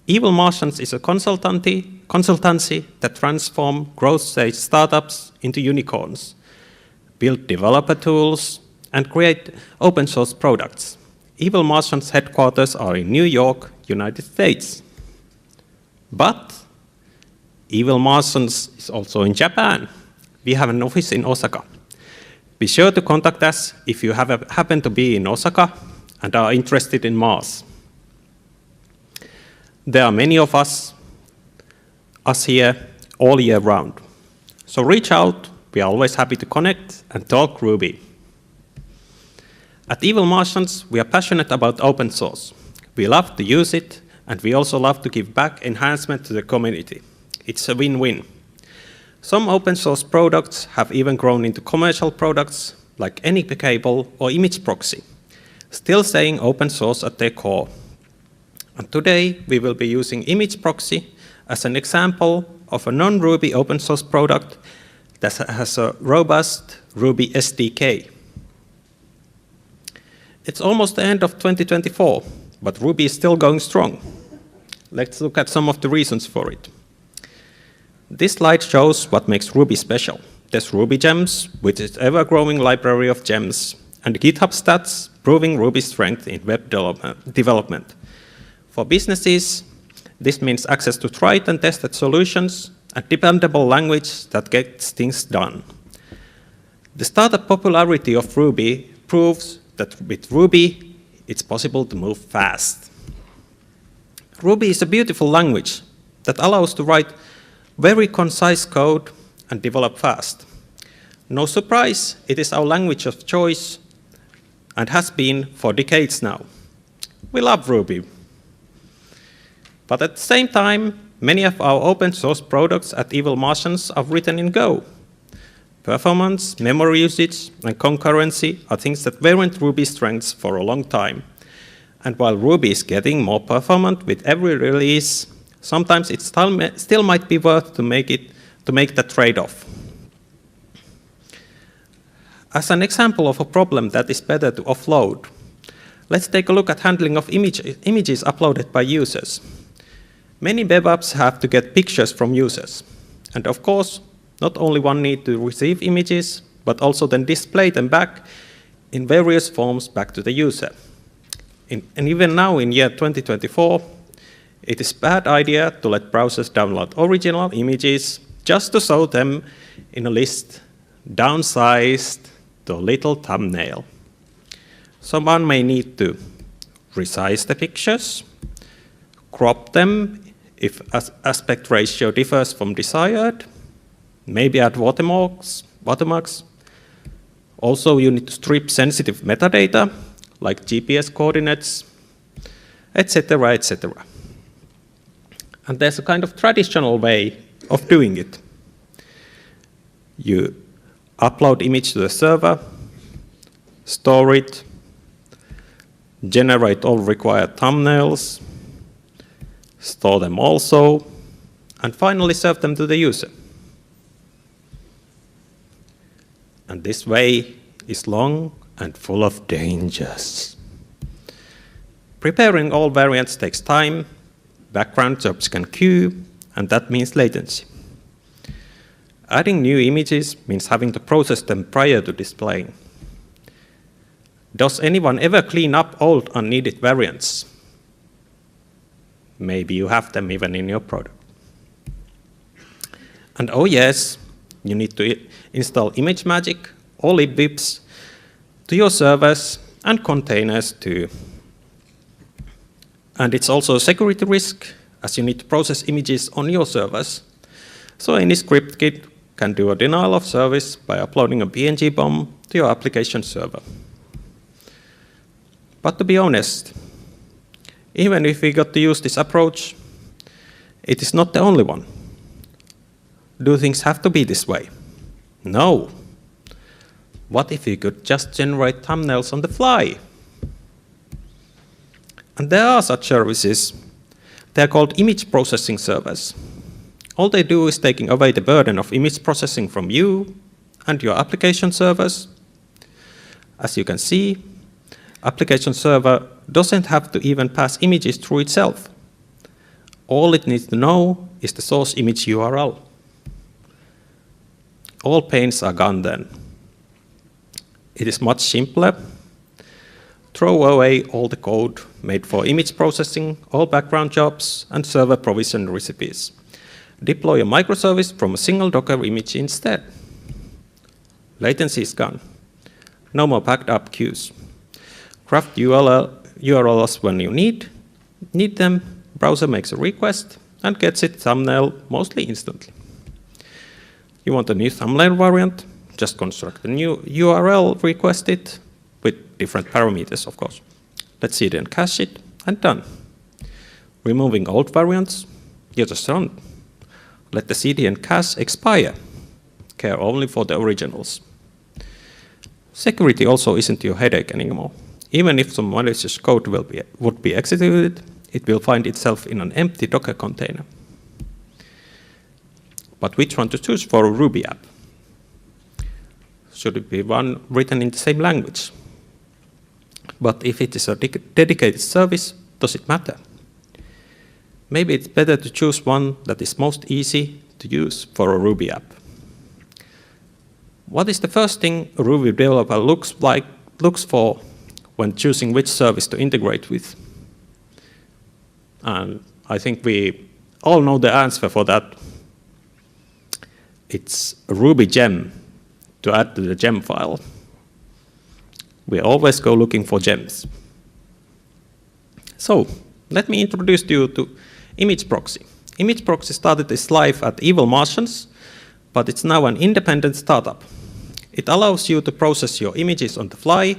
Evil Martians is a consultancy that transforms growth stage startups into unicorns, build developer tools, and create open source products. Evil Martians' headquarters are in New York, United States. But Evil Martians is also in Japan. We have an office in Osaka. Be sure to contact us if you happen to be in Osaka and are interested in Mars. There are many of us here all year round. So reach out. We are always happy to connect and talk Ruby. At Evil Martians, we are passionate about open source. We love to use it, and we also love to give back enhancement to the community. It's a win-win. Some open source products have even grown into commercial products, like any cable or image proxy, still staying open source at their core. And today, we will be using image proxy as an example of a non-Ruby open source product that has a robust Ruby SDK. It's almost the end of 2024, but Ruby is still going strong. Let's look at some of the reasons for it. This slide shows what makes Ruby special. There's Ruby Gems, with its ever-growing library of gems, and GitHub stats proving Ruby's strength in web development. For businesses, this means access to tried and tested solutions and dependable language that gets things done. The startup popularity of Ruby proves that with Ruby, it's possible to move fast. Ruby is a beautiful language that allows to write very concise code and develop fast. No surprise, it is our language of choice and has been for decades now. We love Ruby. But at the same time, many of our open source products at Evil Martians are written in Go. Performance, memory usage, and concurrency are things that weren't Ruby's strengths for a long time. And while Ruby is getting more performant with every release, sometimes it still might be worth to make that trade-off. As an example of a problem that is better to offload, let's take a look at handling of images uploaded by users. Many web apps have to get pictures from users. And of course, not only one needs to receive images, but also then display them back in various forms back to the user. And even now in year 2024, it is a bad idea to let browsers download original images just to show them in a list downsized to a little thumbnail. Someone may need to resize the pictures, crop them if aspect ratio differs from desired, maybe add watermarks. Also, you need to strip sensitive metadata, like GPS coordinates, etc., etc. And there's a kind of traditional way of doing it. You upload image to the server, store it, generate all required thumbnails, store them also, and finally serve them to the user. And this way is long and full of dangers. Preparing all variants takes time, background jobs can queue, and that means latency. Adding new images means having to process them prior to displaying. Does anyone ever clean up old unneeded variants? Maybe you have them even in your product. And oh yes, you need to install ImageMagick or libvips to your servers and containers too. And it's also a security risk, as you need to process images on your servers. So any script kit can do a denial of service by uploading a PNG bomb to your application server. But to be honest, even if we got to use this approach, it is not the only one. Do things have to be this way? No. What if we could just generate thumbnails on the fly? And there are such services. They're called image processing servers. All they do is taking away the burden of image processing from you and your application servers. As you can see, application server doesn't have to even pass images through itself. All it needs to know is the source image URL. All pains are gone then. It is much simpler. Throw away all the code made for image processing, all background jobs, and server provision recipes. Deploy a microservice from a single Docker image instead. Latency is gone. No more packed up queues. Craft URLs when you need them, browser makes a request, and gets its thumbnail mostly instantly. You want a new thumbnail variant? Just construct a new URL, request it, with different parameters, of course. Let's see it and cache it, and done. Removing old variants? You just run. Let the CD and cache expire. Care only for the originals. Security also isn't your headache anymore. Even if some malicious code would be executed, it will find itself in an empty Docker container. But which one to choose for a Ruby app? Should it be one written in the same language? But if it is a dedicated service, does it matter? Maybe it's better to choose one that is most easy to use for a Ruby app. What is the first thing a Ruby developer looks for when choosing which service to integrate with? And I think we all know the answer for that. It's a Ruby gem to add to the gem file. We always go looking for gems. So let me introduce you to Image Proxy. Image Proxy started its life at Evil Martians, but it's now an independent startup. It allows you to process your images on the fly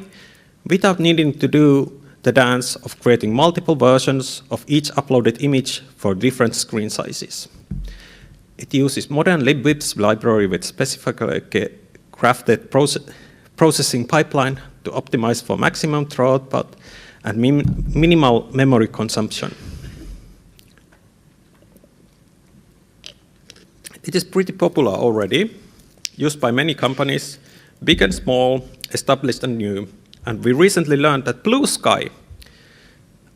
without needing to do the dance of creating multiple versions of each uploaded image for different screen sizes. It uses modern libwibs library with specifically crafted processing pipeline to optimize for maximum throughput and minimal memory consumption. It is pretty popular already, used by many companies, big and small, established and new. And we recently learned that Blue Sky,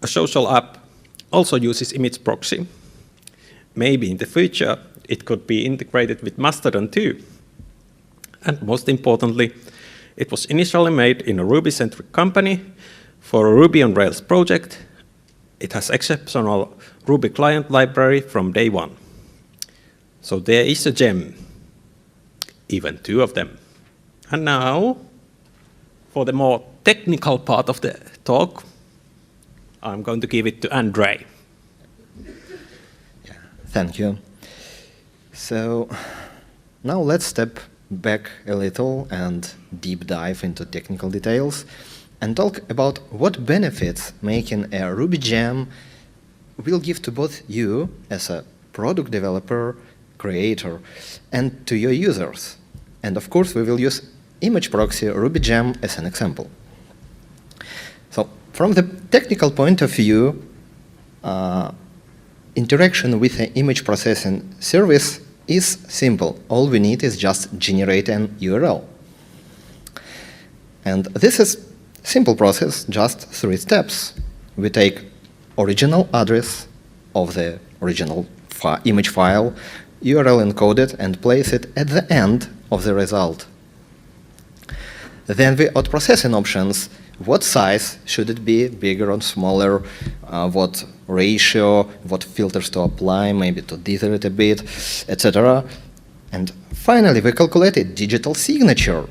a social app, also uses Image Proxy. Maybe in the future, it could be integrated with Mastodon too. And most importantly, it was initially made in a Ruby-centric company for a Ruby on Rails project. It has exceptional Ruby client library from day one. So there is a gem, even two of them. And now, for the more technical part of the talk, I'm going to give it to Andrey. Yeah, thank you. So now let's step back a little and deep dive into technical details and talk about what benefits making a Ruby gem will give to both you as a product developer, creator, and to your users. And of course, we will use Image Proxy Ruby gem as an example. So from the technical point of view, interaction with an image processing service is simple. All we need is just generate an URL. And this is a simple process, just 3 steps. We take original address of the original image file, URL encoded, and place it at the end of the result. Then we add processing options. What size should it be, bigger or smaller, what ratio, what filters to apply, maybe to dither it a bit, etc. And finally, we calculate a digital signature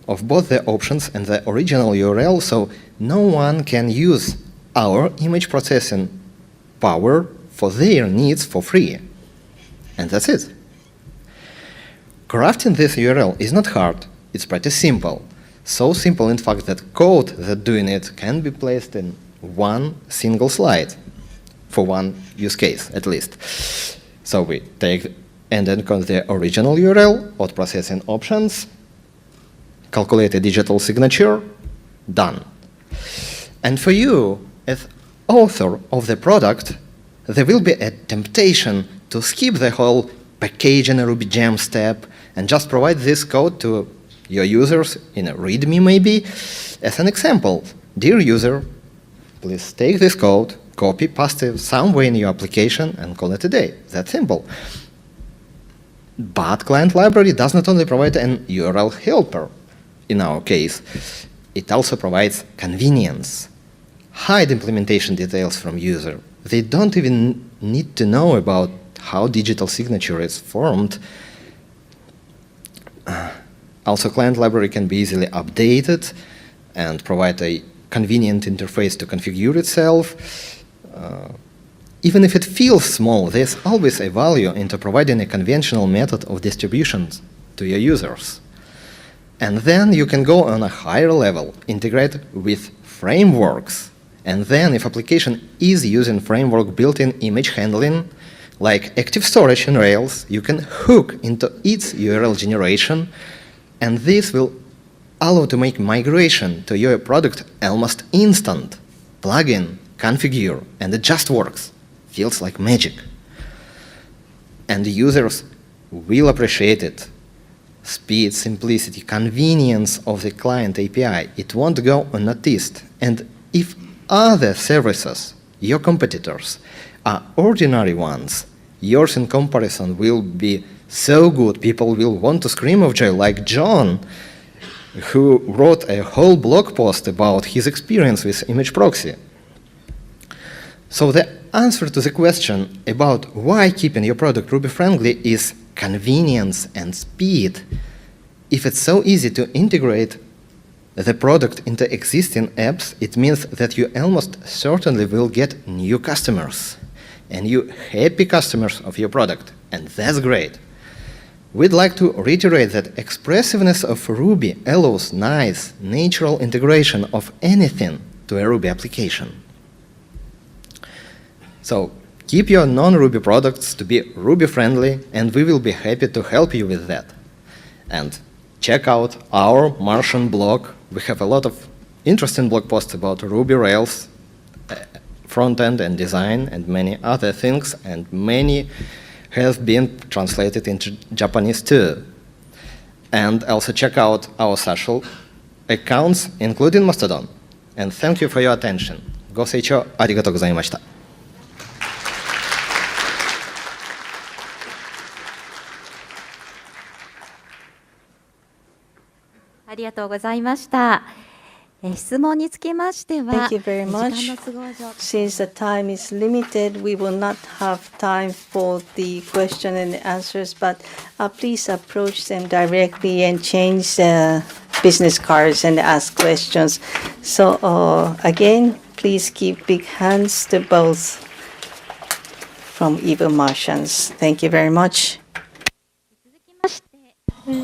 of both the options and the original URL, so no one can use our image processing power for their needs for free. And that's it. Crafting this URL is not hard. It's pretty simple. So simple, in fact, that code that doing it can be placed in one single slide for one use case, at least. So we take and encode the original URL, add processing options, calculate a digital signature, done. And for you, as author of the product, there will be a temptation to skip the whole packaging a Ruby gem step and just provide this code to your users in a README maybe. As an example, dear user, please take this code, copy, paste it somewhere in your application and call it a day. That's simple. But client library does not only provide an URL helper, in our case, it also provides convenience. Hide implementation details from user. They don't even need to know about how digital signature is formed. Also, client library can be easily updated and provide a convenient interface to configure itself. Even if it feels small, there's always a value into providing a conventional method of distribution to your users. And then you can go on a higher level, integrate with frameworks. And then if application is using framework built-in image handling, like active storage in Rails, you can hook into its URL generation, and this will allow to make migration to your product almost instant. Plug in, configure, and it just works. Feels like magic. And users will appreciate it. Speed, simplicity, convenience of the client API, it won't go unnoticed. And if other services, your competitors, are ordinary ones, yours in comparison will be so good, people will want to scream of joy, like John, who wrote a whole blog post about his experience with image proxy. So the answer to the question about why keeping your product Ruby friendly is convenience and speed. If it's so easy to integrate the product into existing apps, it means that you almost certainly will get new customers and you happy customers of your product, and that's great. We'd like to reiterate that expressiveness of Ruby allows nice, natural integration of anything to a Ruby application. So keep your non-Ruby products to be Ruby friendly, and we will be happy to help you with that. And check out our Martian blog. We have a lot of interesting blog posts about Ruby Rails, front-end and design, and many other things, and many have been translated into Japanese too. And also check out our social accounts, including Mastodon. And thank you for your attention. ご清聴ありがとうございました。ありがとうございました。質問につきましては、 Thank you very 時間 much. の都合上 Since the time is limited, we will not have time for the question and answers, but please approach them directly and change business cards and ask questions. So again, please give big hands to both from Evil Martians. Thank you very much.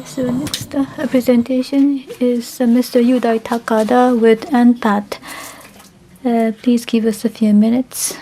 So next presentation is Mr. Yudai Takada with NPAT. Please give us a few minutes.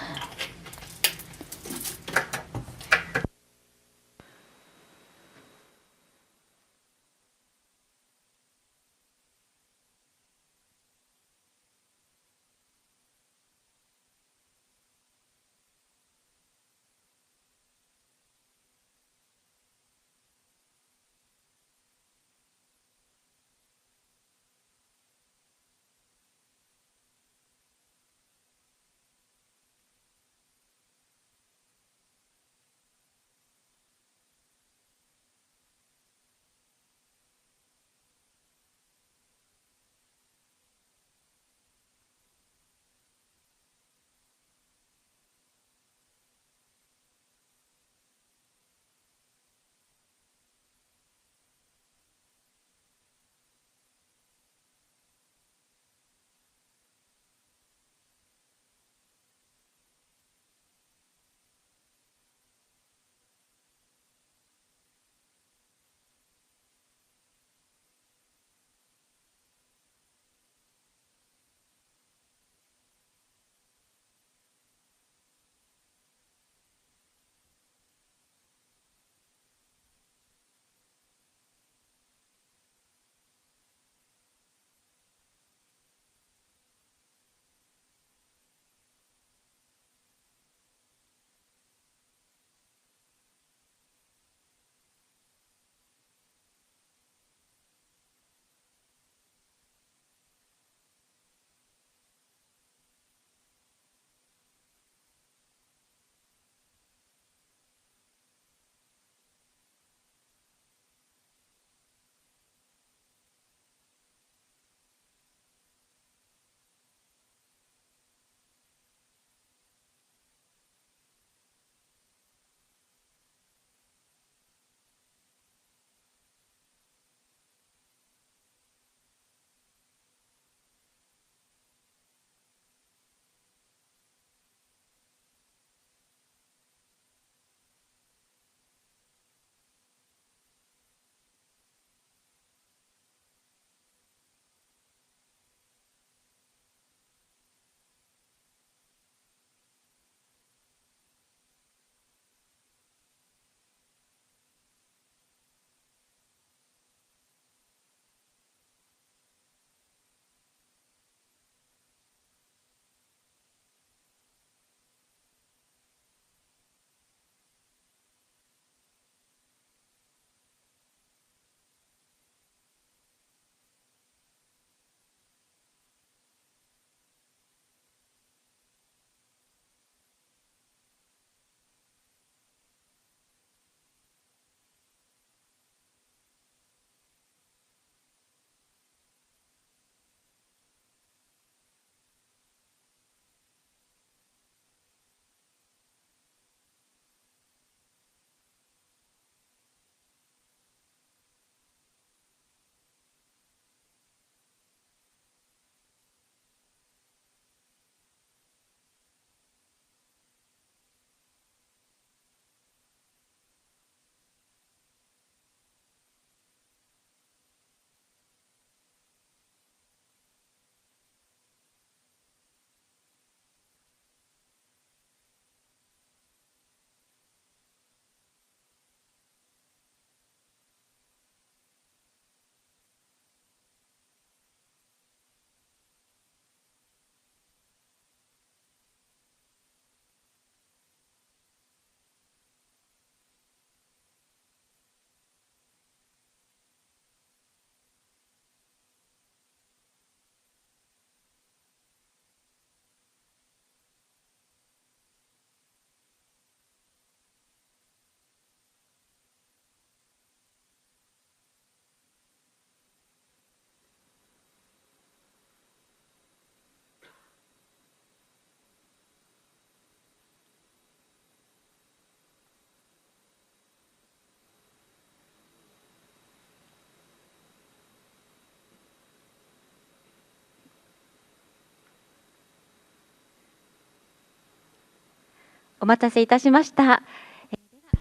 お待たせいたしました。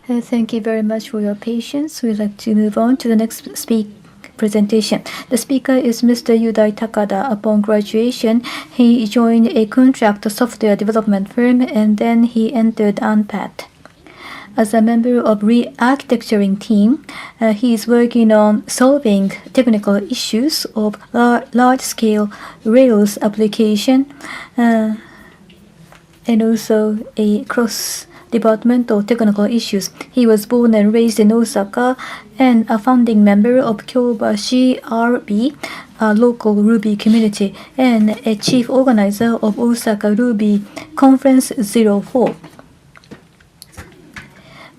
Thank you very much for your patience. We'd like to move on to the next presentation. The speaker is Mr. Yudai Takada. Upon graduation, he joined a contract software development firm and then he entered ANPAT. As a member of re-architecturing team, he is working on solving technical issues of large-scale Rails application and also a cross-departmental technical issues. He was born and raised in Osaka and a founding member of Kyobashi RB, a local Ruby community, and a chief organizer of Osaka Ruby Conference 04.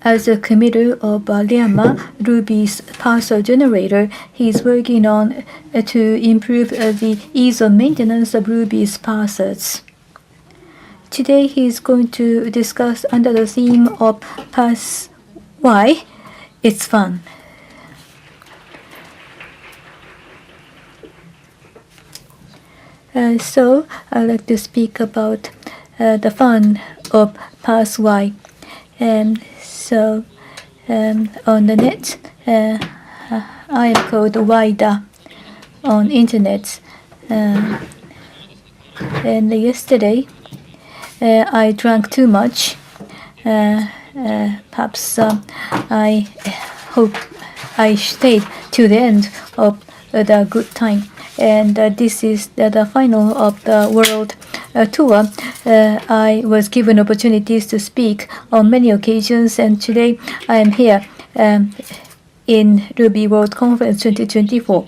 As a committer of Llama, Ruby's parser generator, he is working on to improve the ease of maintenance of Ruby's parsers. Today he is going to discuss under the theme of Pass Why It's Fun. So I'd like to speak about the fun of Pass Why. So on the net, I am called Waida on internet. And yesterday, I drank too much. Perhaps I hope I stayed to the end of the good time. And this is the final of the world tour. I was given opportunities to speak on many occasions, and today I am here in RubyWorld Conference 2024.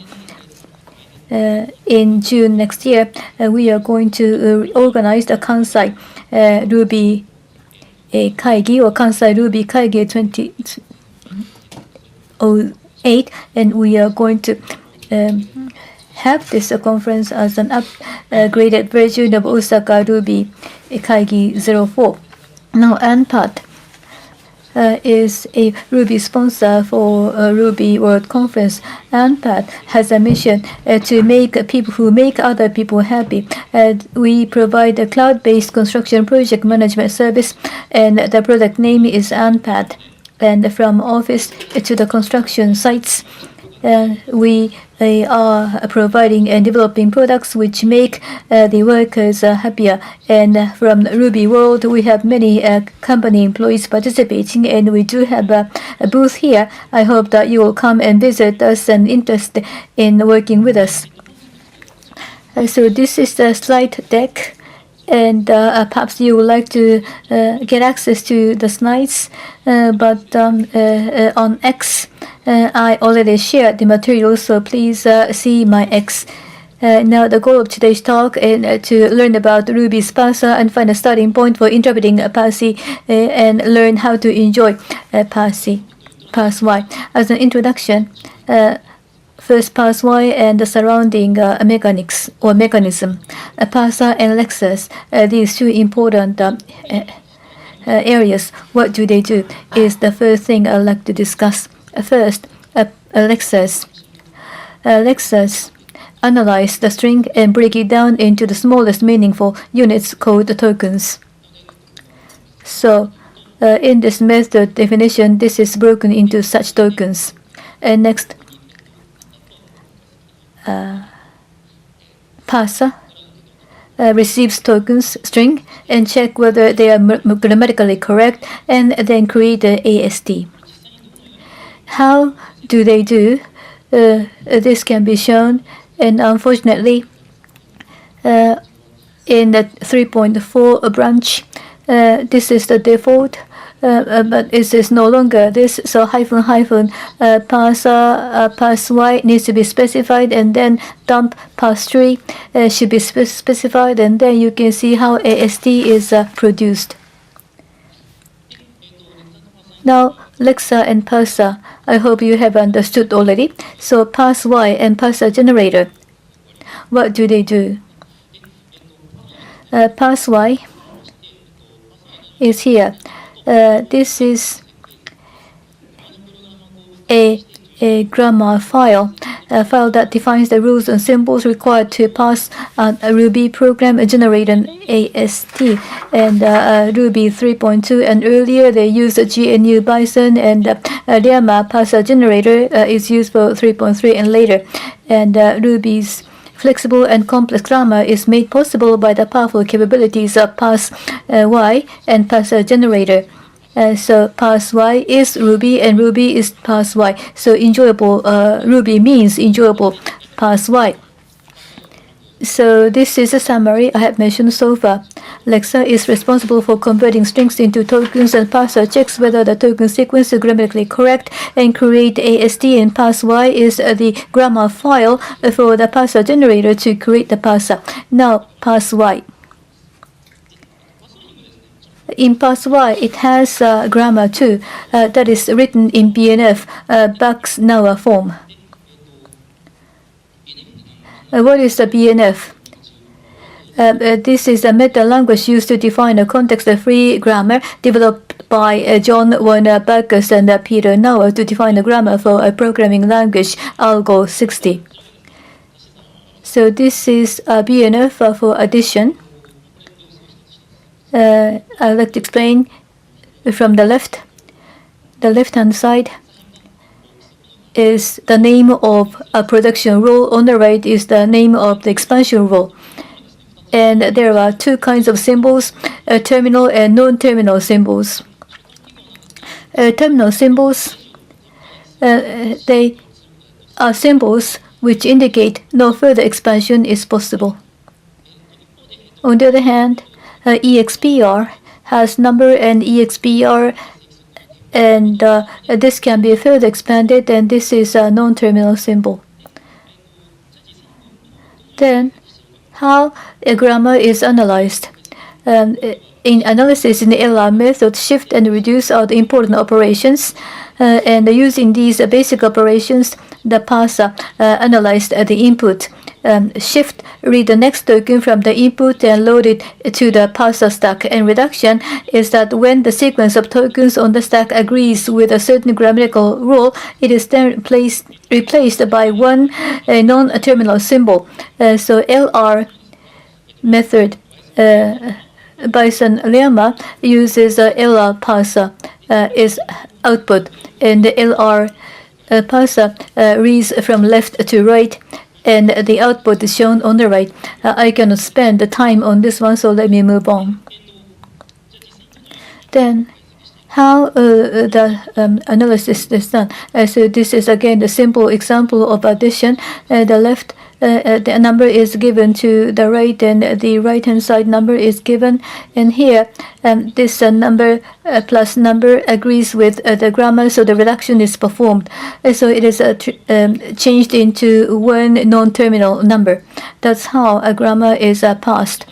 In June next year, we are going to organize the Kansai Ruby Kaigi or Kansai Ruby Kaigi 2008, and we are going to have this conference as an upgraded version of Osaka Ruby Kaigi 04. Now, ANPAT is a Ruby sponsor for Ruby World Conference. ANPAT has a mission to make people who make other people happy. We provide a cloud-based construction project management service, and the product name is ANPAT. And from office to the construction sites, we are providing and developing products which make the workers happier. And from Ruby World, we have many company employees participating, and we do have a booth here. I hope that you will come and visit us and interested in working with us. So this is the slide deck, and perhaps you would like to get access to the slides, but on X, I already shared the material, so please see my X. Now, the goal of today's talk is to learn about Ruby's parser and find a starting point for interpreting parser and learn how to enjoy parser. Parse Y. As an introduction, first parse Y and the surrounding mechanics or mechanism. Parser and Lexus, these two important areas. What do they do is the first thing I'd like to discuss. First, Lexus. Lexus analyze the string and break it down into the smallest meaningful units called tokens. So, in this method definition, this is broken into such tokens. And next, parser receives tokens string and check whether they are grammatically correct, and then create the AST. How do they do? This can be shown, and unfortunately, in the 3.4 branch, this is the default, but it is no longer this. So parser parse Y needs to be specified, and then dump parse tree should be specified, and then you can see how AST is produced. Now, Lexa and parser, I hope you have understood already. So parse Y and parser generator, what do they do? Parse Y is here. This is a grammar file, file that defines the rules and symbols required to pass a Ruby program generate an AST. And Ruby 3.2 and earlier they used GNU Bison, and Llama parser generator is used for 3.3 and later. And Ruby's flexible and complex grammar is made possible by the powerful capabilities of parse-y and parser generator. So parse-y is Ruby and Ruby is parse-y. So enjoyable Ruby means enjoyable parse-y. So this is a summary I have mentioned so far. Lexa is responsible for converting strings into tokens, and parser checks whether the token sequence is grammatically correct and create AST, and parse-y is the grammar file for the parser generator to create the parser. Now parse-y. In parse-y, it has grammar too that is written in BNF, Bucks-Nauer form. What is the BNF? This is a meta language used to define a context-free grammar developed by John Werner Backus and Peter Nauer to define a grammar for a programming language, Algo 60. So this is a BNF for addition. I'd like to explain from the left-hand side is the name of a production rule. On the right is the name of the expansion rule. And there are two kinds of symbols, terminal and non-terminal symbols. Terminal symbols, they are symbols which indicate no further expansion is possible. On the other hand, EXPR has number and EXPR, and this can be further expanded, and this is a non-terminal symbol. Then, how a grammar is analyzed. In analysis in the LR method, shift and reduce are the important operations, and using these basic operations, the parser analyzed the input. Shift, read the next token from the input and load it to the parser stack. And reduction is that when the sequence of tokens on the stack agrees with a certain grammatical rule, it is then replaced by one non-terminal symbol. So LR method, Bison Llama uses LR parser is output, and the LR parser reads from left to right, and the output is shown on the right. I cannot spend the time on this one, so let me move on. Then, how the analysis is done. So this is again the simple example of addition. The left the number is given to the right, and the right-hand side number is given. And here, this number plus number agrees with the grammar, so the reduction is performed. So it is changed into one non-terminal number. That's how a grammar is passed.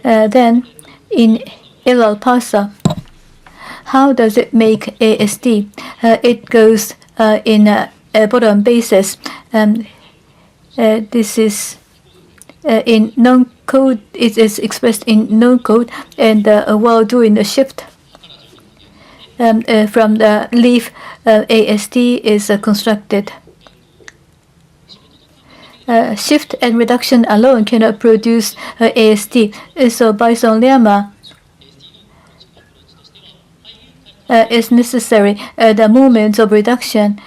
Then, in LL parser, how does it make AST? It goes in a bottom basis. This is in non-code. It is expressed in non-code, and while doing the shift from the leaf, AST is constructed. Shift and reduction alone cannot produce AST. So Bison Llama is necessary. The moment of reduction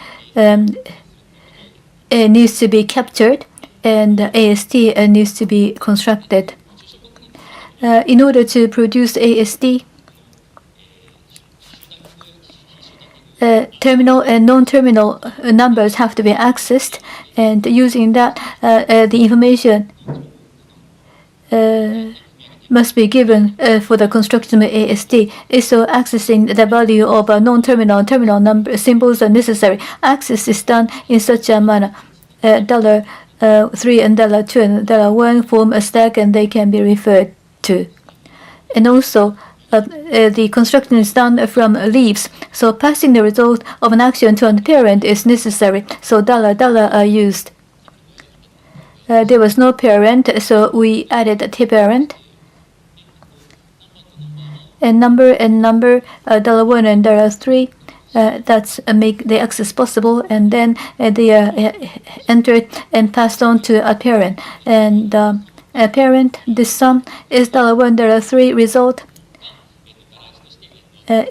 needs to be captured, and AST needs to be constructed. In order to produce AST, terminal and non-terminal numbers have to be accessed, and using that, the information must be given for the construction of AST. So accessing the value of non-terminal and terminal number symbols are necessary. Access is done in such a manner. $3 and $2 and $1 form a stack, and they can be referred to. And also, the construction is done from leaves. So passing the result of an action to a parent is necessary. So $, are used. There was no parent, so we added a parent. And number, $1 and $3, that's make the access possible, and then they are entered and passed on to a parent. And a parent, this sum is when there are 3 results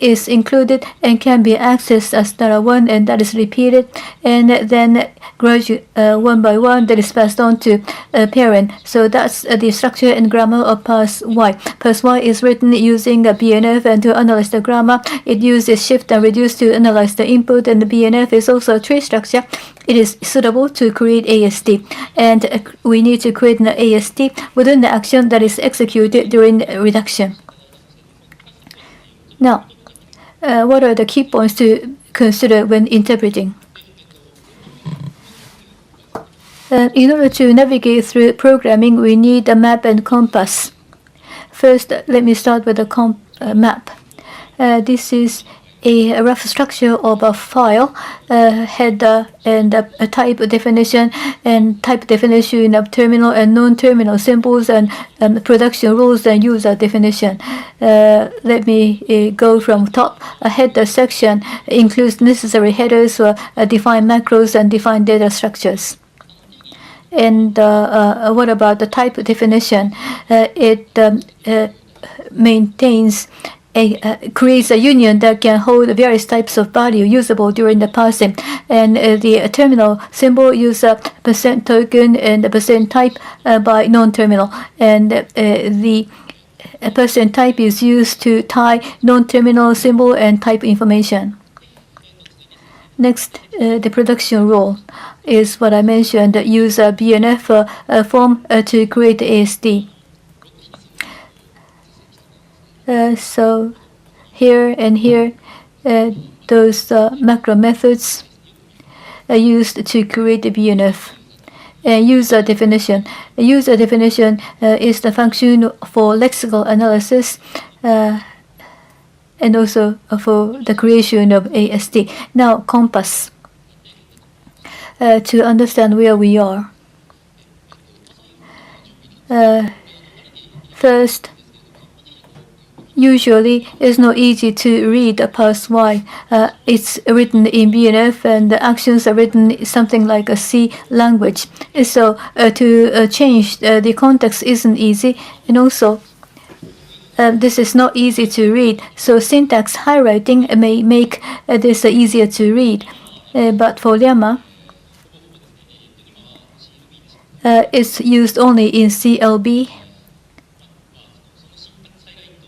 is included and can be accessed as $1, and that is repeated, and then gradually one by one that is passed on to a parent. So that's the structure and grammar of parse Y. Parse Y is written using a BNF, and to analyze the grammar it uses shift and reduce to analyze the input, and the BNF is also a tree structure. It is suitable to create AST, and we need to create an AST within the action that is executed during reduction. Now, what are the key points to consider when interpreting? In order to navigate through programming, we need a map and compass. First, let me start with a map. This is a rough structure of a file, header and a type definition, and type definition of terminal and non-terminal symbols, and production rules and user definition. Let me go from top. A header section includes necessary headers for defined macros and defined data structures. And what about the type definition? It maintains creates a union that can hold various types of value usable during the parsing, and the terminal symbol uses a % token and a % type by non-terminal, and the % type is used to tie non-terminal symbol and type information. Next, the production rule is what I mentioned. Use a BNF form to create the AST. So here and here, those macro methods are used to create the BNF. User definition. User definition is the function for lexical analysis and also for the creation of AST. Now, compass. To understand where we are. First, usually it's not easy to read a parse Y. It's written in BNF, and the actions are written something like a C language. So to change the context isn't easy, and also this is not easy to read. So syntax highlighting may make this easier to read. But for llama, it's used only in CLB.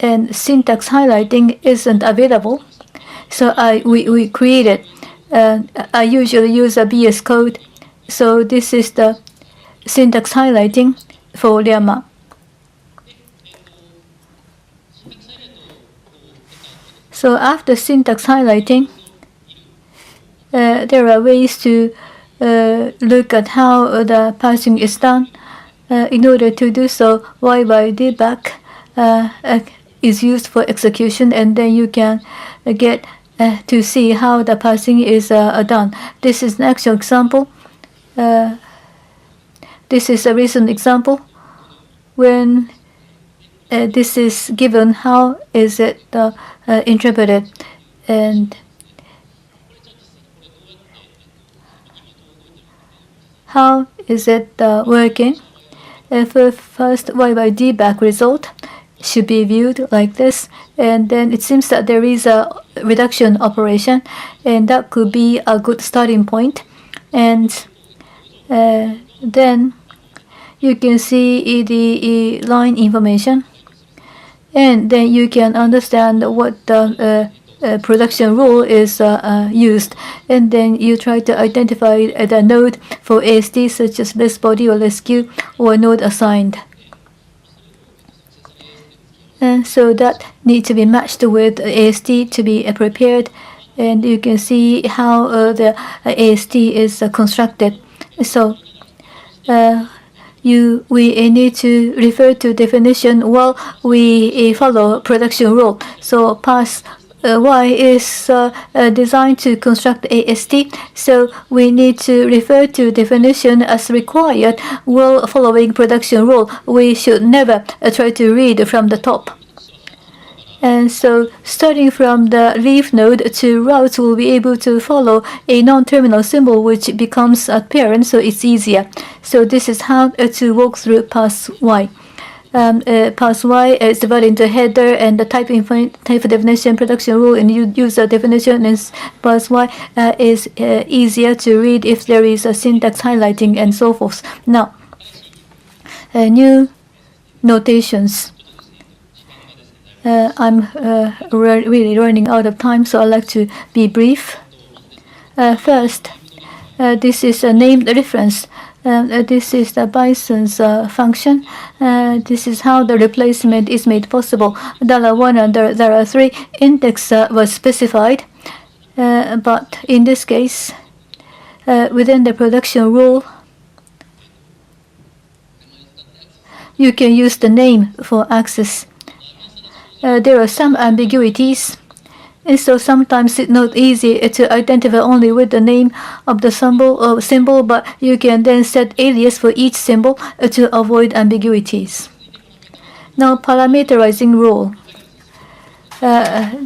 And syntax highlighting isn't available, so we created. I usually use a VS Code, so this is the syntax highlighting for llama. So after syntax highlighting, there are ways to look at how the parsing is done. In order to do so, Y by debug is used for execution, and then you can get to see how the parsing is done. This is an actual example. This is a recent example. When this is given, how is it interpreted, and how is it working? First, Y by debug result should be viewed like this, and then it seems that there is a reduction operation, and that could be a good starting point. And then you can see the line information, and then you can understand what the production rule is used, and then you try to identify the node for AST, such as less body or less queue, or node assigned. And so that needs to be matched with AST to be prepared, and you can see how the AST is constructed. So we need to refer to definition while we follow production rule. So parse Y is designed to construct AST, so we need to refer to definition as required while following production rule. We should never try to read from the top. And so starting from the leaf node to routes, we'll be able to follow a non-terminal symbol which becomes apparent, so it's easier. So this is how to walk through pass Y. Pass Y is divided into header and the type definition, production rule, and user definition. And pass Y is easier to read if there is a syntax highlighting and so forth. Now, new notations. I'm really running out of time, so I'd like to be brief. First, this is a named reference. This is the Bison's function. This is how the replacement is made possible. $1 and $3 index was specified, but in this case, within the production rule, you can use the name for access. There are some ambiguities, and so sometimes it's not easy to identify only with the name of the symbol, but you can then set alias for each symbol to avoid ambiguities. Now, parameterizing rule.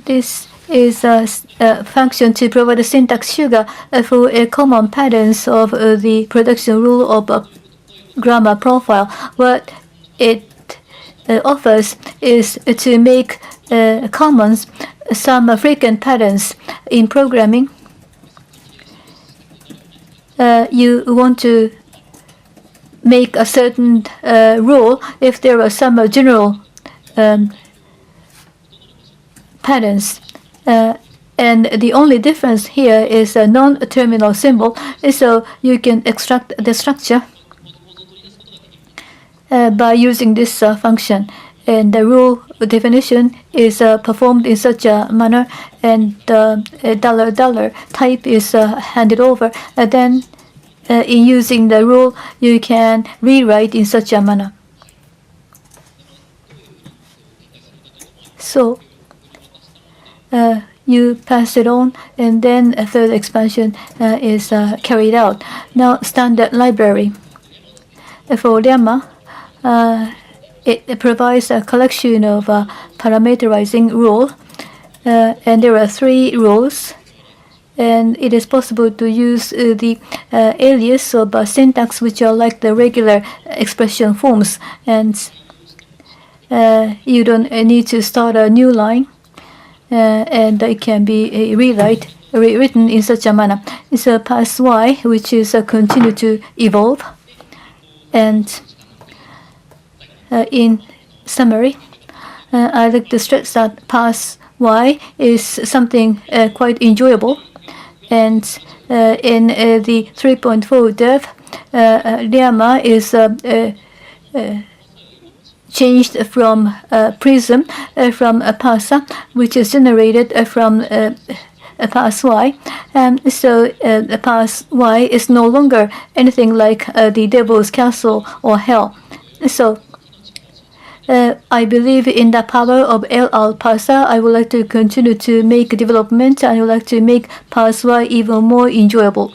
This is a function to provide a syntax sugar for a common patterns of the production rule of a grammar profile. What it offers is to make common some frequent patterns in programming. You want to make a certain rule if there are some general patterns. And the only difference here is a non-terminal symbol, so you can extract the structure by using this function, and the rule definition is performed in such a manner, and $$ type is handed over. Then, in using the rule, you can rewrite in such a manner. So, you pass it on, and then a further expansion is carried out. Now, standard library for Llama. It provides a collection of parameterizing rules, and there are 3 rules, and it is possible to use the alias of syntax which are like the regular expression forms, and you don't need to start a new line, and it can be rewritten in such a manner. It's a pass Y which is continue to evolve, and in summary, I'd like to stress that pass Y is something quite enjoyable, and in the 3.4 dev, Llama is changed from Prism from a parser, which is generated from a pass Y, so a pass Y is no longer anything like the Devil's Castle or Hell. So I believe in the power of LR parser. I would like to continue to make development. I would like to make pass Y even more enjoyable.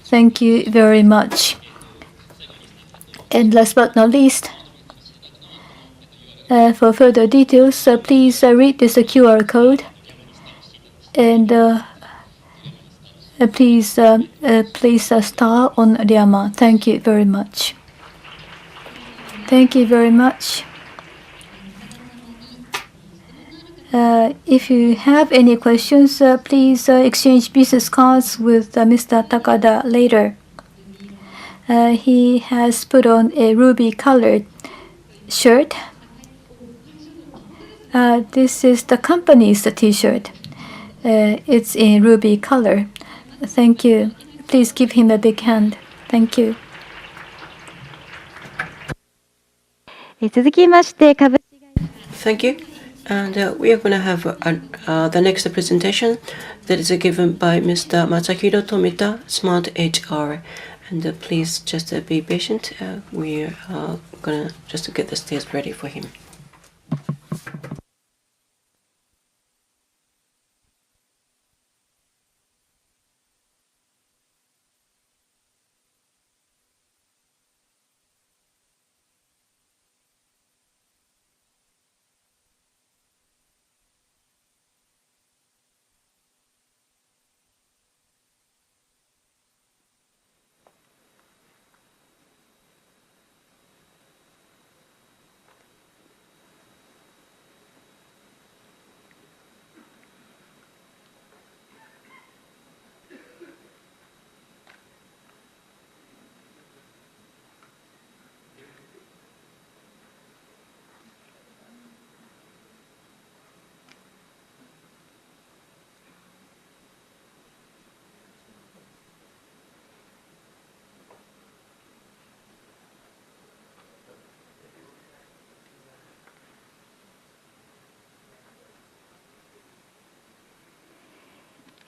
Thank you very much. And last but not least, for further details, please read this QR code, and please place a star on Llama. Thank you very much. Thank you very much. If you have any questions, please exchange business cards with Mr. Takada later. He has put on a ruby colored shirt. This is the company's t-shirt. It's in ruby color. Thank you. Please give him a big hand. Thank you. 続きまして株 Thank you. And we are going to have the next presentation that is given by Mr. Masahiro Tomita, Smart HR. And please just be patient. We are going to just get the stage ready for him.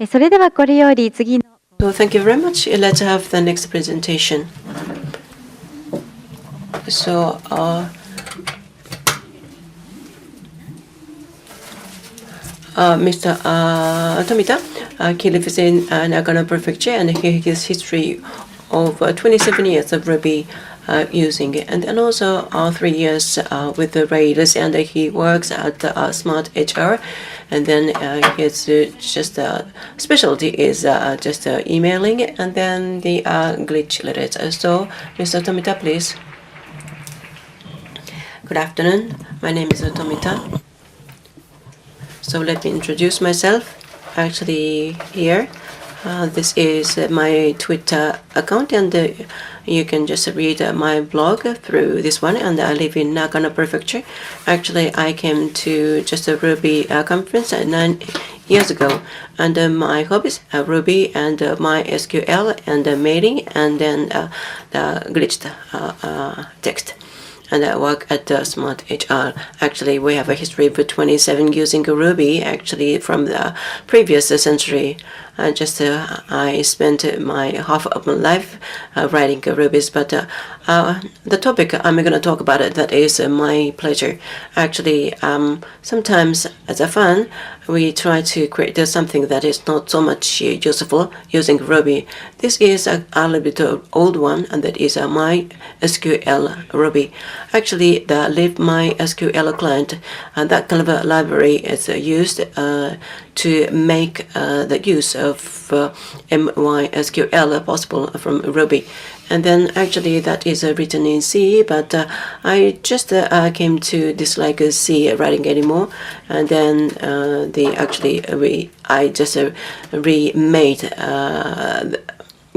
それではこれより次の So thank you very much. Let's have the next presentation. So Mr. Tomita, he lives in Nagano Prefecture, and he has history of 27 years of Ruby using it, and then also 3 years with the Rails, and he works at Smart HR, and then his just specialty is just emailing, and then the glitch letters. So, Mr. Tomita, please. Good afternoon. My name is Tomita. So let me introduce myself. Actually, here, this is my Twitter account, and you can just read my blog through this one. And I live in Nagano Prefecture. Actually, I came to just a Ruby conference 9 years ago, and my hobbies are Ruby and my SQL and mailing, and then the glitched text. And I work at Smart HR. Actually, we have a history of 27 using Ruby, actually from the previous century. I spent my half of my life writing Rubies, but the topic I'm going to talk about that is my pleasure. Actually, sometimes as a fun, we try to create something that is not so much useful using Ruby. This is a little bit old one, and that is my SQL Ruby. Actually, the Live My SQL client, that kind of a library is used to make the use of MySQL possible from Ruby. And then actually that is written in C, but I just came to dislike C writing anymore. And then I just remade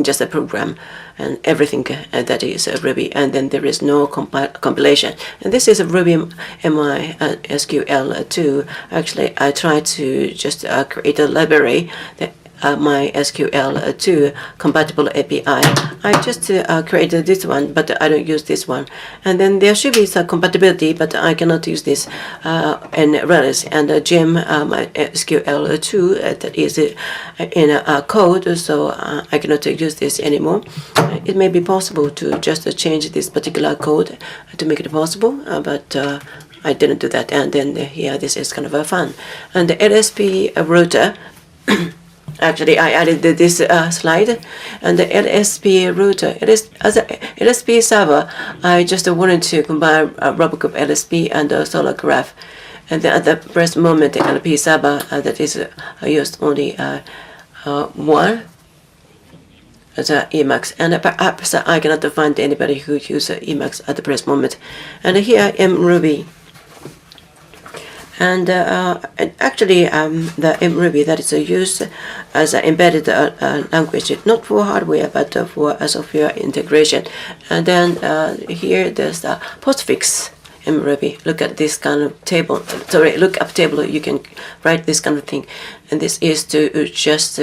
just a program and everything that is Ruby, and then there is no compilation. And this is a Ruby MySQL 2. Actually, I tried to just create a library that MySQL 2 compatible API. I just created this one, but I don't use this one. And then there should be some compatibility, but I cannot use this in Rails and gem MySQL 2 that is in code, so I cannot use this anymore. It may be possible to just change this particular code to make it possible, but I didn't do that. And then here, this is kind of fun. And the LSP router. Actually, I added this slide, and the LSP router. It is as a LSP server. I just wanted to combine RubyWorld LSP and Solar Graph, and then at the present moment, the LP server that is used only one as Emacs, and perhaps I cannot find anybody who uses Emacs at the present moment. And here mRuby. And actually, the mRuby that is used as an embedded language, not for hardware, but for software integration. And then here there's the postfix mRuby. Look at this kind of table. Sorry, look up table. You can write this kind of thing. And this is to just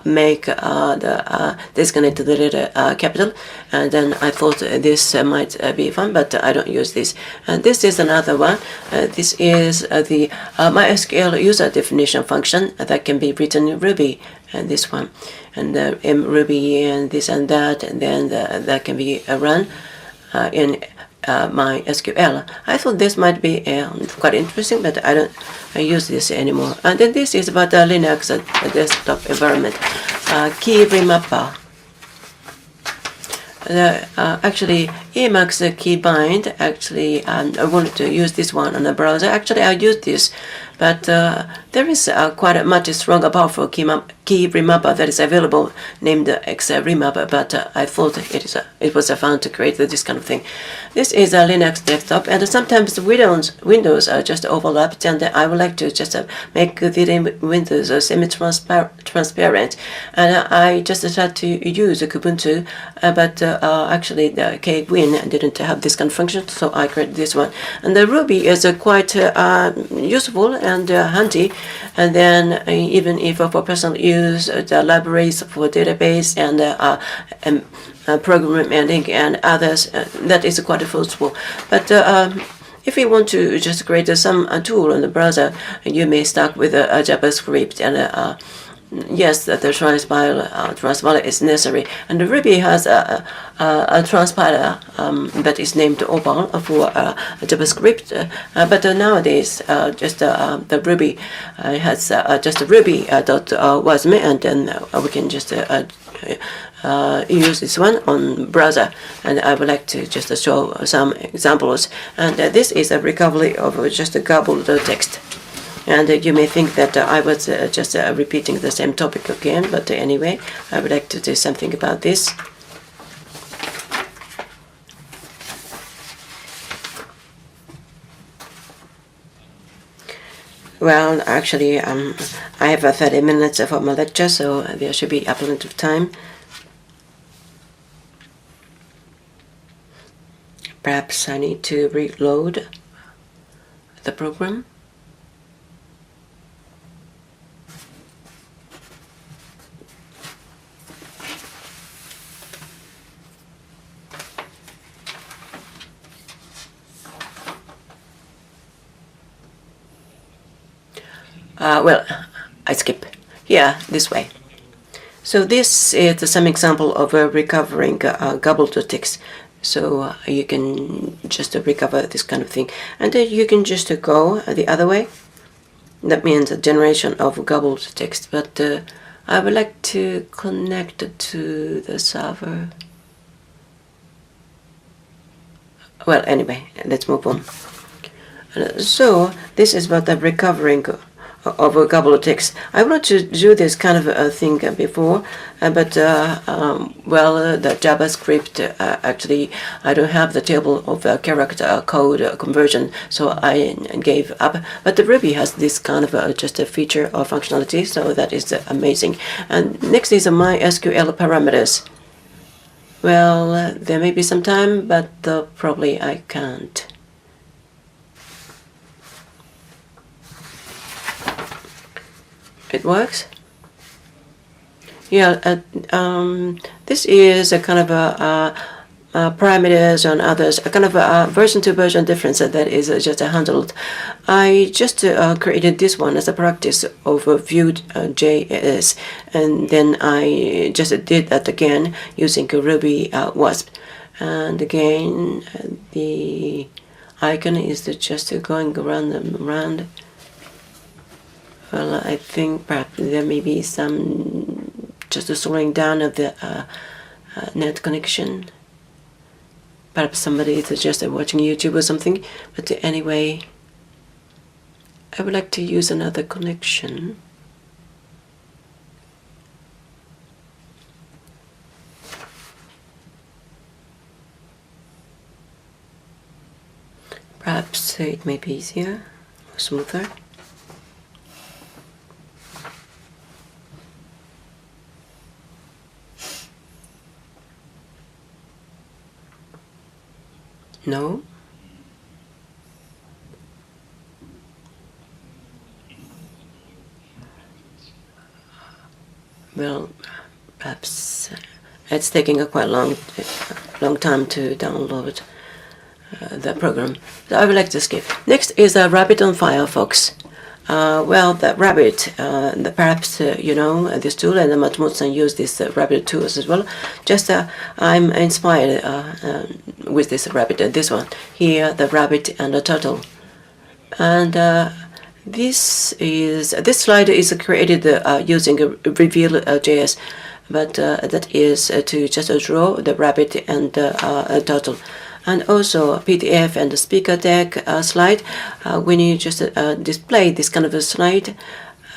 make the disconnect to the letter capital. And then I thought this might be fun, but I don't use this. And this is another one. This is the MySQL user definition function that can be written in Ruby. And this one, and mRuby, and this and that, and then that can be run in MySQL. I thought this might be quite interesting, but I don't use this anymore. And then this is about Linux desktop environment. Key remapper. Actually, Emacs keybind. Actually, I wanted to use this one on the browser. Actually, I used this, but there is quite a much stronger, powerful key remapper that is available named XRemapper. But I thought it was fun to create this kind of thing. This is a Linux desktop, and sometimes Windows are just overlapped, and I would like to just make the Windows semi-transparent. And I just tried to use Kubuntu, but actually the KWin didn't have this kind of function, so I created this one. And the Ruby is quite useful and handy. And then even if for personal use, the libraries for database and programming and others, that is quite useful. But if you want to just create some tool on the browser, you may start with JavaScript and yes, that the transpiler is necessary, and Ruby has a transpiler that is named opal for JavaScript, but nowadays just the Ruby has just Ruby.wasm, and then we can just use this one on browser, and I would like to just show some examples. And this is a recovery of just a garbled text. And you may think that I was just repeating the same topic again, but anyway, I would like to do something about this. Well, actually, I have 30 minutes for my lecture, so there should be plenty of time. Perhaps I need to reload the program. Well, I skip. Yeah, this way. So this is some example of recovering garbled text. So you can just recover this kind of thing. And you can just go the other way. That means a generation of garbled text. But I would like to connect to the server. Well, anyway, let's move on. So this is what the recovering of a garbled text. I wanted to do this kind of a thing before, but well, the JavaScript actually I don't have the table of character code conversion, so I gave up. But the Ruby has this kind of just a feature or functionality, so that is amazing. And next is MySQL parameters. Well, there may be some time, but probably I can't. It works? Yeah, this is a kind of a parameters and others, a kind of a version to version difference that is just handled. I just created this one as a practice of Vue.js, and then I just did that again using Ruby Wasp. And again, the icon is just going around and around. Well, I think perhaps there may be some just slowing down of the net connection. Perhaps somebody is just watching YouTube or something. But anyway, I would like to use another connection. Perhaps it may be easier, or smoother. No? Well, perhaps it's taking a quite long time to download the program. So I would like to skip. Next is a Rabbit on Firefox. Well, the Rabbit, perhaps you know this tool, and Matsumoto-san used this Rabbit tools as well. Just I'm inspired with this Rabbit. This one here, the Rabbit and the turtle, and this slide is created using RubyWorld.js, but that is to just draw the Rabbit and turtle. And also PDF and the speaker deck slide. When you just display this kind of a slide,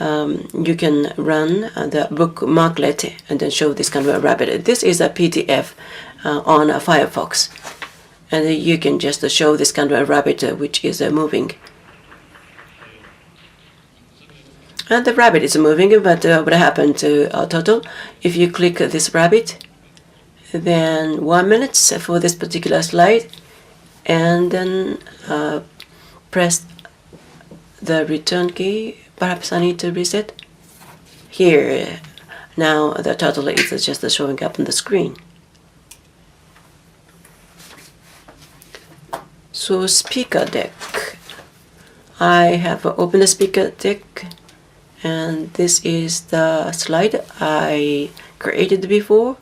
you can run the bookmarklet and then show this kind of a rabbit. This is a PDF on Firefox, and you can just show this kind of a rabbit which is moving. And the rabbit is moving, but what happened to turtle? If you click this rabbit, then 1 minute for this particular slide, and then press the return key. Perhaps I need to reset. Here, now the turtle is just showing up on the screen. So speaker deck. I have opened the speaker deck, And this is the slide I created before,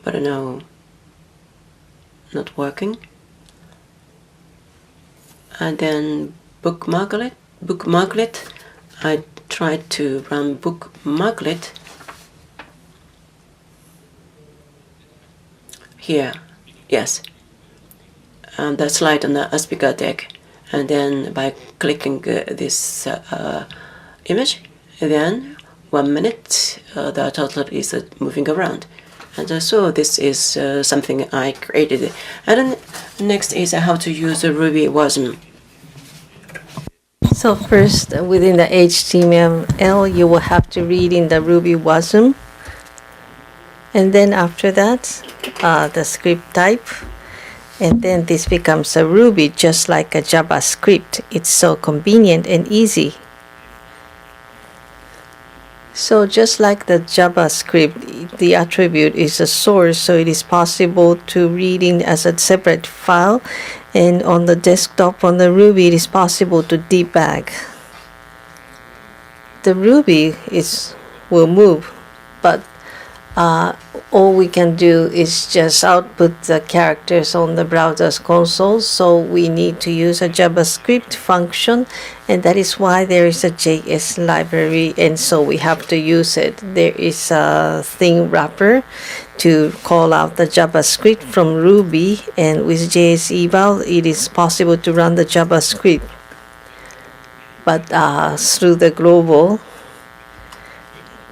but now not working. And then bookmarklet. I tried to run bookmarklet here. Yes. And the slide on the speaker deck. And then by clicking this image, then 1 minute the turtle is moving around. And so this is something I created. And then next is how to use RubyWorld. So first, within the HTML, you will have to read in the RubyWorld. And then after that, the script type. And then this becomes a Ruby, just like a JavaScript. It's so convenient and easy. So just like the JavaScript, the attribute is a source, so it is possible to read in as a separate file. And on the desktop on the Ruby, it is possible to debug. The Ruby will move, but all we can do is just output the characters on the browser's console, so we need to use a JavaScript function, and that is why there is a JS library, and so we have to use it. There is a thing wrapper to call out the JavaScript from Ruby, and with JS eval it is possible to run the JavaScript, but through the global,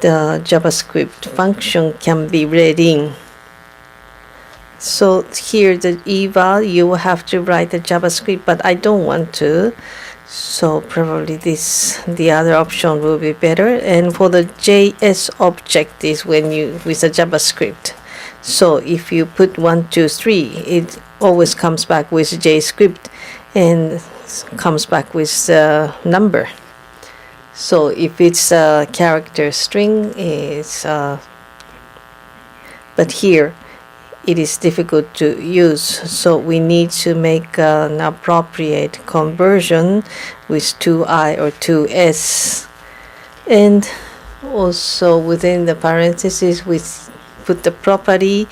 the JavaScript function can be read in. So here the eval, you will have to write the JavaScript, but I don't want to. So probably the other option will be better. And for the JS object is when you with the JavaScript. So if you put 1, 2, 3, it always comes back with JScript and comes back with the number. So if it's a character string, but here it is difficult to use, so we need to make an appropriate conversion with 2i or 2s. And also within the parentheses we put the property,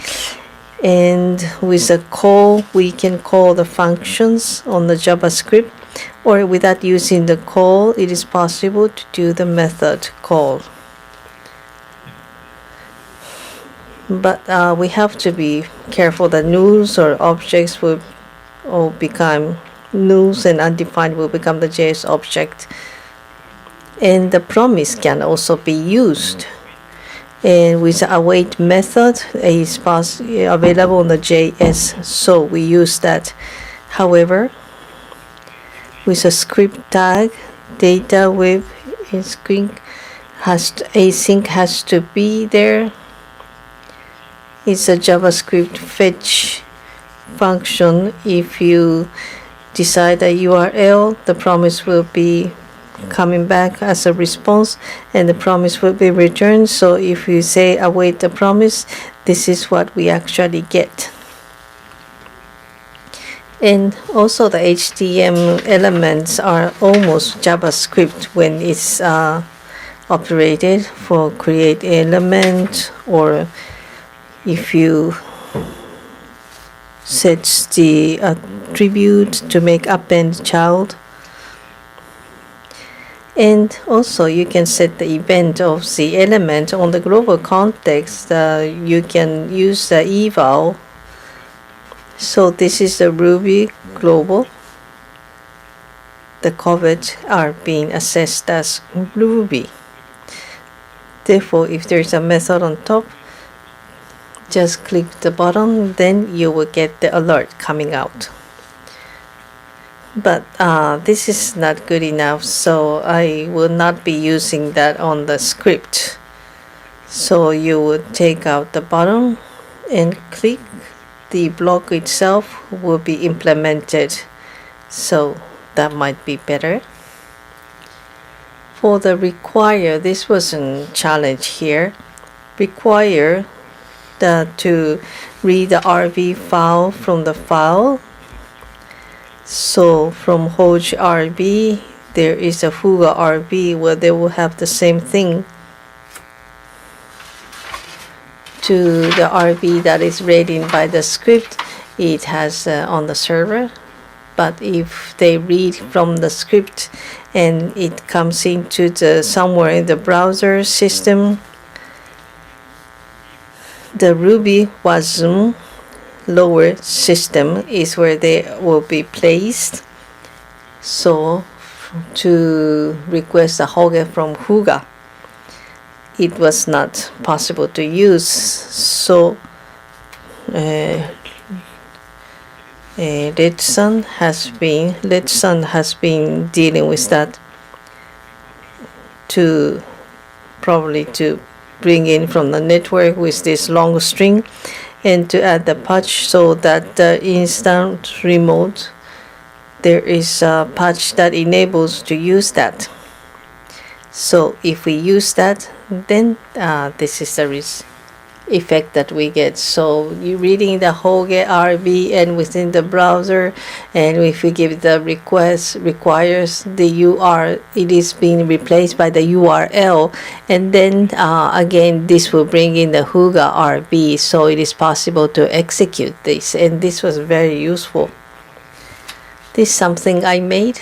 and with a call we can call the functions on the JavaScript, or without using the call it is possible to do the method call. But we have to be careful that nulls or objects will all become nulls, and undefined will become the JS object. And the promise can also be used. And with the await method, it is available on the JS, so we use that. However, with a script tag, data with async has to be there. It's a JavaScript fetch function. If you decide a URL, the promise will be coming back as a response, and the promise will be returned. So if you say await the promise, this is what we actually get. And also the HTML elements are almost JavaScript when it's operated for create element, or if you set the attribute to make append child. And also you can set the event of the element on the global context. You can use the eval. So this is the Ruby global. The covets are being assessed as Ruby. Therefore, if there is a method on top, just click the button, then you will get the alert coming out. But this is not good enough, so I will not be using that on the script. So you would take out the button and click. The block itself will be implemented, so that might be better. For the require, this was a challenge here. Require to read the RV file from the file. So from Hoj RV, there is a Fuga RB where they will have the same thing to the RB that is reading by the script. It has on the server, but if they read from the script and it comes into the somewhere in the browser system, the Ruby Wasm lower system is where they will be placed. So to request a Hoge from Fuga, it was not possible to use. So Red Sun has been dealing with that to probably to bring in from the network with this long string and to add the patch so that the instant remote, there is a patch that enables to use that. So if we use that, then this is the effect that we get. So you're reading the Hoge RB and within the browser, and if we give the request requires the URL, it is being replaced by the URL, and then again this will bring in the Fuga RB, so it is possible to execute this, and this was very useful. This is something I made.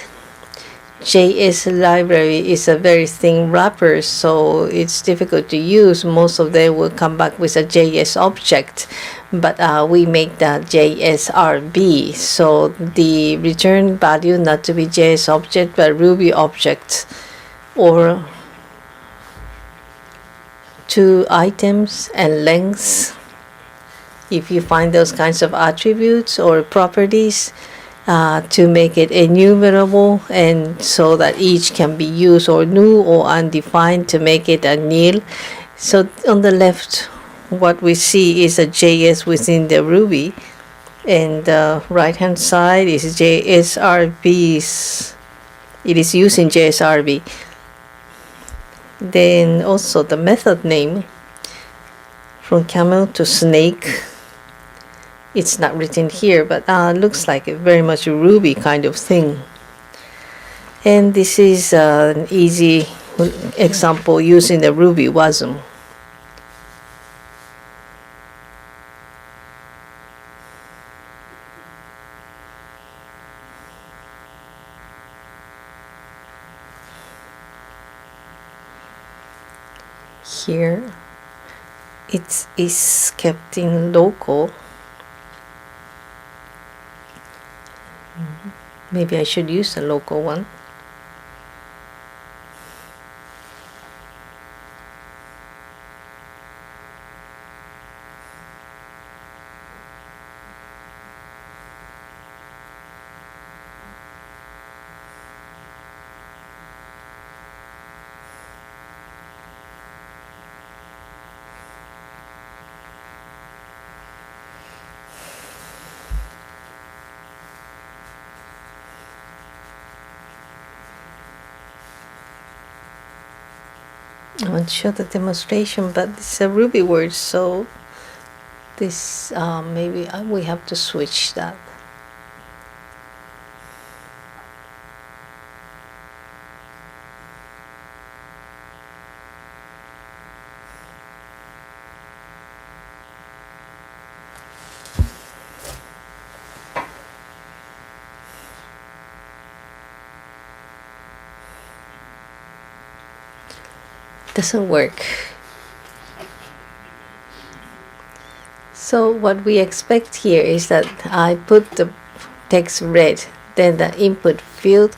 JS library is a very thin wrapper, so it's difficult to use. Most of them will come back with a JS object, but we make the JSRB, so the return value not to be JS object but Ruby object, or 2 items and lengths. If you find those kinds of attributes or properties, to make it enumerable, and so that each can be used, or new or undefined to make it a nil. So on the left, what we see is a JS within the Ruby, and the right hand side is JSRBs. It is using JSRB. Then also the method name, from camel to snake. It's not written here, but looks like a very much a Ruby kind of thing. And this is an easy example using the Ruby Wasm. Here it is kept in local. Maybe I should use a local one. I want to show the demonstration, but it's a RubyWorld, so this maybe we have to switch that. Doesn't work. So what we expect here is that I put the text red, then the input field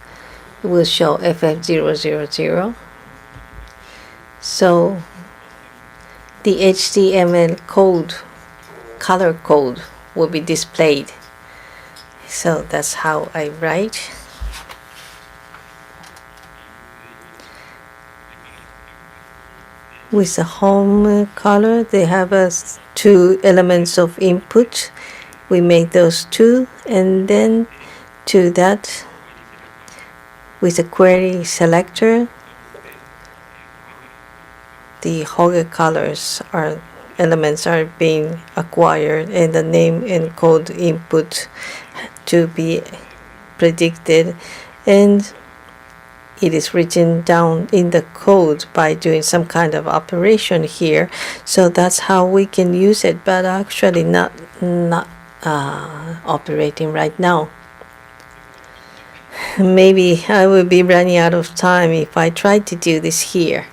will show FF000. So the HTML code, color code, will be displayed. So that's how I write. With the home color, they have 2 elements of input. We make those 2, and then to that, with the query selector, the Hoge colors elements are being acquired, and the name and code input to be predicted, and it is written down in the code by doing some kind of operation here. So that's how we can use it, but actually not operating right now. Maybe I will be running out of time if I try to do this here.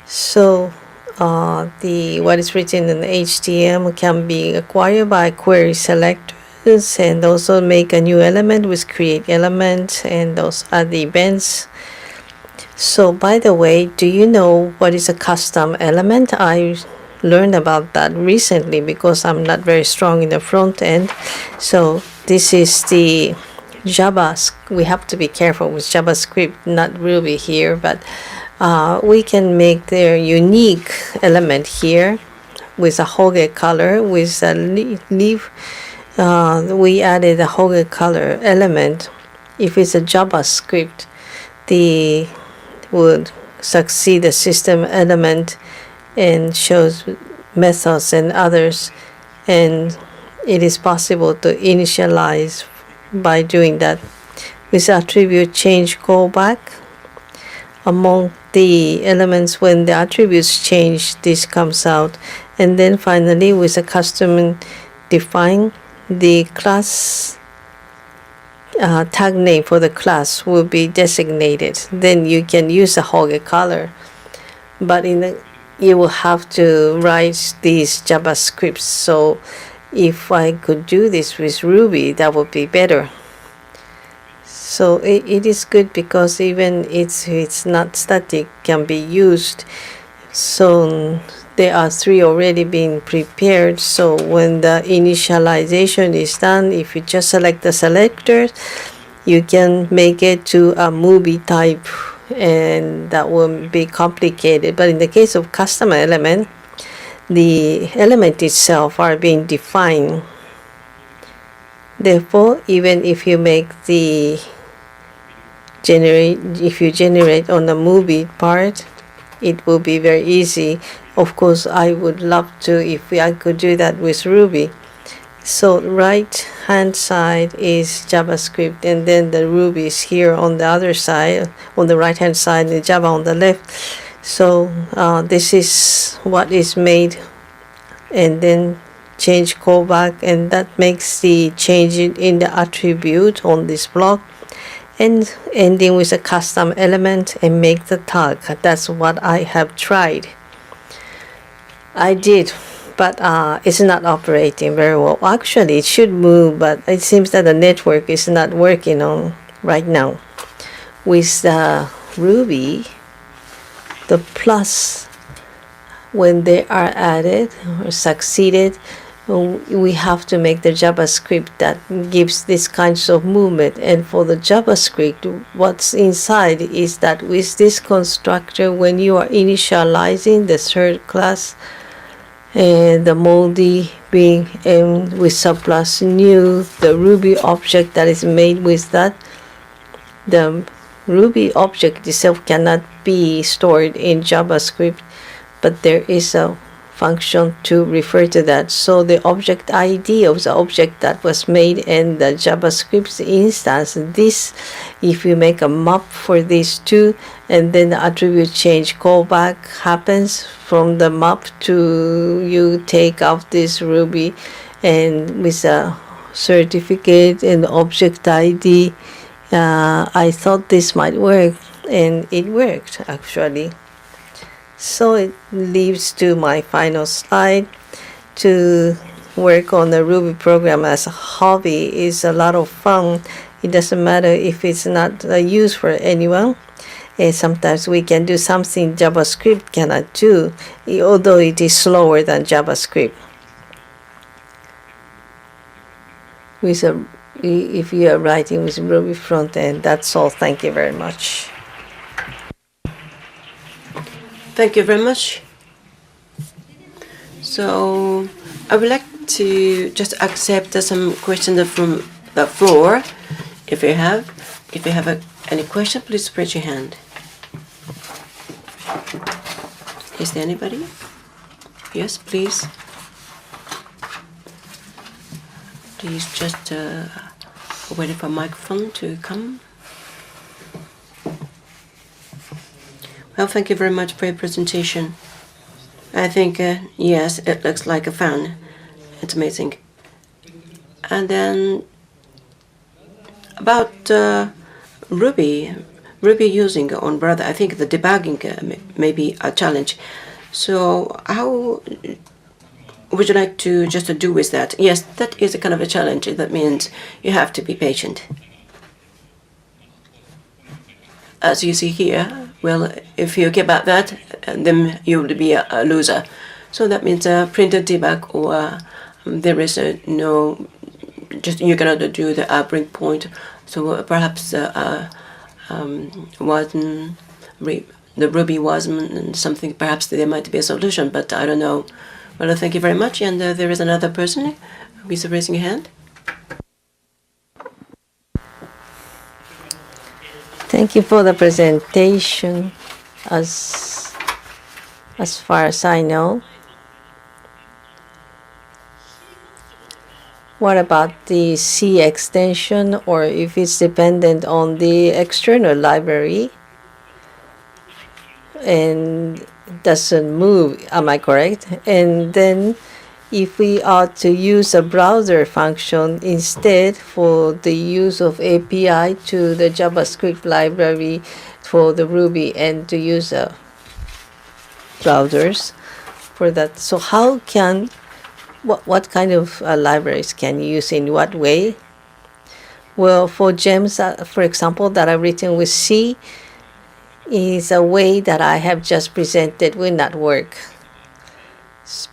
So what is written in HTML can be acquired by query selectors, and also make a new element with create element, and those are the events. So by the way, do you know what is a custom element? I learned about that recently because I'm not very strong in the front end. So this is the Java. We have to be careful with JavaScript, not Ruby here, but we can make their unique element here with a hoge color, with a leaf. We added a hoge color element. If it's a JavaScript, the would succeed the system element and shows methods and others, and it is possible to initialize by doing that with attribute change callback. Among the elements, when the attributes change, this comes out. And then finally, with a custom define, the class tag name for the class will be designated. Then you can use a hoge color, but you will have to write these JavaScripts. So if I could do this with Ruby, that would be better. So it is good because even it's not static, can be used. So there are 3 already being prepared. So when the initialization is done, if you just select the selector, you can make it to a movie type, and that will be complicated. But in the case of custom element, the element itself are being defined. Therefore, even if you make the if you generate on the movie part, it will be very easy. Of course, I would love to if I could do that with Ruby. So right hand side is JavaScript, and then the Ruby is here on the other side, on the right hand side, and Java on the left. So this is what is made, and then change callback, and that makes the change in the attribute on this block, and ending with a custom element and make the tag. That's what I have tried. I did, but it's not operating very well. Actually, it should move, but it seems that the network is not working on right now. With the Ruby, the plus, when they are added or succeeded, we have to make the JavaScript that gives this kinds of movement. And for the JavaScript, what's inside is that with this constructor, when you are initializing the third class, and the moldy being with subclass new, the Ruby object that is made with that, the Ruby object itself cannot be stored in JavaScript, but there is a function to refer to that. So the object ID of the object that was made in the JavaScript instance, this, if you make a map for these two, and then the attribute change callback happens from the map to you take out this Ruby, and with a certificate and object ID, I thought this might work, and it worked actually. So it leads to my final slide. To work on the Ruby program as a hobby is a lot of fun. It doesn't matter if it's not used for anyone. And sometimes we can do something JavaScript cannot do, although it is slower than JavaScript. If you are writing with Ruby front end, that's all. Thank you very much. Thank you very much. So I would like to just accept some questions from the floor. If you have any question, please raise your hand. Is there anybody? Yes, please. Please just wait for a microphone to come. Well, thank you very much for your presentation. I think, yes, it looks like a fun. It's amazing. And then about Ruby using on browser, I think the debugging may be a challenge. So how would you like to just do with that? Yes, that is a kind of a challenge. That means you have to be patient. As you see here, well, if you give up that, then you will be a loser. So that means a printed debug, or there is no, just you cannot do the breakpoint. So perhaps the Ruby wasn't something. Perhaps there might be a solution, but I don't know. Well, thank you very much. And there is another person who is raising a hand. Thank you for the presentation. As far as I know, what about the C extension, or if it's dependent on the external library and doesn't move, am I correct? And then if we are to use a browser function instead for the use of API to the JavaScript library for the Ruby, and to use browsers for that. So how can, what kind of libraries can you use in what way? Well, for gems, for example, that are written with C, is a way that I have just presented will not work.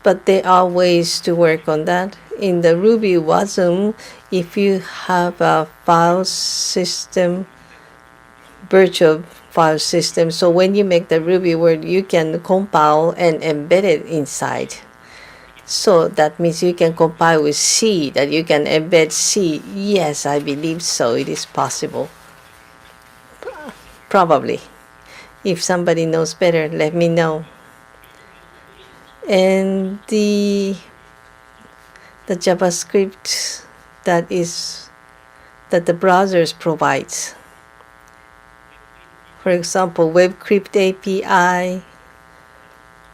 But there are ways to work on that. In the Ruby WASM, if you have a file system, virtual file system, so when you make the RubyWorld, you can compile and embed it inside. So that means you can compile with C, that you can embed C. Yes, I believe so. It is possible. Probably. If somebody knows better, let me know. And the JavaScript that the browsers provides. For example, WebCrypt API,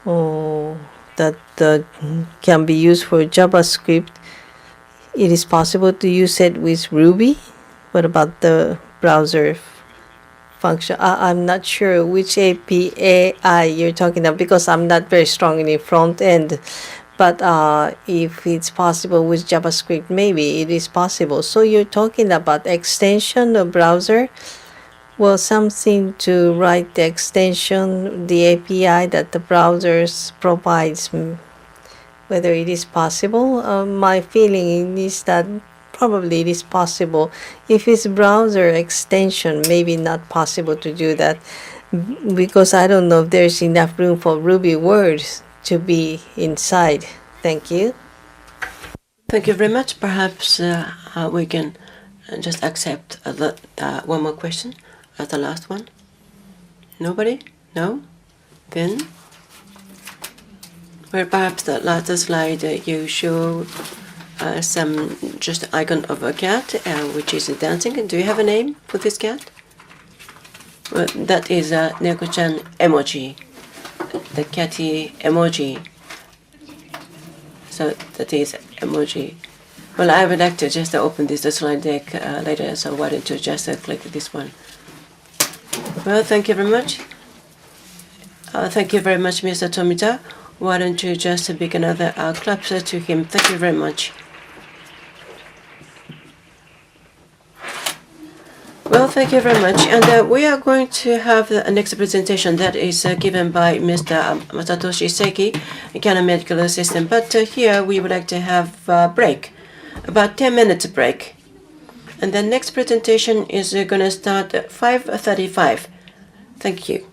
or that can be used for JavaScript. It is possible to use it with Ruby. What about the browser function? I'm not sure which API you're talking about, because I'm not very strong in the front end. But if it's possible with JavaScript, maybe it is possible. So you're talking about extension of browser? Well, something to write the extension, the API that the browsers provides, whether it is possible. My feeling is that probably it is possible. If it's browser extension, maybe not possible to do that, because I don't know if there's enough room for Ruby words to be inside. Thank you. Thank you very much. Perhaps we can just accept one more question as the last one. Nobody? No? Then, well, perhaps the last slide you show some just icon of a cat which is dancing. Do you have a name for this cat? Well, that is a Neko-chan emoji, the catty emoji. So that is emoji. Well, I would like to just open this slide deck later, so why don't you just click this one? Well, thank you very much. Thank you very much, Mr. Tomita. Why don't you just big another clap to him? Thank you very much. Well, thank you very much. And we are going to have the next presentation that is given by Mr. Masatoshi Seki, Canon Medical Assistant. But here we would like to have a break, about 10 minutes break. And the next presentation is going to start at 5:35. Thank you.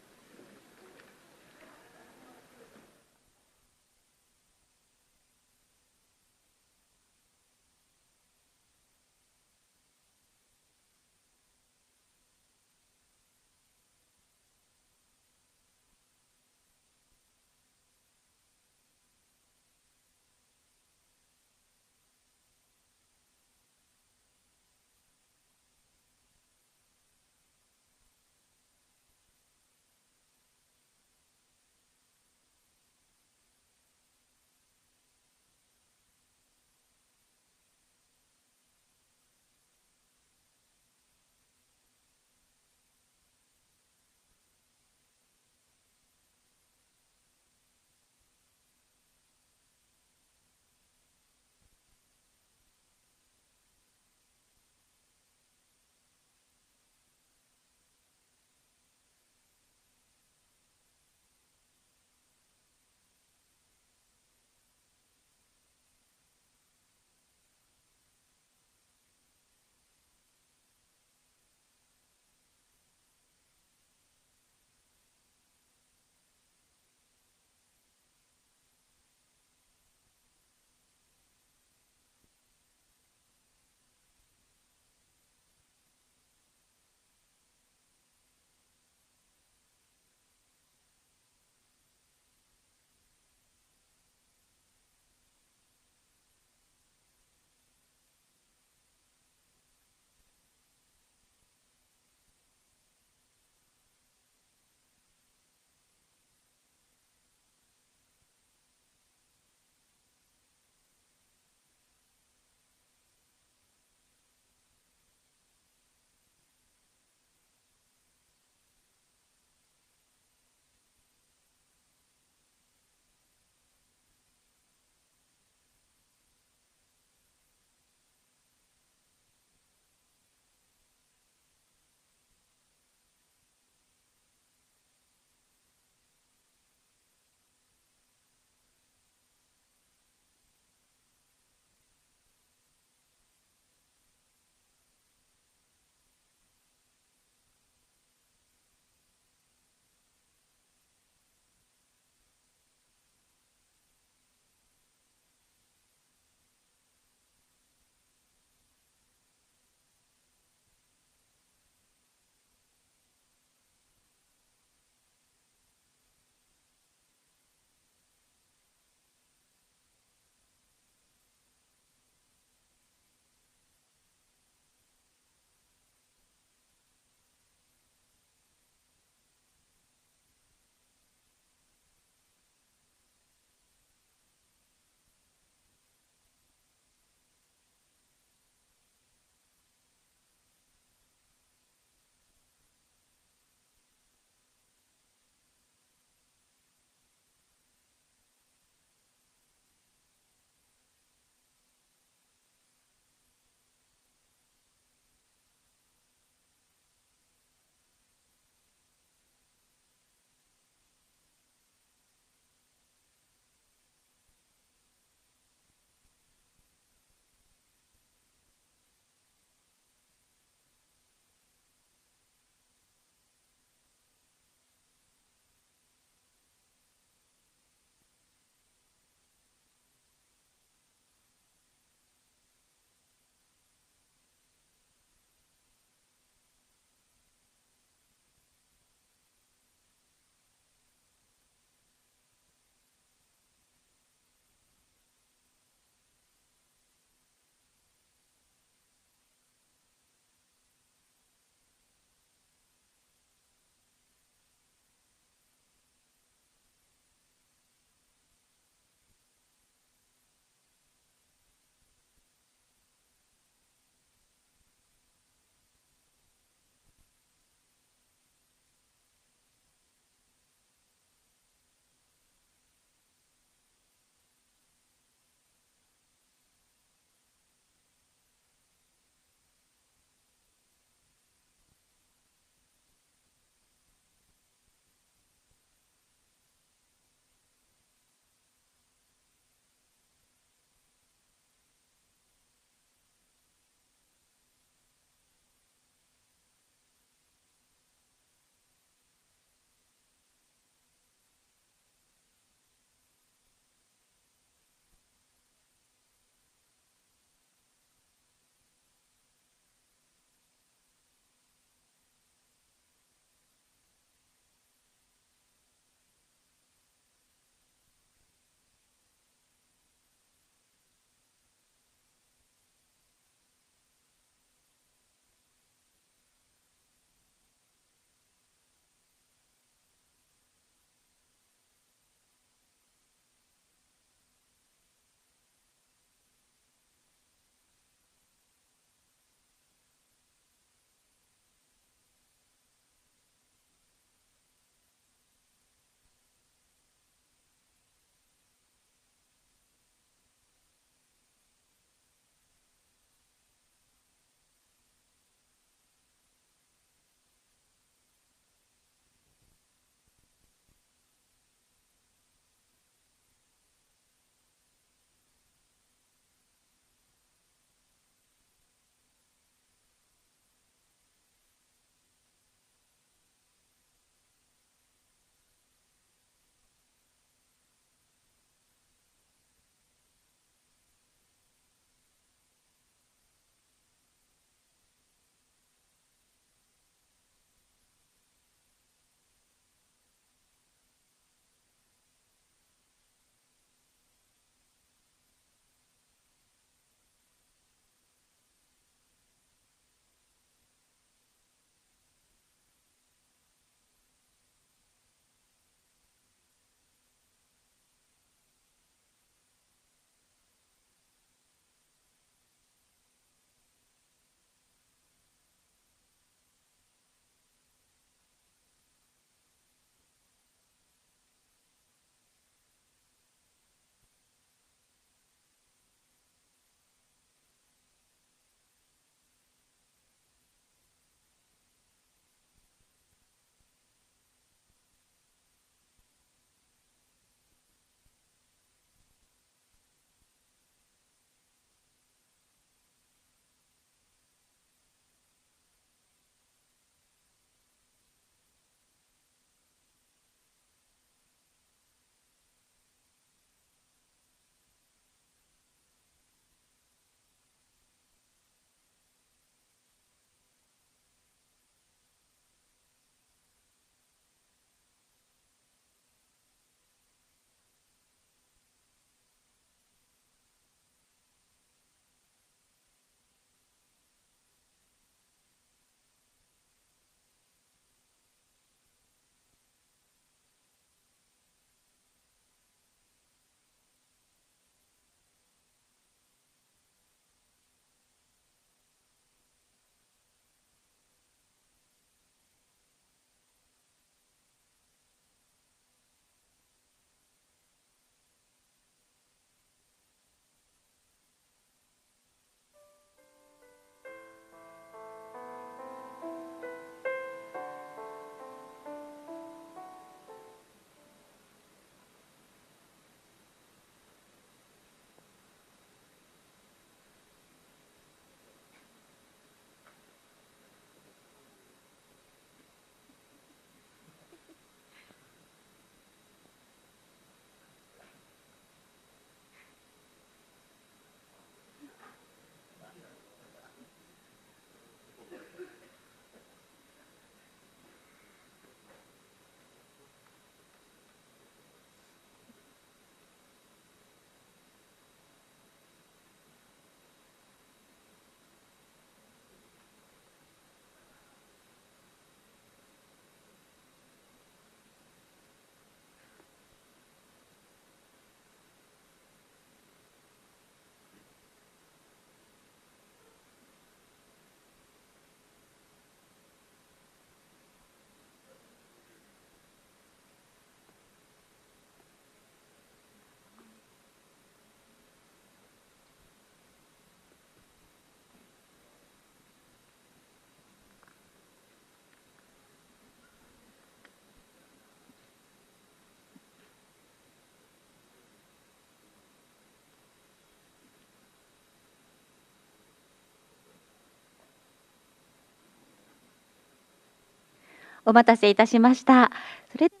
お待たせいたしました。それでは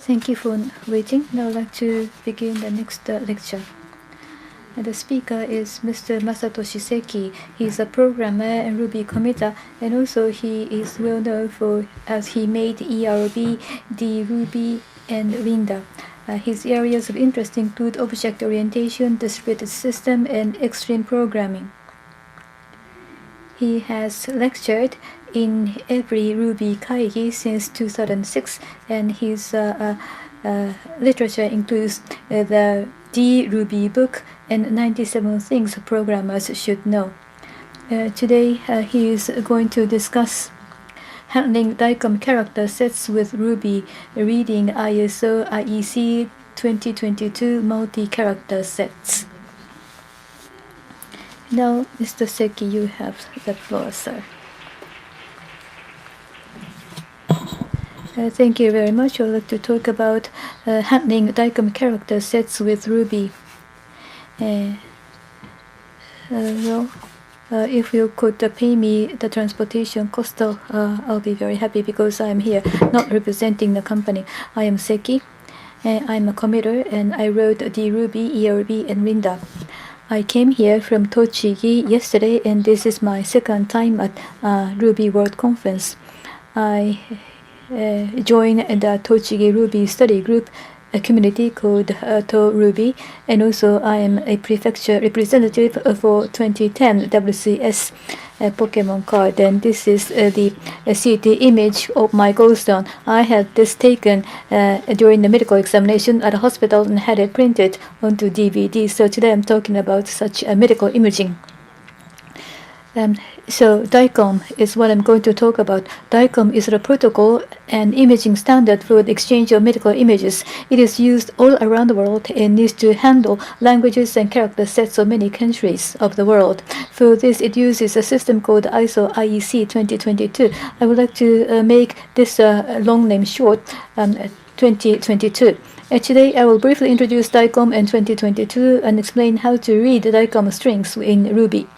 Thank you for waiting. Now I'd like to begin the next lecture. The speaker is Mr. Masatoshi Seki. He's a programmer in Ruby Tomita, and also he is well known for as he made ERB, DRuby, and Linda. His areas of interest include object orientation, distributed system, and extreme programming. He has lectured in every Ruby Kaigi since 2006, and his literature includes the DRuby book and 97 things programmers should know. Today he is going to discuss handling DICOM character sets with Ruby, reading ISO IEC 2022 multi-character sets. Now, Mr. Seki, you have the floor, sir. Thank you very much. I'd like to talk about handling DICOM character sets with Ruby. If you could pay me the transportation cost, I'll be very happy because I'm here not representing the company. I am Seki. I'm a committer and I wrote the Ruby, ERB, and Linda. I came here from Tochigi yesterday, and this is my second time at RubyWorld conference. I joined the Tochigi Ruby study group, a community called To Ruby, and also I am a prefecture representative for 2010 WCS Pokemon card, and this is the CT image of my gallstone. I had this taken during the medical examination at a hospital and had it printed onto DVD. So today I'm talking about such medical imaging. So DICOM is what I'm going to talk about. DICOM is a protocol and imaging standard for the exchange of medical images. It is used all around the world and needs to handle languages and character sets of many countries of the world. For this, it uses a system called ISO IEC 2022. I would like to make this long name short, 2022. Today, I will briefly introduce DICOM and 2022 and explain how to read DICOM strings in Ruby.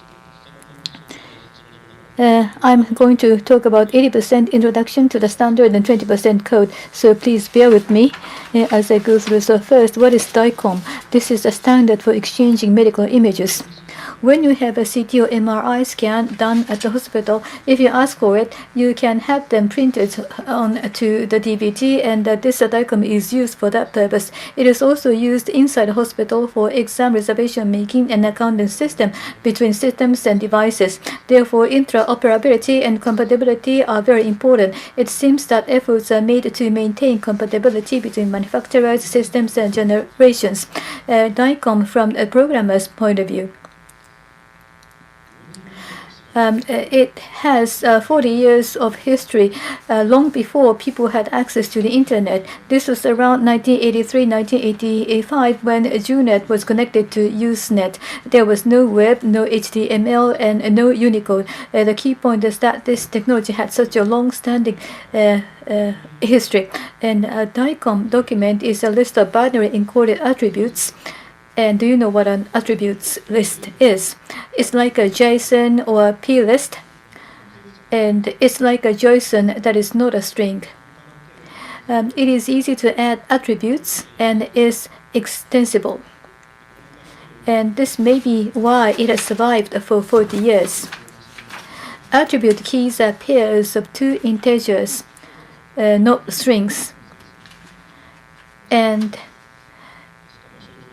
I'm going to talk about 80% introduction to the standard and 20% code, so please bear with me as I go through. So first, what is DICOM? This is a standard for exchanging medical images. When you have a CT or MRI scan done at the hospital, if you ask for it, you can have them printed onto the DVD, and this DICOM is used for that purpose. It is also used inside the hospital for exam reservation making and accounting system between systems and devices. Therefore, interoperability and compatibility are very important. It seems that efforts are made to maintain compatibility between manufacturers, systems, and generations. DICOM from a programmer's point of view. It has 40 years of history, long before people had access to the internet. This was around 1983-1985 when JUNET was connected to Usenet. There was no web, no HTML, and no Unicode. The key point is that this technology had such a long-standing history. And a DICOM document is a list of binary encoded attributes. And do you know what an attributes list is? It's like a JSON or a P list, and it's like a JSON that is not a string. It is easy to add attributes and is extensible. And this may be why it has survived for 40 years. Attribute keys are pairs of two integers, not strings. And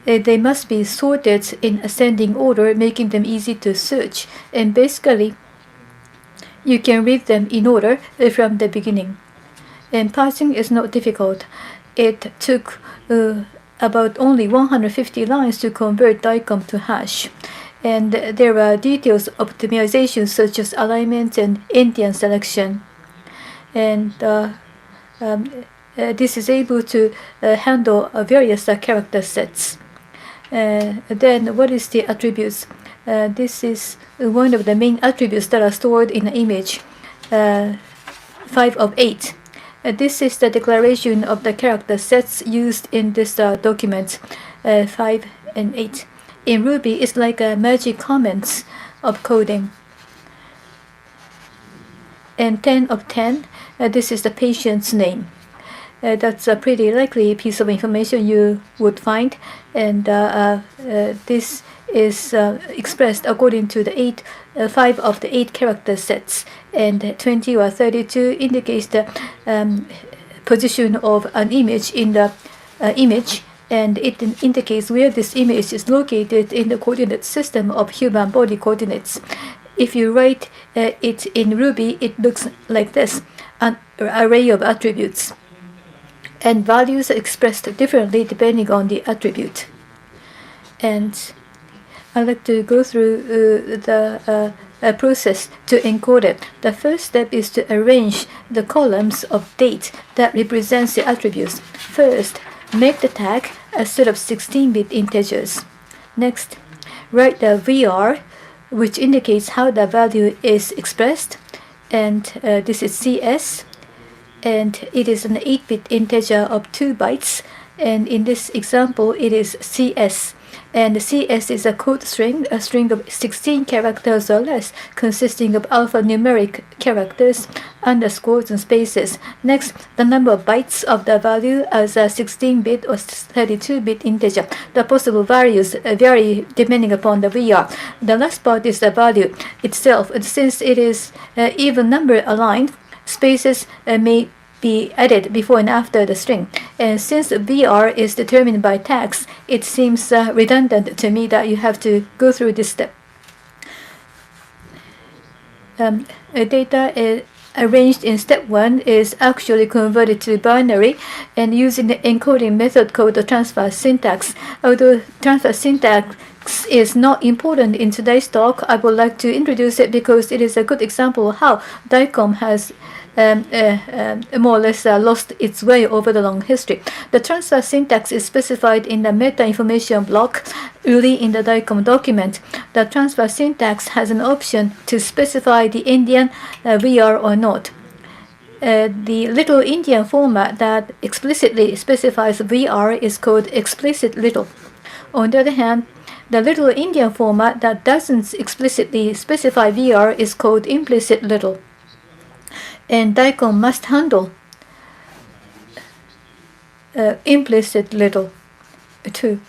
they must be sorted in ascending order, making them easy to search. And basically, you can read them in order from the beginning. And parsing is not difficult. It took about only 150 lines to convert DICOM to hash. And there are details optimizations such as alignment and endian selection. And this is able to handle various character sets. Then what is the attributes? This is one of the main attributes that are stored in an image, 5 of 8. This is the declaration of the character sets used in this document, 5 and 8. In Ruby, it's like a magic comments of coding. and 10 of 10, this is the patient's name. That's a pretty likely piece of information you would find, and this is expressed according to the 5 of the 8 character sets, and 20 or 32 indicates the position of an image in the image, and it indicates where this image is located in the coordinate system of human body coordinates. If you write it in Ruby, it looks like this, an array of attributes. And values are expressed differently depending on the attribute. And I'd like to go through the process to encode it. The first step is to arrange the columns of date that represents the attributes. First, make the tag a set of 16-bit integers. Next, write the VR, which indicates how the value is expressed, and this is CS, and it is an 8-bit integer of 2 bytes, and in this example it is CS. And CS is a code string, a string of 16 characters or less, consisting of alphanumeric characters, underscores, and spaces. Next, the number of bytes of the value as a 16-bit or 32-bit integer. The possible values vary depending upon the VR. The last part is the value itself, and since it is even number aligned, spaces may be added before and after the string. And since VR is determined by tags, it seems redundant to me that you have to go through this step. Data arranged in step 1 is actually converted to binary, and using the encoding method called the transfer syntax. Although transfer syntax is not important in today's talk, I would like to introduce it because it is a good example of how DAY1 has more or less lost its way over the long history. The transfer syntax is specified in the meta information block early in the DAY1 document. The transfer syntax has an option to specify the Indian VR or not. The little Indian format that explicitly specifies VR is called explicit little. On the other hand, the little Indian format that doesn't explicitly specify VR is called implicit little. And DAY1 must handle implicit little too.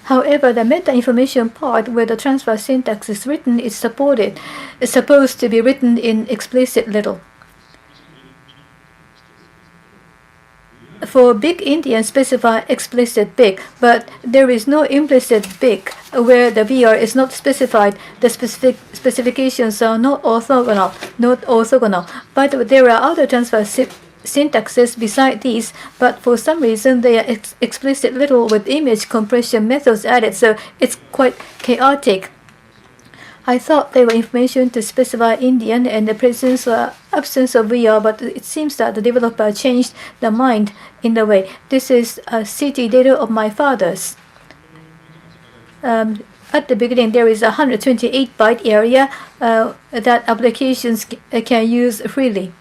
However, the meta information part where the transfer syntax is written is supposed to be written in explicit little. For big Indian, specify explicit big, but there is no implicit big where the VR is not specified. The specifications are not orthogonal. But there are other transfer syntaxes beside these, but for some reason they are explicit little with image compression methods added, so it's quite chaotic. I thought they were information to specify Indian and the presence or absence of VR, but it seems that the developer changed their mind in the way. This is a city data of my father's. At the beginning, there is a 128-byte area that applications can use freely.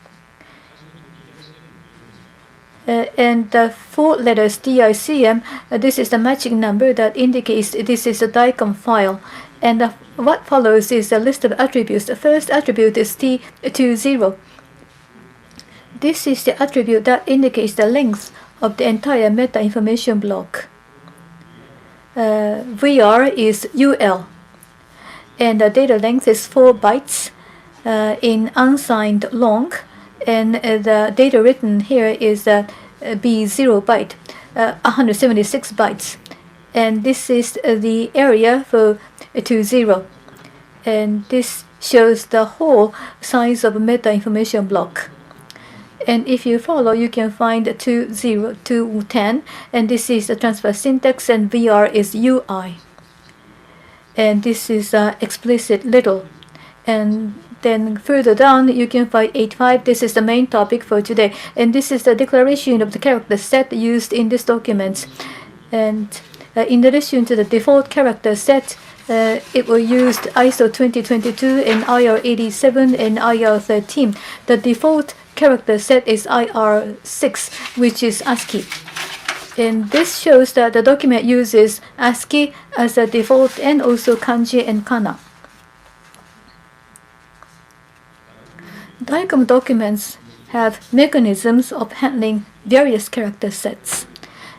And the 4 letters DICM, this is the matching number that indicates this is a DAY1 file. And what follows is a list of attributes. The first attribute is T20. This is the attribute that indicates the length of the entire meta information block. VR is UL, and the data length is 4 bytes in unsigned long, and the data written here is B0 byte, 176 bytes. And this is the area for 20, and this shows the whole size of meta information block. And if you follow, you can find 20 to 10, and this is the transfer syntax, and VR is UI. And this is explicit little. And then further down, you can find 85. This is the main topic for today, and this is the declaration of the character set used in this document. And in addition to the default character set, it will use ISO 2022 and IR87 and IR13. The default character set is IR6, which is ASCII. And this shows that the document uses ASCII as a default and also kanji and kana. DAY1 documents have mechanisms of handling various character sets.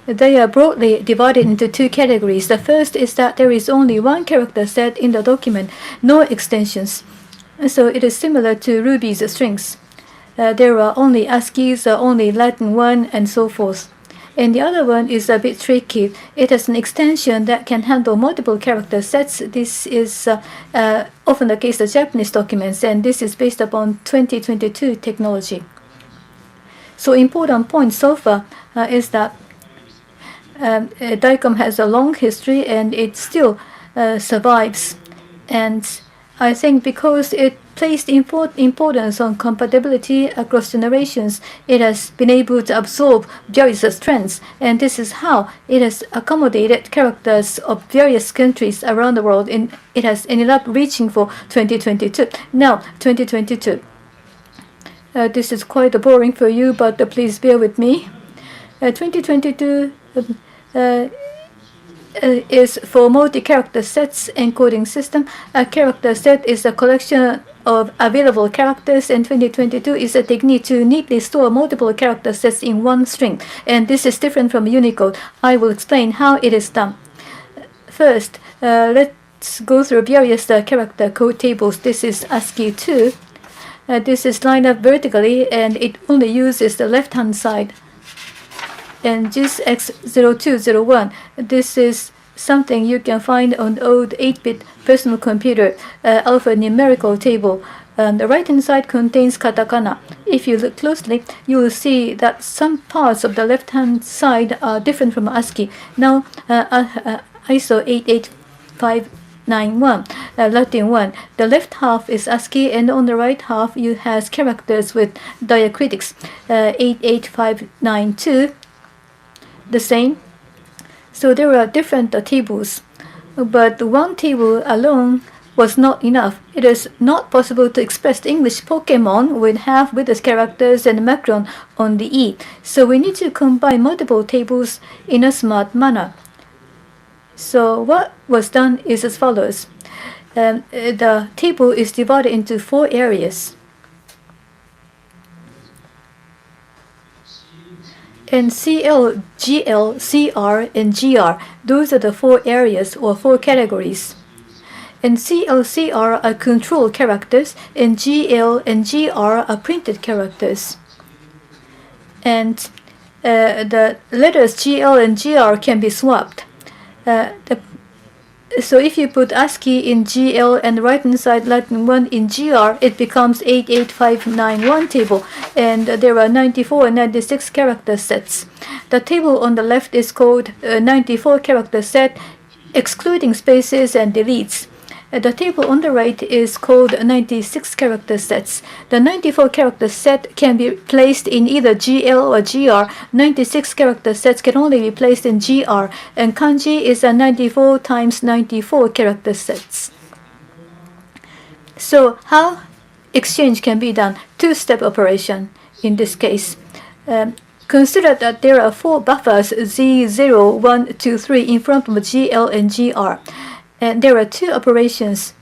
They are broadly divided into two categories. The first is that there is only one character set in the document, no extensions. So it is similar to Ruby's strings. There are only ASCIIs, only Latin 1, and so forth. And the other one is a bit tricky. It has an extension that can handle multiple character sets. This is often the case of Japanese documents, and this is based upon 2022 technology. So important point so far is that DAY1 has a long history and it still survives. And I think because it placed importance on compatibility across generations, it has been able to absorb various trends, and this is how it has accommodated characters of various countries around the world, and it has ended up reaching for 2022. Now, 2022. This is quite boring for you, but please bear with me. 2022 is for multi-character sets encoding system. A character set is a collection of available characters, and 2022 is a technique to neatly store multiple character sets in one string. And this is different from Unicode. I will explain how it is done. First, let's go through various character code tables. This is ASCII 2. This is lined up vertically, and it only uses the left-hand side. And JIS X0201. This is something you can find on the old 8-bit personal computer alphanumerical table. The right-hand side contains katakana. If you look closely, you will see that some parts of the left-hand side are different from ASCII. Now, ISO 88591, Latin 1. The left half is ASCII, and on the right half, you have characters with diacritics. 88592. The same. So there are different tables, but one table alone was not enough. It is not possible to express the English Pokemon with half with the characters and macron on the E. So we need to combine multiple tables in a smart manner. So what was done is as follows. The table is divided into 4 areas. And CL, GL, CR, and GR, those are the 4 areas or 4 categories. And CL, CR are control characters, and GL and GR are printed characters. And the letters GL and GR can be swapped. So if you put ASCII in GL and right-hand side Latin 1 in GR, it becomes 88591 table, and there are 94 and 96 character sets. The table on the left is called 94 character set, excluding spaces and deletes. The table on the right is called 96 character sets. The 94 character set can be placed in either GL or GR. 96 character sets can only be placed in GR, and kanji is a 94 times 94 character sets. So how exchange can be done? 2-step operation in this case. Consider that there are 4 buffers Z0, 1, 2, 3 in front of GL and GR. And there are 2 operations.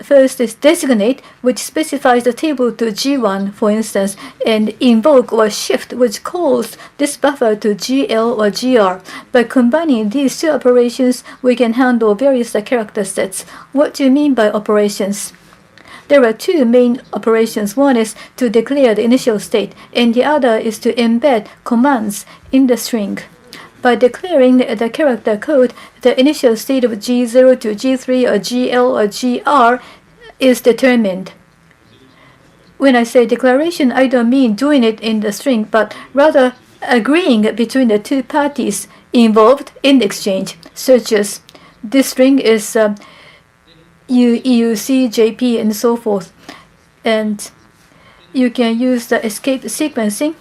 First is designate, which specifies the table to G1, for instance, and invoke or shift, which calls this buffer to GL or GR. By combining these 2 operations, we can handle various character sets. What do you mean by operations? There are 2 main operations. One is to declare the initial state, and the other is to embed commands in the string. By declaring the character code, the initial state of G0 to G3 or GL or GR is determined. When I say declaration, I don't mean doing it in the string, but rather agreeing between the 2 parties involved in the exchange, such as this string is EUC, JP, and so forth. And you can use the escape sequencing.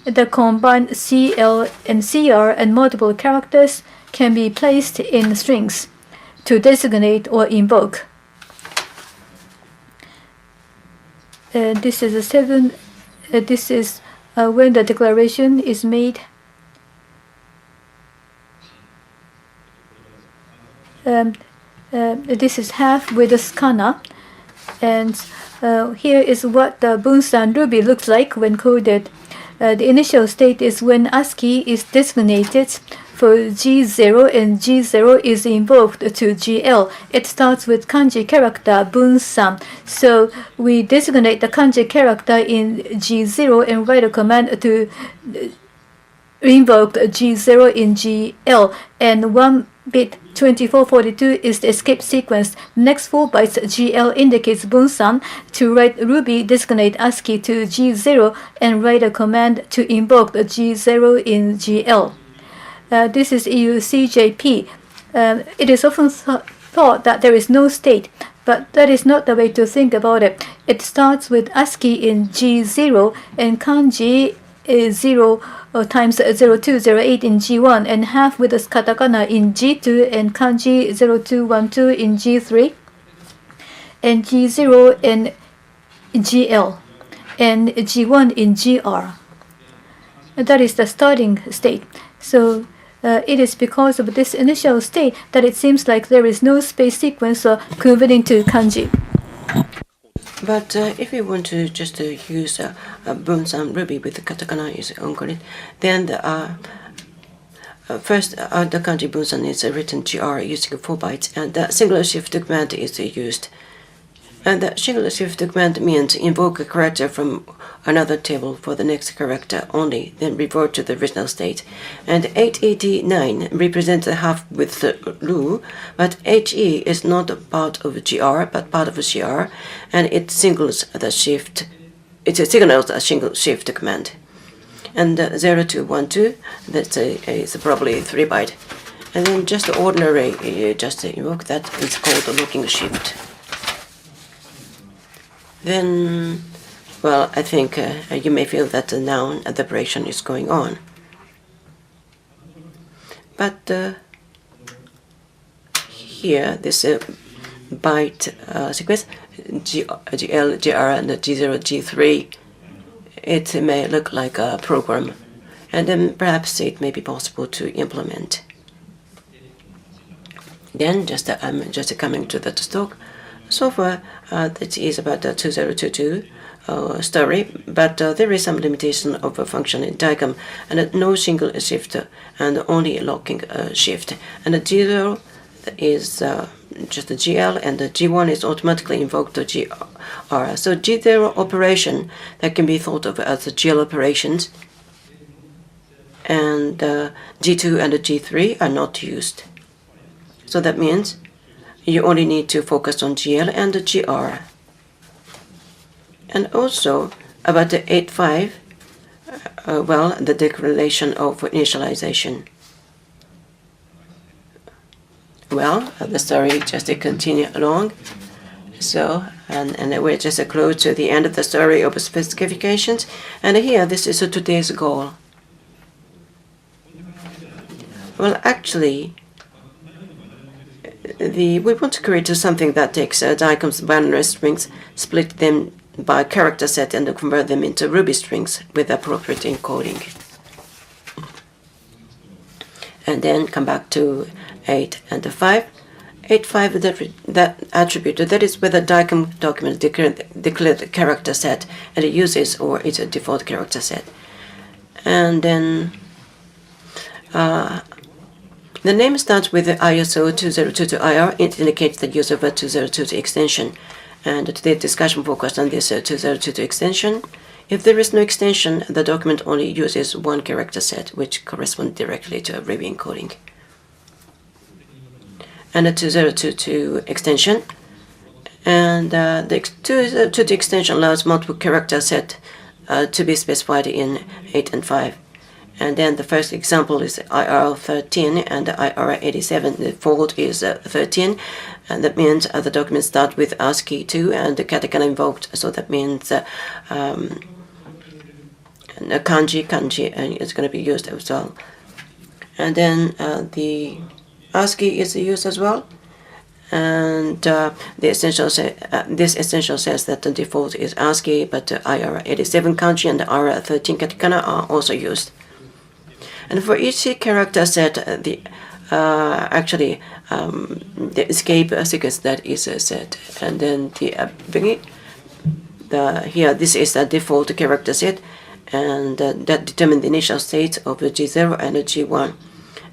The combined CL and CR and multiple characters can be placed in strings to designate or invoke. This is a 7. This is when the declaration is made, this is half with a scanner, and here is what the Bunsan Ruby looks like when coded. The initial state is when ASCII is designated for G0 and G0 is invoked to GL. It starts with kanji character Bunsan. So we designate the kanji character in G0 and write a command to invoke G0 in GL. And 1 bit 2442 is the escape sequence. Next 4 bytes GL indicates Bunsan. To write Ruby, designate ASCII to G0 and write a command to invoke the G0 in GL. This is EUCJP. It is often thought that there is no state, but that is not the way to think about it. It starts with ASCII in G0 and kanji is 0 times 0208 in G1 and half with a katakana in G2 and kanji 0212 in G3 and G0 in GL and G1 in GR. That is the starting state. So it is because of this initial state that it seems like there is no space sequence converting to kanji. But if you want to just use Bunsan Ruby with the katakana is ongoing, then first the kanji Bunsan is written GR using 4 bytes, and the singular shift command is used. And the singular shift command means invoke a character from another table for the next character only, then revert to the original state. And 889 represents a half with Lu, but HE is not a part of GR, but part of GR, and it signals the shift. It signals a single shift command. And 0212, that's is probably 3 byte. And then just the ordinary, you just invoke that. It's called the looking shift. Then, well, I think you may feel that now the operation is going on. But here, this byte sequence, GL, GR, and G0, G3, it may look like a program, and then perhaps it may be possible to implement. Then, I'm just coming to the talk. So far, that is about the 2022 story, but there is some limitation of a function in diagram, and no single shift, and only locking shift. And the G0 is just the GL, and the G1 is automatically invoked to GR. So G0 operation that can be thought of as the GL operations, and G2 and the G3 are not used. So that means you only need to focus on GL and the GR. And also, about the 8.5, well, the declaration of initialization. Well, the story just to continue along. So, and we're just close to the end of the story of specifications. And here, this is today's goal. Well, actually, we want to create something that takes diagrams binary strings, split them by character set, and convert them into Ruby strings with appropriate encoding. And then come back to 8 and 5. 8.5, that attribute, that is whether diagram document declare the character set and it uses or it's a default character set. And then the name starts with the ISO 2022IR. It indicates the use of a 2022 extension. And today's discussion focused on this 2022 extension. If there is no extension, the document only uses one character set, which corresponds directly to a Ruby encoding. And the 2022 extension. And the 2022 extension allows multiple character set to be specified in 8 and 5. And then the first example is IR13 and IR87. The default is 13, and that means the documents start with ASCII 2 and the katakana invoked. So that means kanji is going to be used as well. And then the ASCII is used as well. And this essential says that the default is ASCII, but IR87 kanji and IR13 katakana are also used. And for each character set, the escape sequence that is set, and then here this is the default character set, and that determines the initial states of the G0 and the G1.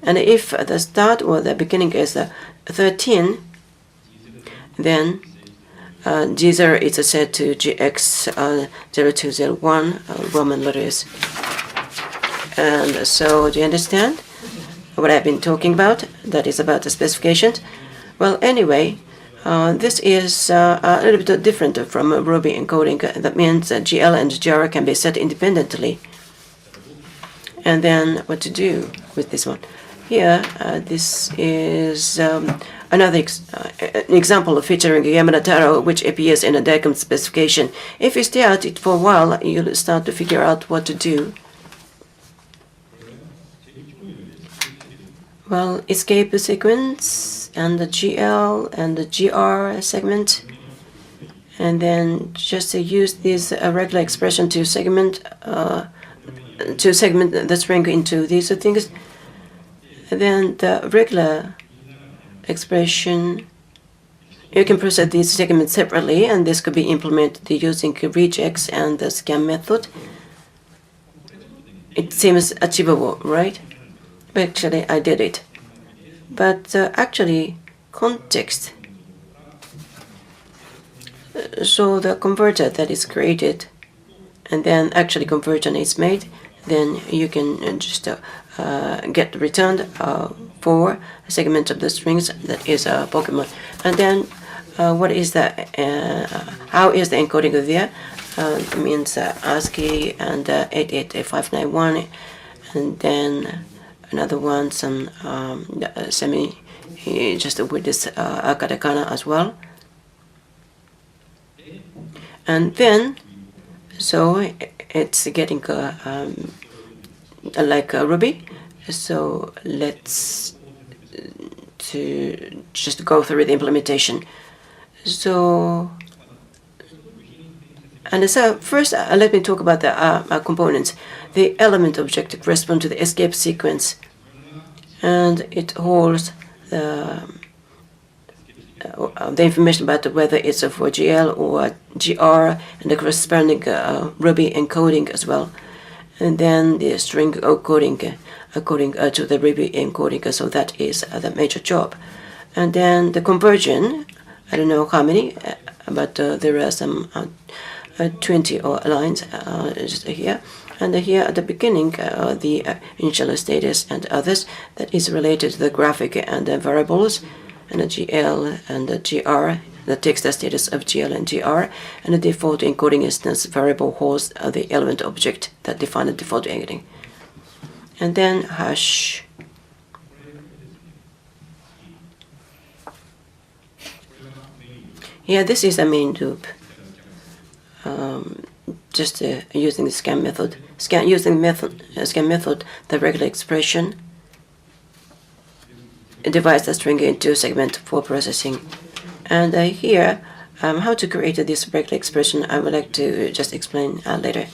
And if the start or the beginning is 13, then G0 is set to GX0201 Roman letters. And so, do you understand what I've been talking about? That is about the specifications. Well, anyway, this is a little bit different from Ruby encoding. That means that GL and GR can be set independently. And then what to do with this one? Here, this is another example featuring Yamada Taro, which appears in a diagram specification. If you stare at it for a while, you'll start to figure out what to do. Well, escape sequence and the GL and the GR segment, and then just to use this regular expression to segment the string into these things. And then the regular expression, you can process these segments separately, and this could be implemented using regex and the scan method. It seems achievable, right? Actually, I did it. But actually, context. So the converter that is created, and then actually conversion is made, then you can just get returned for a segment of the strings that is a Pokemon. And then what is the how is the encoding of there? It means ASCII and 88591, and then another one, some semi, just with this katakana as well. And then, so it's getting like Ruby. So let's just go through the implementation. So, and so first let me talk about the components. The element object corresponds to the escape sequence, and it holds the information about whether it's for GL or GR, and the corresponding Ruby encoding as well. And then the string coding according to the Ruby encoding, so that is the major job. And then the conversion, I don't know how many, but there are some 20 lines just here. And here at the beginning, the initial status and others, that is related to the graphic and the variables, and the GL and the GR, the text status of GL and GR, and the default encoding instance variable holds the element object that define the default encoding. And then hash. Yeah, this is the main loop. Just using the scan method. Scan method, the regular expression divides the string into segment for processing. And here, how to create this regular expression, I would like to just explain later.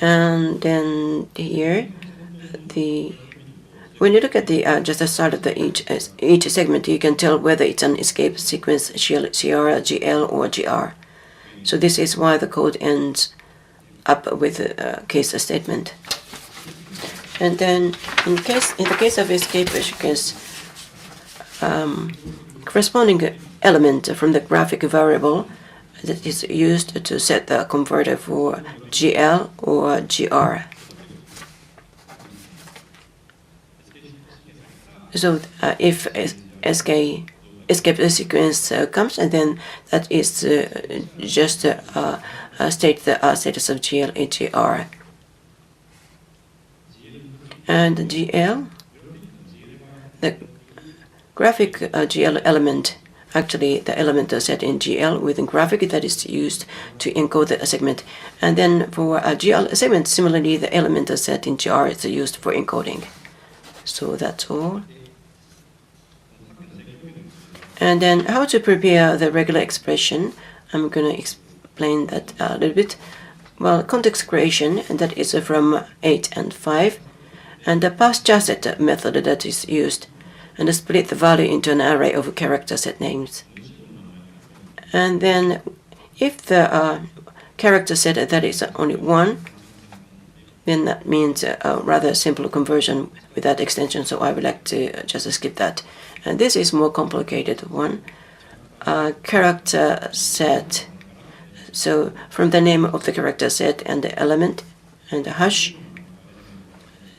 And then here, when you look at the just the start of the each segment, you can tell whether it's an escape sequence, CR, GL, or GR. So this is why the code ends up with a case statement. And then in the case of escape sequence, corresponding element from the graphic variable that is used to set the converter for GL or GR. So if escape sequence comes, and then that is just state the status of GL and GR. And GL, the graphic GL element, actually the element set in GL with a graphic that is used to encode the segment. And then for a GL segment, similarly, the element set in GR is used for encoding. So that's all. And then how to prepare the regular expression. I'm going to explain that a little bit. Well, context creation, and that is from 8 and 5. And the pasture set method that is used. And split the value into an array of character set names. And then if the character set that is only 1, then that means a rather simple conversion without extension, so I would like to just skip that. And this is more complicated one. Character set. So from the name of the character set and the element and the hash.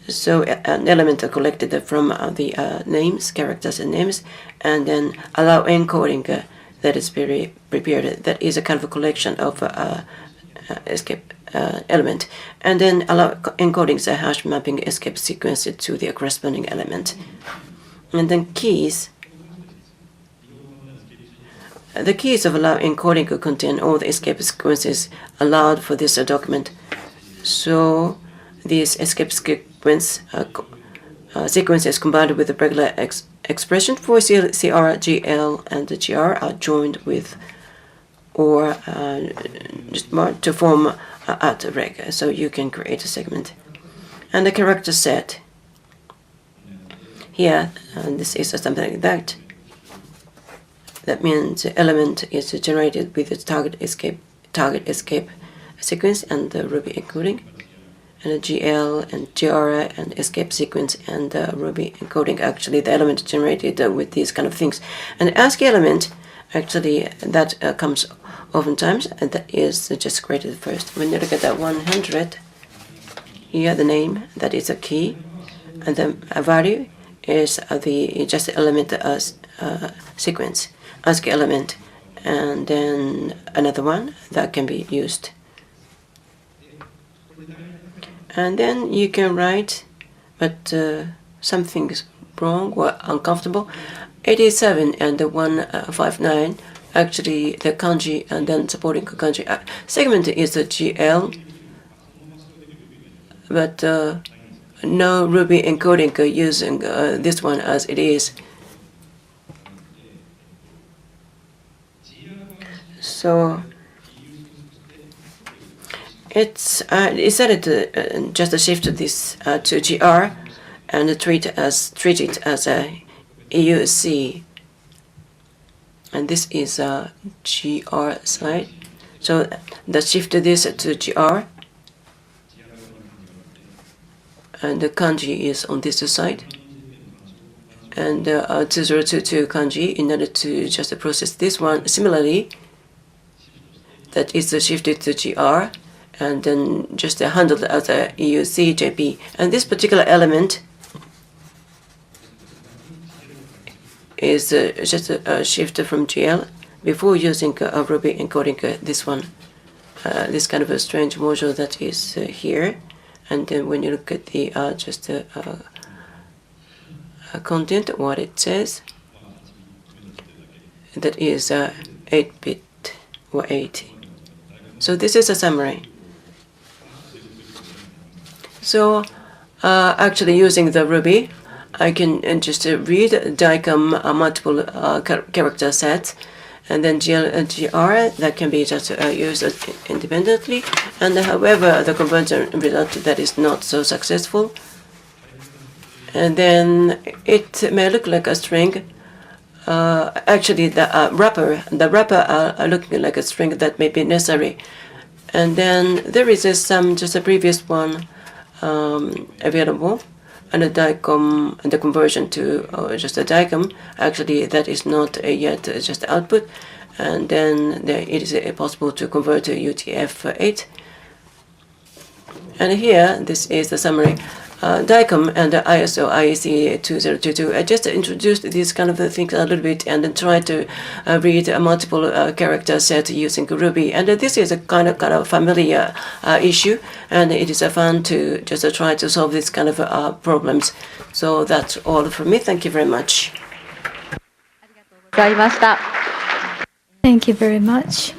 So an element are collected from the names, characters and names, and then allow encoding that is prepared. That is a kind of a collection of escape element, and then allow encoding the hash mapping escape sequence to the corresponding element. And then keys. The keys of allow encoding contain all the escape sequences allowed for this document. So these escape sequences combined with the regular expression for CR, GL, and the GR are joined with or just to form at reg, so you can create a segment. And the character set. Here, this is something like that. That means the element is generated with the target escape sequence and the Ruby encoding, and the GL and GR and escape sequence and the Ruby encoding. Actually, the element generated with these kind of things. And the ASCII element, actually, that comes oftentimes, and that is just created first. When you look at that 100, here the name, that is a key, and then a value is the just element sequence, ASCII element, and then another one that can be used. And then you can write, but something's wrong or uncomfortable. 87 and the 159, actually the kanji and then supporting kanji. Segment is a GL, but no Ruby encoding using this one as it is. So it's decided to just shift this to GR and treat it as a EUC, and this is a GR side. So that shift this to GR, and the kanji is on this side, and 2022 kanji in order to just process this one. Similarly, that is shifted to GR, and then just handled as a EUC JP. And this particular element is just a shift from GL before using a Ruby encoding this one, this kind of a strange module that is here. And then when you look at the content, what it says, that is 8-bit or 80. So this is a summary. So actually using the Ruby, I can just read DAY1 multiple character sets, and then GL and GR that can be just used independently. And however, the conversion result that is not so successful, and then it may look like a string. Actually, the wrapper are looking like a string that may be necessary. And then there is some just a previous one available, and the DAY1 and the conversion to just a DAY1. Actually, that is not yet just output. And then it is possible to convert to UTF-8. And here, this is the summary. DAY1 and the ISO IEC 2022. I just introduced these kind of things a little bit and then try to read a multiple character set using Ruby. And this is a kind of familiar issue, and it is fun to just try to solve this kind of problems. So that's all from me. Thank you very much. Thank you very much.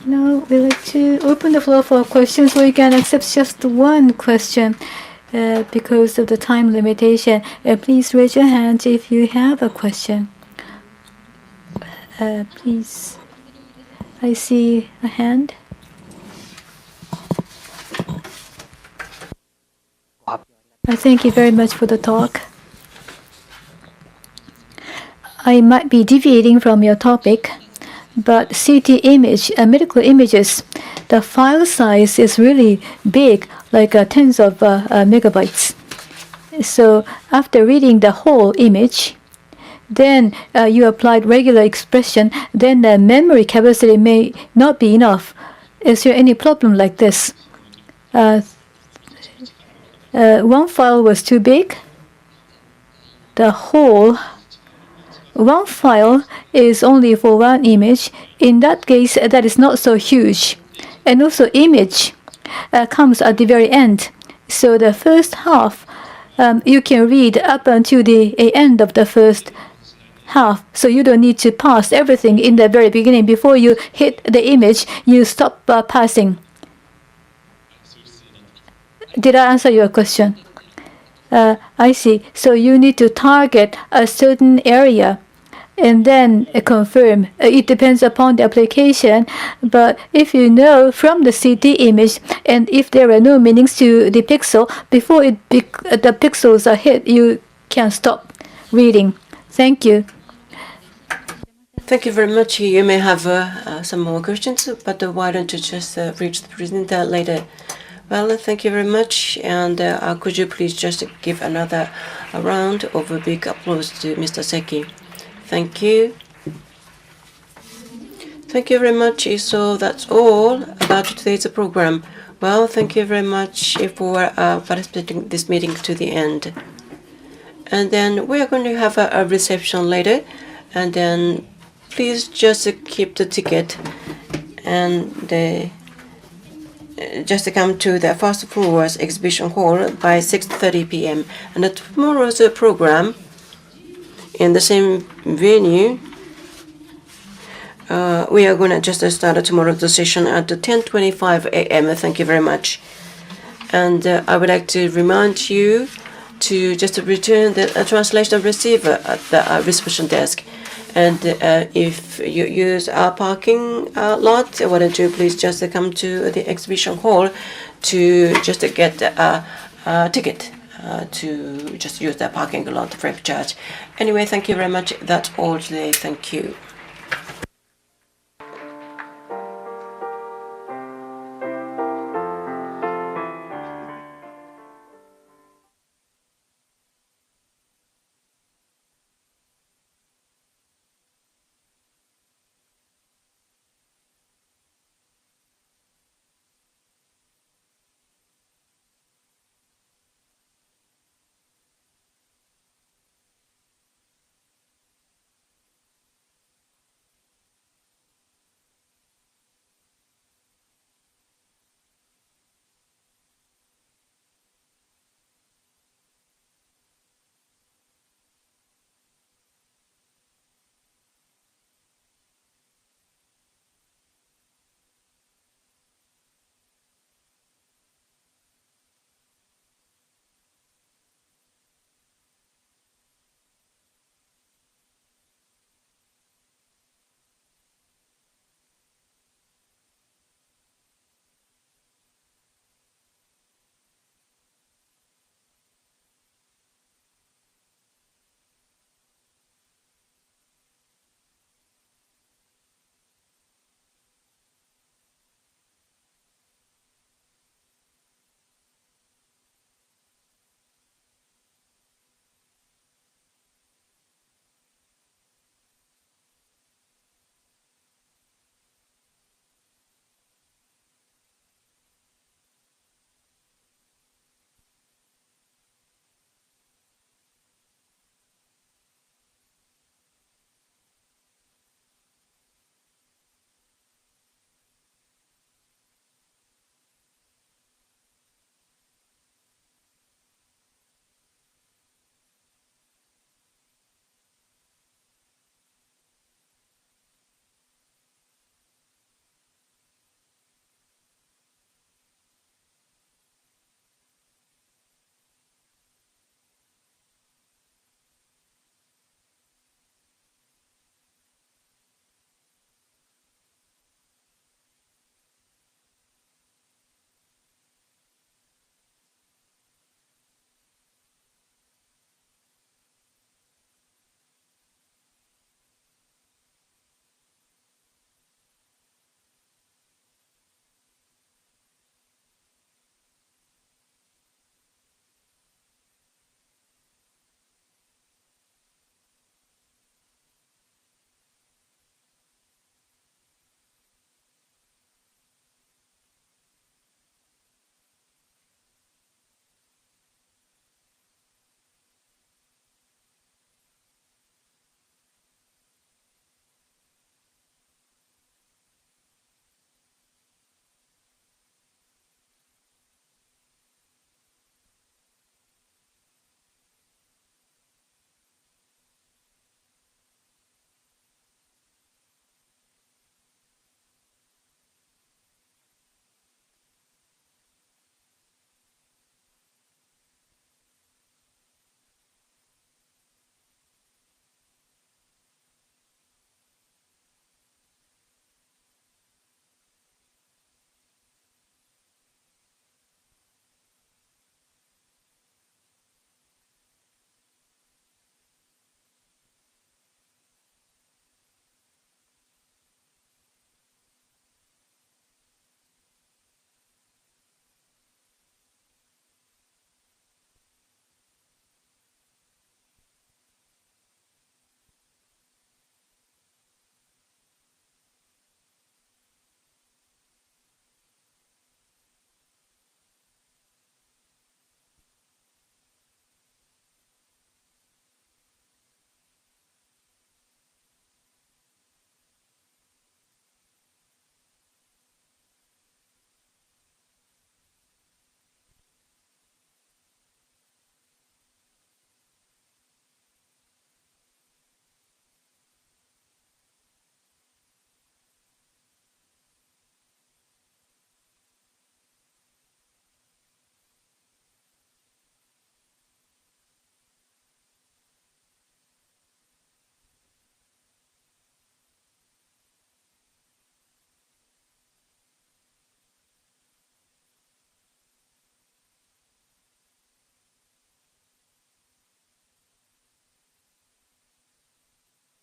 Now we'd like to open the floor for questions. We can accept just one question. Because of the time limitation, please raise your hand if you have a question. Please. I see a hand. Thank you very much for the talk. I might be deviating from your topic, but CT image, medical images, the file size is really big, like tens of megabytes. So after reading the whole image, then you applied regular expression, then the memory capacity may not be enough. Is there any problem like this? One file was too big. The whole one file is only for one image. In that case, that is not so huge. And also image comes at the very end. So the first half, you can read up until the end of the first half. So you don't need to pass everything in the very beginning. Before you hit the image, you stop passing. Did I answer your question? I see. So you need to target a certain area and then confirm. It depends upon the application, but if you know from the CT image and if there are no meanings to the pixel, before the pixels are hit, you can stop reading. Thank you. Thank you very much. You may have some more questions, but why don't you just reach the presenter later? Well, thank you very much. And could you please just give another round of a big applause to Mr. Seki? Thank you. Thank you very much. So that's all about today's program. Well, thank you very much for participating in this meeting to the end. And then we are going to have a reception later. And then please just keep the ticket and just come to the first floor's exhibition hall by 6:30 p.m. And tomorrow's program in the same venue, we are going to just start tomorrow's session at 10:25 a.m. Thank you very much. And I would like to remind you to just return the translation receiver at the reception desk. And if you use our parking lot, why don't you please just come to the exhibition hall to just get a ticket to just use the parking lot free of charge. Anyway, thank you very much. That's all today. Thank you.